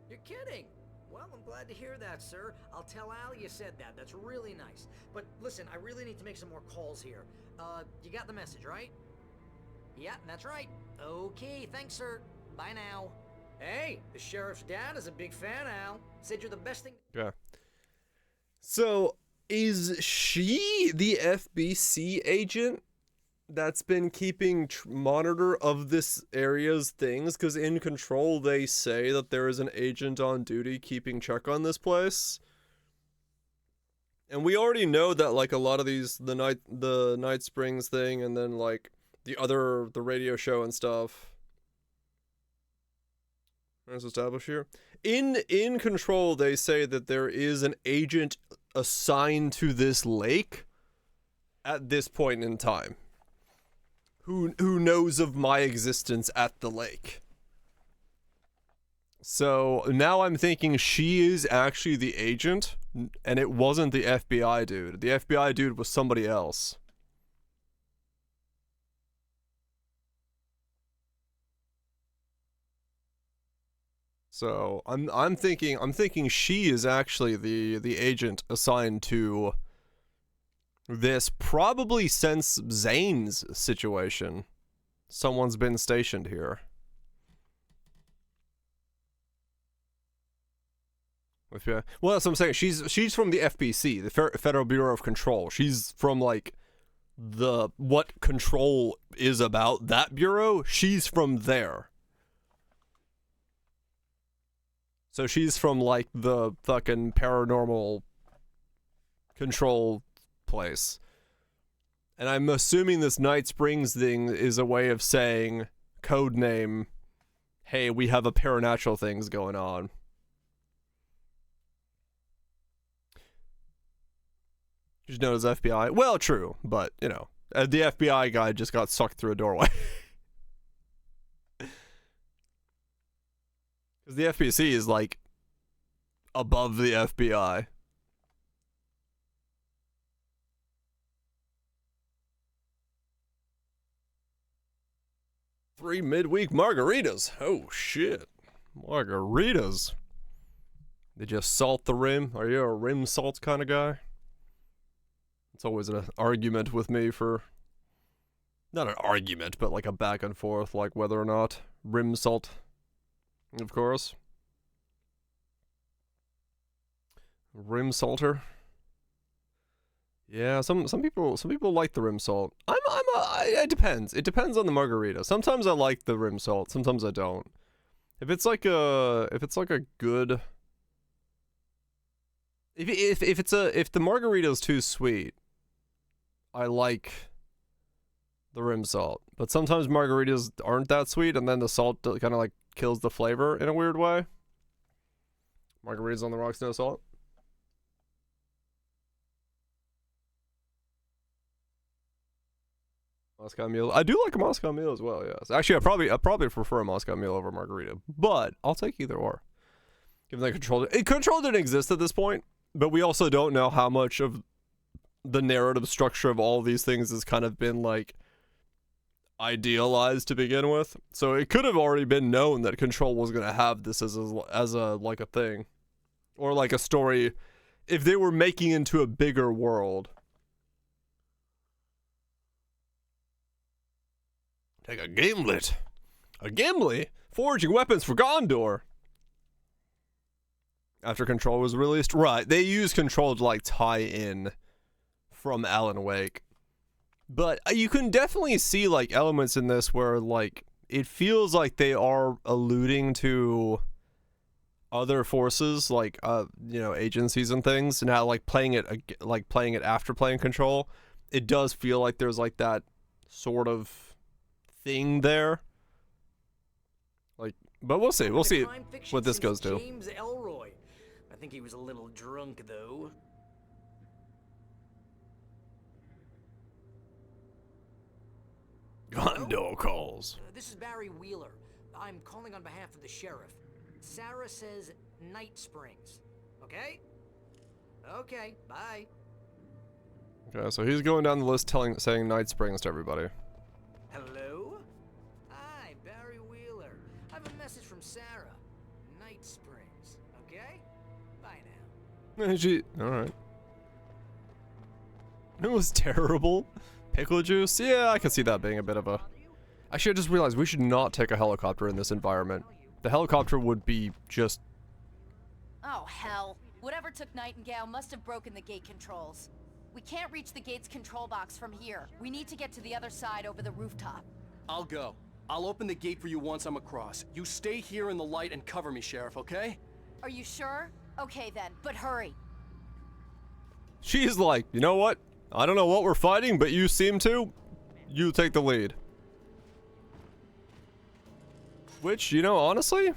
You're kidding? Well, I'm glad to hear that, sir. I'll tell Al you said that. That's really nice. But listen, I really need to make some more calls here. You got the message, right? Yeah, that's right. Okay, thanks, sir. Bye now. Hey, the sheriff's dad is a big fan, Al. Said you're the best thing... Yeah. So, is she the FBC agent that's been keeping monitor of this area's things? Because in Control, they say that there is an agent on duty keeping check on this place. And we already know that, like, a lot of these, the Night Springs thing, and then, like, the radio show and stuff... Let's establish here. In Control, they say that there is an agent assigned to this lake at this point in time. Who knows of my existence at the lake? So now I'm thinking she is actually the agent, and it wasn't the FBI dude. The FBI dude was somebody else. So I'm thinking she is actually the agent assigned to this, probably since Zane's situation. Someone's been stationed here. Well, that's what I'm saying. She's from the FBC, the Federal Bureau of Control. She's from like what Control is about, that bureau. She's from there. So she's from, like, the fucking paranormal control place. And I'm assuming this Night Springs thing is a way of saying, code name, hey, we have a paranatural things going on. She's known as FBI. Well, true, but, you know, the FBI guy just got sucked through a doorway. Because the FBC is, like, above the FBI. Three midweek margaritas. Oh, shit. Margaritas. They just salt the rim. Are you a rim salt kind of guy? It's always an argument with me for Not an argument, but like a back and forth, like whether or not rim salt, of course. Rim salter. Yeah, some people like the rim salt. It depends. It depends on the margarita. Sometimes I like the rim salt. Sometimes I don't. If it's like a good. If the margarita is too sweet, I like the rim salt. But sometimes margaritas aren't that sweet, and then the salt kind of like kills the flavor in a weird way. Margaritas on the rocks, no salt. Moscow Mule. I do like a Moscow Mule as well, yes. Actually, I probably prefer a Moscow Mule over margarita, but I'll take either or. Given that control didn't exist at this point, but we also don't know how much of the narrative structure of all of these things has kind of been like idealized to begin with. So it could have already been known that Control was going to have this as a like a thing, or like a story if they were making into a bigger world. Take a gimlet. A gimlet? Forging weapons for Gondor. After Control was released. Right, they used Control to like tie in from Alan Wake. But you can definitely see like elements in this where like it feels like they are alluding to other forces, like agencies and things, and how like playing it after playing Control, it does feel like there's like that sort of thing there. Like, but we'll see what this goes to. James Elroy. I think he was a little drunk though. Gondor calls. This is Barry Wheeler. I'm calling on behalf of the sheriff. Sarah says Night Springs. Okay? Okay, bye. Okay, so he's going down the list saying Night Springs to everybody. Hello? Hi, Barry Wheeler. I have a message from Sarah. Night Springs. Okay? Bye now. Alright. It was terrible. Pickle juice? Yeah, I can see that being a bit of a... Actually, I just realized we should not take a helicopter in this environment. The helicopter would be just... Oh, hell. Whatever took Nightingale must have broken the gate controls. We can't reach the gate's control box from here. We need to get to the other side over the rooftop. I'll go. I'll open the gate for you once I'm across. You stay here in the light and cover me, Sheriff, okay? Are you sure? Okay then, but hurry. She's like, you know what? I don't know what we're fighting, but you seem to. You take the lead. Which, honestly,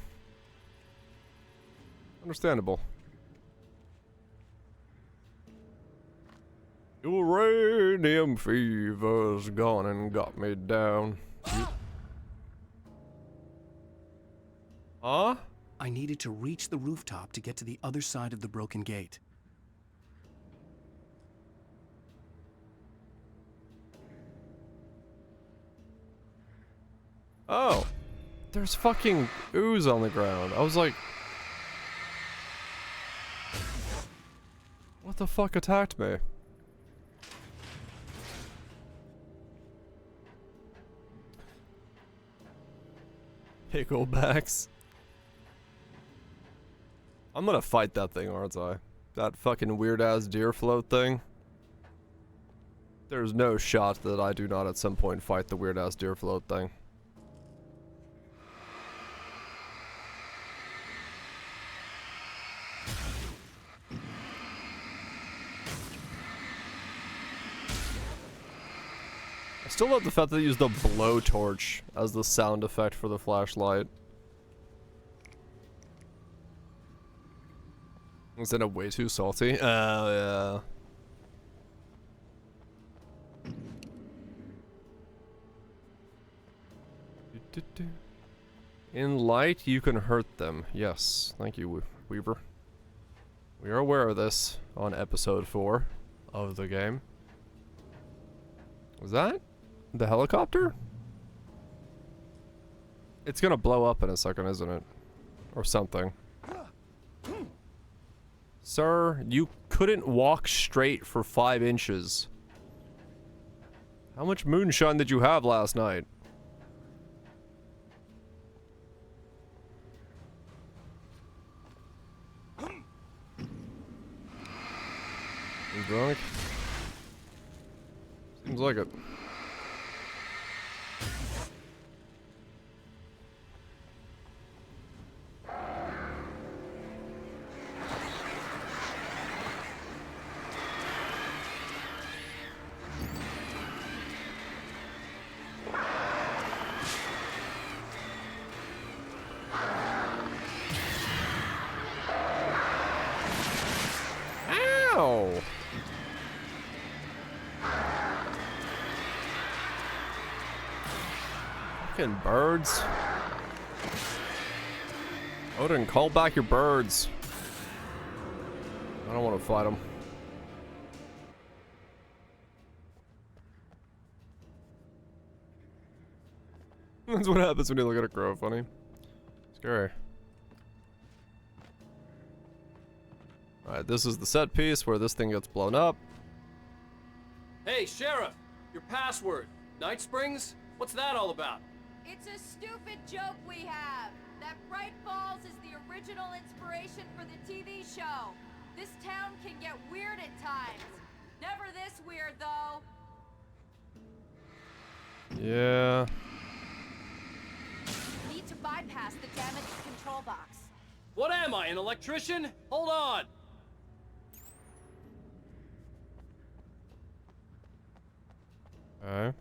understandable. Uranium fever's gone and got me down. Huh? I needed to reach the rooftop to get to the other side of the broken gate. Oh. There's fucking ooze on the ground. I was like... What the fuck attacked me? Picklebacks. I'm gonna fight that thing, aren't I? That fucking weird-ass deer float thing. There's no shot that I do not at some point fight the weird-ass deer float thing. I still love the fact that they used the blowtorch as the sound effect for the flashlight. Is that way too salty? Oh, yeah. In light, you can hurt them. Yes, thank you, Weaver. We are aware of this on episode 4 of the game. Was that the helicopter? It's gonna blow up in a second, isn't it? Or something. Sir, you couldn't walk straight for 5 inches. How much moonshine did you have last night? You drunk? Seems like it. Ow! Fucking birds. Odin, call back your birds. I don't want to fight them. That's what happens when you look at a crow, funny. Scary. Alright, this is the set piece where this thing gets blown up. Hey, Sheriff! Your password. Night Springs? What's that all about? It's a stupid joke we have. That Bright Falls is the original inspiration for the TV show. This town can get weird at times. Never this weird, though. Yeah. Need to bypass the damaged control box. What am I, an electrician? Hold on! Okay.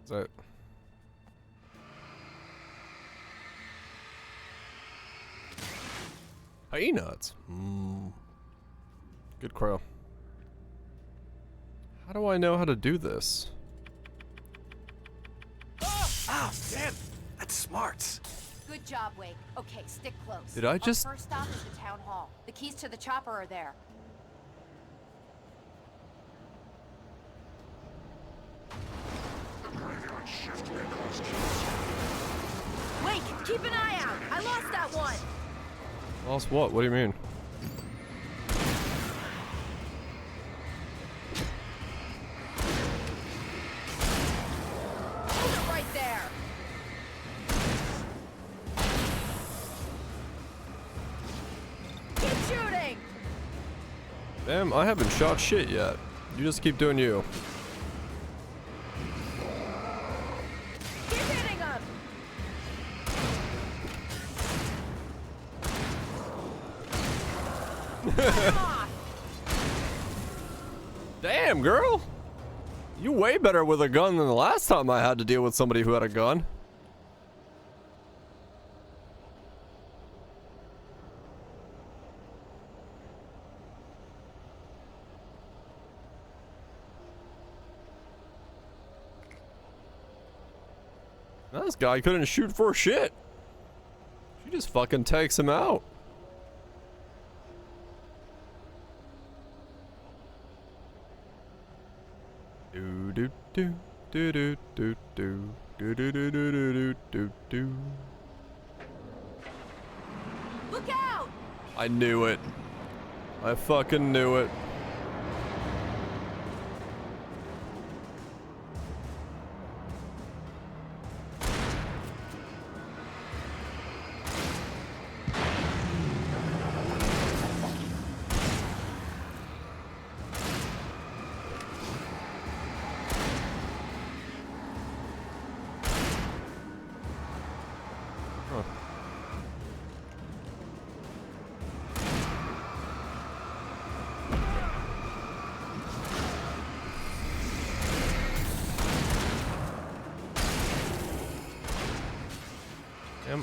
Is that... Peanuts. Good crow. How do I know how to do this? Ah, damn! That's smart. Good job, Wake. Okay, stick close. Did I just... Our first stop is the town hall. The keys to the chopper are there. Wake, keep an eye out. I lost that one. Lost what? What do you mean? Hold it right there. Keep shooting. Damn, I haven't shot shit yet. You just keep doing you. Keep hitting him. Damn, girl! You way better with a gun than the last time I had to deal with somebody who had a gun. This guy couldn't shoot for shit. She just fucking takes him out. Do do do do do do do do do do do do do. Look out! I knew it. I fucking knew it.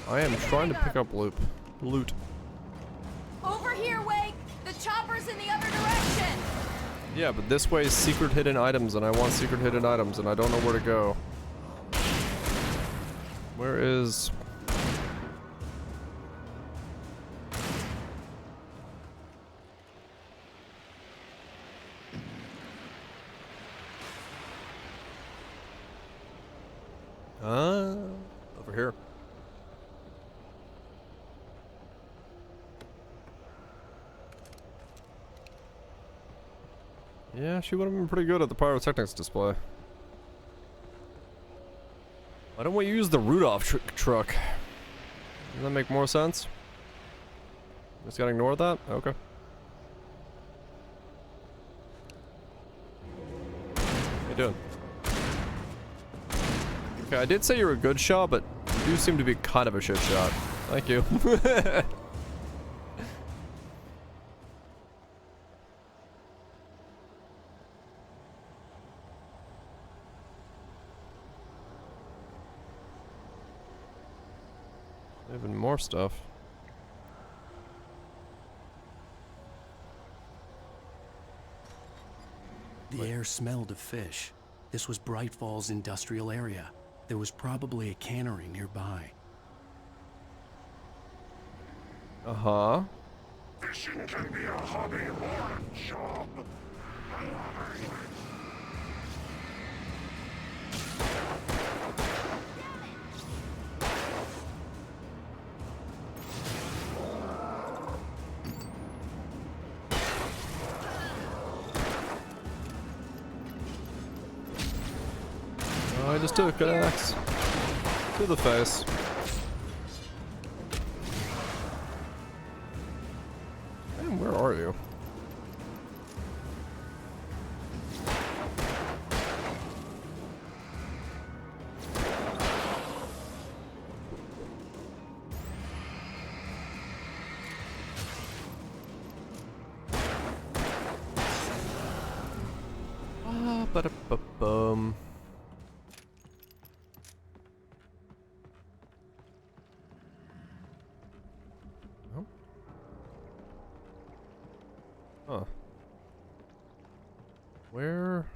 I am trying to pick up loot. Over here, Wake! The chopper's in the other direction! Yeah, but this way is secret hidden items, and I want secret hidden items, and I don't know where to go. Where is... over here. Yeah, she would have been pretty good at the pyrotechnics display. Why don't we use the Rudolph truck? Doesn't that make more sense? Just gotta ignore that? Okay. How you doing? Okay, I did say you're a good shot, but you do seem to be kind of a shit shot. Thank you. Even more stuff. The air smelled of fish. This was Bright Falls industrial area. There was probably a cannery nearby. Uh-huh. Fishing can be a hobby or a job. I just took an axe to the face. Man, where are you? Ba-da-ba-bum. Huh. Where?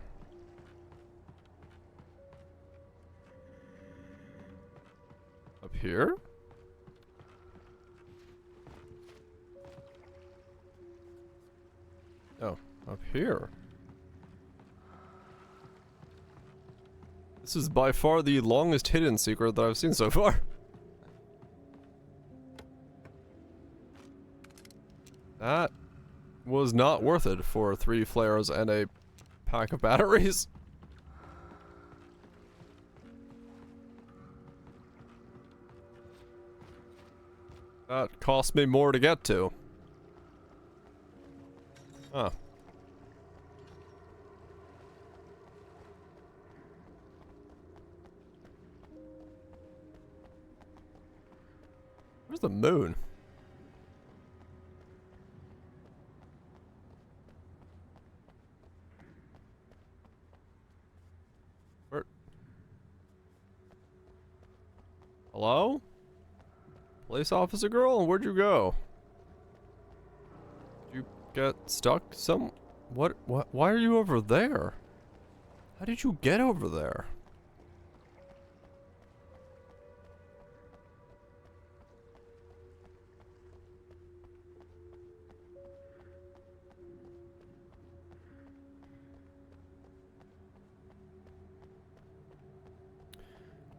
Up here? Oh, up here. This is by far the longest hidden secret that I've seen so far. That was not worth it for 3 flares and a pack of batteries. That cost me more to get to. Huh. Where's the moon? Where? Hello? Police officer girl, where'd you go? Did you get stuck what why are you over there? How did you get over there?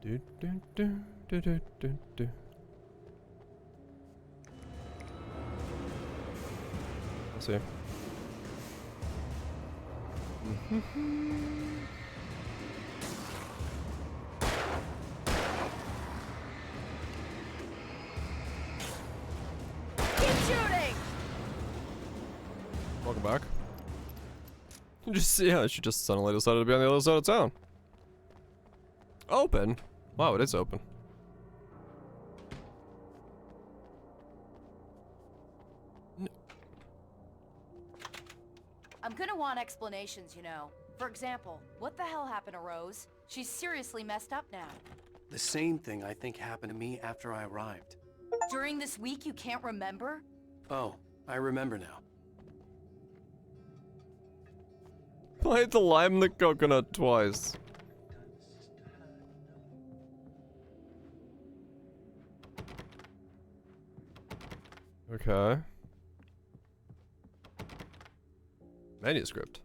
Do do do do do do do. Let's see. Keep shooting! Welcome back. Yeah, she just suddenly decided to be on the other side of town. Open? Wow, it is open. I'm gonna want explanations, you know. For example, what the hell happened to Rose? She's seriously messed up now. The same thing I think happened to me after I arrived. During this week, you can't remember? Oh, I remember now. I ate the lime and the coconut twice. Okay. Manuscript.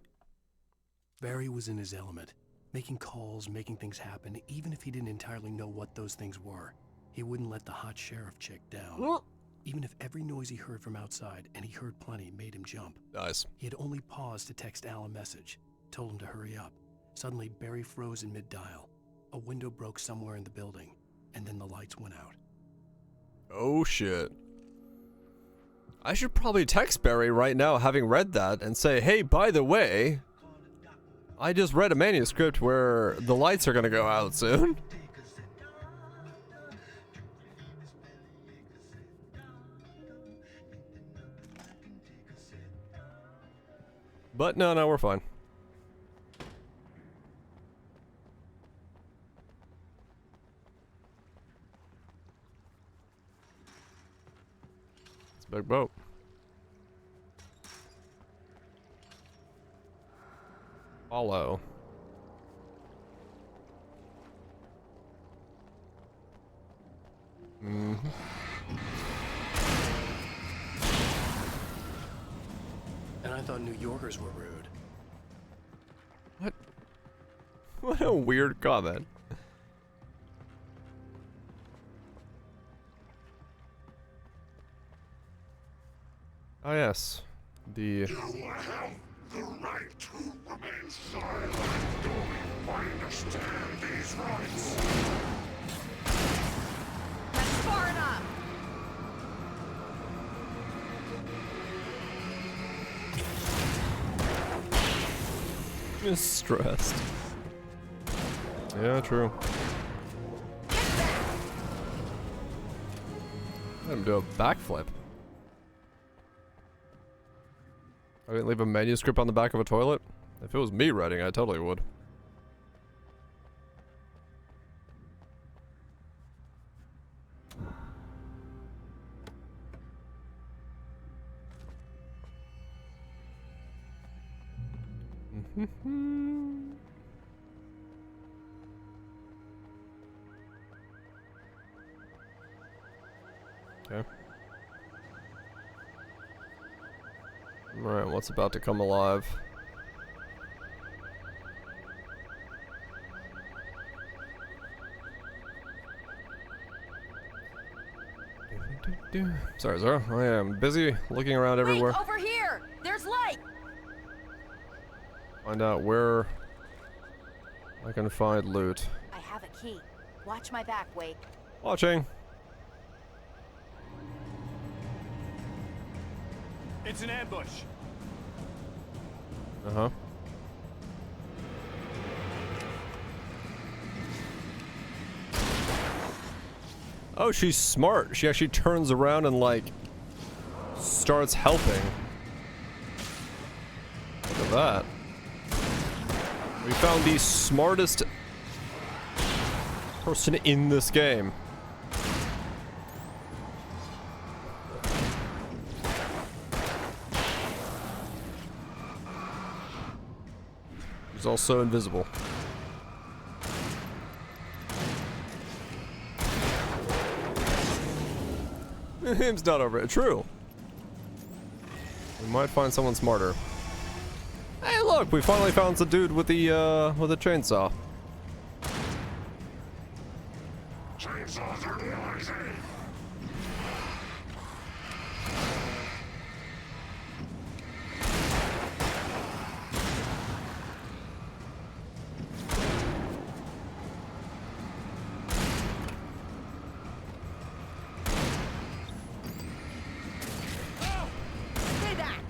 Barry was in his element, making calls, making things happen, even if he didn't entirely know what those things were. He wouldn't let the hot sheriff chick down. Even if every noise he heard from outside, and he heard plenty, made him jump. Nice. He had only paused to text Al a message, told him to hurry up. Suddenly, Barry froze in mid-dial. A window broke somewhere in the building, and then the lights went out. Oh shit. I should probably text Barry right now, having read that, and say, hey, by the way, I just read a manuscript where the lights are gonna go out soon. But no, we're fine. It's a big boat. Follow. Mm-hmm. And I thought New Yorkers were rude. What? What a weird comment. Oh yes, the... You have the right to remain silent. Do I understand these rights? That's far enough. Just stressed. Yeah, true. Let him do a backflip. I didn't leave a manuscript on the back of a toilet? If it was me writing, I totally would. Okay. Alright, what's about to come alive? Sorry, Zara. I am busy looking around everywhere. Wait, over here! There's light! Find out where I can find loot. I have a key. Watch my back, Wake. Watching. It's an ambush. Uh-huh. Oh, she's smart. She actually turns around and, like, starts helping. Look at that. We found the smartest person in this game. He's also invisible. Him's not over it. True. We might find someone smarter. Hey, look! We finally found the dude with the chainsaw. Chainsaws are noisy. Stay back!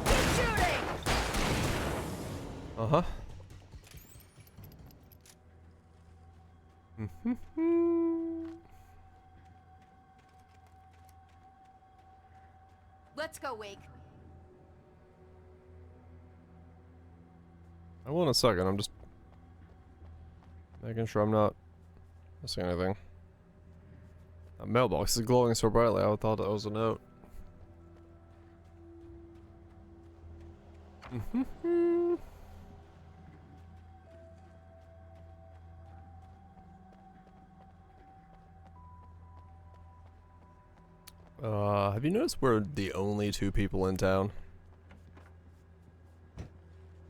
Keep shooting! Uh-huh. Let's go, Wake. I will in a second. I'm just making sure I'm not missing anything. That mailbox is glowing so brightly, I thought that was a note. Have you noticed we're the only two people in town?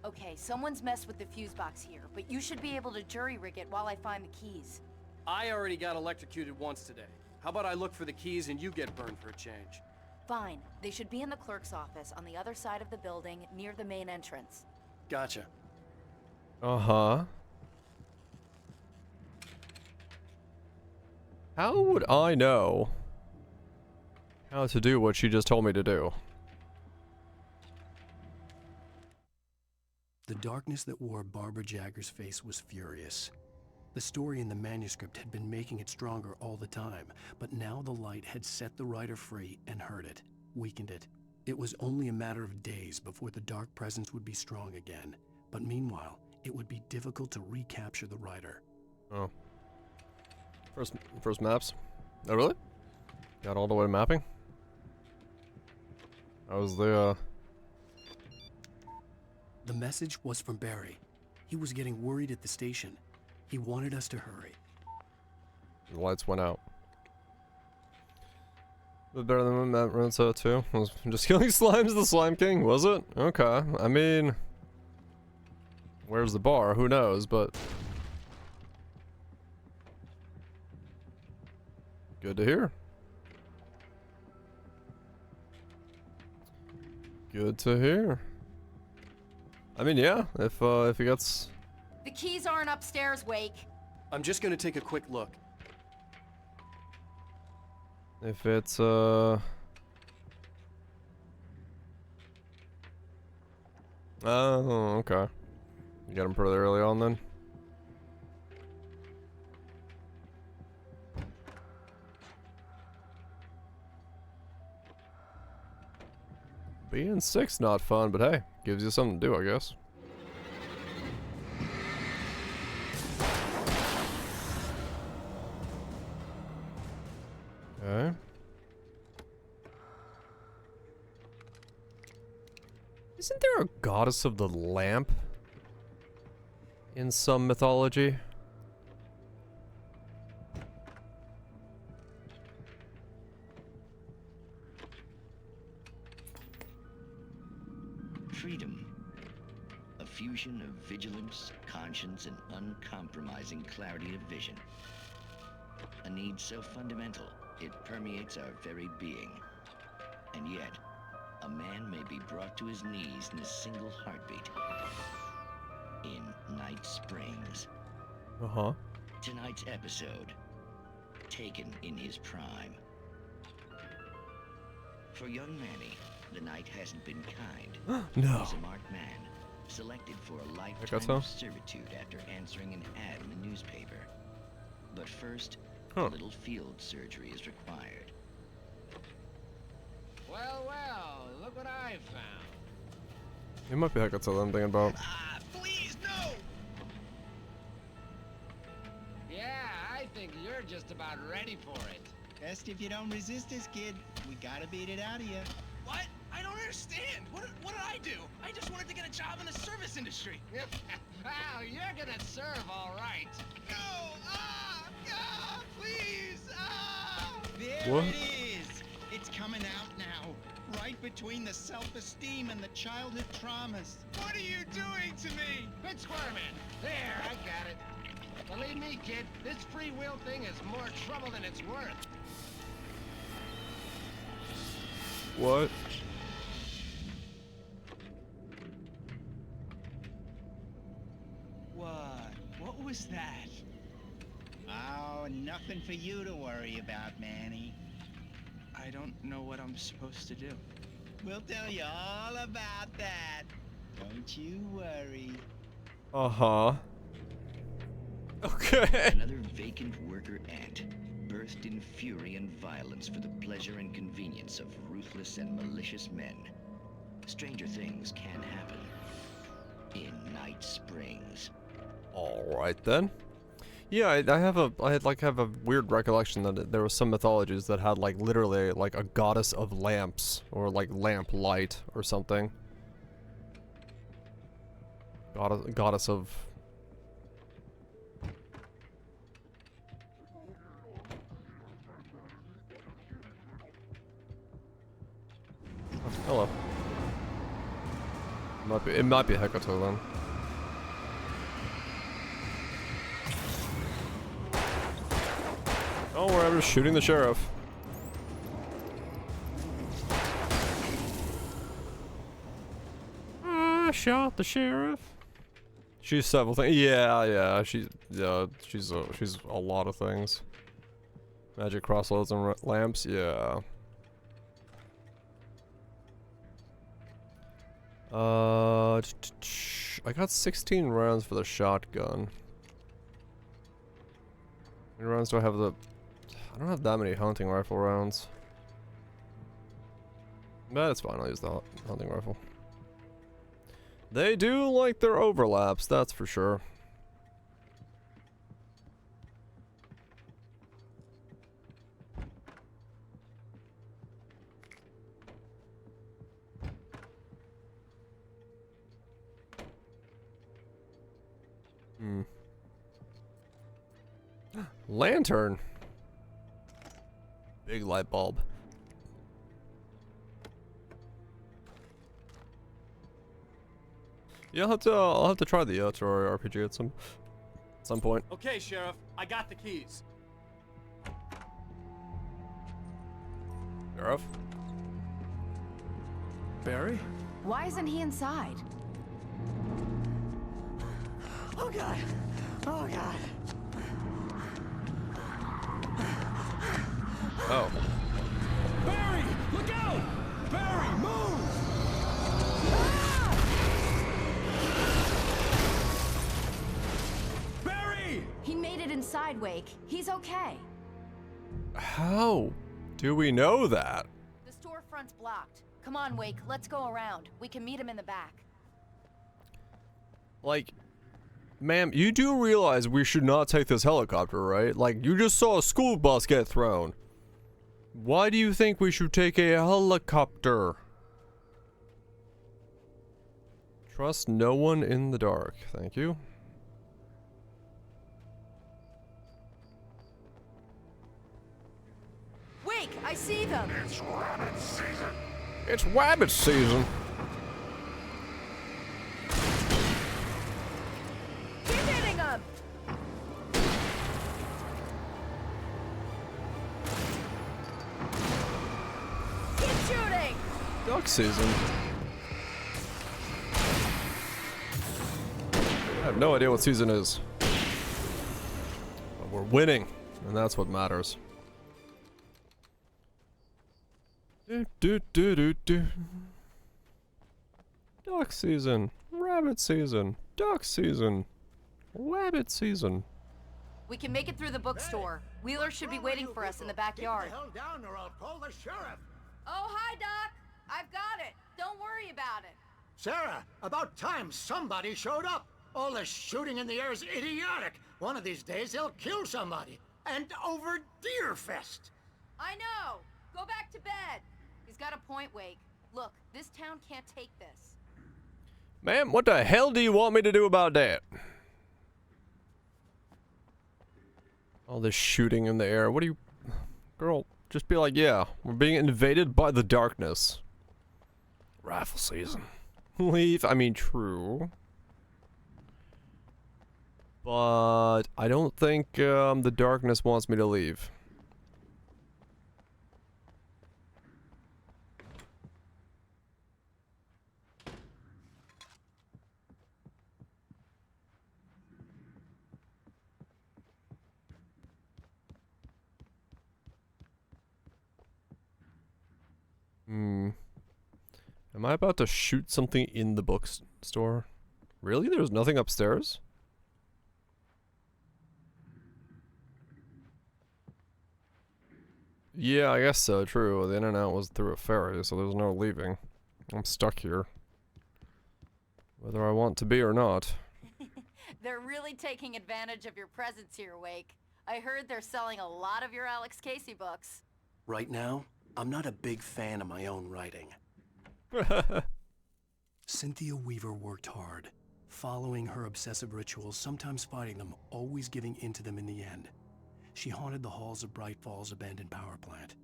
Okay, Someone's messed with the fuse box here, but you should be able to jury-rig it while I find the keys. I already got electrocuted once today. How about I look for the keys and you get burned for a change? Fine. They should be in the clerk's office on the other side of the building, near the main entrance. Gotcha. Uh-huh. How would I know how to do what she just told me to do? The darkness that wore Barbara Jagger's face was furious. The story in the manuscript had been making it stronger all the time, but now the light had set the writer free and hurt it, weakened it. It was only a matter of days before the dark presence would be strong again, but meanwhile, it would be difficult to recapture the writer. Oh. First maps. Oh, really? Got all the way to mapping? That was the, The message was from Barry. He was getting worried at the station. He wanted us to hurry. The lights went out. But better than when Matt runs out too. Was just killing slimes the Slime King, was it? Okay. I mean, where's the bar? Who knows, but good to hear. Good to hear. I mean, yeah, if he gets... The keys aren't upstairs, Wake. I'm just gonna take a quick look. If it's, Oh, okay. You got him pretty early on then? Being 6 not fun, but hey, gives you something to do, I guess. Okay. Isn't there a goddess of the lamp in some mythology? Freedom. A fusion of vigilance, conscience, and uncompromising clarity of vision. A need so fundamental, it permeates our very being. And yet, a man may be brought to his knees in a single heartbeat. In Night Springs. Uh-huh. Tonight's episode, taken in his prime. For young Manny, the night hasn't been kind. No. He's a marked man, selected for a lifetime so. of servitude after answering an ad in the newspaper. But first, a little field surgery is required. Well, well, look what I found. It might be Hecate that I'm thinking about. Please, no! Yeah, I think you're just about ready for it. Best if you don't resist this, kid. We gotta beat it out of you. What? I don't understand. What did I do? I just wanted to get a job in the service industry. Well, you're gonna serve all right. No! Please! There What? it is. It's coming out now. Right between the self-esteem and the childhood traumas. What are you doing to me? Quit squirming. There, I got it. Believe me, kid, this free will thing is more trouble than it's worth. What? What was that? Oh, nothing for you to worry about, Manny. I don't know what I'm supposed to do. We'll tell you all about that. Don't you worry. Uh-huh. Okay. Another vacant worker ant, birthed in fury and violence for the pleasure and convenience of ruthless and malicious men. Stranger things can happen in Night Springs. All right then. Yeah, I have a weird recollection that there was some mythologies that had like literally like a goddess of lamps or like lamp light or something. Goddess of. Oh, hello. It might be Hecate then. Oh, we're just shooting the sheriff. I shot the sheriff. She's several things. Yeah. She's a lot of things. Magic crossloads and lamps. Yeah. I got 16 rounds for the shotgun. How many rounds do I have? I don't have that many hunting rifle rounds. But it's fine. I'll use the hunting rifle. They do like their overlaps, that's for sure. Lantern. Big light bulb. Yeah, I'll have to try the Terraria RPG at some point. Okay, Sheriff, I got the keys. Sheriff? Barry? Why isn't he inside? Oh God! Oh God! Oh. Barry! Look out! Barry, move! Barry! He made it inside, Wake. He's okay. How do we know that? The storefront's blocked. Come on, Wake. Let's go around. We can meet him in the back. Like, ma'am, you do realize we should not take this helicopter, right? Like, you just saw a school bus get thrown. Why do you think we should take a helicopter? Trust no one in the dark. Thank you. Wake, I see them. It's rabbit season. It's rabbit season. Keep hitting them. Keep shooting. Duck season. I have no idea what season is. But we're winning, and that's what matters. Do. Duck season. Rabbit season. Duck season. Rabbit season. We can make it through the bookstore. Wheeler should be waiting for us in the backyard. Keep the hell down or I'll call the sheriff. Oh, hi, Doc. I've got it. Don't worry about it. Sarah, about time somebody showed up. All this shooting in the air is idiotic. One of these days they'll kill somebody. And over Deerfest. I know. Go back to bed. He's got a point, Wake. Look, this town can't take this. Ma'am, what the hell do you want me to do about that? All this shooting in the air. What do you... Girl, just be like, yeah, we're being invaded by the darkness. Rifle season. Leave. I mean, true. But I don't think the darkness wants me to leave. Am I about to shoot something in the bookstore? Really? There's nothing upstairs? Yeah, I guess so, true. The internet was through a ferry, so there's no leaving. I'm stuck here. Whether I want to be or not. They're really taking advantage of your presence here, Wake. I heard they're selling a lot of your Alex Casey books. Right now, I'm not a big fan of my own writing. Cynthia Weaver worked hard, following her obsessive rituals, sometimes fighting them, always giving in to them in the end. She haunted the halls of Bright Falls abandoned power plant.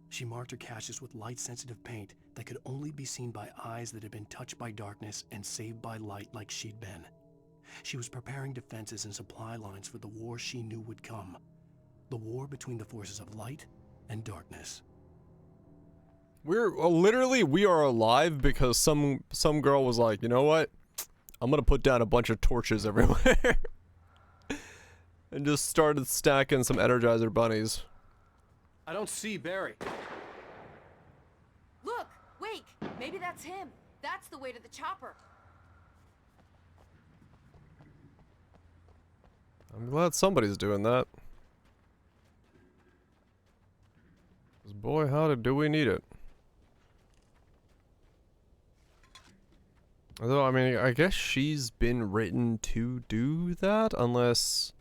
She marked her caches with light-sensitive paint that could only be seen by eyes that had been touched by darkness and saved by light like she'd been. She was preparing defenses and supply lines for the war she knew would come. The war between the forces of light and darkness. We're literally, we are alive because some girl was like, you know what? I'm gonna put down a bunch of torches everywhere. And just started stacking some Energizer bunnies. I don't see Barry. Look, wait, maybe that's him. That's the way to the chopper. I'm glad somebody's doing that. 'Cause boy, howdy do we need it. Although, I mean, I guess she's been written to do that, unless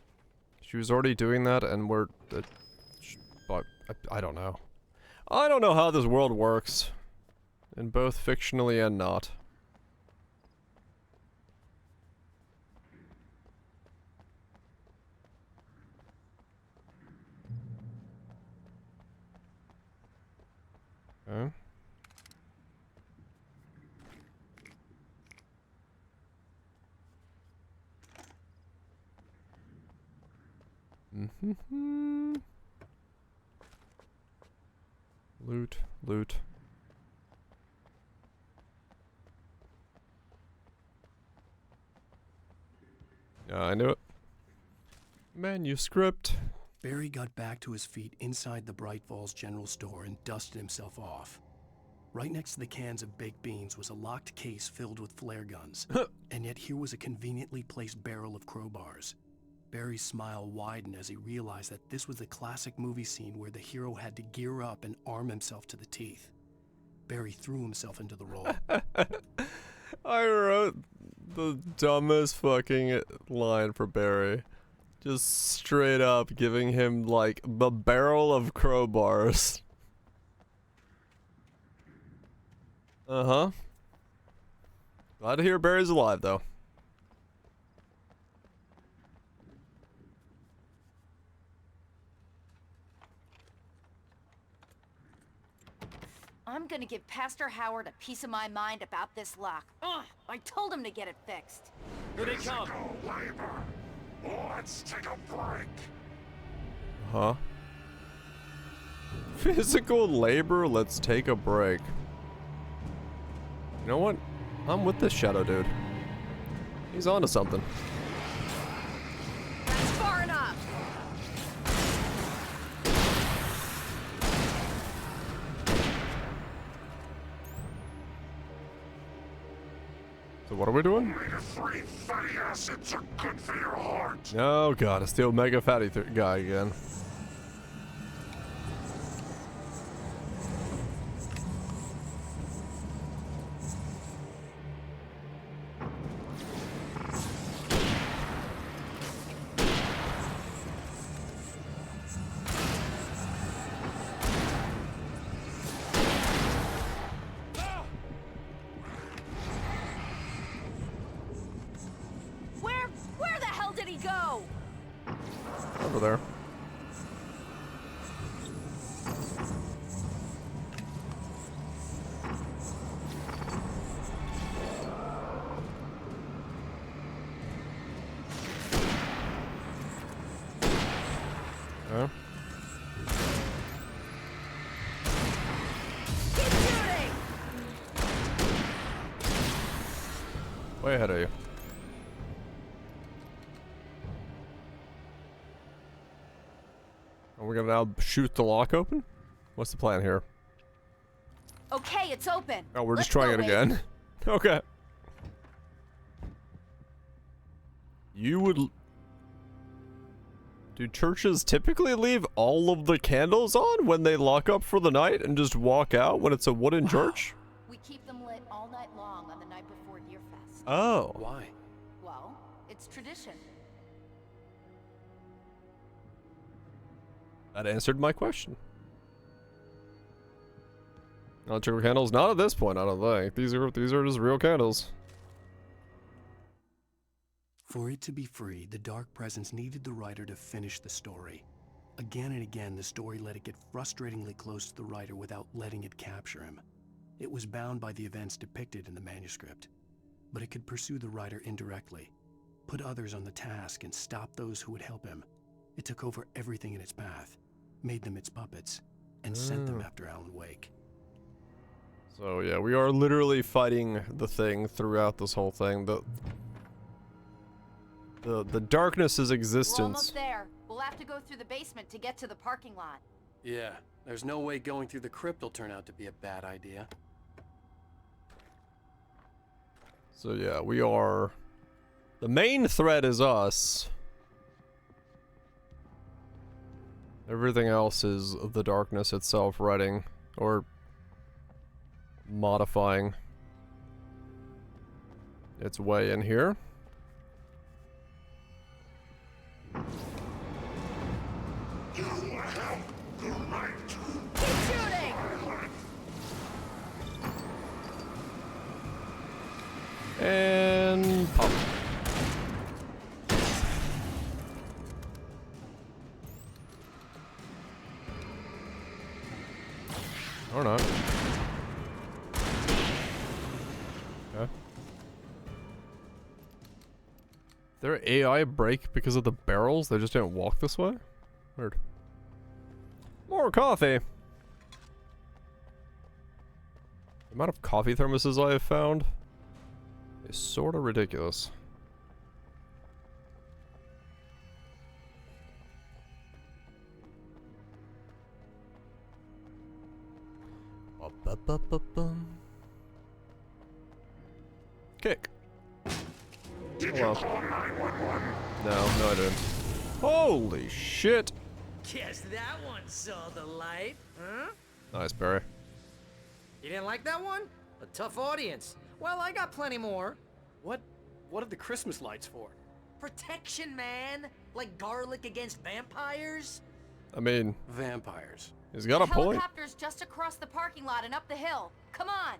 she was already doing that and we're... but, I don't know. I don't know how this world works. In both fictionally and not. Okay. Mm-hmm. Loot, loot. Yeah, I knew it. Manuscript. Barry got back to his feet inside the Bright Falls General Store and dusted himself off. Right next to the cans of baked beans was a locked case filled with flare guns, and yet here was a conveniently placed barrel of crowbars. Barry's smile widened as he realized that this was the classic movie scene where the hero had to gear up and arm himself to the teeth. Barry threw himself into the role. I wrote the dumbest fucking line for Barry. Just straight up giving him, like, the barrel of crowbars. Uh-huh. Glad to hear Barry's alive, though. I'm gonna give Pastor Howard a piece of my mind about this lock. Ugh, I told him to get it fixed. Here they come. Labor. Let's take a break. Huh? Physical labor, let's take a break. You know what? I'm with this shadow dude. He's onto something. That's far enough. So what are we doing? Omega-3 fatty acids are good for your heart. Oh god, it's the omega fatty guy again. Where the hell did he go? Over there. Huh? Keep shooting! Way ahead of you. Are we gonna now shoot the lock open? What's the plan here? Okay, it's open. Oh, we're just Let's trying go, it again. Okay. You would... Do churches typically leave all of the candles on when they lock up for the night and just walk out when it's a wooden church? We keep them lit all night long on the night before Deerfest. Oh. Why? Well, it's tradition. That answered my question. Electrical candles? Not at this point, I don't think. These are just real candles. For it to be free, the Dark Presence needed the writer to finish the story. Again and again, the story let it get frustratingly close to the writer without letting it capture him. It was bound by the events depicted in the manuscript, but it could pursue the writer indirectly, put others on the task, and stop those who would help him. It took over everything in its path, made them its puppets, and sent them after Alan Wake. So yeah, we are literally fighting the thing throughout this whole thing. The darkness's We're existence. almost there. We'll have to go through the basement to get to the parking lot. Yeah, there's no way going through the crypt will turn out to be a bad idea. So yeah, we are... The main threat is us. Everything else is the darkness itself writing, or modifying its way in here. You have the right to... Keep shooting! And pop. Or not. Okay. Their AI break because of the barrels? They just didn't walk this way? Weird. More coffee. The amount of coffee thermoses I have found is sort of ridiculous. Kick. Hello. No, I didn't. Holy shit! Guess that one saw the light, huh? Nice, Barry. You didn't like that one? A tough audience. Well, I got plenty more. What are the Christmas lights for? Protection, man. Like garlic against vampires. I mean, vampires. He's got a the point. Helicopter's just across the parking lot and up the hill. Come on.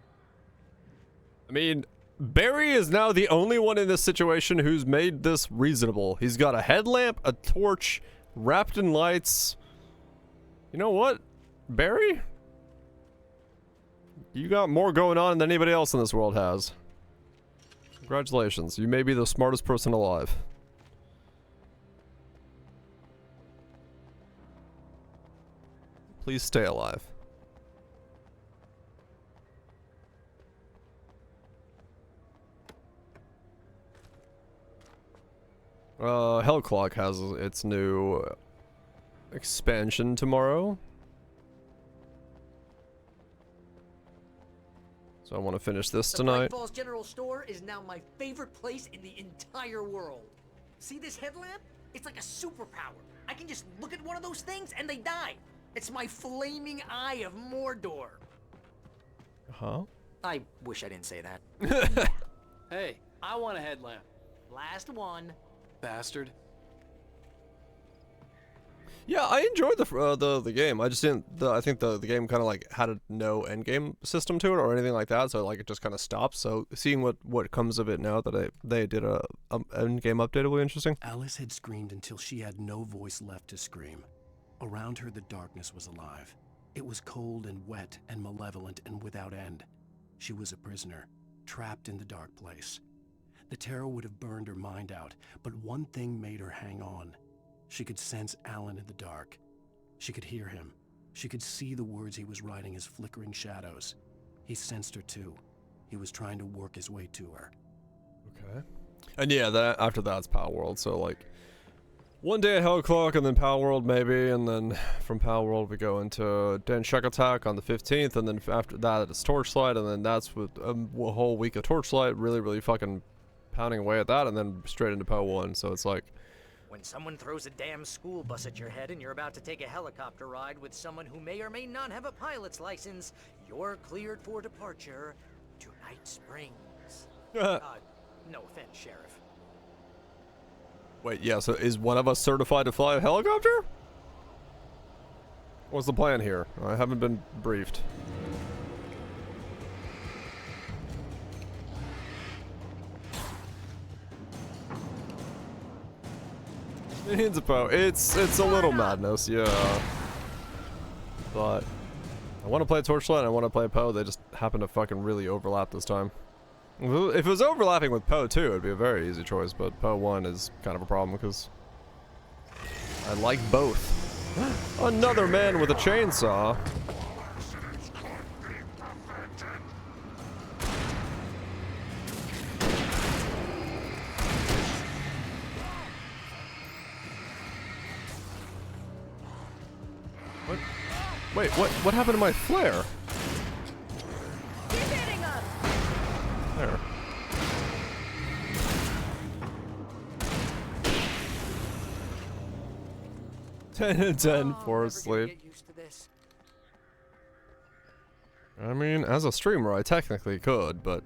I mean, Barry is now the only one in this situation who's made this reasonable. He's got a headlamp, a torch, wrapped in lights. You know what, Barry? You got more going on than anybody else in this world has. Congratulations, you may be the smartest person alive. Please stay alive. Hell Clock has its new expansion tomorrow. So I want to finish this The Bright tonight. Falls General Store is now my favorite place in the entire world. See this headlamp? It's like a superpower. I can just look at one of those things and they die. It's my flaming eye of Mordor. Huh? I wish I didn't say that. Hey, I want a headlamp. Last one. Bastard. Yeah, I enjoyed the game. I just didn't. I think the game kind of like had a no end game system to it or anything like that. So like it just kind of stops. So seeing what comes of it now that they did a end game update will be interesting. Alice had screamed until she had no voice left to scream. Around her, the darkness was alive. It was cold and wet and malevolent and without end. She was a prisoner, trapped in the dark place. The terror would have burned her mind out, but one thing made her hang on. She could sense Alan in the dark. She could hear him. She could see the words he was writing as flickering shadows. He sensed her too. He was trying to work his way to her. Okay. And yeah, after that's Power World. So like, one day at Hell Clock and then Power World maybe, and then from Power World we go into Den Shuck Attack on the 15th, and then after that it's Torchlight, and then that's with a whole week of Torchlight, really fucking pounding away at that, and then straight into Power 1. So it's like, When someone throws a damn school bus at your head and you're about to take a helicopter ride with someone who may or may not have a pilot's license, you're cleared for departure to Night Springs. No offense, Sheriff. wait, yeah, so is one of us certified to fly a helicopter? What's the plan here? I haven't been briefed. It's a little madness, yeah. But I want to play Torchlight and I want to play Poe. They just happen to fucking really overlap this time. If it was overlapping with Poe 2, it'd be a very easy choice, but Poe 1 is kind of a problem because I I like both. Another man with a chainsaw. What? Wait, what happened to my flare? Keep hitting him. There. Ten and 10 for sleep. I mean, as a streamer, I technically could, but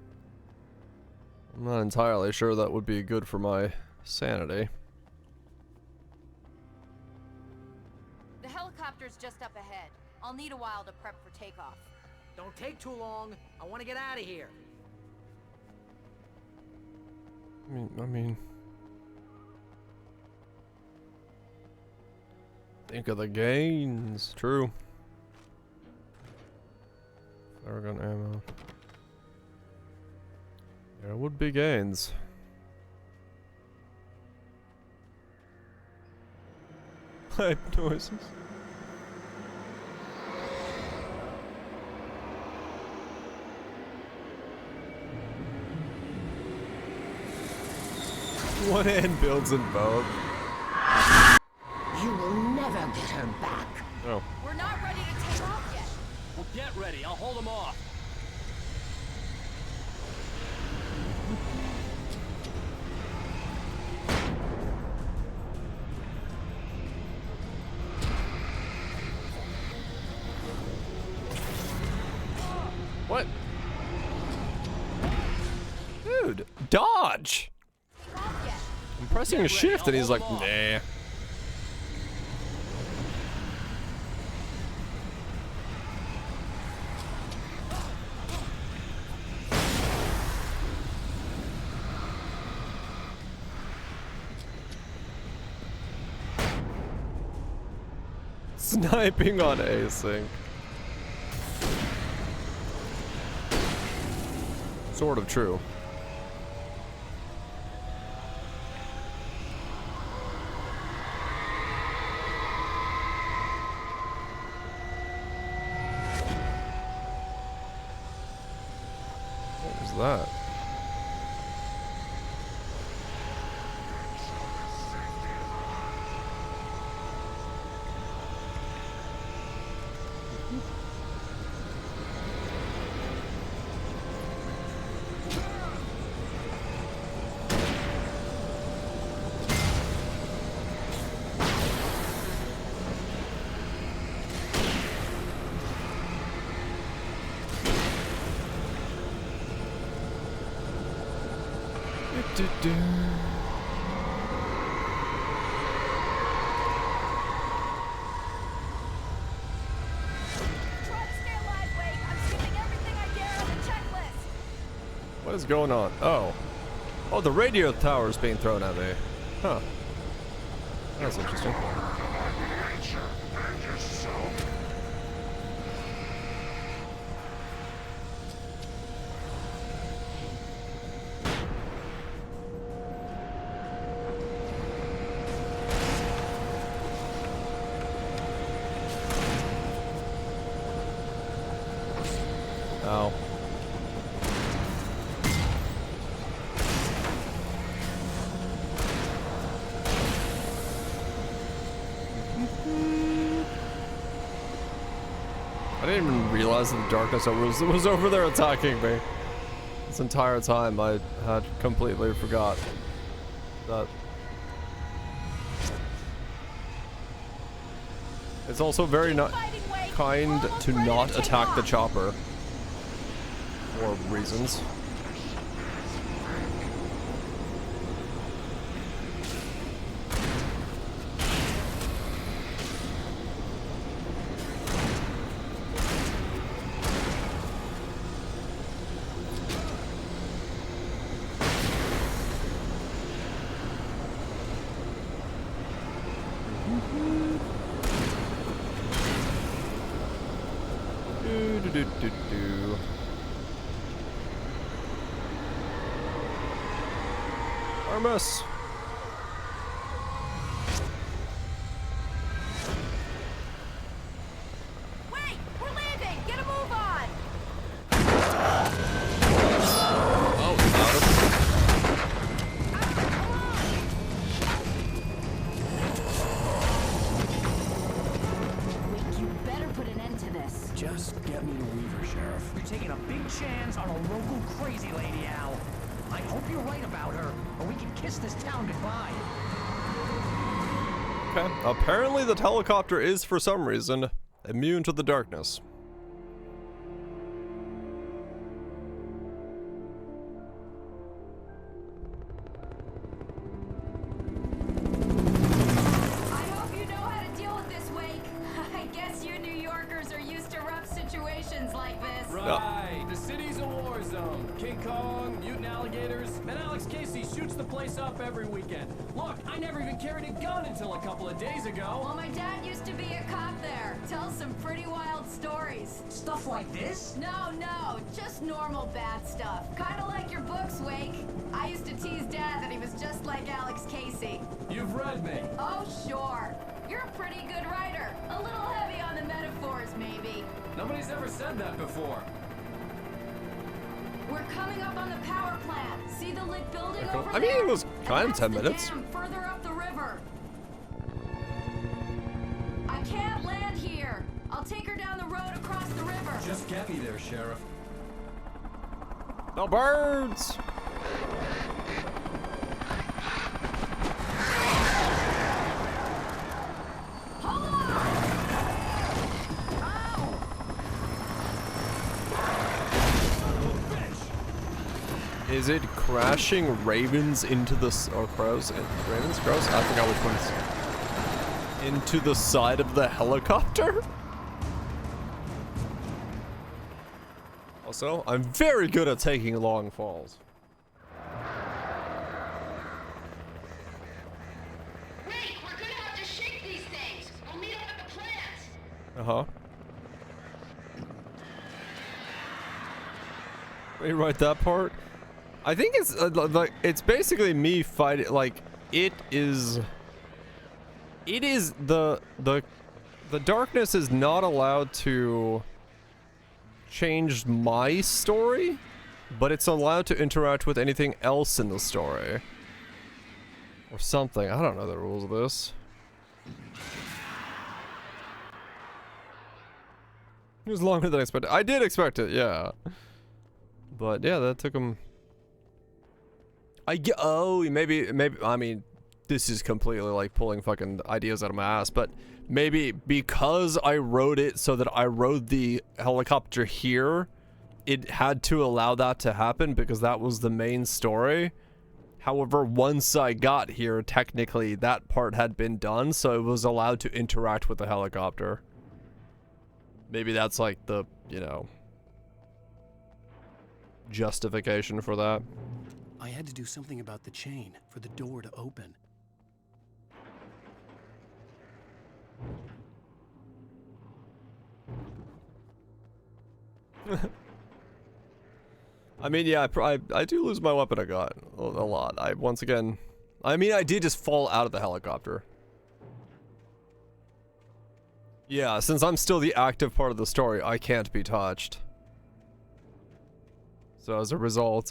I'm not entirely sure that would be good for my sanity. The helicopter's just up ahead. I'll need a while to prep for takeoff. Don't take too long. I want to get out of here. I mean, think of the gains. True. Flare gun ammo. There would be gains. Pipe noises. One hand builds in both. You will never get her back. Oh. We're not ready to take off yet. Well, get ready. I'll hold them off. What? Dude, dodge! I'm pressing a shift and he's like, nah. Sniping on async. Sort of true. What was that? What is going on? Oh. Oh, the radio tower is being thrown at me. Huh. That's interesting. Ow. I didn't even realize that the darkness was over there attacking me. This entire time I had completely forgot that. It's also very kind to not attack the chopper for reasons. Armus. Cynthia Weaver, Sheriff. You're taking a big chance on a local crazy lady, Al. I hope you're right about her, or we can kiss this town goodbye. Okay. Apparently the helicopter is, for some reason, immune to the darkness. Right, the city's a war zone. King Kong, mutant alligators, and Alex Casey shoots the place up every weekend. Look, I never even carried a gun until a couple of days ago. Well, my dad used to be a cop there. Tells some pretty wild stories. Stuff like this? No, just normal bad stuff. Kinda like your books, Wake. I used to tease Dad that he was just like Alex Casey. You've read me. Oh, sure. You're a pretty good writer. A little heavy on the metaphors, maybe. Nobody's ever said that before. We're coming up on the power plant. See the lit building over there? I mean, it was kind of 10 minutes. Dam further up the river. I can't land here. I'll take her down the road across the river. Just get me there, Sheriff. No birds! Is it crashing ravens into the or crows? Ravens, crows? I forgot which ones. Into the side of the helicopter? Also, I'm very good at taking long falls. Wait, we're gonna have to shake these things. We'll meet up at the plant. Uh-huh. Rewrite that part. I think it's like it's basically me fighting. Like it is the darkness is not allowed to change my story, but it's allowed to interact with anything else in the story or something. I don't know the rules of this. It was longer than I expected. I did expect it, yeah. But yeah, that took him. Maybe, I mean, this is completely like pulling fucking ideas out of my ass, but maybe because I wrote it so that I rode the helicopter here, it had to allow that to happen because that was the main story. However, once I got here, technically that part had been done, so it was allowed to interact with the helicopter. Maybe that's like the, you know, justification for that. I had to do something about the chain for the door to open. I mean, yeah, I do lose my weapon I got a lot. Once again, I mean, I did just fall out of the helicopter. Yeah, since I'm still the active part of the story, I can't be touched. So as a result,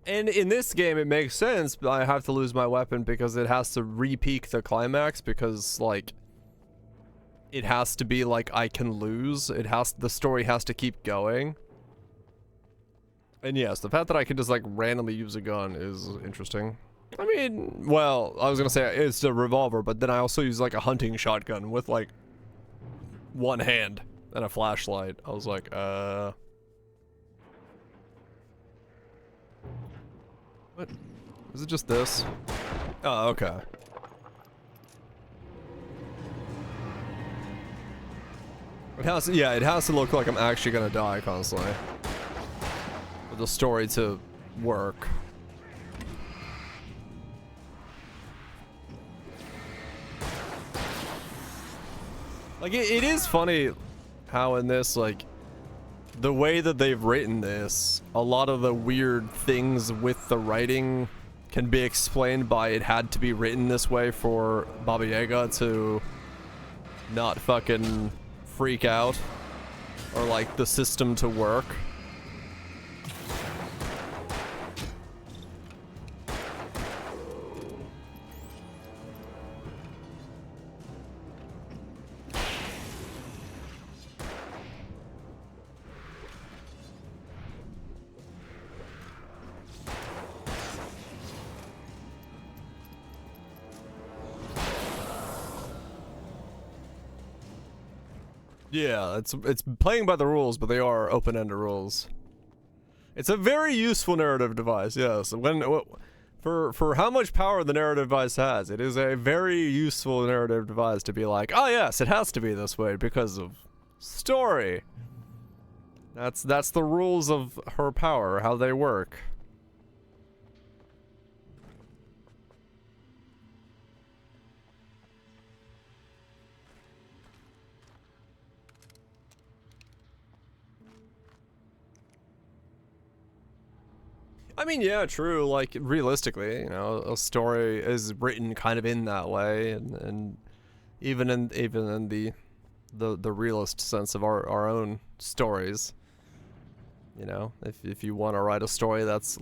and in this game, it makes sense, but I have to lose my weapon because it has to re-peak the climax because, like, it has to be like I can lose. The story has to keep going. And yes, the fact that I can just, like, randomly use a gun is interesting. I mean, well, I was gonna say it's a revolver, but then I also use, like, a hunting shotgun with, like, one hand and a flashlight. I was like, what? Is it just this? Oh, okay. It has to, yeah, it has to look like I'm actually gonna die constantly for the story to work. Like, it is funny how in this, like, the way that they've written this, a lot of the weird things with the writing can be explained by it had to be written this way for Baba Yaga to not fucking freak out, or like the system to work. Yeah, it's playing by the rules, but they are open-ended rules. It's a very useful narrative device, yes. For how much power the narrative device has, it is a very useful narrative device to be like, oh yes, it has to be this way because of story. That's the rules of her power, how they work. I mean, yeah, true. Like, realistically, you know, a story is written kind of in that way, and even in the realist sense of our own stories, you know, if you want to write a story that's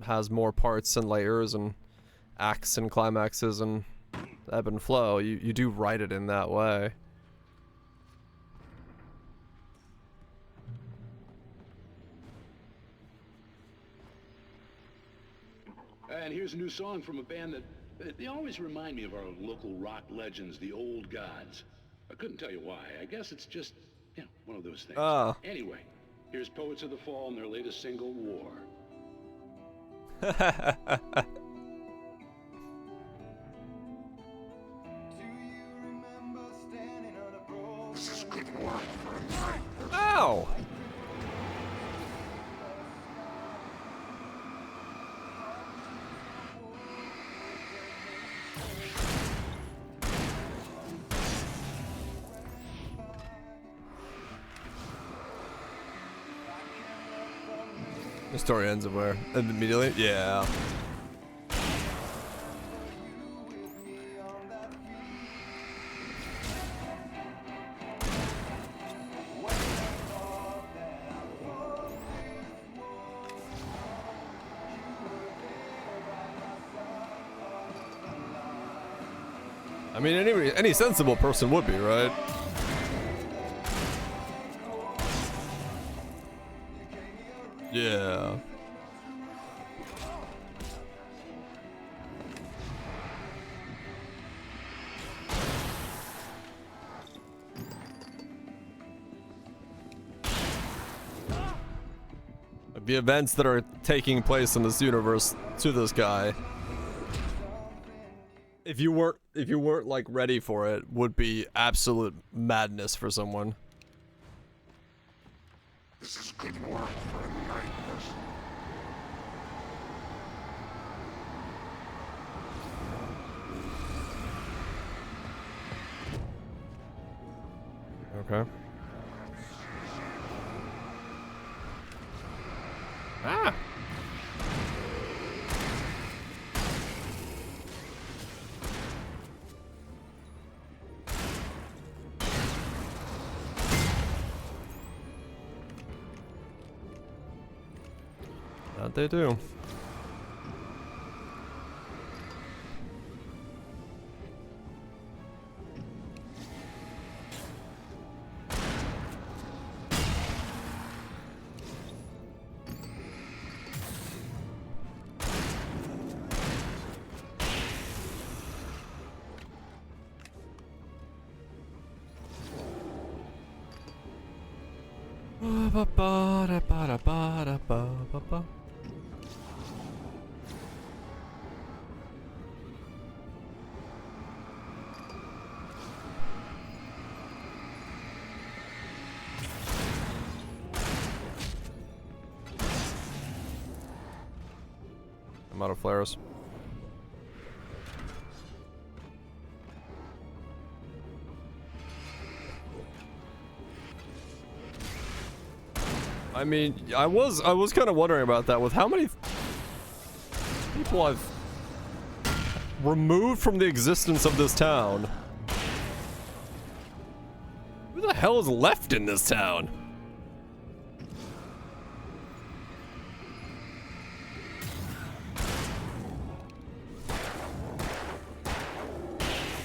has more parts and layers and acts and climaxes and ebb and flow, you do write it in that way. And here's a new song from a band that they always remind me of our local rock legends, the Old Gods. I couldn't tell you why. I guess it's just, you know, one of those things. Oh. Anyway, here's Poets of the Fall and their latest single, War. Ow! The story ends where? Immediately? Yeah. I mean, any sensible person would be, right? Yeah. The events that are taking place in this universe to this guy, if you weren't like ready for it, would be absolute madness for someone. This is good work for a night person. Okay. Ah! That they do. I'm out of flares. I mean, I was kind of wondering about that with how many people I've removed from the existence of this town. Who the hell is left in this town?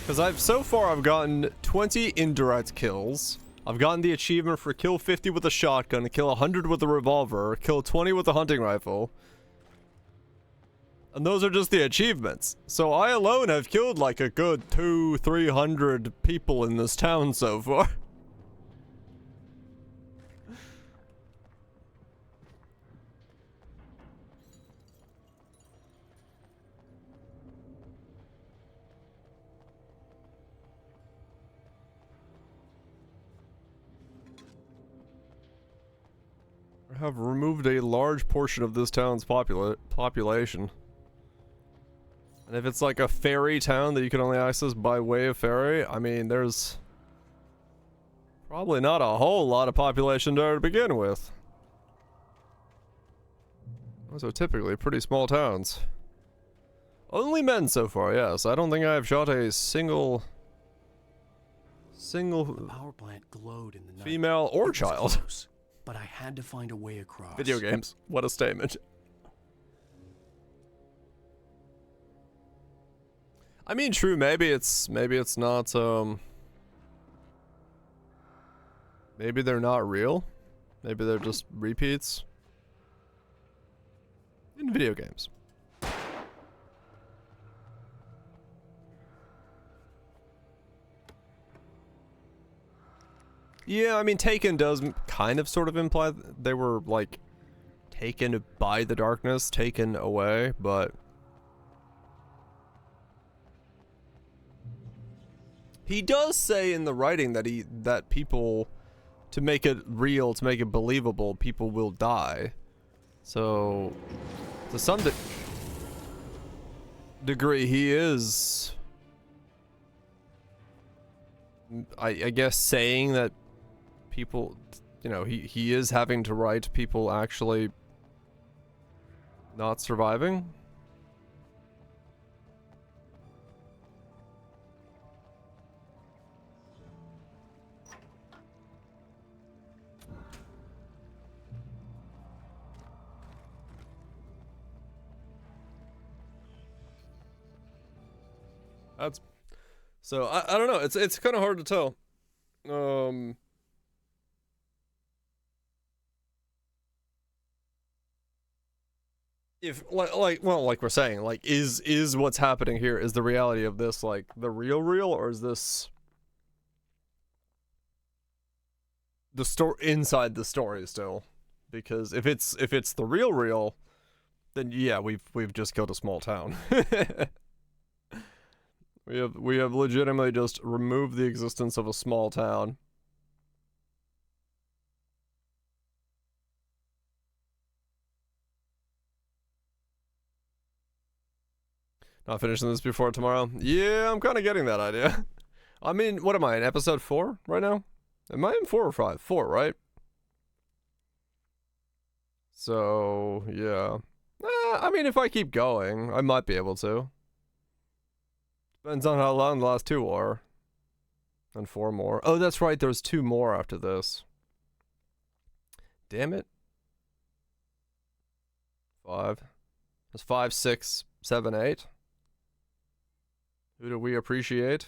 Because so far I've gotten 20 indirect kills. I've gotten the achievement for kill 50 with a shotgun, kill 100 with a revolver, kill 20 with a hunting rifle. And those are just the achievements. So I alone have killed like a good 200-300 people in this town so far. have removed a large portion of this town's population. And if it's like a ferry town that you can only access by way of ferry, I mean, there's probably not a whole lot of population there to begin with. Those are typically pretty small towns. Only men so far, yes. I don't think I have shot a single The power plant glowed in the night. female or It was child. close, but I had to find a way across. Video games. What a statement. I mean, true, maybe it's not, maybe they're not real. Maybe they're just repeats. In video games. Yeah, I mean, Taken does kind of sort of imply they were, like, taken by the darkness, taken away, but he does say in the writing that people, to make it real, to make it believable, people will die. So, to some degree, he is, I guess, saying that people, you know, he is having to write people actually not surviving. That's so I don't know. It's kind of hard to tell. If like we're saying, like is what's happening here, is the reality of this like the real, or is this the story inside the story still? Because if it's the real, then yeah, we've just killed a small town. We have legitimately just removed the existence of a small town. Not finishing this before tomorrow? Yeah, I'm kind of getting that idea. I mean, what am I, in episode 4 right now? Am I in 4 or 5? 4, right? So, yeah. I mean, if I keep going, I might be able to. Depends on how long the last 2 are. And 4 more. Oh, that's right, there's 2 more after this. Damn it. 5. There's 5, 6, 7, 8. Who do we appreciate?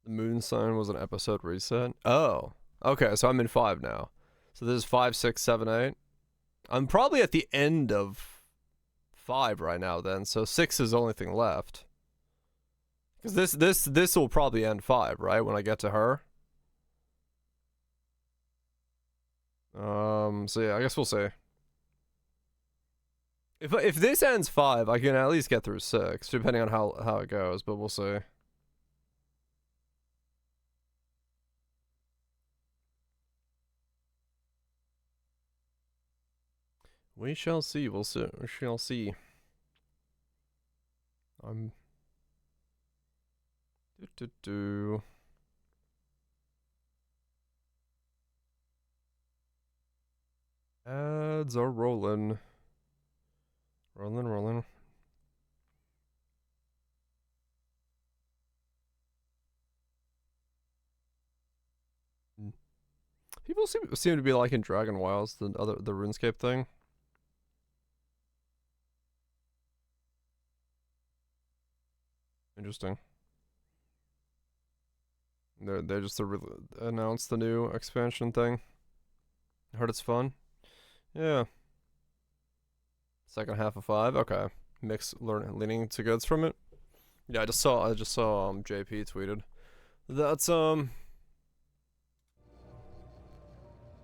The moon sign was an episode reset. Oh, okay, so I'm in 5 now. So this is 5, 6, 7, 8. I'm probably at the end of 5 right now then, so 6 is the only thing left. Because this will probably end 5, right, when I get to her? So yeah, I guess we'll see. If this ends 5, I can at least get through 6, depending on how it goes, but we'll see. We shall see, we shall see. Ads are rolling. Rolling. People seem to be liking Dragon Wilds, the RuneScape thing. Interesting. They just announced the new expansion thing. I heard it's fun. Yeah. Second half of 5. Okay. Leaning to goods from it. Yeah, I just saw JP tweeted. That's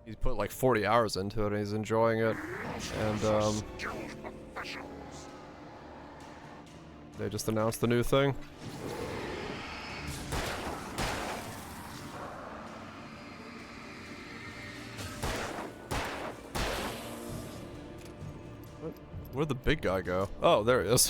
he's put like 40 hours into it and he's enjoying it. And they just announced the new thing. Where'd the big guy go? Oh, there he is.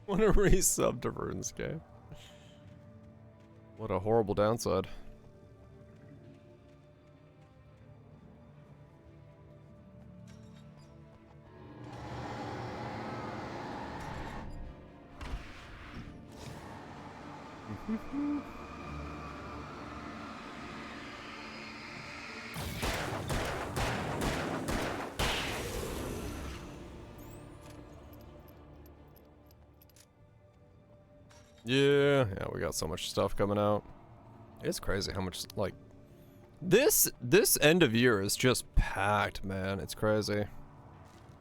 What a resub to RuneScape. What a horrible downside. Yeah, we got so much stuff coming out. It's crazy how much, like, this end of year is just packed, man. It's crazy.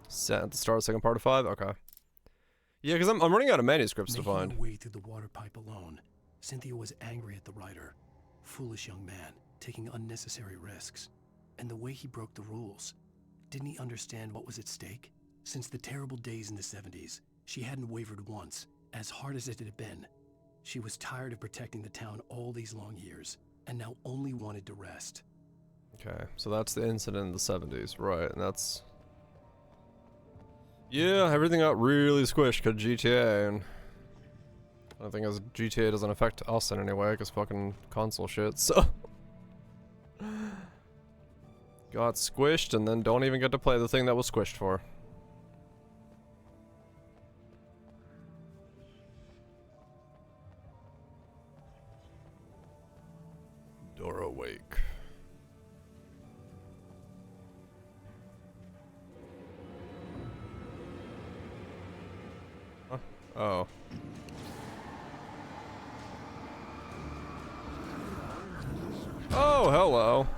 Set at the start of second part of 5? Okay. Yeah, because I'm running out of manuscripts to find. Making her way through the water pipe alone, Cynthia was angry at the writer. Foolish young man, taking unnecessary risks. And the way he broke the rules. Didn't he understand what was at stake? Since the terrible days in the 70s, she hadn't wavered once, as hard as it had been. She was tired of protecting the town all these long years, and now only wanted to rest. Okay, so that's the incident in the 70s, right, and that's... Yeah, everything got really squished because GTA, and... I think as GTA doesn't affect us in any way, because fucking console shit, so... Got squished, and then don't even get to play the thing that was squished for. Door awake. Huh? Oh. Oh, hello.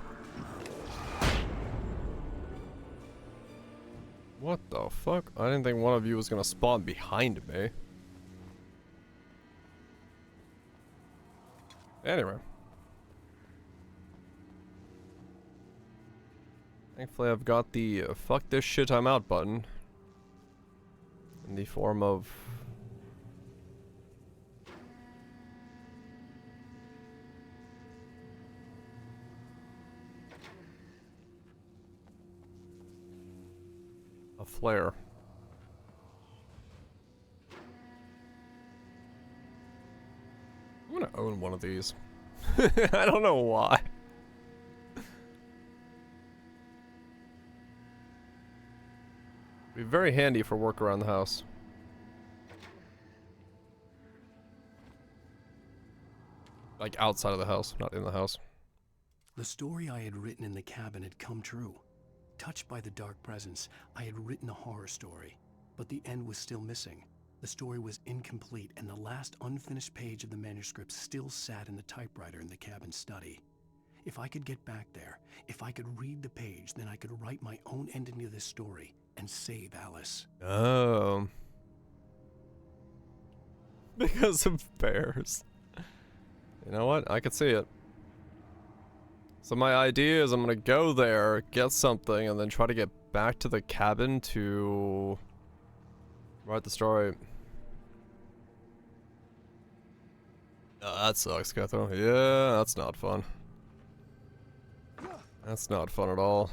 What the fuck? I didn't think one of you was gonna spawn behind me. Anyway. Thankfully I've got the fuck this shit I'm out button. In the form of... a flare. I'm gonna own one of these. I don't know why. Be very handy for work around the house. Like outside of the house, not in the house. The story I had written in the cabin had come true. Touched by the dark presence, I had written a horror story, but the end was still missing. The story was incomplete, and the last unfinished page of the manuscript still sat in the typewriter in the cabin study. If I could get back there, if I could read the page, then I could write my own ending to this story and save Alice. Oh. Because of bears. You know what? I could see it. So my idea is I'm gonna go there, get something, and then try to get back to the cabin to write the story. Oh, that sucks, Catherine. Yeah, that's not fun. That's not fun at all.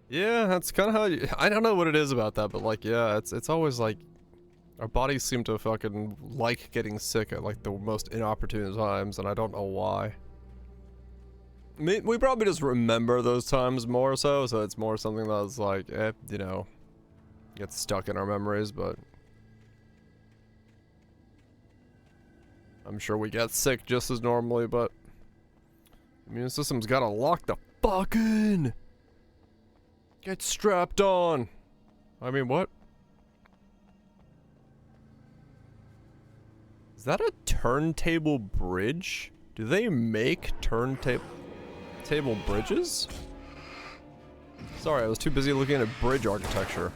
Yeah, that's kind of how you... I don't know what it is about that, but like, yeah, it's always like... Our bodies seem to fucking like getting sick at like the most inopportune times, and I don't know why. I mean, we probably just remember those times more so it's more something that's like, you know, gets stuck in our memories, but... I'm sure we get sick just as normally, but... Immune system's gotta lock the fuck in! Get strapped on! I mean, what? Is that a turntable bridge? Do they make table bridges? Sorry, I was too busy looking at bridge architecture.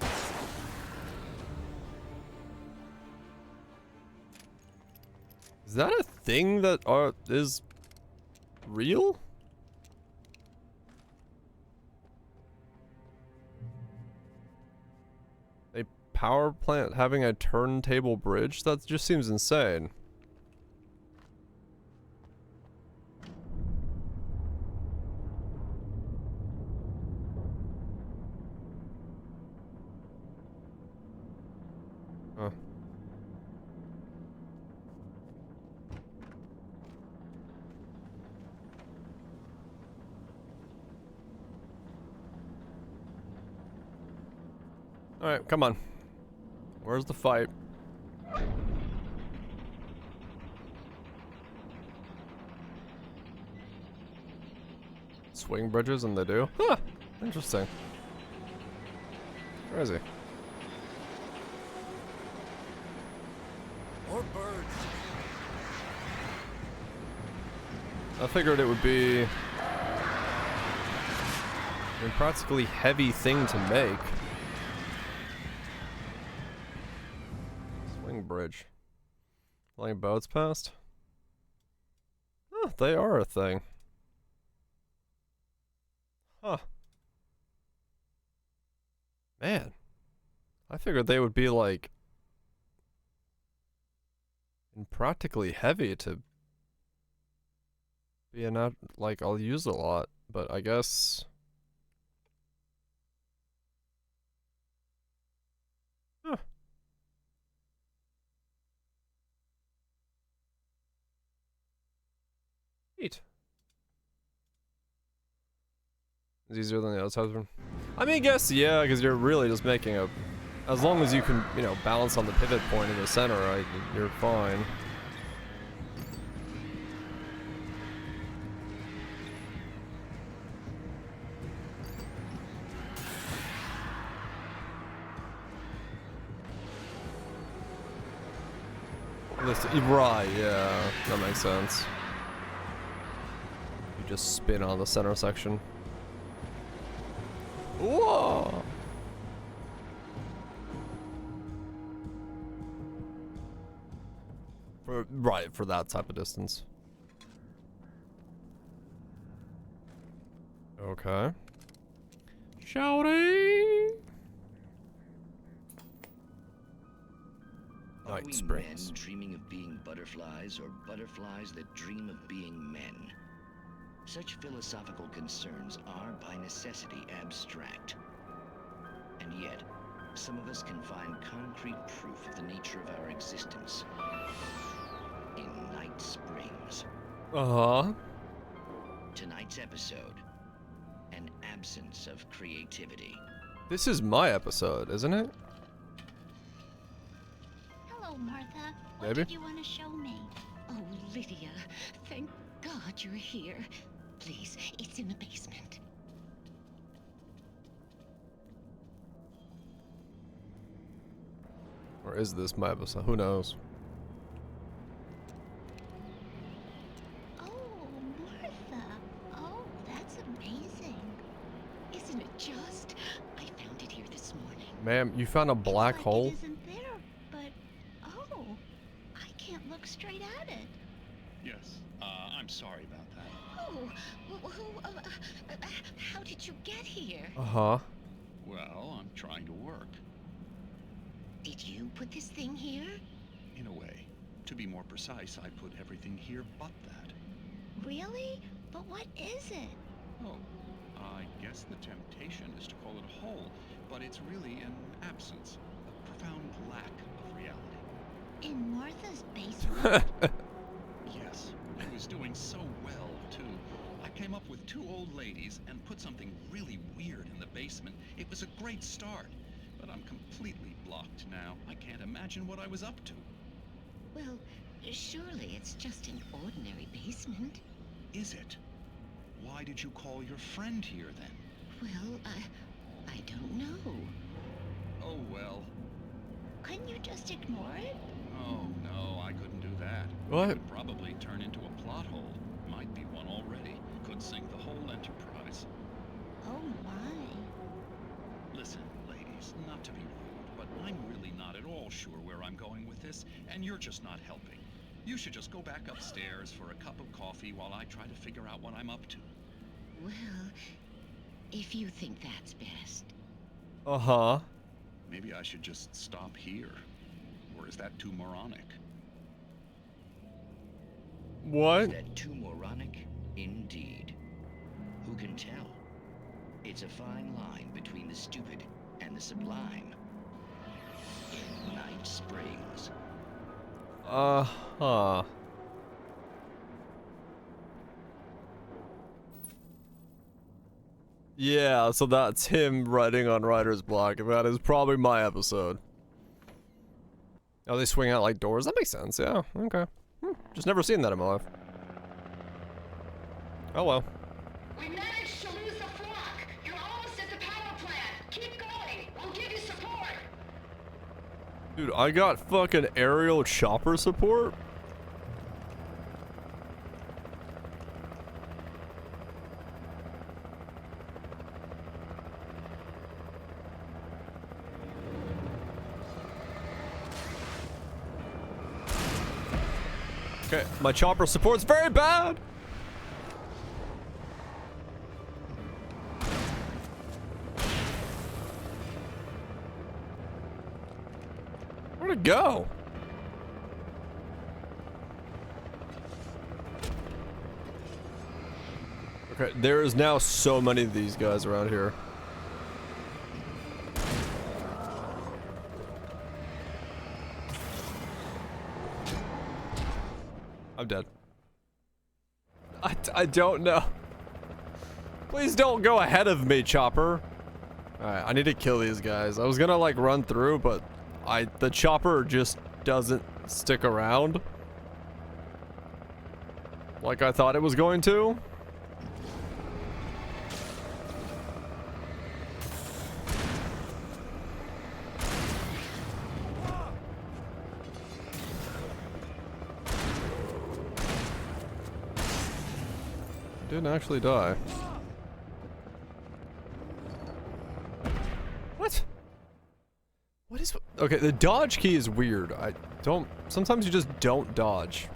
Is that a thing that is real? power plant having a turntable bridge? That just seems insane. Huh. Alright, come on. Where's the fight? Swing bridges, and they do? Huh! Interesting. Crazy. More birds. I figured it would be a practically heavy thing to make. Swing bridge. Flying boats past? Oh, they are a thing. Huh. Man. I figured they would be like practically heavy to be not like I'll use a lot, but I guess huh. Neat. It's easier than the other side. I mean, I guess yeah, because you're really just making a. As long as you can, you know, balance on the pivot point in the center, right, you're fine. Right, yeah, that makes sense. You just spin on the center section. Whoa! Right, for that type of distance. Okay. Shouty! Are we men dreaming of being butterflies, or butterflies that dream of being men? Such philosophical concerns are by necessity abstract. And yet, some of us can find concrete proof of the nature of our existence in Night Springs. Uh-huh. Tonight's episode, an absence of creativity. This is my episode, isn't it? Hello, Martha. What Maybe. did you want to show me? Oh, Lydia, thank God you're here. Please, it's in the basement. Or is this my episode? Who knows? Oh, Martha. Oh, that's amazing. Isn't it just? I found it here this morning. Ma'am, you found a black hole? It isn't there, but oh, I can't look straight at it. Yes, I'm sorry about that. Oh, how did you get here? Uh-huh. Well, I'm trying to work. Did you put this thing here? In a way. To be more precise, I put everything here but that. Really? But what is it? Oh, I guess the temptation is to call it a hole, but it's really an absence, a profound lack of reality. In Martha's basement? Yes, I was doing so well, too. I came up with 2 old ladies and put something really weird in the basement. It was a great start, but I'm completely blocked now. I can't imagine what I was up to. Well, surely it's just an ordinary basement. Is it? Why did you call your friend here, then? Well, I don't know. Oh, well. Couldn't you just ignore it? Oh, no, I couldn't do that. What? It would probably turn into a plot hole. Might be one already. Could sink the whole enterprise. Oh, my. Listen, ladies, not to be rude, but I'm really not at all sure where I'm going with this, and you're just not helping. You should just go back upstairs for a cup of coffee while I try to figure out what I'm up to. Well, if you think that's best. Uh-huh. Maybe I should just stop here. Or is that too moronic? What? Is that too moronic? Indeed. Who can tell? It's a fine line between the stupid and the sublime. In Night Springs. Uh-huh. Yeah, so that's him writing on writer's block. That is probably my episode. Oh, they swing out like doors? That makes sense, yeah. Okay. Just never seen that in my life. Oh well. We managed to lose the flock. You're almost at the power plant. Keep going. We'll give you support. Dude, I got fucking aerial chopper support? Okay, my chopper support's very bad! Where'd it go? Okay, there is now so many of these guys around here. I'm dead. I don't know. Please don't go ahead of me, chopper. Alright, I need to kill these guys. I was gonna like run through, but the chopper just doesn't stick around like I thought it was going to. Didn't actually die. What? What is... Okay, the dodge key is weird. I don't... Sometimes you just don't dodge.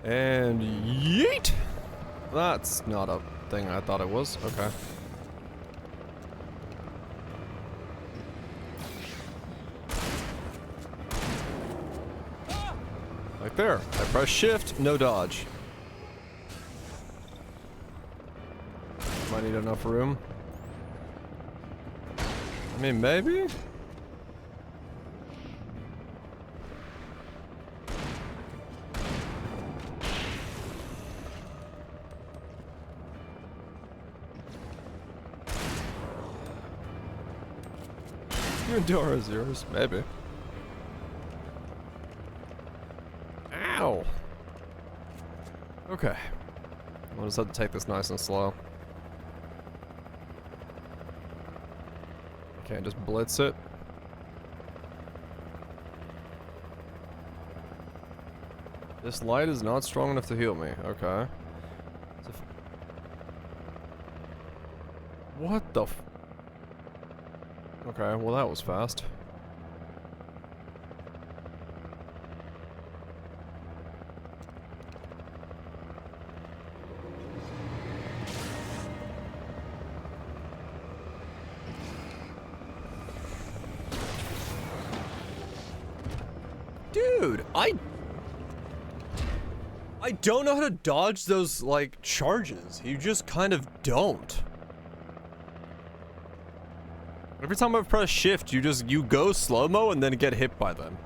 And yeet! That's not a thing I thought it was. Okay. Like there. I press shift, no dodge. Might need enough room. I mean, maybe? Your door is yours, maybe. Ow! Okay. We'll just have to take this nice and slow. Can't just blitz it. This light is not strong enough to heal me. Okay. What the f... Okay, well that was fast. Dude, I don't know how to dodge those, like, charges. You just kind of don't. Every time I press shift, you go slow-mo and then get hit by them.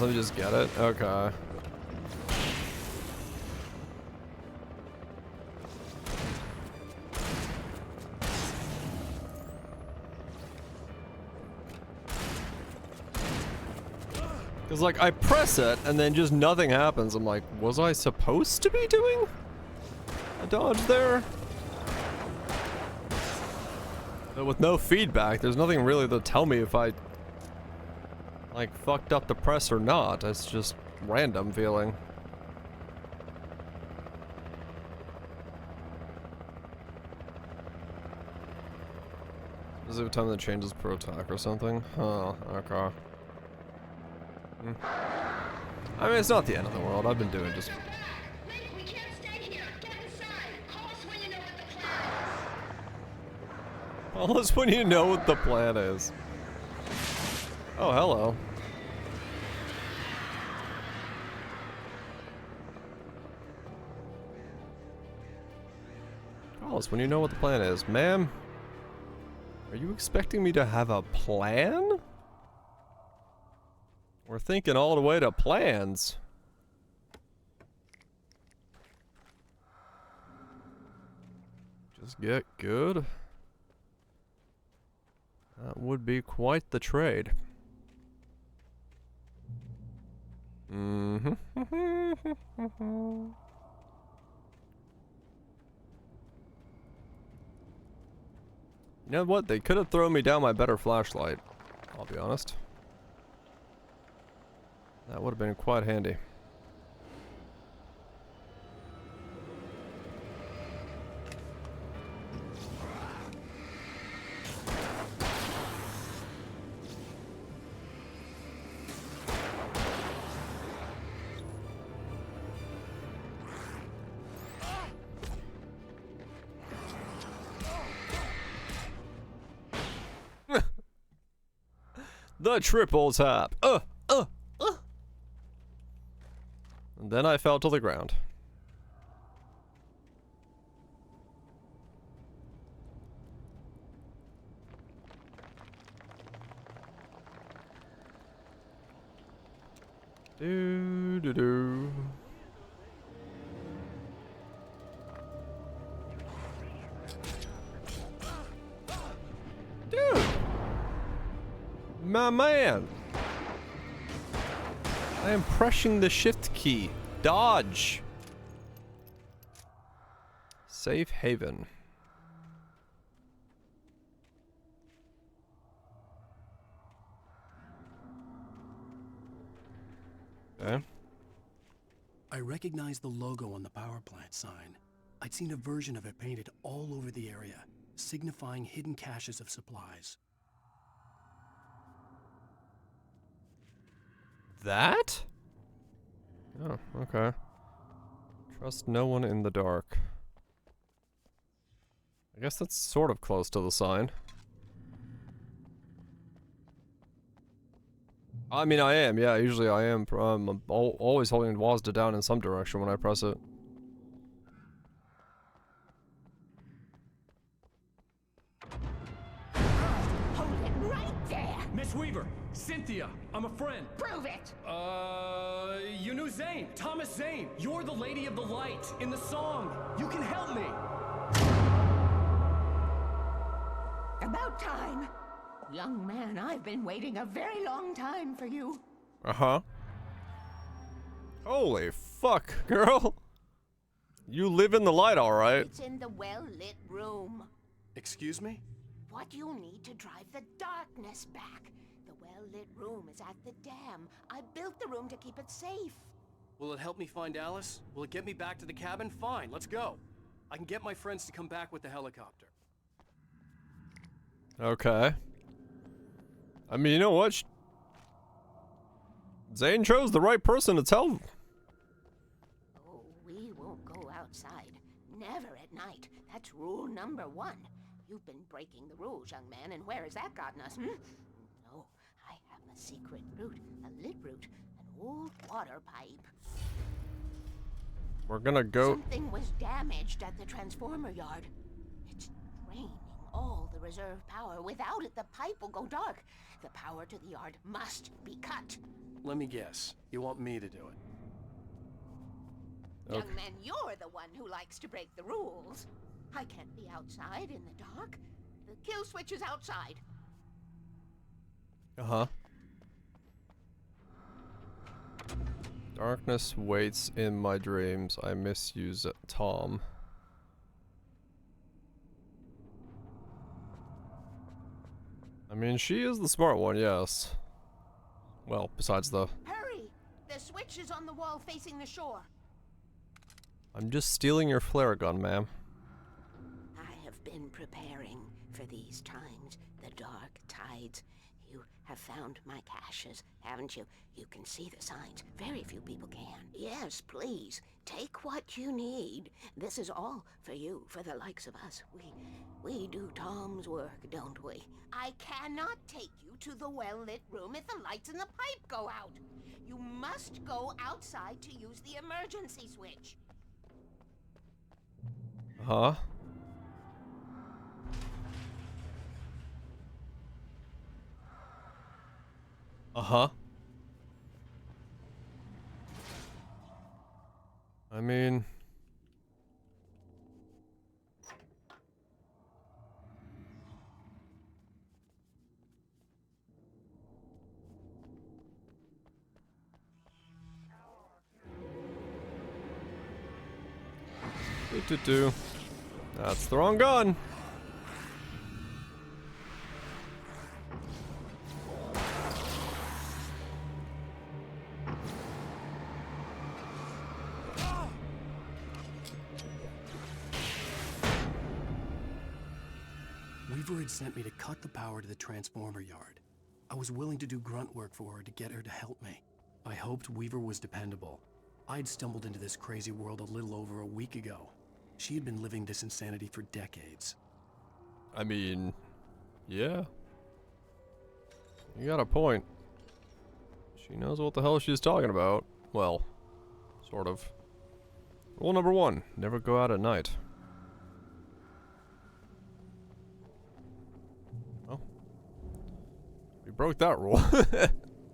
Let me just get it. Okay. Cause like I press it and then just nothing happens. I'm like, was I supposed to be doing a dodge there? But with no feedback, there's nothing really to tell me if I, like, fucked up the press or not. It's just random feeling. Is it a time that changes per attack or something? Oh, okay. I mean, it's not the end of the world. I've been doing just... Call us when you know what the plan is. Oh, hello. Call us when you know what the plan is. Ma'am? Are you expecting me to have a plan? We're thinking all the way to plans. Just get good. That would be quite the trade. Mm-hmm. You know what? They could have thrown me down my better flashlight. I'll be honest. That would have been quite handy. The triple tap. And then I fell to the ground. Do do do. Dude. My man. I am pressing the shift key. Dodge. Safe haven. Okay. I recognized the logo on the power plant sign. I'd seen a version of it painted all over the area, signifying hidden caches of supplies. That? Oh, okay. Trust no one in the dark. I guess that's sort of close to the sign. I mean, I am, yeah, usually I am. I'm always holding WASD down in some direction when I press it. Hold it right there! Miss Weaver, Cynthia, I'm a friend. Prove it! You knew Zane, Thomas Zane. You're the Lady of the Light in the song. You can help me. About time. Young man, I've been waiting a very long time for you. Uh-huh. Holy fuck, girl. You live in the light, alright. It's in the well-lit room. Excuse me? What you need to drive the darkness back. The well-lit room is at the dam. I built the room to keep it safe. Will it help me find Alice? Will it get me back to the cabin? Fine, let's go. I can get my friends to come back with the helicopter. Okay. I mean, you know what? Zane chose the right person to tell. Oh, we won't go outside. Never at night. That's rule number 1. You've been breaking the rules, young man, and where has that gotten us, No, I have a secret route, a lit route, an old water pipe. We're gonna go. Something was damaged at the transformer yard. It's draining all the reserve power. Without it, the pipe will go dark. The power to the yard must be cut. Let me guess. You want me to do it? Okay. Young man, you're the one who likes to break the rules. I can't be outside in the dark. The kill switch is outside. Uh-huh. Darkness waits in my dreams. I misuse it. Tom. I mean, she is the smart one, yes. Well, besides the... Hurry! The switch is on the wall facing the shore. I'm just stealing your flare gun, ma'am. I have been preparing for these times, the dark tides. You have found my caches, haven't you? You can see the signs. Very few people can. Yes, please. Take what you need. This is all for you, for the likes of us. We do Tom's work, don't we? I cannot take you to the well-lit room if the lights in the pipe go out. You must go outside to use the emergency switch. Huh? Uh-huh. I mean... Do. That's the wrong gun. Weaver had sent me to cut the power to the transformer yard. I was willing to do grunt work for her to get her to help me. I hoped Weaver was dependable. I'd stumbled into this crazy world a little over a week ago. She had been living this insanity for decades. I mean, yeah. You got a point. She knows what the hell she's talking about. Well, sort of. Rule number 1, never go out at night. Oh. We broke that rule.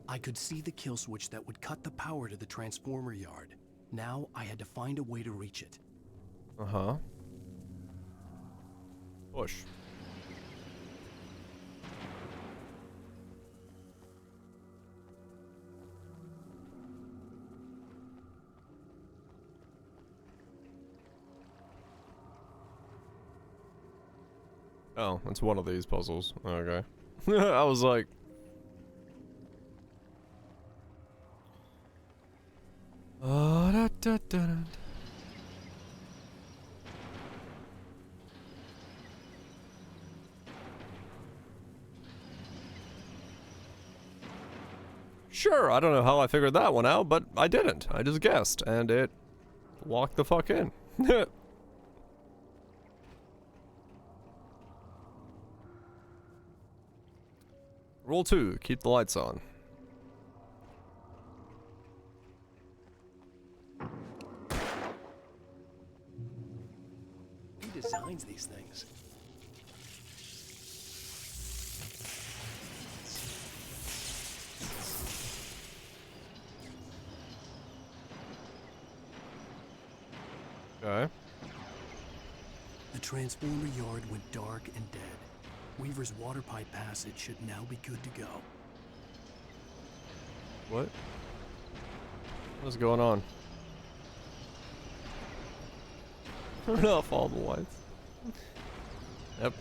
I could see the kill switch that would cut the power to the transformer yard. Now I had to find a way to reach it. Uh-huh. Push. Oh, it's one of these puzzles. Okay. I was like... da, da, da, da. Sure, I don't know how I figured that one out, but I didn't. I just guessed, and it walked the fuck in. Rule 2, keep the lights on. Who designs these things? Okay. The transformer yard went dark and dead. Weaver's water pipe passage should now be good to go. What? What is going on? Turn off all the lights. Yep.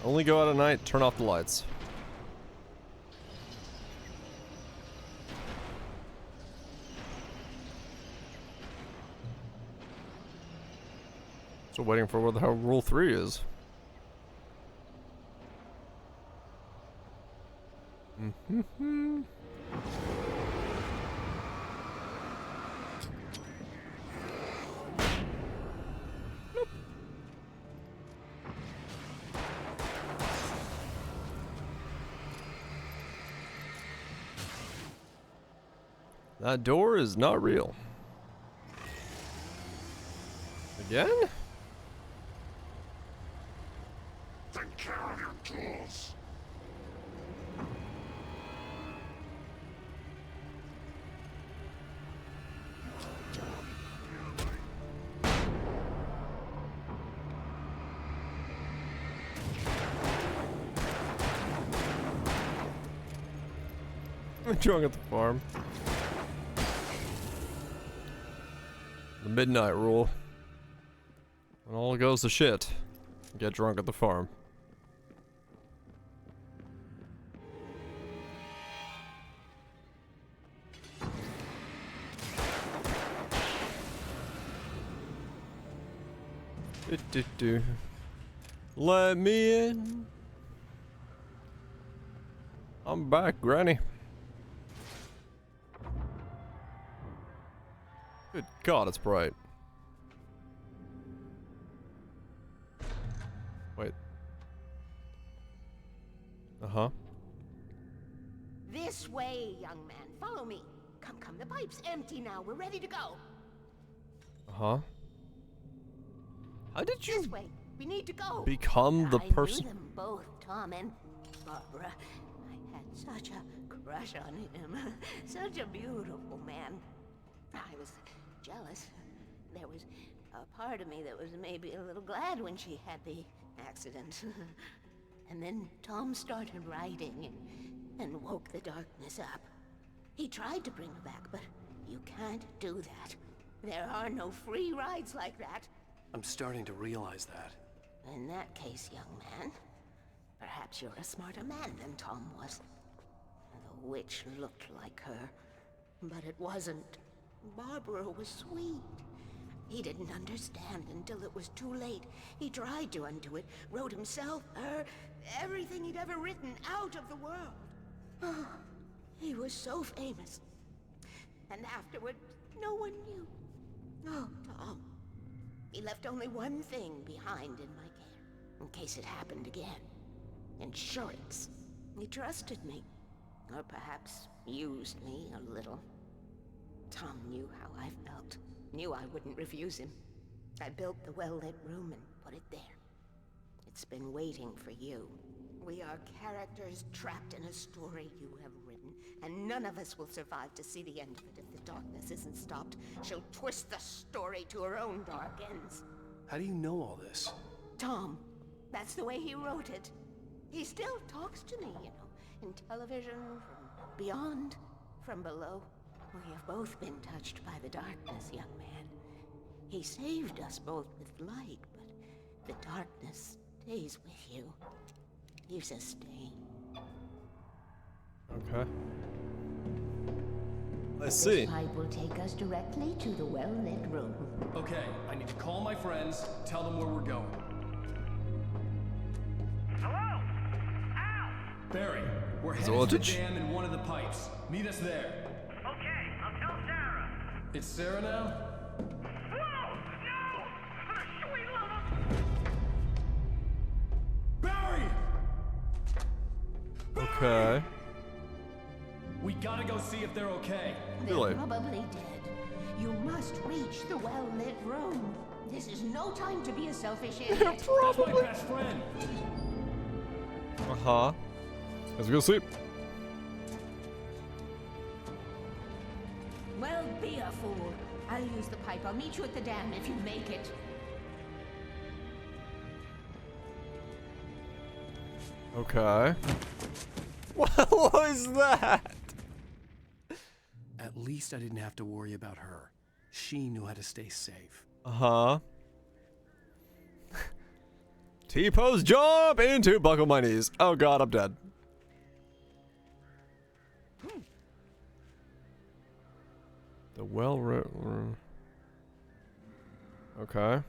Only go out at night, turn off the lights. Still waiting for what the hell rule 3 is. Mm-hmm. That door is not real. Again? Take care of your tools. Drunk at the farm. The midnight rule. When all goes to shit, get drunk at the farm. Do. Let me in. I'm back, Granny. Good God, it's bright. Wait. Uh-huh. This way, young man. Follow me. Come, come. The pipe's empty now. We're ready to go. Uh-huh. How did you This way. We need to go. become the person? I knew them both, Tom and Barbara. I had such a crush on him. Such a beautiful man. I was jealous. There was a part of me that was maybe a little glad when she had the accident. And then Tom started writing and woke the darkness up. He tried to bring her back, but you can't do that. There are no free rides like that. I'm starting to realize that. In that case, young man, perhaps you're a smarter man than Tom was. The witch looked like her, but it wasn't. Barbara was sweet. He didn't understand until it was too late. He tried to undo it, wrote himself, her, everything he'd ever written out of the world. Oh, he was so famous. And afterward, no one knew. Oh, Tom. He left only one thing behind in my care, in case it happened again. Insurance. He trusted me. Or perhaps used me a little. Tom knew how I felt. Knew I wouldn't refuse him. I built the well-lit room and put it there. It's been waiting for you. We are characters trapped in a story you have written, and none of us will survive to see the end of it if the darkness isn't stopped. She'll twist the story to her own dark ends. How do you know all this? Tom, that's the way he wrote it. He still talks to me, you know, in television, from beyond, from below. We have both been touched by the darkness, young man. He saved us both with light, but the darkness stays with you. Leaves a stain. Okay. I see. This pipe will take us directly to the well-lit room. Okay, I need to call my friends, tell them where we're going. Hello? Al! Barry, we're Is headed to the voltage? dam in one of the pipes. Meet us there. Okay, I'll tell Sarah. It's Sarah now? Whoa! No! For the sweet love of... Barry! Okay. We gotta go see if they're okay. They're probably dead. You must reach the well-lit room. This is no time to be a selfish idiot. That's my best friend. Uh-huh. Let's go sleep. Well, be a fool. I'll use the pipe. I'll meet you at the dam if you make it. Okay. What was that? At least I didn't have to worry about her. She knew how to stay safe. Uh-huh. T-pose jump into buckle my knees. Oh god, I'm dead. The well-written... Okay.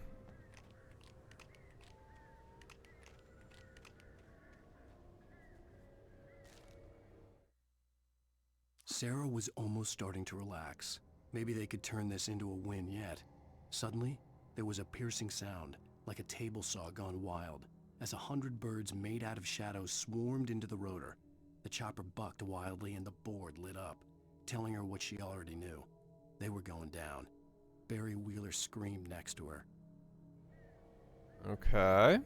Sarah was almost starting to relax. Maybe they could turn this into a win yet. Suddenly, there was a piercing sound, like a table saw gone wild, as 100 birds made out of shadows swarmed into the rotor. The chopper bucked wildly and the board lit up, telling her what she already knew. They were going down. Barry Wheeler screamed next to her. Okay.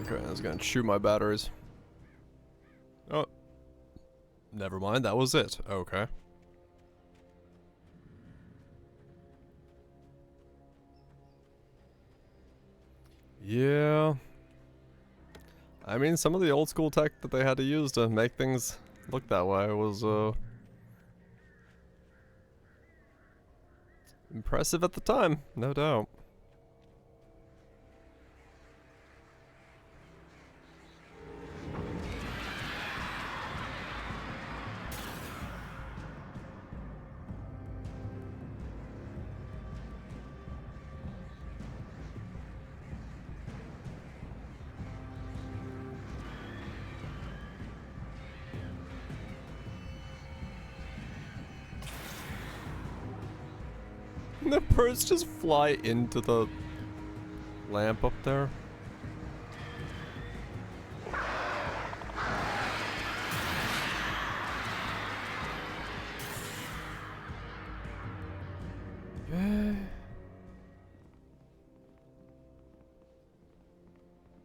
Okay, I was gonna shoot my batteries. Oh. Never mind, that was it. Okay. Yeah. I mean, some of the old school tech that they had to use to make things look that way was, impressive at the time, no doubt. The birds just fly into the lamp up there. Yeah.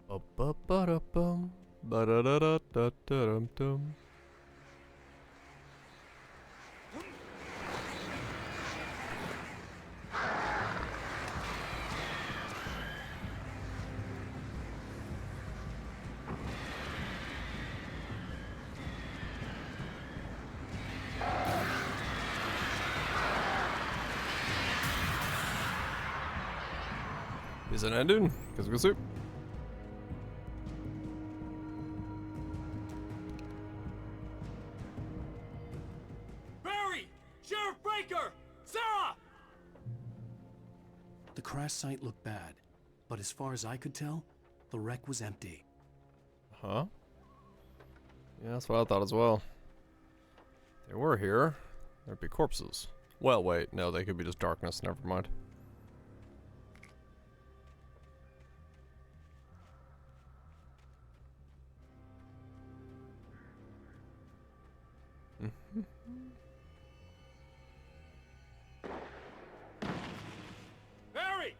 Ba-ba-ba-da-bum, ba-da-da-da-da-da-dum-dum. Is it ended? Because we soup. Barry! Sheriff Breaker! Sarah! The crash site looked bad, but as far as I could tell, the wreck was empty. Huh? Yeah, that's what I thought as well. They were here. There'd be corpses. Well, wait, no, they could be just darkness. Never mind. Barry!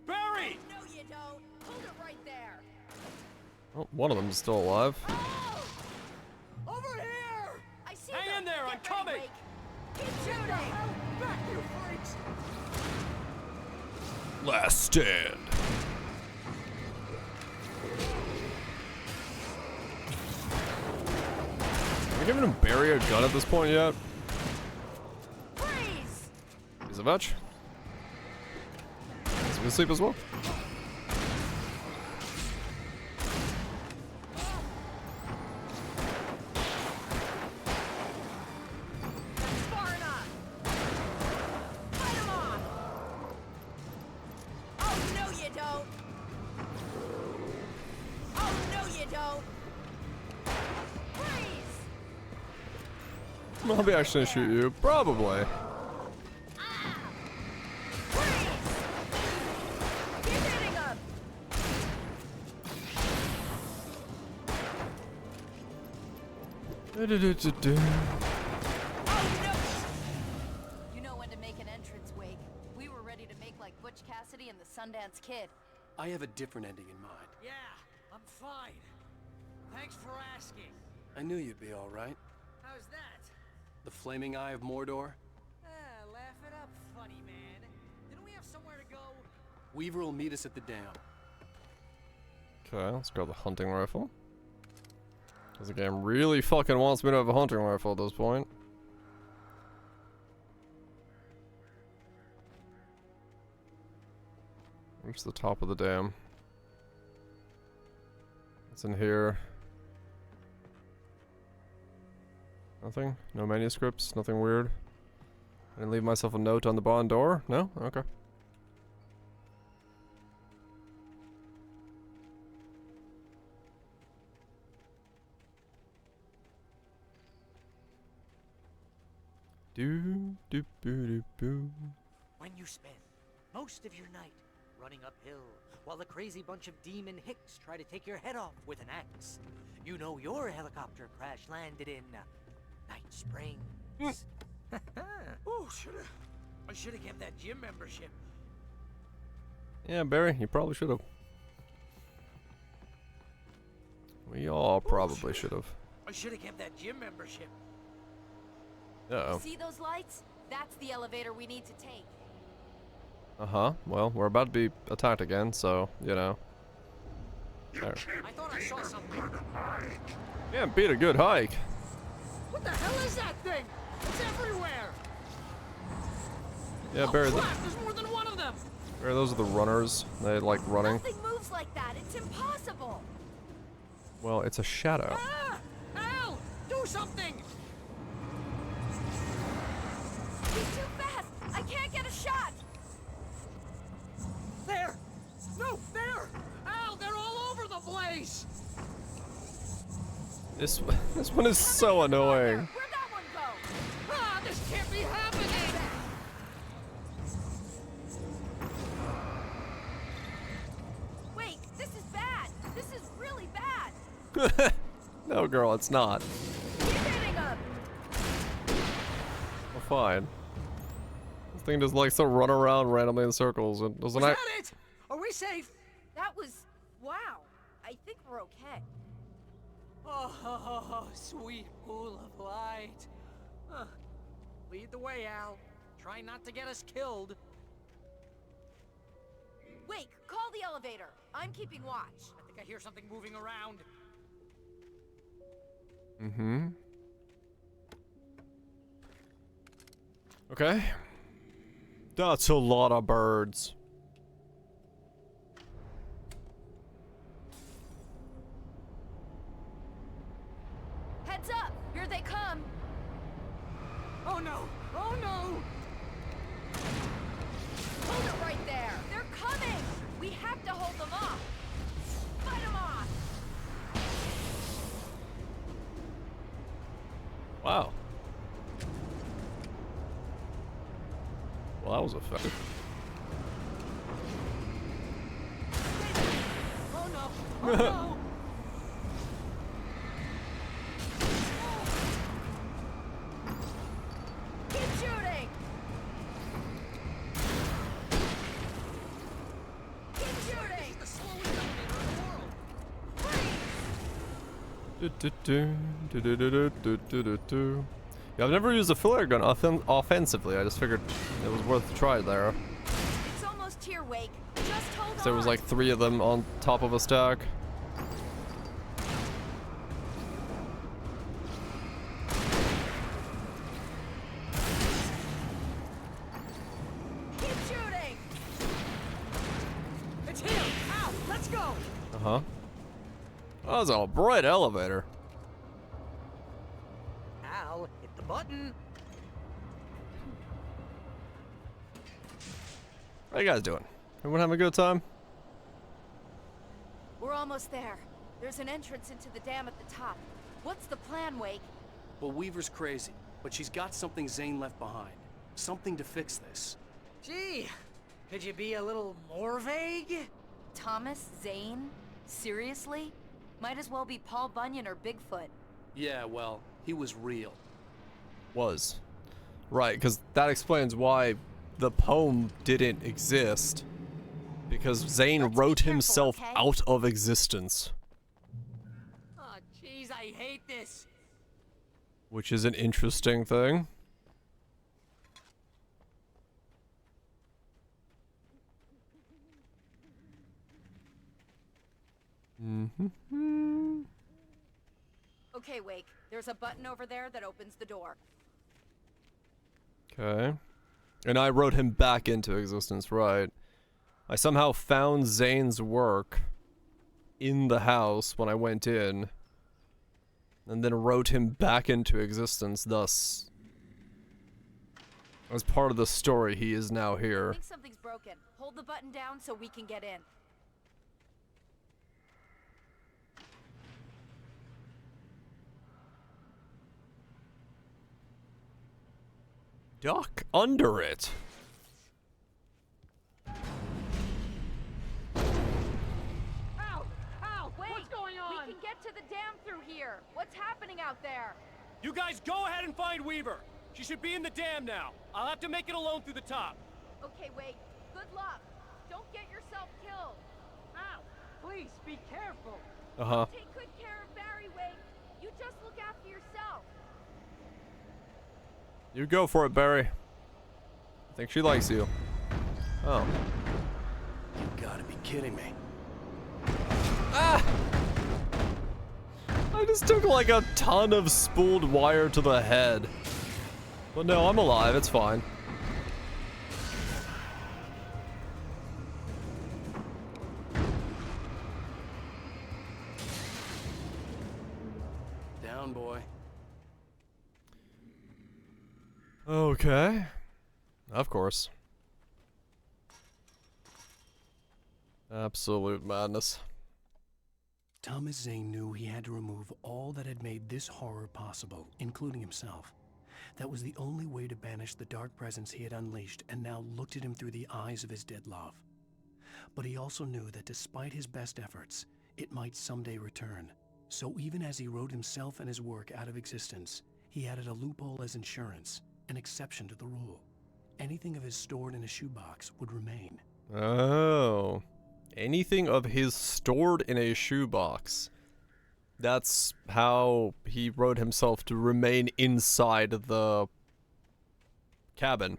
Barry! No, you don't. Hold it right there. Oh, one of them is still alive. Over here! I see Hang them. in there, I'm Get ready, coming! Blake. Keep shooting. Back, you freaks! Last stand. Are we giving him Barry a gun at this point yet? Freeze! He's a vetch. He's gonna sleep as well. That's far enough. Fight him off. Oh, no, you don't. Oh, no, you don't. Freeze! I'll be actually gonna shoot you. Probably. Keep hitting him. You know when to make an entrance, Wake. We were ready to make like Butch Cassidy and the Sundance Kid. I have a different ending in mind. Yeah, I'm fine. Thanks for asking. I knew you'd be all right. How's that? The flaming eye of Mordor? Laugh it up, funny man. Didn't we have somewhere to go? Weaver will meet us at the dam. Okay, let's grab the hunting rifle. Because the game really fucking wants me to have a hunting rifle at this point. Reach the top of the dam. What's in here? Nothing? No manuscripts? Nothing weird? I didn't leave myself a note on the barn door? No? Okay. Do do boo do boo. When you spend most of your night running uphill while the crazy bunch of demon hicks try to take your head off with an axe, you know your helicopter crash landed in Night Springs. Oh, I should have kept that gym membership. Yeah, Barry, you probably should have. We all probably should have. I should have kept that gym membership. Uh-oh. See those lights? That's the elevator we need to take. Uh-huh. Well, we're about to be attacked again, so, you know. There. I thought I saw something. Yeah, beat a good hike. What the hell is that thing? It's everywhere. Yeah, Oh, Barry. crap, there's more than one of them. Barry, those are the runners. They like running. Nothing moves like that. It's impossible. Well, it's a shadow. Ah! Al! Do something! He's too fast. I can't get a shot. There! No, there! Al, they're all over the place! This one is so annoying. Where'd that one go? Ah, this can't be happening! Wait, this is bad. This is really bad. No, girl, it's not. Keep hitting him. We're fine. This thing just likes to run around randomly in circles and doesn't Was that it? Are we safe? That was... wow. I think we're okay. Oh, sweet pool of light. Lead the way, Al. Try not to get us killed. Wait, call the elevator. I'm keeping watch. I think I hear something moving around. Mm-hmm. Okay. That's a lot of birds. Heads up! Here they come! Oh no! Oh no! Hold it right there! They're coming! We have to hold them off! Fight them off! Wow. Well, that was effective. Oh no! Oh no! Keep shooting! Keep shooting! The slowest elevator in the world! Yeah, I've never used a flare gun offensively. I just figured it was worth a try there. It's almost here, Wake. Just hold on. There was like 3 of them on top of a stack. Keep shooting! It's here! Al, let's go! Uh-huh. That was a bright elevator. Al, hit the button. How you guys doing? Everyone having a good time? We're almost there. There's an entrance into the dam at the top. What's the plan, Wake? Well, Weaver's crazy, but she's got something Zane left behind. Something to fix this. Gee, could you be a little more vague? Thomas Zane? Seriously? Might as well be Paul Bunyan or Bigfoot. Yeah, well, he was real. Was. Right, because that explains why the poem didn't exist. Because Zane wrote himself out of existence. Oh, jeez, I hate this. Which is an interesting thing. Mm-hmm. Okay, Wake. There's a button over there that opens the door. Okay. And I wrote him back into existence, right. I somehow found Zane's work in the house when I went in, and then wrote him back into existence, thus, as part of the story, he is now I here. think something's broken. Hold the button down so we can get in. Duck under it. Al, Wait, what's going on? we can get to the dam through here. What's happening out there? You guys go ahead and find Weaver. She should be in the dam now. I'll have to make it alone through the top. Okay, Wake. Good luck. Don't get yourself killed. Al, please be careful. Uh-huh. Take good care of Barry, Wake. You just look after yourself. You go for it, Barry. I think she likes you. Oh. You gotta be kidding me. Ah! I just took like a ton of spooled wire to the head. But no, I'm alive, it's fine. Down, boy. Okay. Of course. Absolute madness. Thomas Zane knew he had to remove all that had made this horror possible, including himself. That was the only way to banish the dark presence he had unleashed and now looked at him through the eyes of his dead love. But he also knew that despite his best efforts, it might someday return. So even as he wrote himself and his work out of existence, he added a loophole as insurance, an exception to the rule. Anything of his stored in a shoebox would remain. Oh. Anything of his stored in a shoebox. That's how he wrote himself to remain inside the cabin.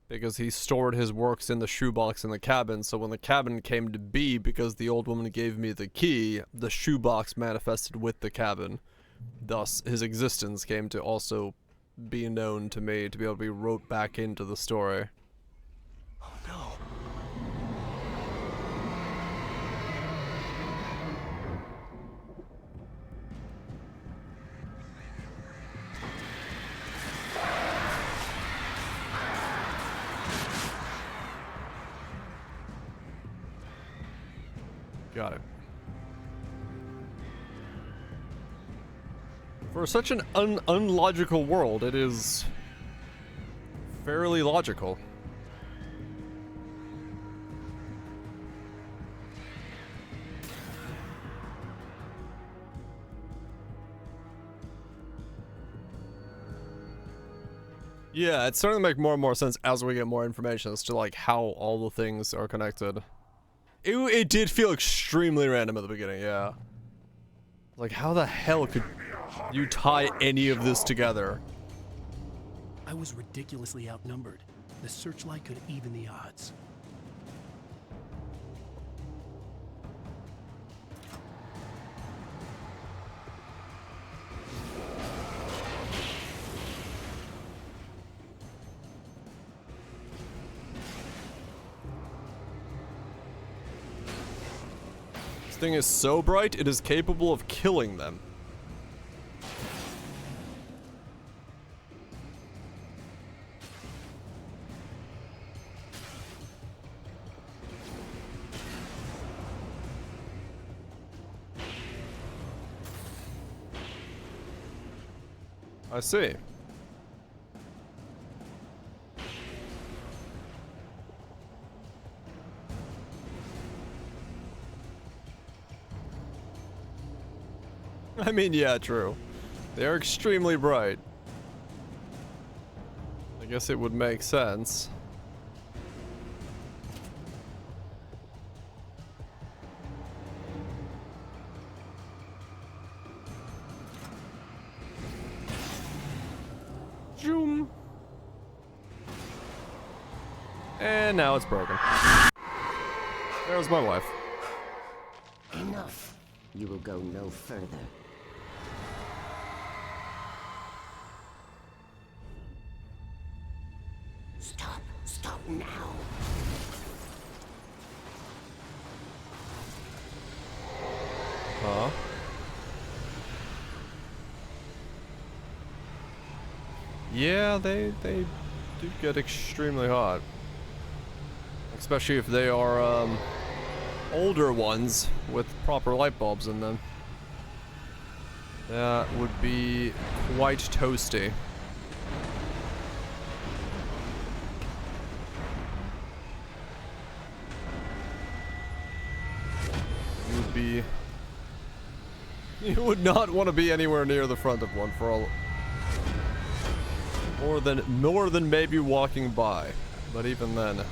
Because he stored his works in the shoebox in the cabin, so when the cabin came to be, because the old woman gave me the key, the shoebox manifested with the cabin. Thus, his existence came to also be known to me, to be able to be wrote back into the story. Oh no. Got it. For such an unlogical world, it is fairly logical. Yeah, it's starting to make more and more sense as we get more information as to like how all the things are connected. It did feel extremely random at the beginning, yeah. Like, how the hell could you tie any of this together? I was ridiculously outnumbered. The searchlight could even the odds. This thing is so bright, it is capable of killing them. I see. I mean, yeah, true. They are extremely bright. I guess it would make sense. Zoom. And now it's broken. There's my wife. Enough. You will go no further. Stop. Stop now. Huh? Yeah, they do get extremely hot. Especially if they are, older ones with proper light bulbs in them. That would be quite toasty. You would not want to be anywhere near the front of one for all more than maybe walking by, but even then it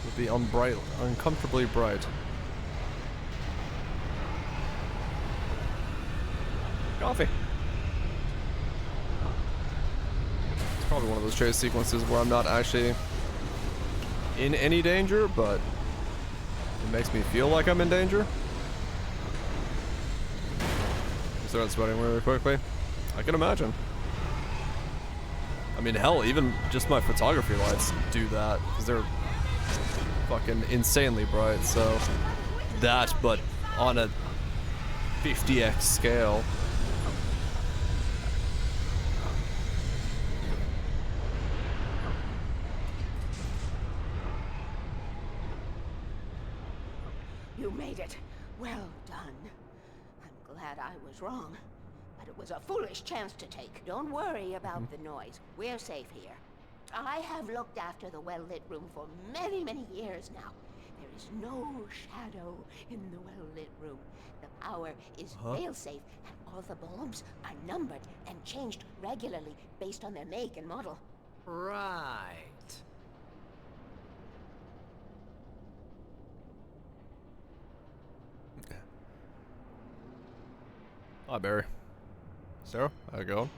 would be uncomfortably bright. Coffee. It's probably one of those chase sequences where I'm not actually in any danger, but it makes me feel like I'm in danger. start sweating really quickly. I can imagine. I mean, hell, even just my photography lights do that because they're fucking insanely bright. So that, but on a 50x scale. You made it. Well done. I'm glad I was wrong. But it was a foolish chance to take. Don't worry about the noise. We're safe here. I have looked after the well-lit room for many, many years now. There is no shadow in the well-lit room. The power is fail-safe, and all the bulbs are numbered and changed regularly based on their make and model. Right. Hi, Barry. Sarah, how you going?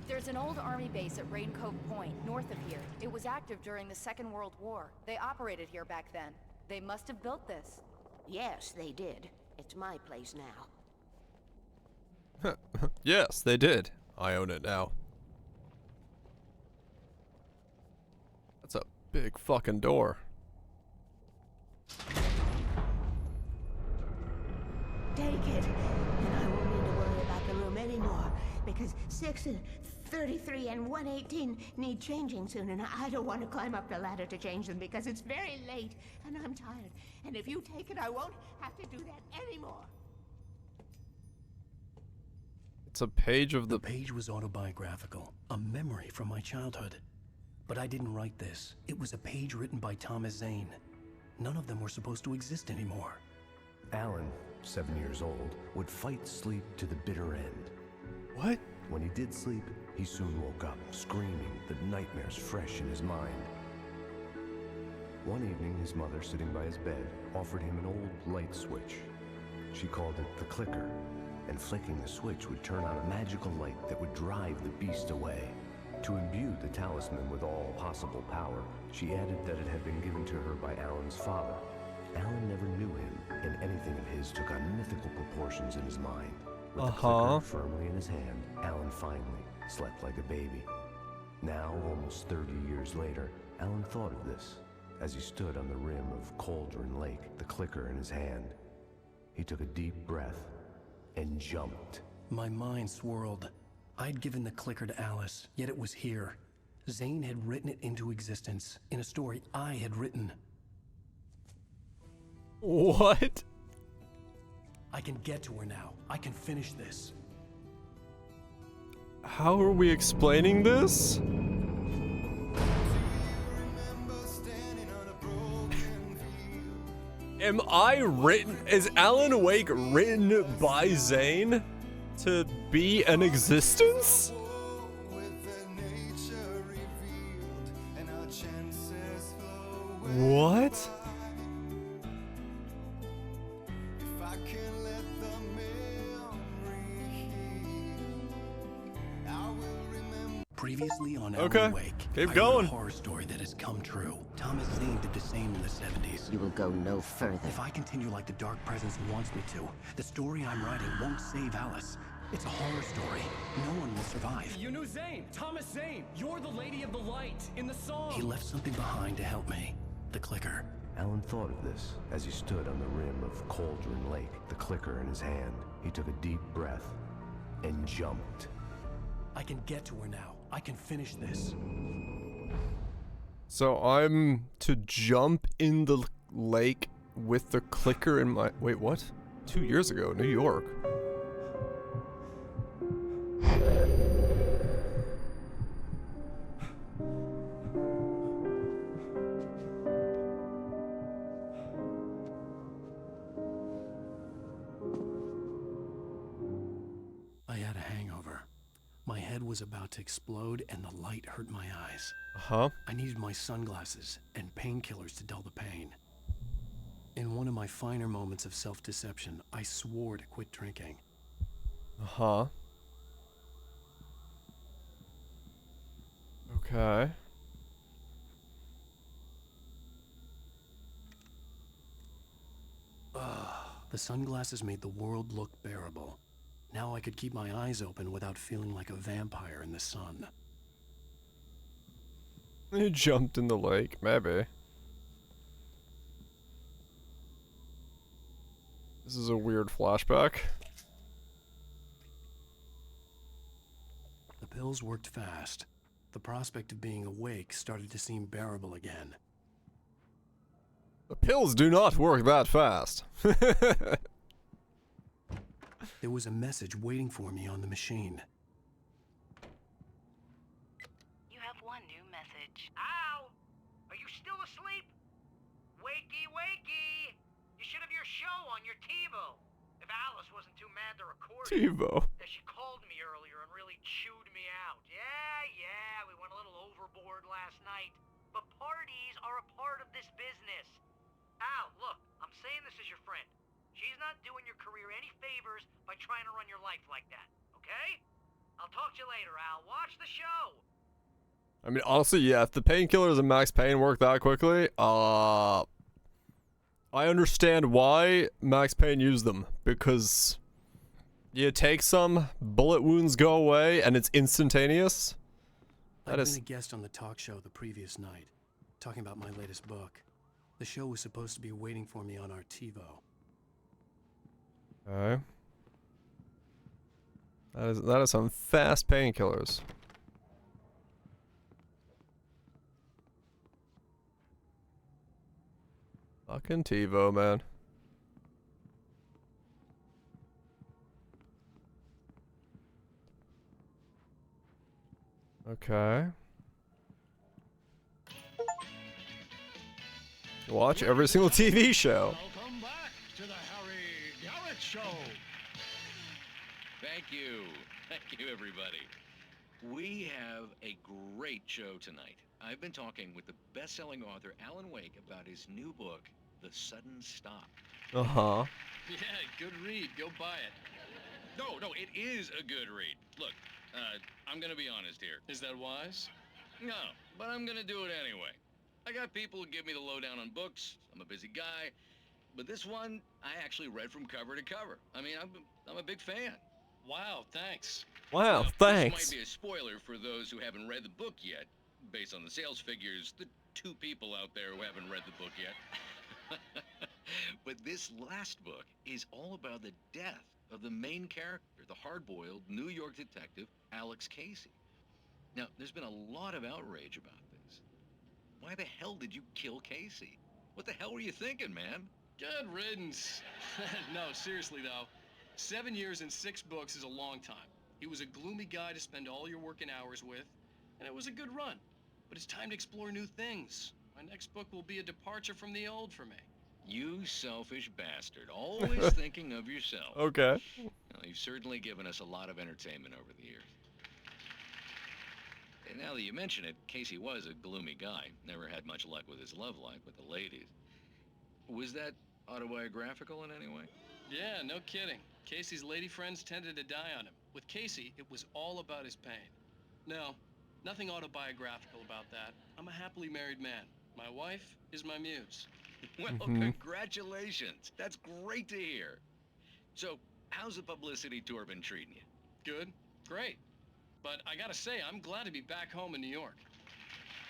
There's an old army base at Rain Cove Point, north of here. It was active during the Second World War. They operated here back then. They must have built this. Yes, they did. It's my place now. Yes, they did. I own it now. That's a big fucking door. Take it, and I won't need to worry about the room anymore, because 6 and 33 and 118 need changing soon, and I don't want to climb up the ladder to change them because it's very late, and I'm tired. And if you take it, I won't have to do that anymore. It's a page of The page was autobiographical, a memory from my childhood. But I didn't write this. It was a page written by Thomas Zane. None of them were supposed to exist anymore. Alan, 7 years old, would fight sleep to the bitter end. What? When he did sleep, he soon woke up, screaming, the nightmares fresh in his mind. One evening, his mother, sitting by his bed, offered him an old light switch. She called it the clicker, and flicking the switch would turn on a magical light that would drive the beast away. To imbue the talisman with all possible power, she added that it had been given to her by Alan's father. Alan never knew him, and anything of his took on mythical proportions in his mind. With the clicker firmly in his hand, Alan finally slept like a baby. Now, almost 30 years later, Alan thought of this as he stood on the rim of Cauldron Lake, the clicker in his hand. He took a deep breath and jumped. My mind swirled. I'd given the clicker to Alice, yet it was here. Zane had written it into existence in a story I had written. What? I can get to her now. I can finish this. How are we explaining this? Am I written? Is Alan Wake written by Zane to be an existence? What? Previously on Okay, Alan Wake, keep I going. wrote a horror story that has come true. Thomas Zane did the same in the 70s. You will go no further. If I continue like the Dark Presence wants me to, the story I'm writing won't save Alice. It's a horror story. No one will survive. You knew Zane, Thomas Zane. You're the Lady of the Light in the song. He left something behind to help me. The clicker. Alan thought of this as he stood on the rim of Cauldron Lake, the clicker in his hand. He took a deep breath and jumped. I can get to her now. I can finish this. So I'm to jump in the lake with the clicker in my... Wait, what? 2 years ago, New York. I had a hangover. My head was about to explode and the light hurt my eyes. I needed my sunglasses and painkillers to dull the pain. In one of my finer moments of self-deception, I swore to quit drinking. Okay. The sunglasses made the world look bearable. Now I could keep my eyes open without feeling like a vampire in the sun. He jumped in the lake, maybe. This is a weird flashback. The pills worked fast. The prospect of being awake started to seem bearable again. The pills do not work that fast. There was a message waiting for me on the machine. You have one new message. Al! Are you still asleep? Wakey, wakey! You should have your show on your TiVo. If Alice wasn't too mad to record TiVo. it. She called me earlier and really chewed me out. Yeah, we went a little overboard last night. But parties are a part of this business. Al, look, I'm saying this as your friend. She's not doing your career any favors by trying to run your life like that, okay? I'll talk to you later, Al. Watch the show. I mean, honestly, yeah, if the painkillers and Max Payne work that quickly, I understand why Max Payne used them. Because you take some, bullet wounds go away, and it's instantaneous. I'd been a guest on the talk show the previous night, talking about my latest book. The show was supposed to be waiting for me on our TiVo. Okay. That is some fast painkillers. Fucking TiVo, man. Okay. Watch every single TV show. Welcome back to the Harry Garrett Show. Thank you. Thank you, everybody. We have a great show tonight. I've been talking with the best-selling author Alan Wake about his new book, The Sudden Stop. Uh-huh. Yeah, good read. Go buy it. No, it is a good read. Look, I'm gonna be honest here. Is that wise? No, but I'm gonna do it anyway. I got people who give me the lowdown on books. I'm a busy guy. But this one, I actually read from cover to cover. I mean, I'm a big fan. Wow, thanks. Wow, Now, thanks. This might be a spoiler for those who haven't read the book yet. Based on the sales figures, the 2 people out there who haven't read the book yet. But this last book is all about the death of the main character, the hard-boiled New York detective, Alex Casey. Now, there's been a lot of outrage about this. Why the hell did you kill Casey? What the hell were you thinking, man? Good riddance. No, seriously though. 7 years and 6 books is a long time. He was a gloomy guy to spend all your working hours with, and it was a good run. But it's time to explore new things. My next book will be a departure from the old for me. You selfish bastard. Always thinking of yourself. Okay. Well, you've certainly given us a lot of entertainment over the years. And now that you mention it, Casey was a gloomy guy. Never had much luck with his love life with the ladies. Was that autobiographical in any way? Yeah, no kidding. Casey's lady friends tended to die on him. With Casey, it was all about his pain. No, nothing autobiographical about that. I'm a happily married man. My wife is my muse. Well, congratulations. That's great to hear. So, how's the publicity tour been treating you? Good, great. But I gotta say, I'm glad to be back home in New York.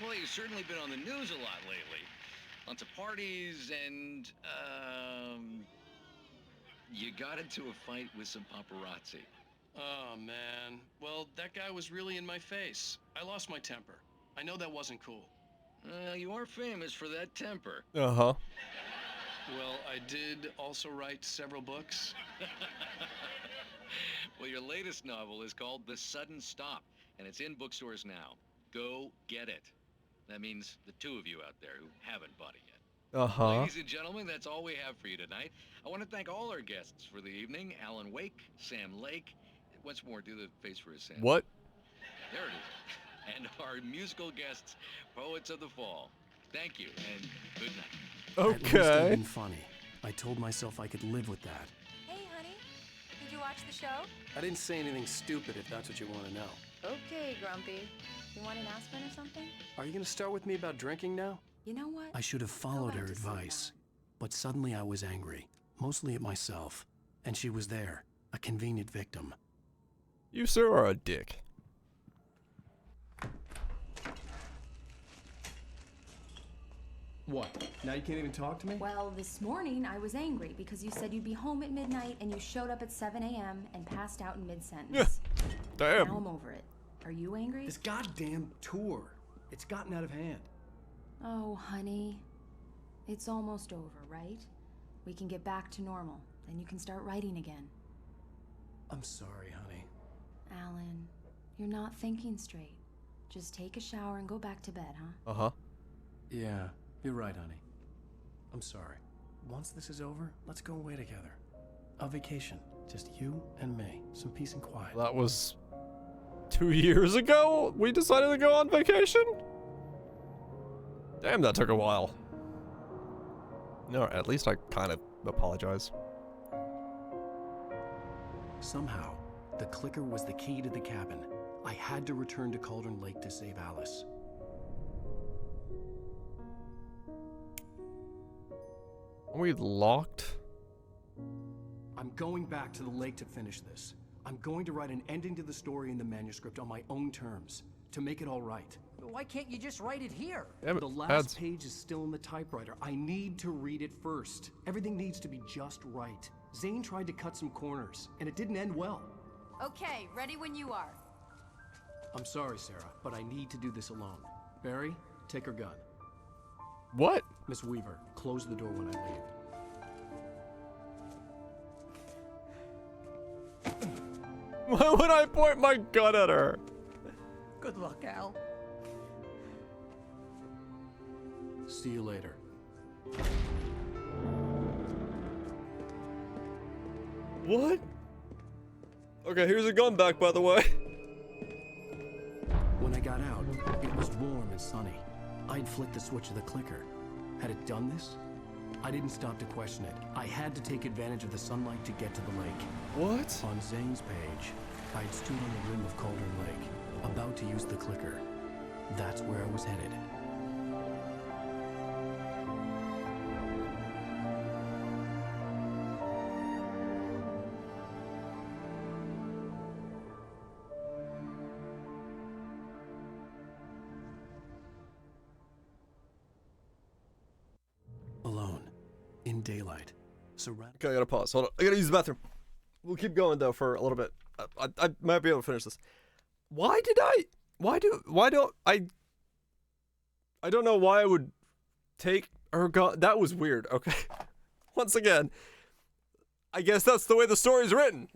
Well, you've certainly been on the news a lot lately. Lots of parties and, you got into a fight with some paparazzi. Oh, man. Well, that guy was really in my face. I lost my temper. I know that wasn't cool. You are famous for that temper. Uh-huh. Well, I did also write several books. Well, your latest novel is called The Sudden Stop, and it's in bookstores now. Go get it. That means the 2 of you out there who haven't bought it yet. Uh-huh. Ladies and gentlemen, that's all we have for you tonight. I want to thank all our guests for the evening. Alan Wake, Sam Lake. Once more, do the face for his Sam. What? There it is. And our musical guests, Poets of the Fall. Thank you, and good night. At least I'd been funny. I told myself I could live with that. Hey, honey. Did you watch the show? I didn't say anything stupid if that's what you want to know. Okay, Grumpy. You want an aspirin or something? Are you going to start with me about drinking now? You know what? I should have followed her advice. But suddenly I was angry. mostly at myself, and she was there, a convenient victim. You, sir, are a dick. What? Now you can't even talk to me? Well, this morning I was angry because you said you'd be home at midnight and you showed up at 7 a.m. and passed out in mid-sentence. Damn. Now I'm over it. Are you angry? This goddamn tour. It's gotten out of hand. Oh, honey. It's almost over, right? We can get back to normal. Then you can start writing again. I'm sorry, honey. Alan, you're not thinking straight. Just take a shower and go back to bed, huh? Uh-huh. Yeah, you're right, honey. I'm sorry. Once this is over, let's go away together. A vacation. Just you and me. Some peace and quiet. That was 2 years ago? We decided to go on vacation? Damn, that took a while. No, at least I kind of apologize. Somehow, the clicker was the key to the cabin. I had to return to Cauldron Lake to save Alice. Are we locked? I'm going back to the lake to finish this. I'm going to write an ending to the story in the manuscript on my own terms, to make it all right. Why can't you just write it here? Damn it, The last ads. page is still in the typewriter. I need to read it first. Everything needs to be just right. Zane tried to cut some corners, and it didn't end well. Okay, ready when you are. I'm sorry, Sarah, but I need to do this alone. Barry, take her gun. What? Miss Weaver, close the door when I leave. Why would I point my gun at her? Good luck, Al. See you later. What? Okay, here's a gun back, by the way. When I got out, it was warm and sunny. I'd flicked the switch of the clicker. Had it done this? I didn't stop to question it. I had to take advantage of the sunlight to get to the lake. What? On Zane's page, I'd stood on the rim of Cauldron Lake, about to use the clicker. That's where I was headed. Alone, in daylight, surrounded. Okay, I gotta pause. Hold on. I gotta use the bathroom. We'll keep going though for a little bit. I might be able to finish this. Why don't I don't know why I would take her gun. That was weird. Okay. Once again, I guess that's the way the story's written.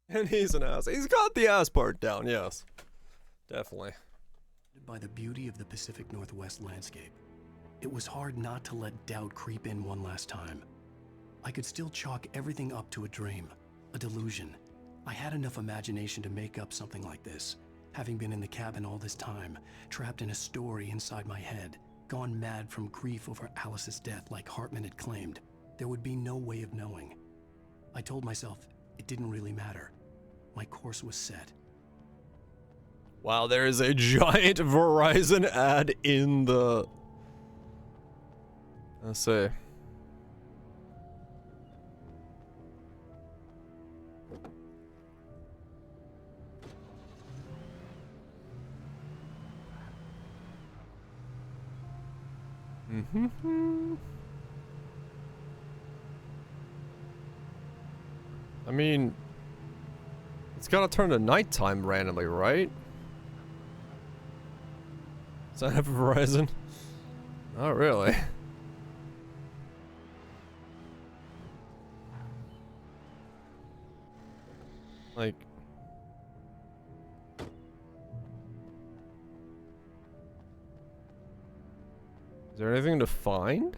And he's an ass. He's got the ass part down, yes. Definitely. By the beauty of the Pacific Northwest landscape, it was hard not to let doubt creep in one last time. I could still chalk everything up to a dream, a delusion. I had enough imagination to make up something like this, having been in the cabin all this time, trapped in a story inside my head, gone mad from grief over Alice's death like Hartman had claimed. There would be no way of knowing. I told myself it didn't really matter. My course was set. Wow, there is a giant Verizon ad in the... Let's see. I mean, it's gotta turn to nighttime randomly, right? Sign up for Verizon? Not really. Like... Is there anything to find?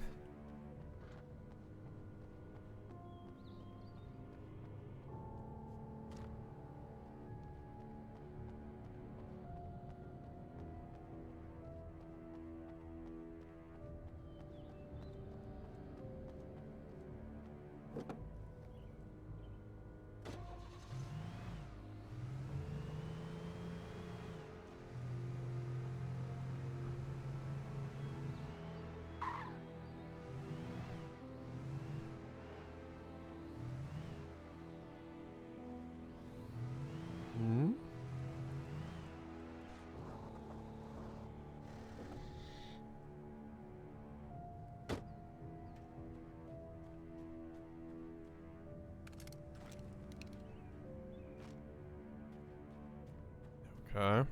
Okay.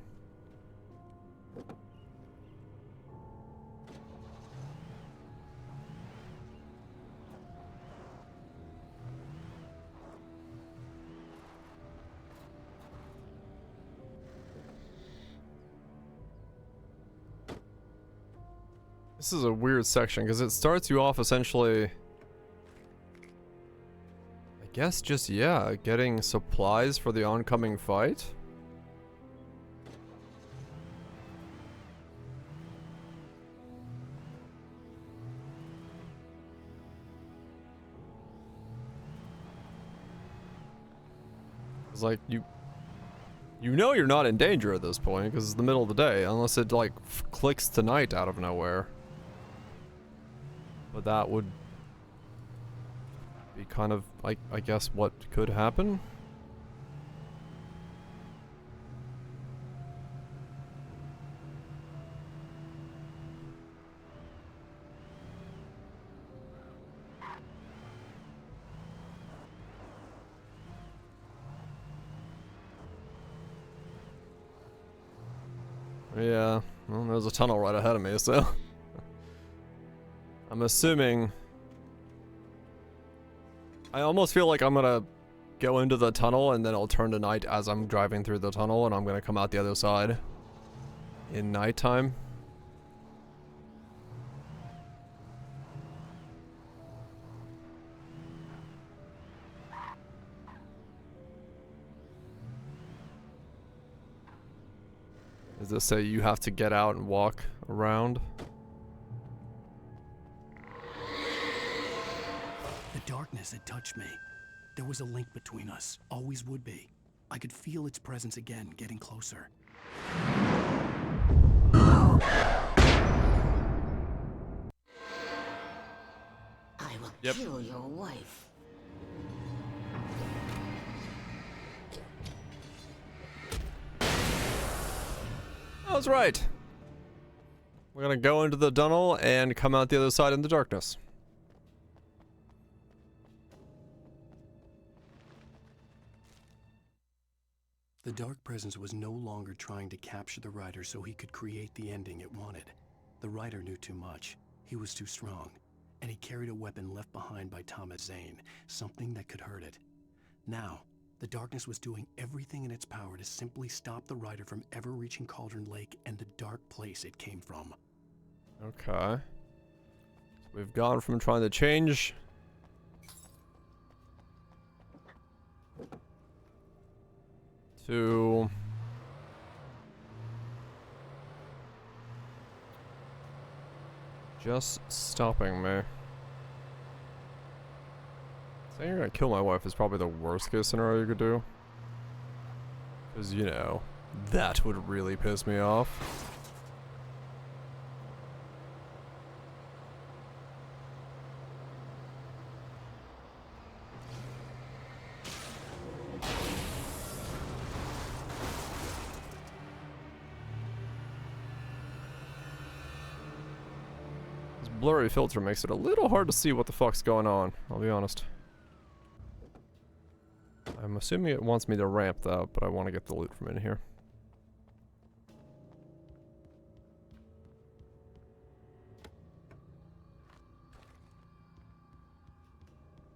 This is a weird section because it starts you off essentially, I guess just, yeah, getting supplies for the oncoming fight. It's like you know you're not in danger at this point because it's the middle of the day, unless it like clicks to night out of nowhere. But that would be kind of, I guess, what could happen. Yeah, well, there's a tunnel right ahead of me, so I'm assuming. I almost feel like I'm gonna go into the tunnel and then it'll turn to night as I'm driving through the tunnel, and I'm gonna come out the other side in nighttime. Does this say you have to get out and walk around? The darkness had touched me. There was a link between us, always would be. I could feel its presence again, getting closer. I will Yep. kill your wife. I was right. We're gonna go into the tunnel and come out the other side in the darkness. The dark presence was no longer trying to capture the writer so he could create the ending it wanted. The writer knew too much. He was too strong. And he carried a weapon left behind by Thomas Zane, something that could hurt it. Now, the The darkness was doing everything in its power to simply stop the rider from ever reaching Cauldron Lake and the dark place it came from. Okay. So we've gone from trying to change to just stopping me. Saying you're gonna kill my wife is probably the worst case scenario you could do. Because, you know, that would really piss me off. This blurry filter makes it a little hard to see what the fuck's going on, I'll be honest. I'm assuming it wants me to ramp though, but I want to get the loot from in here.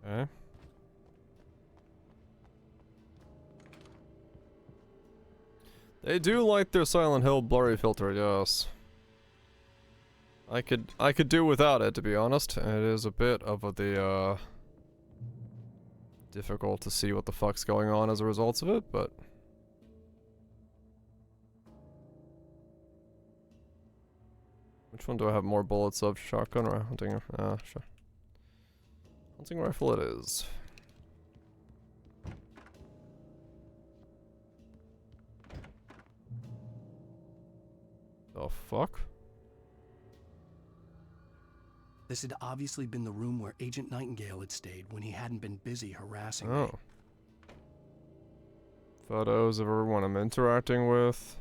Okay. They do like their Silent Hill blurry filter, yes. I could do without it, to be honest. It is a bit of the difficult to see what the fuck's going on as a result of it, but which one do I have more bullets of? Shotgun or hunting? Sure. Hunting rifle it is. The fuck? This had obviously been the room where Agent Nightingale had stayed when he hadn't been busy harassing me. Oh. Photos of everyone I'm interacting with.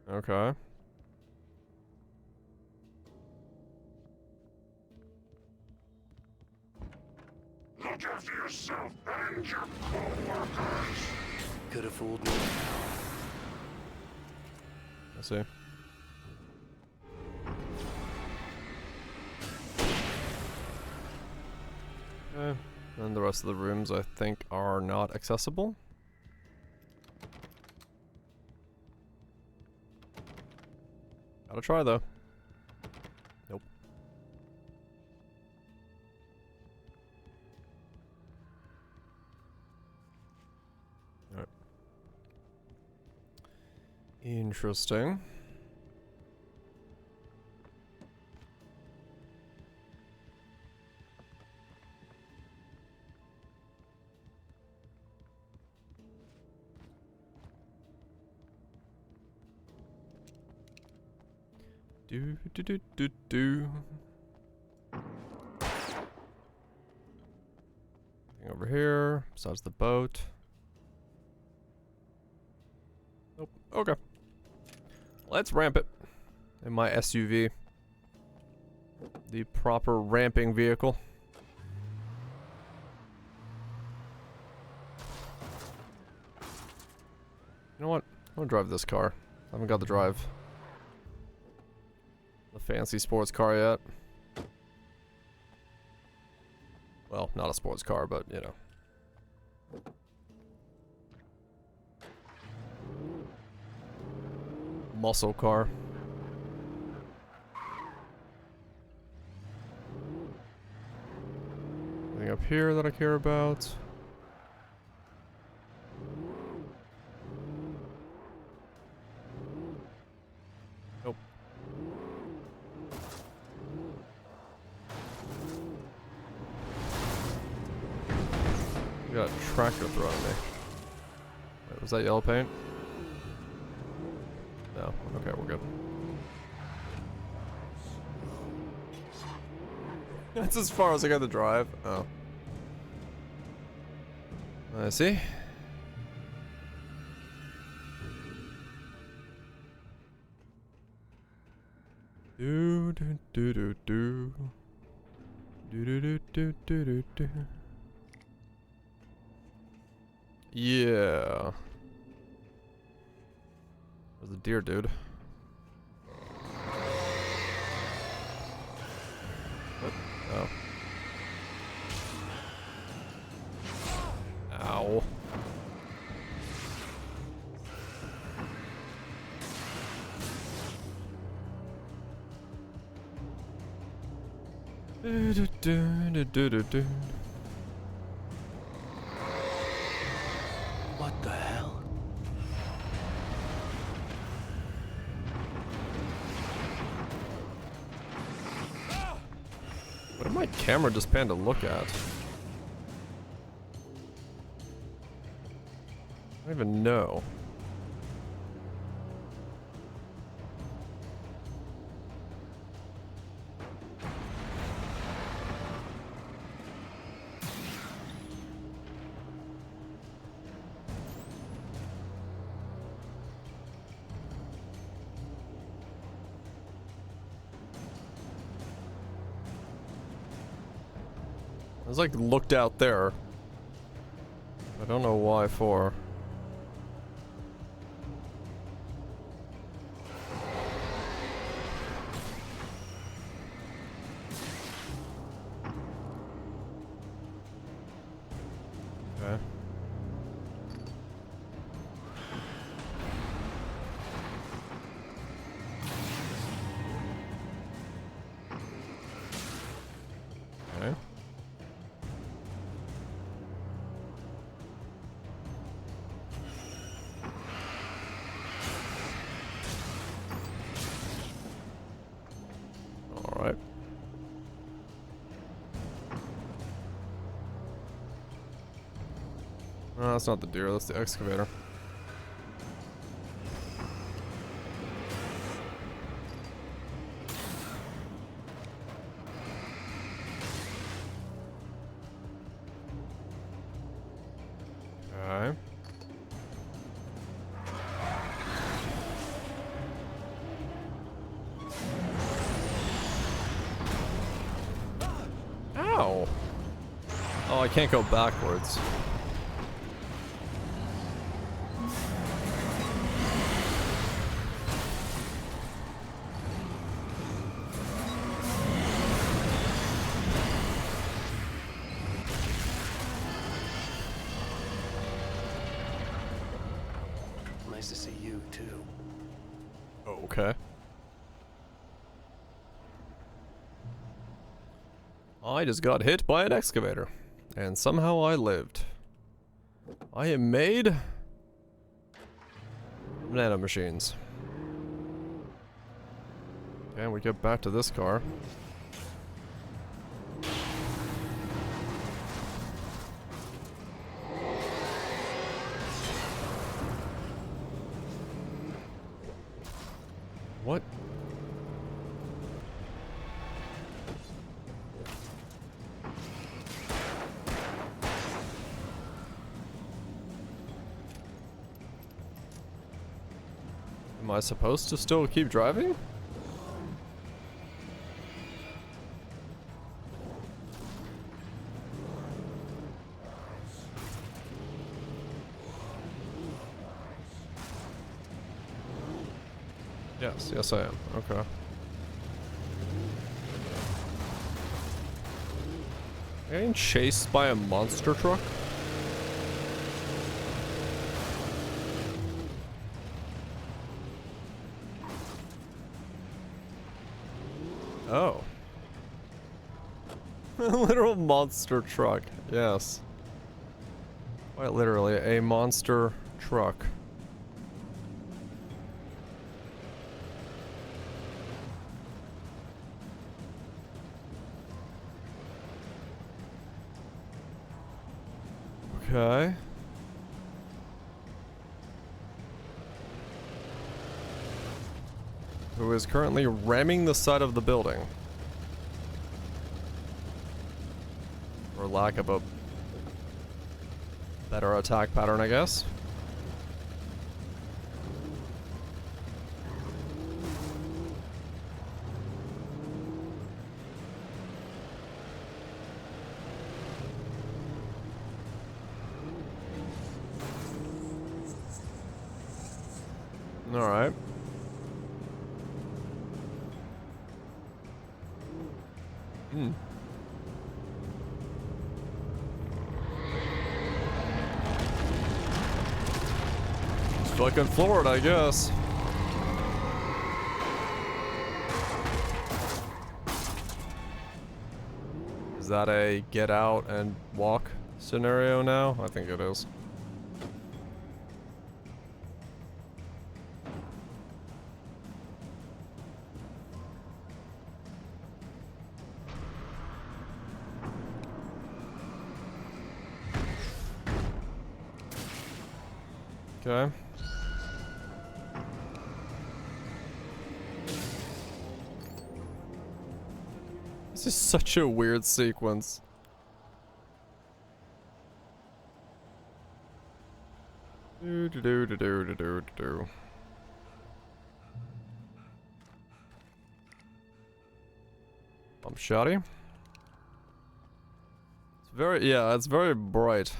Okay. Look after yourself and your co-workers. Could have fooled me. I see. Okay. And the rest of the rooms I think are not accessible. Gotta try though. Nope. Alright. Interesting. Do. Nothing over here, besides the boat. Nope. Okay. Let's ramp it. In my SUV. The proper ramping vehicle. You know what? I'm gonna drive this car. I haven't got the drive. The fancy sports car yet. Well, not a sports car, but you know. Muscle car. Anything up here that I care about? Nope. You got a tractor throwing me. Wait, was that yellow paint? No. Okay, we're good. That's as far as I got to drive. Oh. I see. Do do do do do. Do do do do do do do. Yeah. There's a deer, dude. Oh. Ow. What the hell? What did my camera just pan to look at? I don't even know. I was like looked out there. I don't know why for. Okay. Okay. All right. No, that's not the deer, that's the excavator. Okay. Ow! Oh, I can't go backwards. Nice to see you, too. Okay. I just got hit by an excavator, and somehow I lived. I am made of nanomachines. And we get back to this car. What? Am I supposed to still keep driving? Yes, yes I am. Okay. Getting chased by a monster truck? Oh. A literal monster truck. Yes. Quite literally, a monster truck. Okay. Who is currently ramming the side of the building. For lack of a better attack pattern, I guess. Alright. fucking floor it, I guess. Is that a get out and walk scenario now? I think it is. Okay. This is such a weird sequence. Do do do do do do do do. Bump shoddy. It's very, yeah, it's very bright.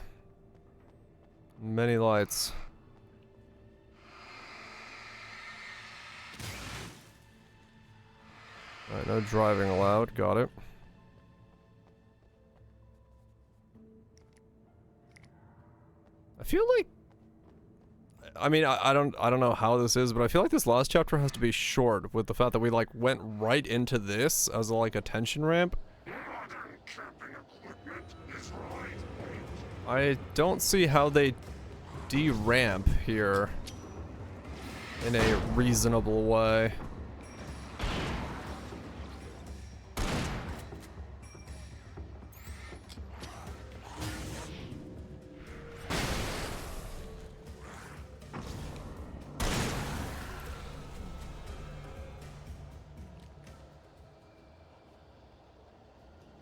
Many lights. Alright, no driving allowed. Got it. I feel like... I mean, I don't know how this is, but I feel like this last chapter has to be short with the fact that we, like, went right into this as, like, a tension ramp. I don't see how they de-ramp here in a reasonable way.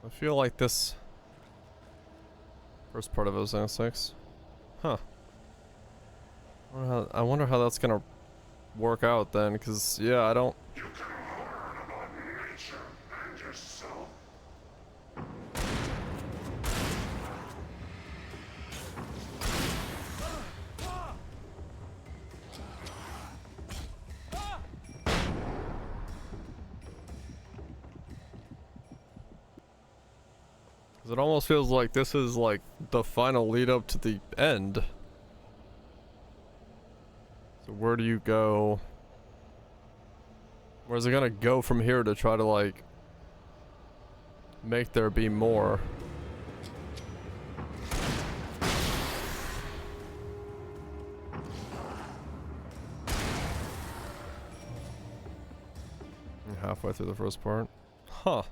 I feel like this first part of it was 06. Huh. I wonder how that's gonna work out then, because yeah, I don't. You can learn about nature and yourself. It almost feels like this is like the final lead up to the end. So where do you go? Where's it gonna go from here to try to like make there be more? Halfway through the first part. Huh.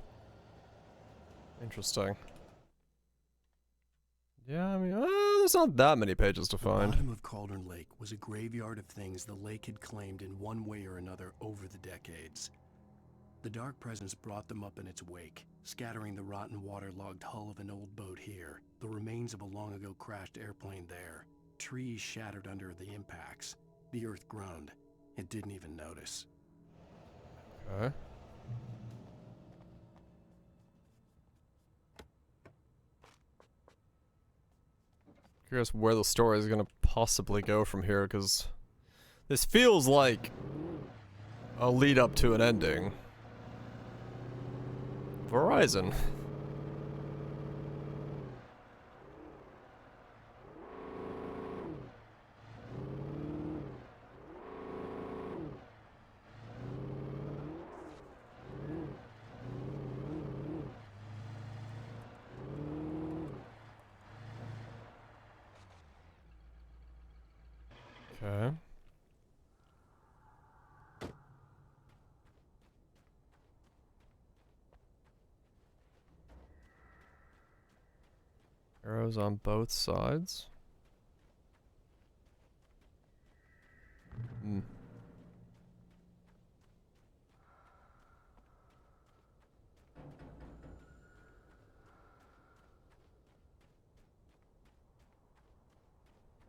Interesting. Yeah, I mean, there's not that many pages to find. The bottom of Cauldron Lake was a graveyard of things the lake had claimed in one way or another over the decades. The dark presence brought them up in its wake, scattering the rotten waterlogged hull of an old boat here, the remains of a long ago crashed airplane there, trees shattered under the impacts. The earth groaned. It didn't even notice. Okay. Curious where the story is gonna possibly go from here, because this feels like a lead up to an ending. Verizon. Okay. Arrows on both sides. Hmm.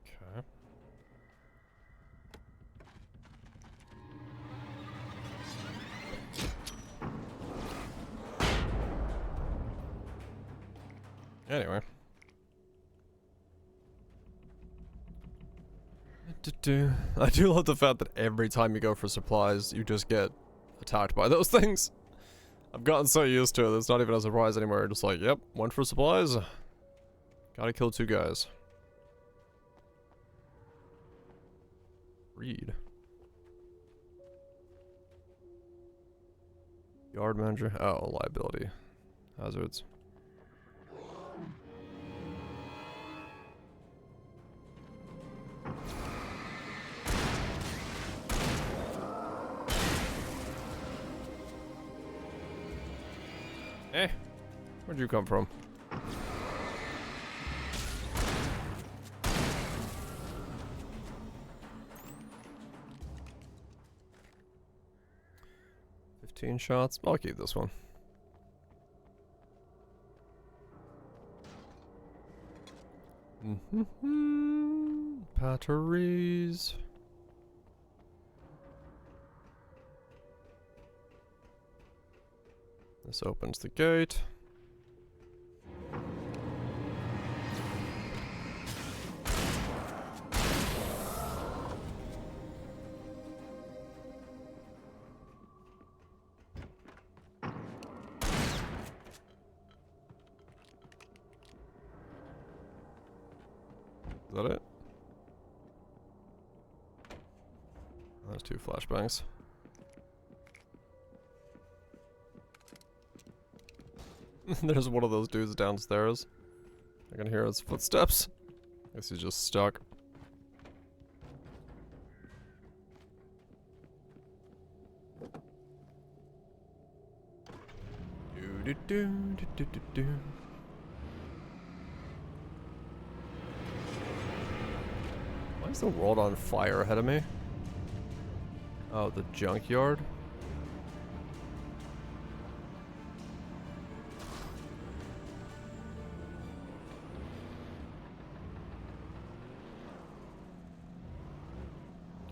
Okay. Anyway. I do love the fact that every time you go for supplies, you just get attacked by those things. I've gotten so used to it, it's not even a surprise anymore. You're just like, yep, went for supplies. Gotta kill 2 guys. read. Yard manager. Oh, liability. Hazards. Eh. Where'd you come from? Shots. I'll keep this one. Batteries. This opens the gate. Is that it? There's 2 flashbangs. There's one of those dudes downstairs. I can hear his footsteps. Guess he's just stuck. Do. Why is the world on fire ahead of me? Oh, the junkyard?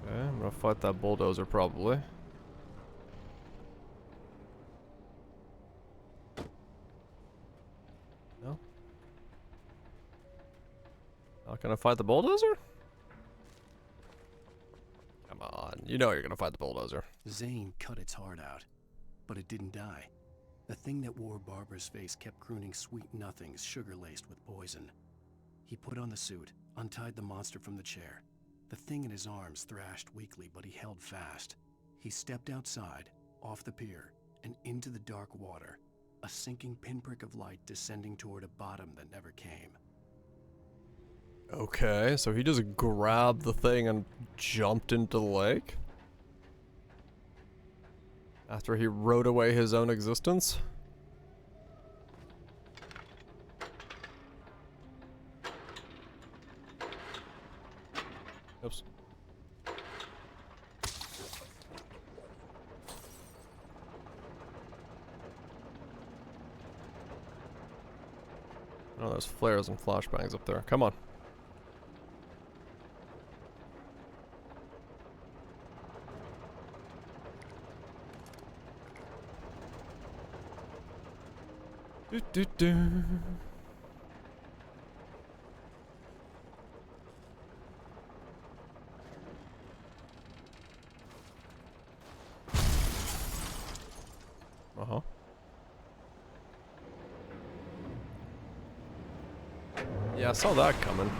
Okay, I'm gonna fight that bulldozer probably. No? Not gonna fight the bulldozer? Come on, you know you're gonna fight the bulldozer. Zane cut its heart out, but it didn't die. The thing that wore Barbara's face kept crooning sweet nothings sugar-laced with poison. He put on the suit, untied the monster from the chair. The thing in his arms thrashed weakly, but he held fast. He stepped outside, off the pier, and into the dark water, a sinking pinprick of light descending toward a bottom that never came. Okay, so he just grabbed the thing and jumped into the lake? After he rode away his own existence? Oops. Oh, there's flares and flashbangs up there. Come on. Do. Uh-huh. Yeah, I saw that coming.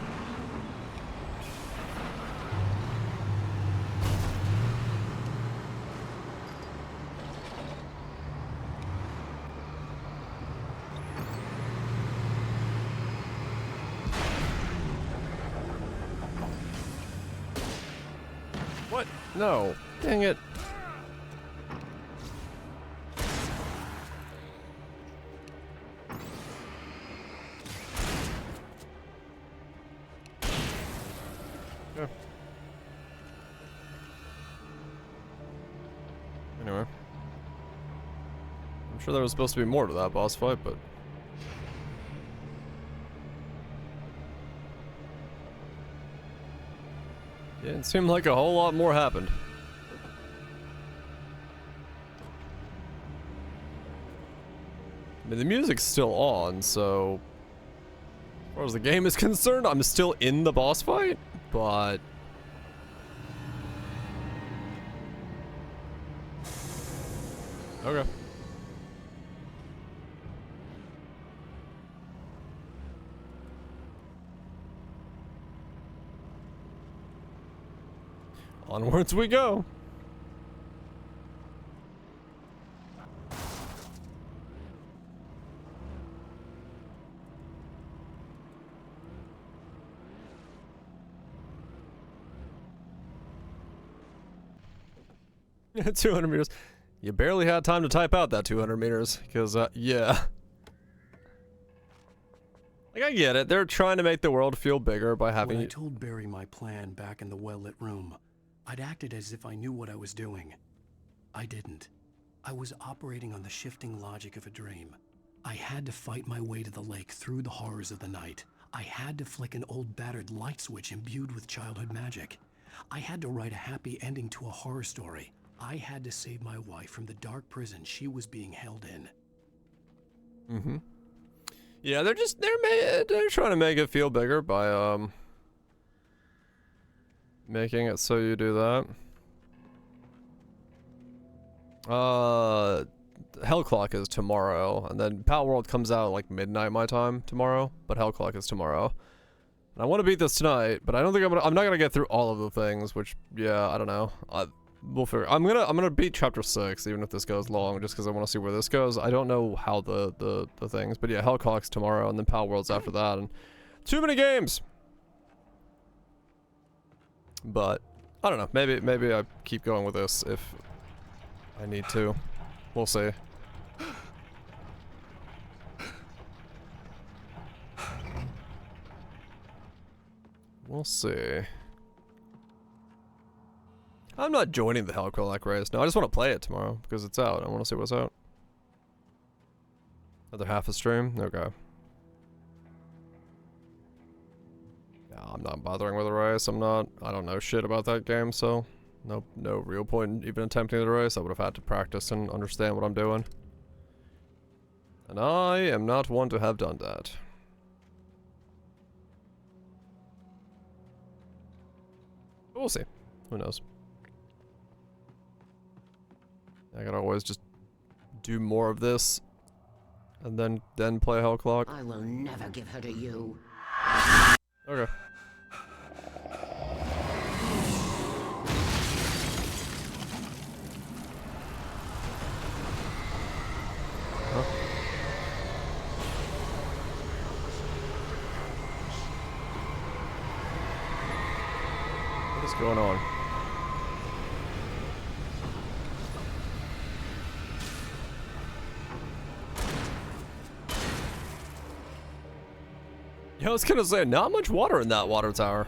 What? No. Dang it. Yeah. Anyway. I'm sure there was supposed to be more to that boss fight, but... yeah, it seemed like a whole lot more happened. I mean, the music's still on, so... as far as the game is concerned, I'm still in the boss fight, but... okay. Onwards we go. Yeah, 200 meters. You barely had time to type out that 200 meters, because, yeah. Like, I get it. They're trying to make the world feel bigger by having... When I told Barry my plan back in the well-lit room, I'd acted as if I knew what I was doing. I didn't. I was operating on the shifting logic of a dream. I had to fight my way to the lake through the horrors of the night. I had to flick an old battered light switch imbued with childhood magic. I had to write a happy ending to a horror story. I had to save my wife from the dark prison she was being held in. Mm-hmm. Yeah, they're trying to make it feel bigger by making it so you do that. Hell Clock is tomorrow, and then Pal World comes out at like midnight my time tomorrow, but Hell Clock is tomorrow. And I want to beat this tonight, but I don't think I'm not gonna get through all of the things, which yeah, I don't know. We'll figure. I'm gonna beat chapter 6, even if this goes long, just because I want to see where this goes. I don't know how the things, but yeah, Hell Clock's tomorrow, and then Pal World's after that, and too many games. But I don't know. Maybe I keep going with this if I need to. We'll see. We'll see. I'm not joining the Hellclaw race. No, I just want to play it tomorrow because it's out. I want to see what's out. Other half a stream? Okay. Yeah, I'm not bothering with the race. I don't know shit about that game, so no real point in even attempting the race. I would have had to practice and understand what I'm doing. And I am not one to have done that. But we'll see. Who knows? I gotta always just do more of this and then play Hell Clock. I will never give her to you. Okay. Huh? What is going on? Yeah, I was gonna say, not much water in that water tower.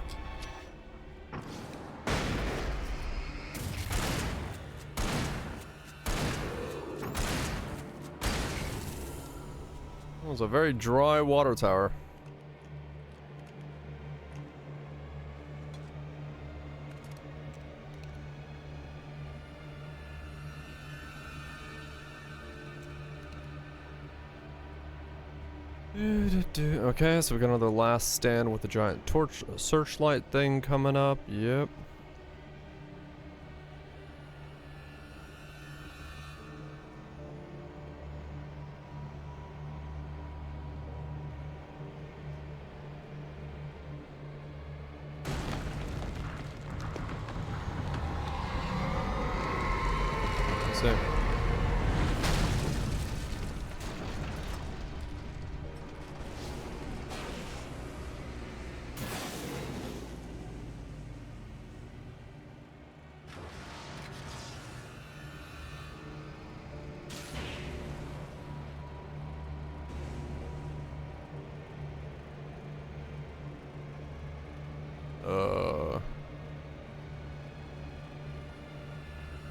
It was a very dry water tower. Okay, so we got another last stand with the giant torch searchlight thing coming up. Yep. So.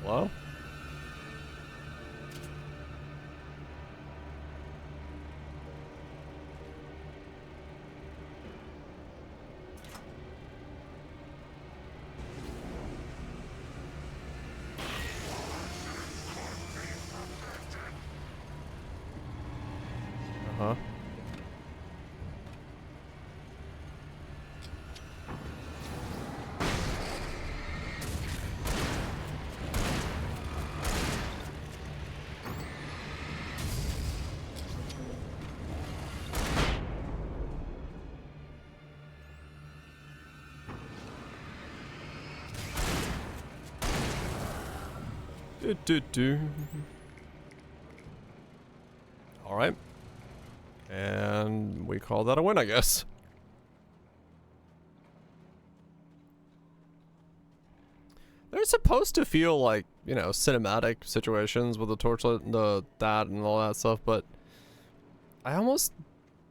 Hello? Alright. And we call that a win, I guess. They're supposed to feel like, you know, cinematic situations with the torchlight, that and all that stuff, but I almost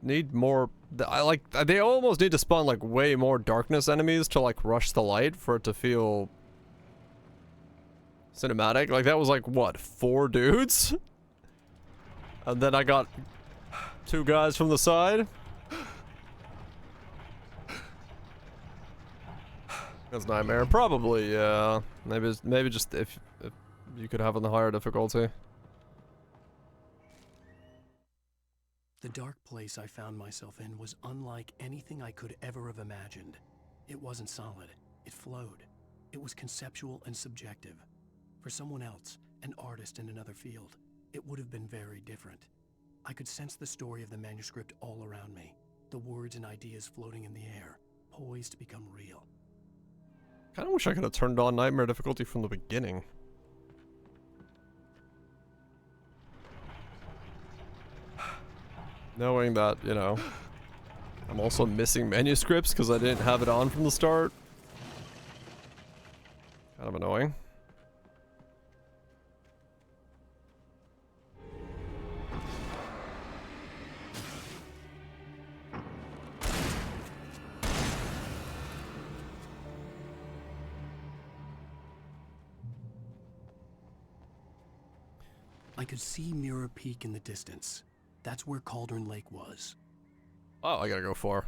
need more. They almost need to spawn like way more darkness enemies to like rush the light for it to feel cinematic. Like that was like what, 4 dudes? And then I got 2 guys from the side. That's nightmare. Probably, yeah. Maybe just if you could have on the higher difficulty. The dark place I found myself in was unlike anything I could ever have imagined. It wasn't solid. It flowed. It was conceptual and subjective. For someone else, an artist in another field, it would have been very different. I could sense the story of the manuscript all around me, the words and ideas floating in the air, poised to become real. Kinda wish I could have turned on nightmare difficulty from the beginning. Knowing that, you know, I'm also missing manuscripts because I didn't have it on from the start. Kind of annoying. I could see Mirror Peak in the distance. That's where Cauldron Lake was. Oh, I gotta go for.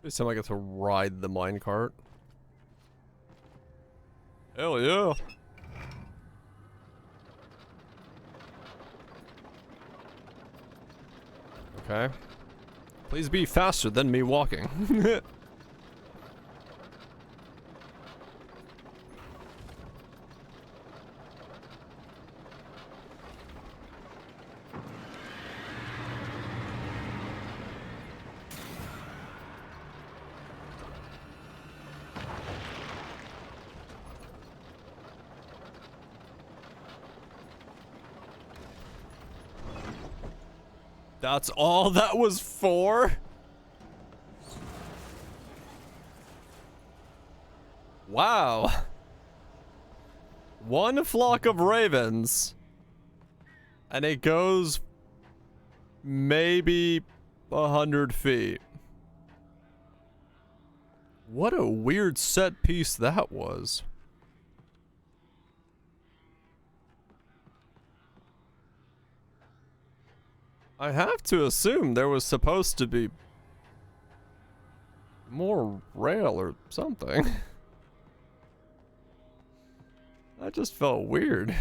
This time I get to ride the minecart. Hell yeah. Okay. Please be faster than me walking. That's all that was for? Wow. One flock of ravens. And it goes maybe 100 feet. What a weird set piece that was. I have to assume there was supposed to be more rail or something. That just felt weird.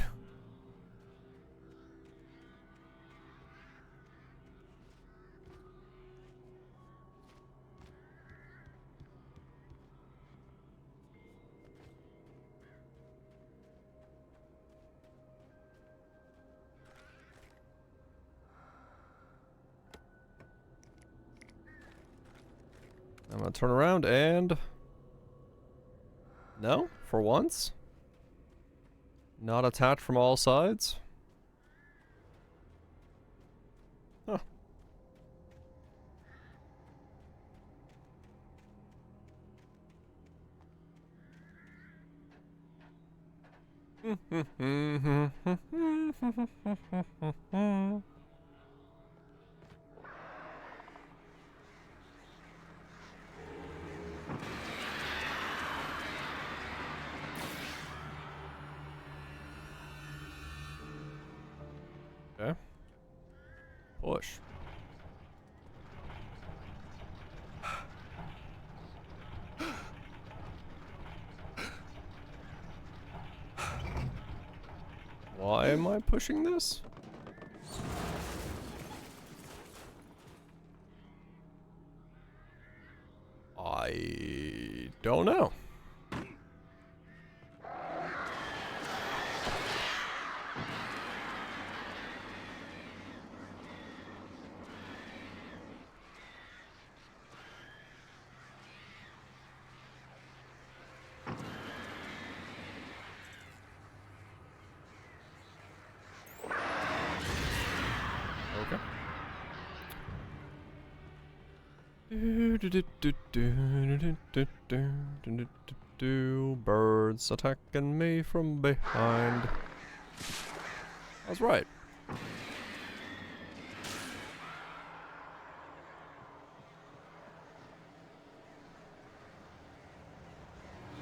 I'm gonna turn around and... No, for once. Not attacked from all sides. Huh. Okay. Push. Why am I pushing this? I don't know. Birds attacking me from behind. That's right.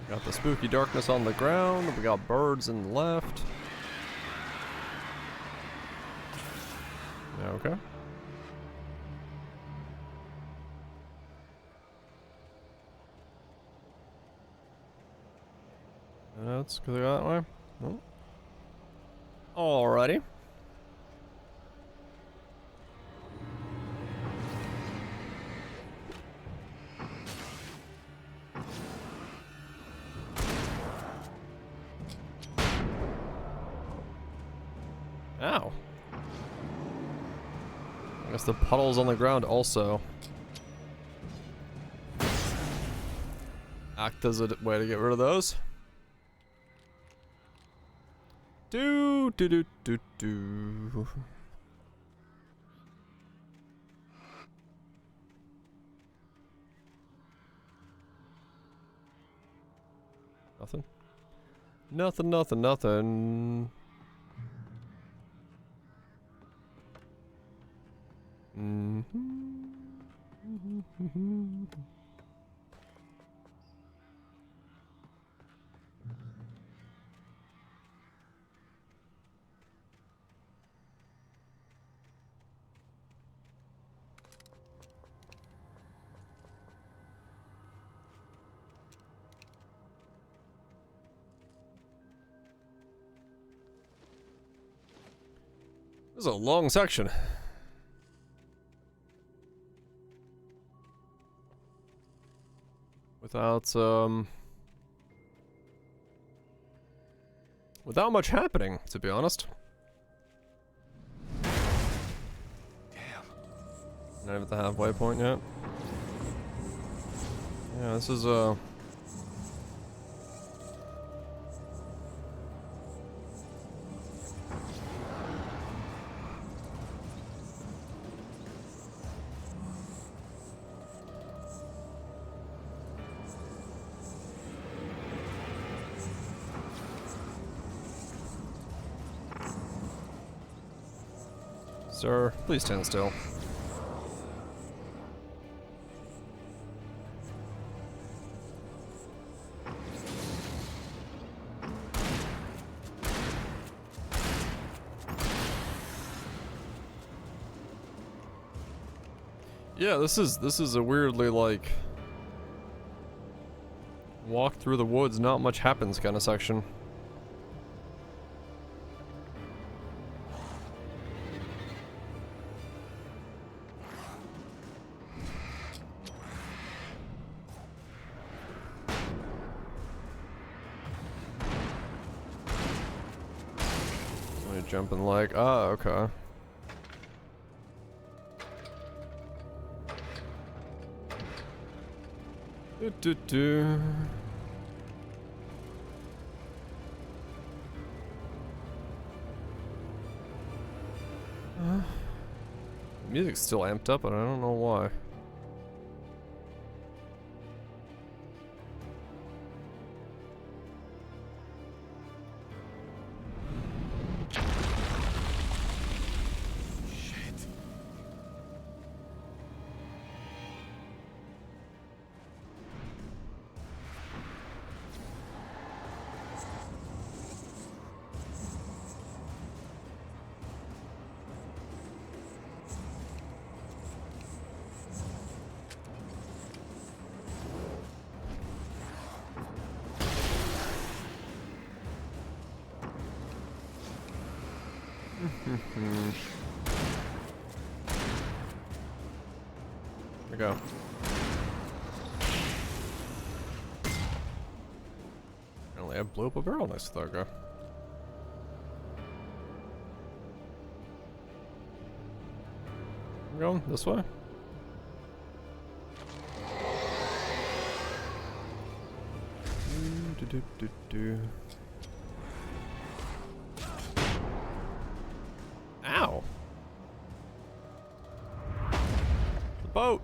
Got the spooky darkness on the ground. We got birds in the left. Okay. Let's go that way. Oh. Alrighty. Ow. I guess the puddles on the ground also act as a way to get rid of those. Do. Nothing. Nothing. This is a long section. Without much happening, to be honest. Damn. Not even at the halfway point yet. Yeah, this is Sir, please stand still. Yeah, this is a weirdly like walk through the woods, not much happens kind of section. Jumping like, oh, okay. The music's still amped up, and I don't know why. Here we go. I blew up a barrel next to that guy. I'm going this way. Ow! The boat!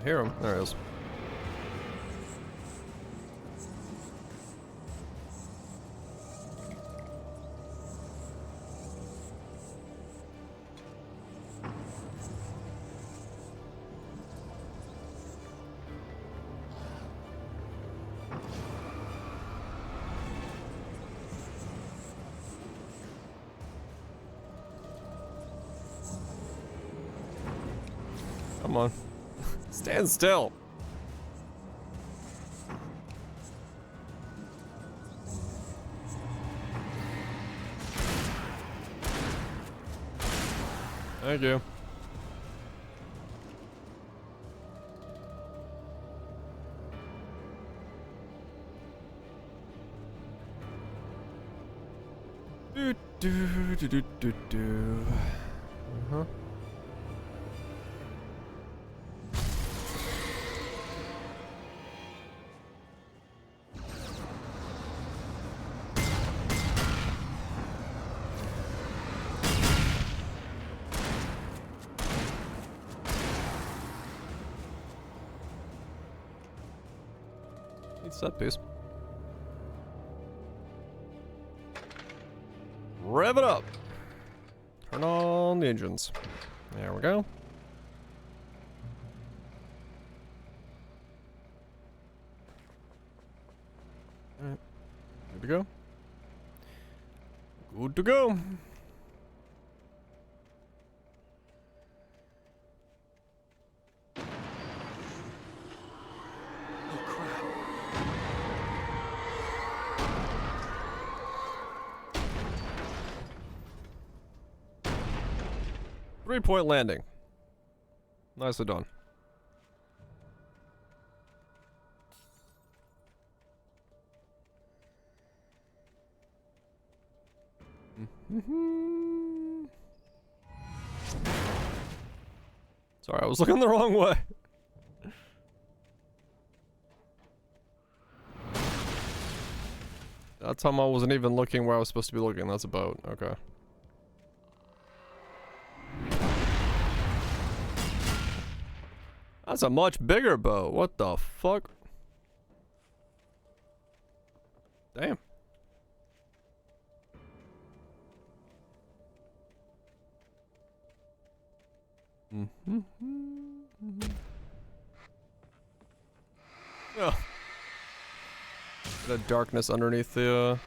I hear him. There he is. Come on. Stand still. Thank you. Do do do do do do. Uh-huh. Set piece. Rev it up. Turn on the engines. There we go. Alright. Good to go. Good to go. Oh crap. 3-point landing. Nicely done. Sorry, I was looking the wrong way. That time I wasn't even looking where I was supposed to be looking. That's a boat. Okay. That's a much bigger boat. What the fuck? Damn. Oh. The darkness underneath the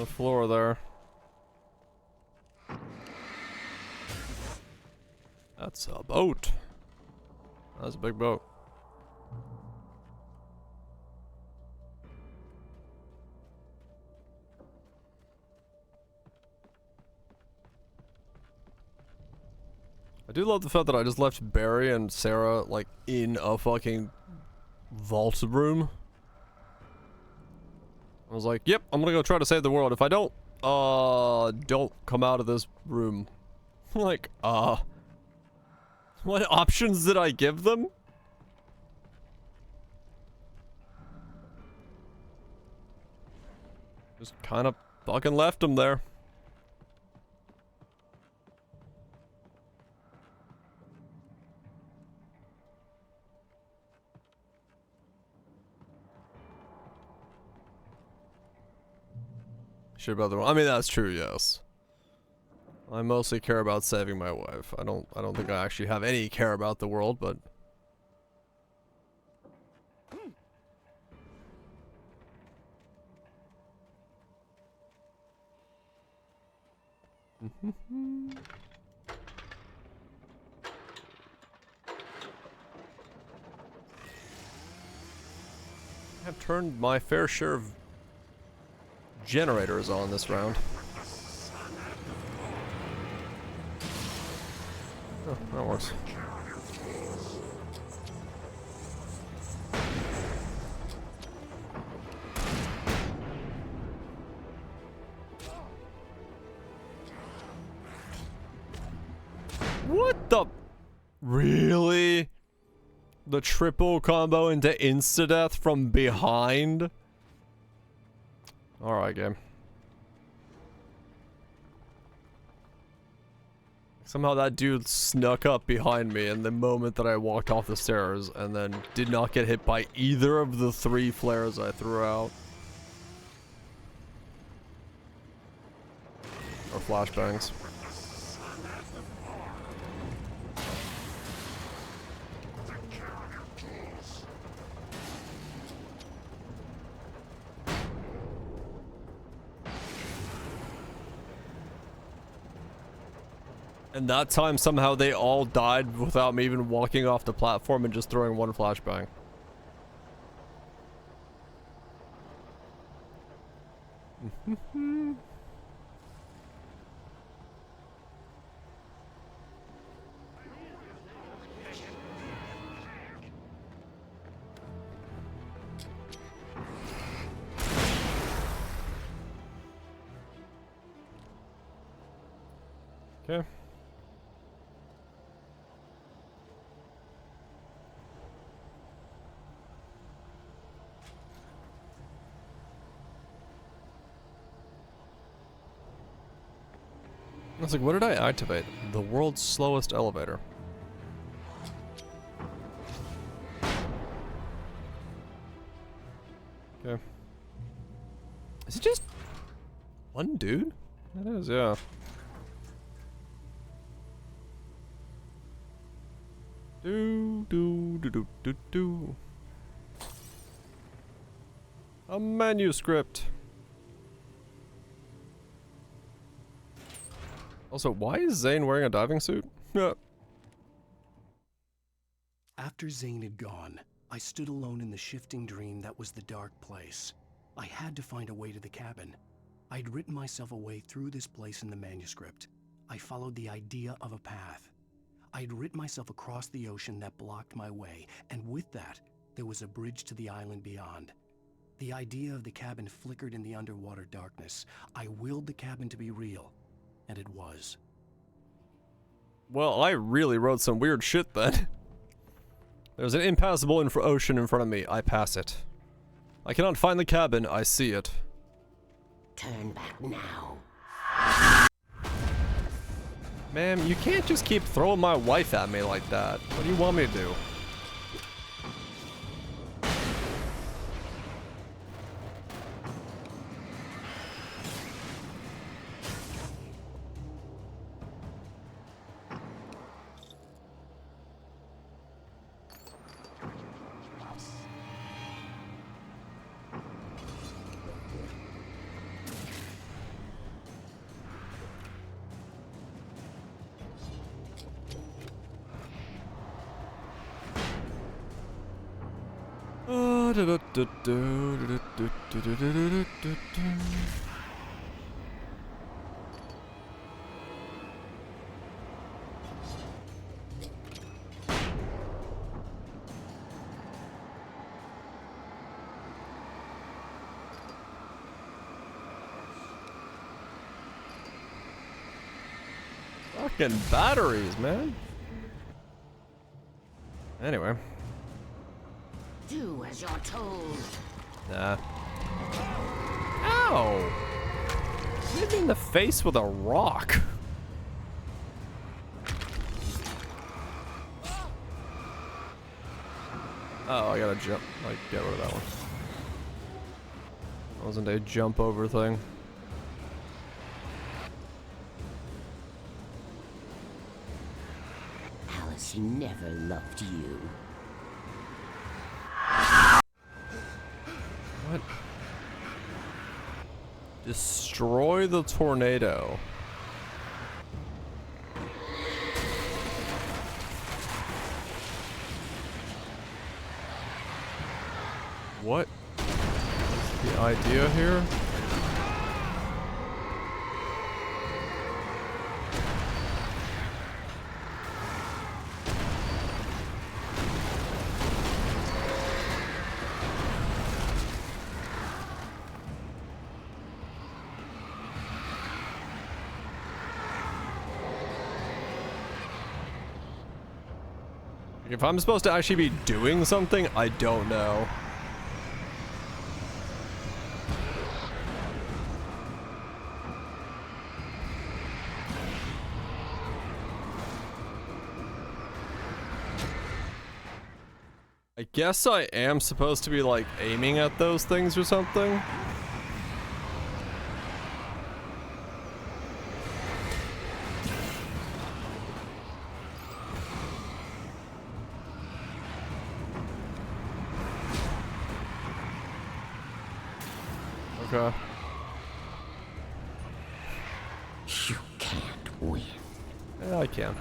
floor there. That's a boat. That's a big boat. I do love the fact that I just left Barry and Sarah, like, in a fucking vault room. I was like, yep, I'm gonna go try to save the world. If I don't come out of this room. Like, what options did I give them? Just kind of fucking left them there. Sure about the one. I mean, that's true, yes. I mostly care about saving my wife. I don't think I actually have any care about the world, but I've turned my fair share of generators on this round. Oh, that works. What the? Really? The triple combo into insta-death from behind? Alright, game. Somehow that dude snuck up behind me in the moment that I walked off the stairs and then did not get hit by either of the 3 flares I threw out. Or flashbangs. And that time, somehow, they all died without me even walking off the platform and just throwing 1 flashbang. Okay. I was like, what did I activate? The world's slowest elevator. Okay. Is it just 1 dude? That is, yeah. Do. A manuscript. Also, why is Zane wearing a diving suit? After Zane had gone, I stood alone in the shifting dream that was the dark place. I had to find a way to the cabin. I'd written myself a way through this place in the manuscript. I followed the idea of a path. I'd written myself across the ocean that blocked my way, and with that, there was a bridge to the island beyond. The idea of the cabin flickered in the underwater darkness. I willed the cabin to be real, and it was. Well, I really wrote some weird shit then. There's an impassable ocean in front of me. I pass it. I cannot find the cabin. I see it. Turn back now. Ma'am, you can't just keep throwing my wife at me like that. What do you want me to do? Fucking batteries, man. Anyway. Do as you're told. Nah. Ow! Hit me in the face with a rock. Oh, I gotta jump. Like, get rid of that one. Wasn't a jump over thing. Alice, he never loved you. What? Destroy the tornado. What is the idea here? If I'm supposed to actually be doing something, I don't know. I guess I am supposed to be like aiming at those things or something. Okay. You can't win. Yeah, I can.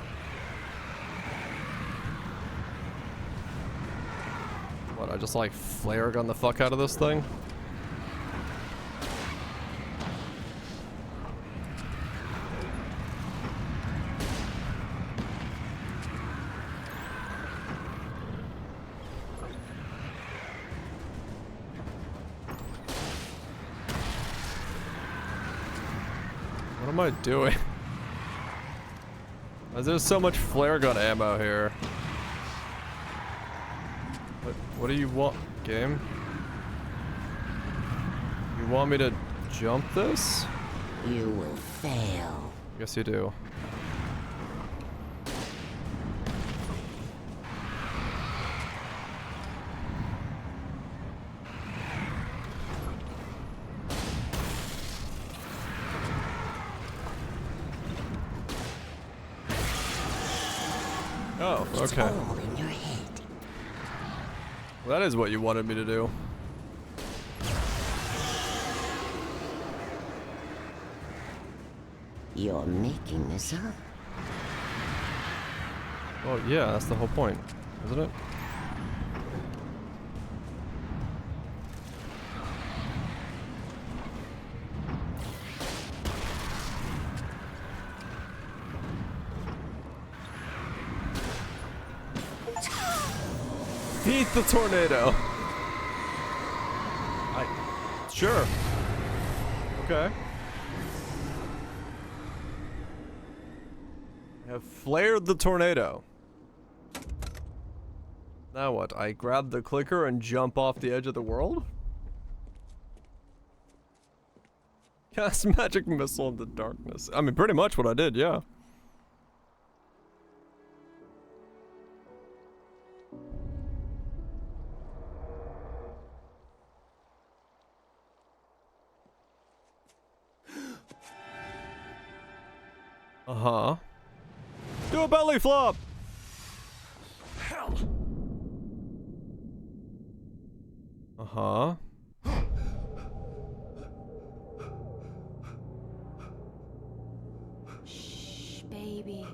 What, I just like flare gun the fuck out of this thing? What am I doing? Why is there so much flare gun ammo here? What do you want, game? You want me to jump this? You will fail. Yes, you do. Oh, It's okay. all in your head. Well, that is what you wanted me to do. You're making this up. Well, yeah, that's the whole point, isn't it? Beat the tornado. Sure. Okay. I have flared the tornado. Now what? I grab the clicker and jump off the edge of the world? Cast magic missile into darkness. I mean, pretty much what I did, yeah. Uh-huh. Do a belly flop! Hell! Uh-huh. Shh, baby.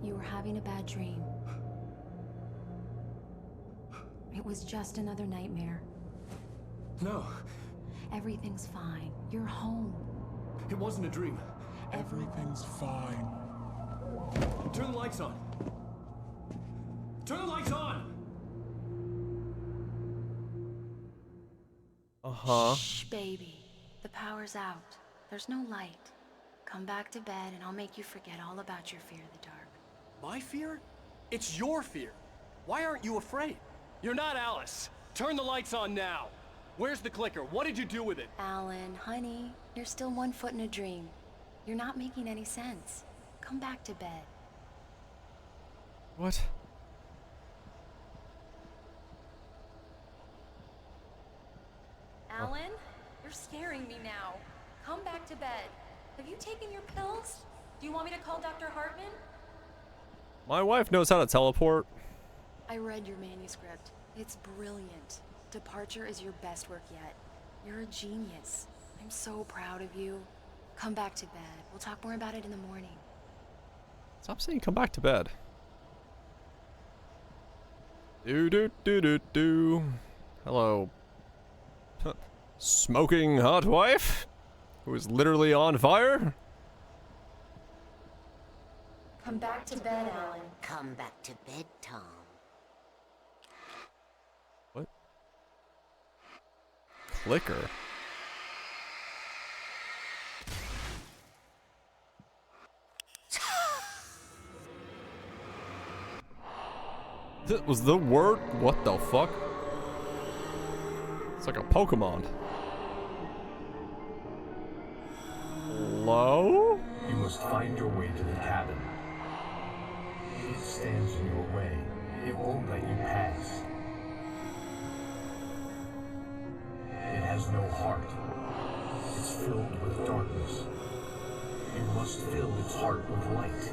You were having a bad dream. It was just another nightmare. No, Everything's fine. You're home. it wasn't a dream. Everything's fine. Turn the lights on. Turn the lights on! Uh-huh. Shh, baby. The power's out. There's no light. Come back to bed and I'll make you forget all about your fear of the dark. My fear? It's your fear. Why aren't you afraid? You're not Alice. Turn the lights on now. Where's the clicker? What did you do with it? Alan, honey, you're still 1 foot in a dream. You're not making any sense. Come back to bed. What? Alan, you're scaring me now. Come back to bed. Have you taken your pills? Do you want me to call Dr. Hartman? My wife knows how to teleport. I read your manuscript. It's brilliant. Departure is your best work yet. You're a genius. I'm so proud of you. Come back to bed. We'll talk more about it in the morning. Stop saying come back to bed. Do do do do do. Hello, Smoking hot wife? Who is literally on fire? Come back to bed, Alan. Come back to bed, Tom. What? Clicker? That was the word? What the fuck? It's like a Pokemon. Hello? You must find your way to the cabin. It stands in your way. It won't let you pass. It has no heart. It's filled with darkness. You must fill its heart with light.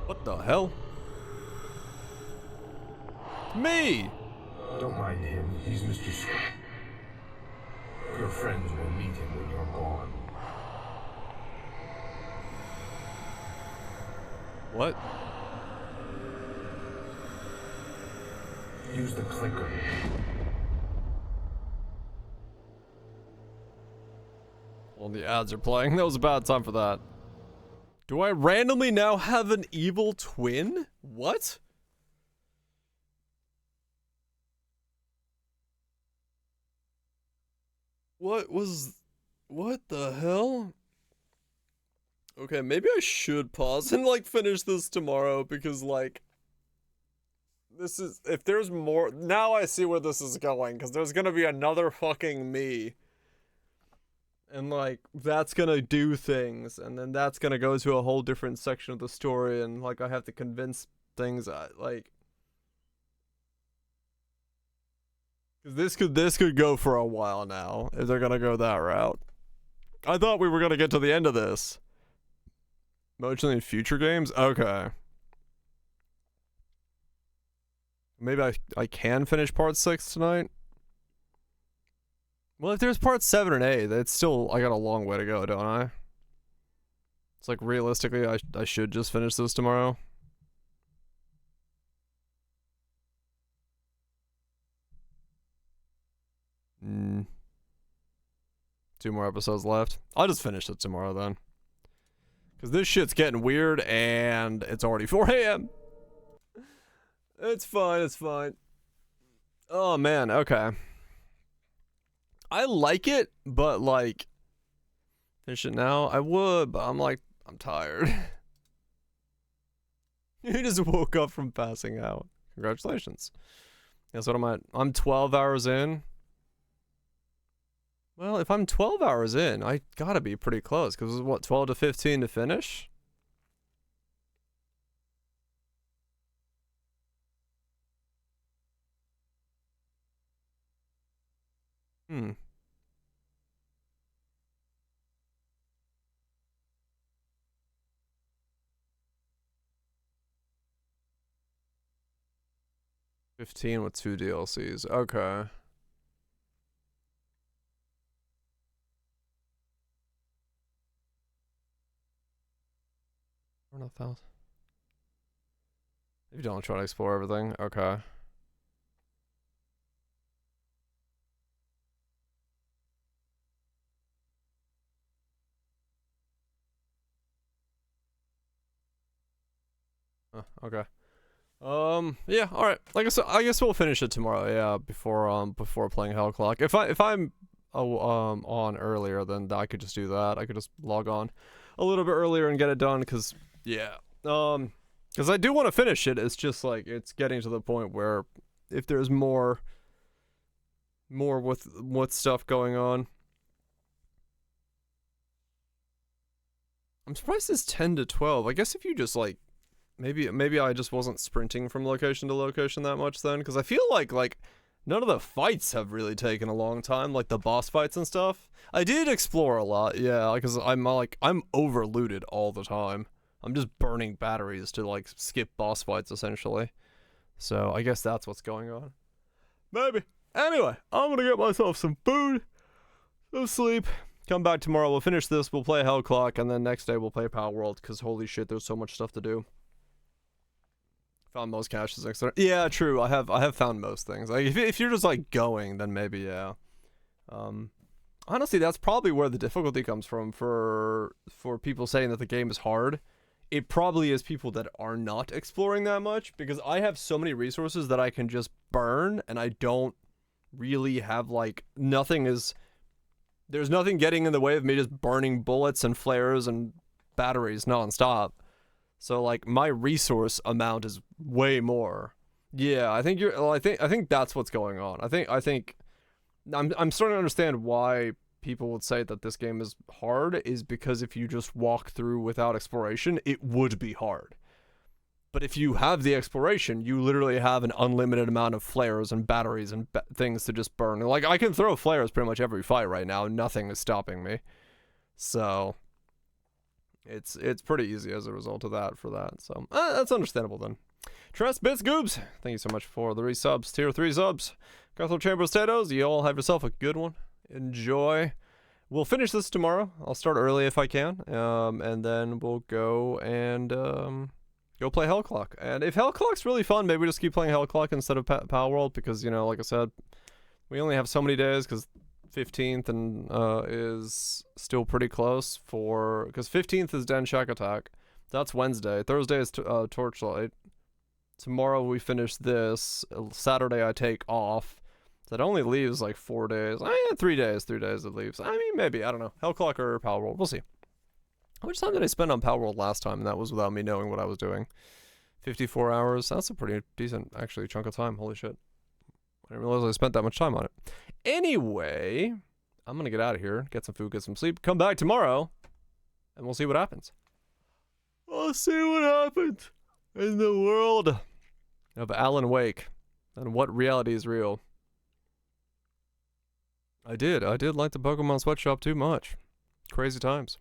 What the hell? Me! Don't mind him. He's Mr. Scott. Your friends will meet him when you're gone. What? Use the clicker. Well, the ads are playing. That was a bad time for that. Do I randomly now have an evil twin? What? What the hell? Okay, maybe I should pause and like finish this tomorrow because like this is, if there's more, now I see where this is going because there's gonna be another fucking me. And like that's gonna do things and then that's gonna go to a whole different section of the story and like I have to convince things like this could go for a while now if they're gonna go that route. I thought we were gonna get to the end of this. Mostly in future games? Okay. Maybe I can finish part 6 tonight. Well, if there's part 7 and 8, it's still, I got a long way to go, don't I? It's like realistically, I should just finish this tomorrow. Two more episodes left. I'll just finish it tomorrow then. Because this shit's getting weird and it's already 4 a.m. It's fine, it's fine. Oh man, okay. I like it, but like, finish it now? I would, but I'm like, I'm tired. You just woke up from passing out. Congratulations. Guess what I'm at? I'm 12 hours in. Well, if I'm 12 hours in, I gotta be pretty close, because it's what, 12 to 15 to finish? Hmm. $15 with 2 DLCs. Okay. $4,500. If you don't try to explore everything, okay. Okay. Yeah, all right. Like I said, I guess we'll finish it tomorrow. Yeah, before playing Hell Clock. If I'm on earlier, then I could just do that. I could just log on a little bit earlier and get it done. Cause yeah, cause I do want to finish it. It's just like it's getting to the point where if there's more with stuff going on. I'm surprised it's 10 to 12. I guess if you just like. Maybe I just wasn't sprinting from location to location that much then, because I feel like none of the fights have really taken a long time, like the boss fights and stuff. I did explore a lot, yeah, because I'm overlooted all the time. I'm just burning batteries to like skip boss fights essentially. So I guess that's what's going on. Maybe. Anyway, I'm gonna get myself some food, some sleep. Come back tomorrow. We'll finish this. We'll play Hell Clock, and then next day we'll play Power World. Because holy shit, there's so much stuff to do. Found most caches, etc. Yeah, true. I have found most things. Like if you're just like going, then maybe yeah. Honestly, that's probably where the difficulty comes from for people saying that the game is hard. It probably is people that are not exploring that much, because I have so many resources that I can just burn, and I don't really have like there's nothing getting in the way of me just burning bullets and flares and batteries nonstop. So like my resource amount is way more. Yeah, I think I think that's what's going on. I think I'm starting to understand why people would say that this game is hard, is because if you just walk through without exploration, it would be hard. But if you have the exploration, you literally have an unlimited amount of flares and batteries and things to just burn. Like I can throw flares pretty much every fight right now, nothing is stopping me. So it's pretty easy as a result of that for that. So that's understandable then. Trust Bits Goobs, thank you so much for the resubs, tier 3 subs. Garthel Chambers Potatoes, you all have yourself a good one. Enjoy. We'll finish this tomorrow. I'll start early if I can, and then we'll go and go play Hell Clock. And if Hell Clock's really fun, maybe we just keep playing Hell Clock instead of Pal World, because, you know, like I said, we only have so many days, because 15th and is still pretty close because 15th is Den Shack Attack. That's Wednesday. Thursday is Torchlight. Tomorrow we finish this. Saturday I take off. That only leaves like 4 days. 3 days. 3 days it leaves. I mean, maybe. I don't know. Hell Clock or Power World. We'll see. How much time did I spend on Power World last time? And that was without me knowing what I was doing. 54 hours. That's a pretty decent, actually, chunk of time. Holy shit. I didn't realize I spent that much time on it. Anyway, I'm going to get out of here. Get some food, get some sleep. Come back tomorrow. And we'll see what happens. I'll see what happens in the world of Alan Wake. And what reality is real. I did like the Pokemon Sweatshop too much. Crazy times.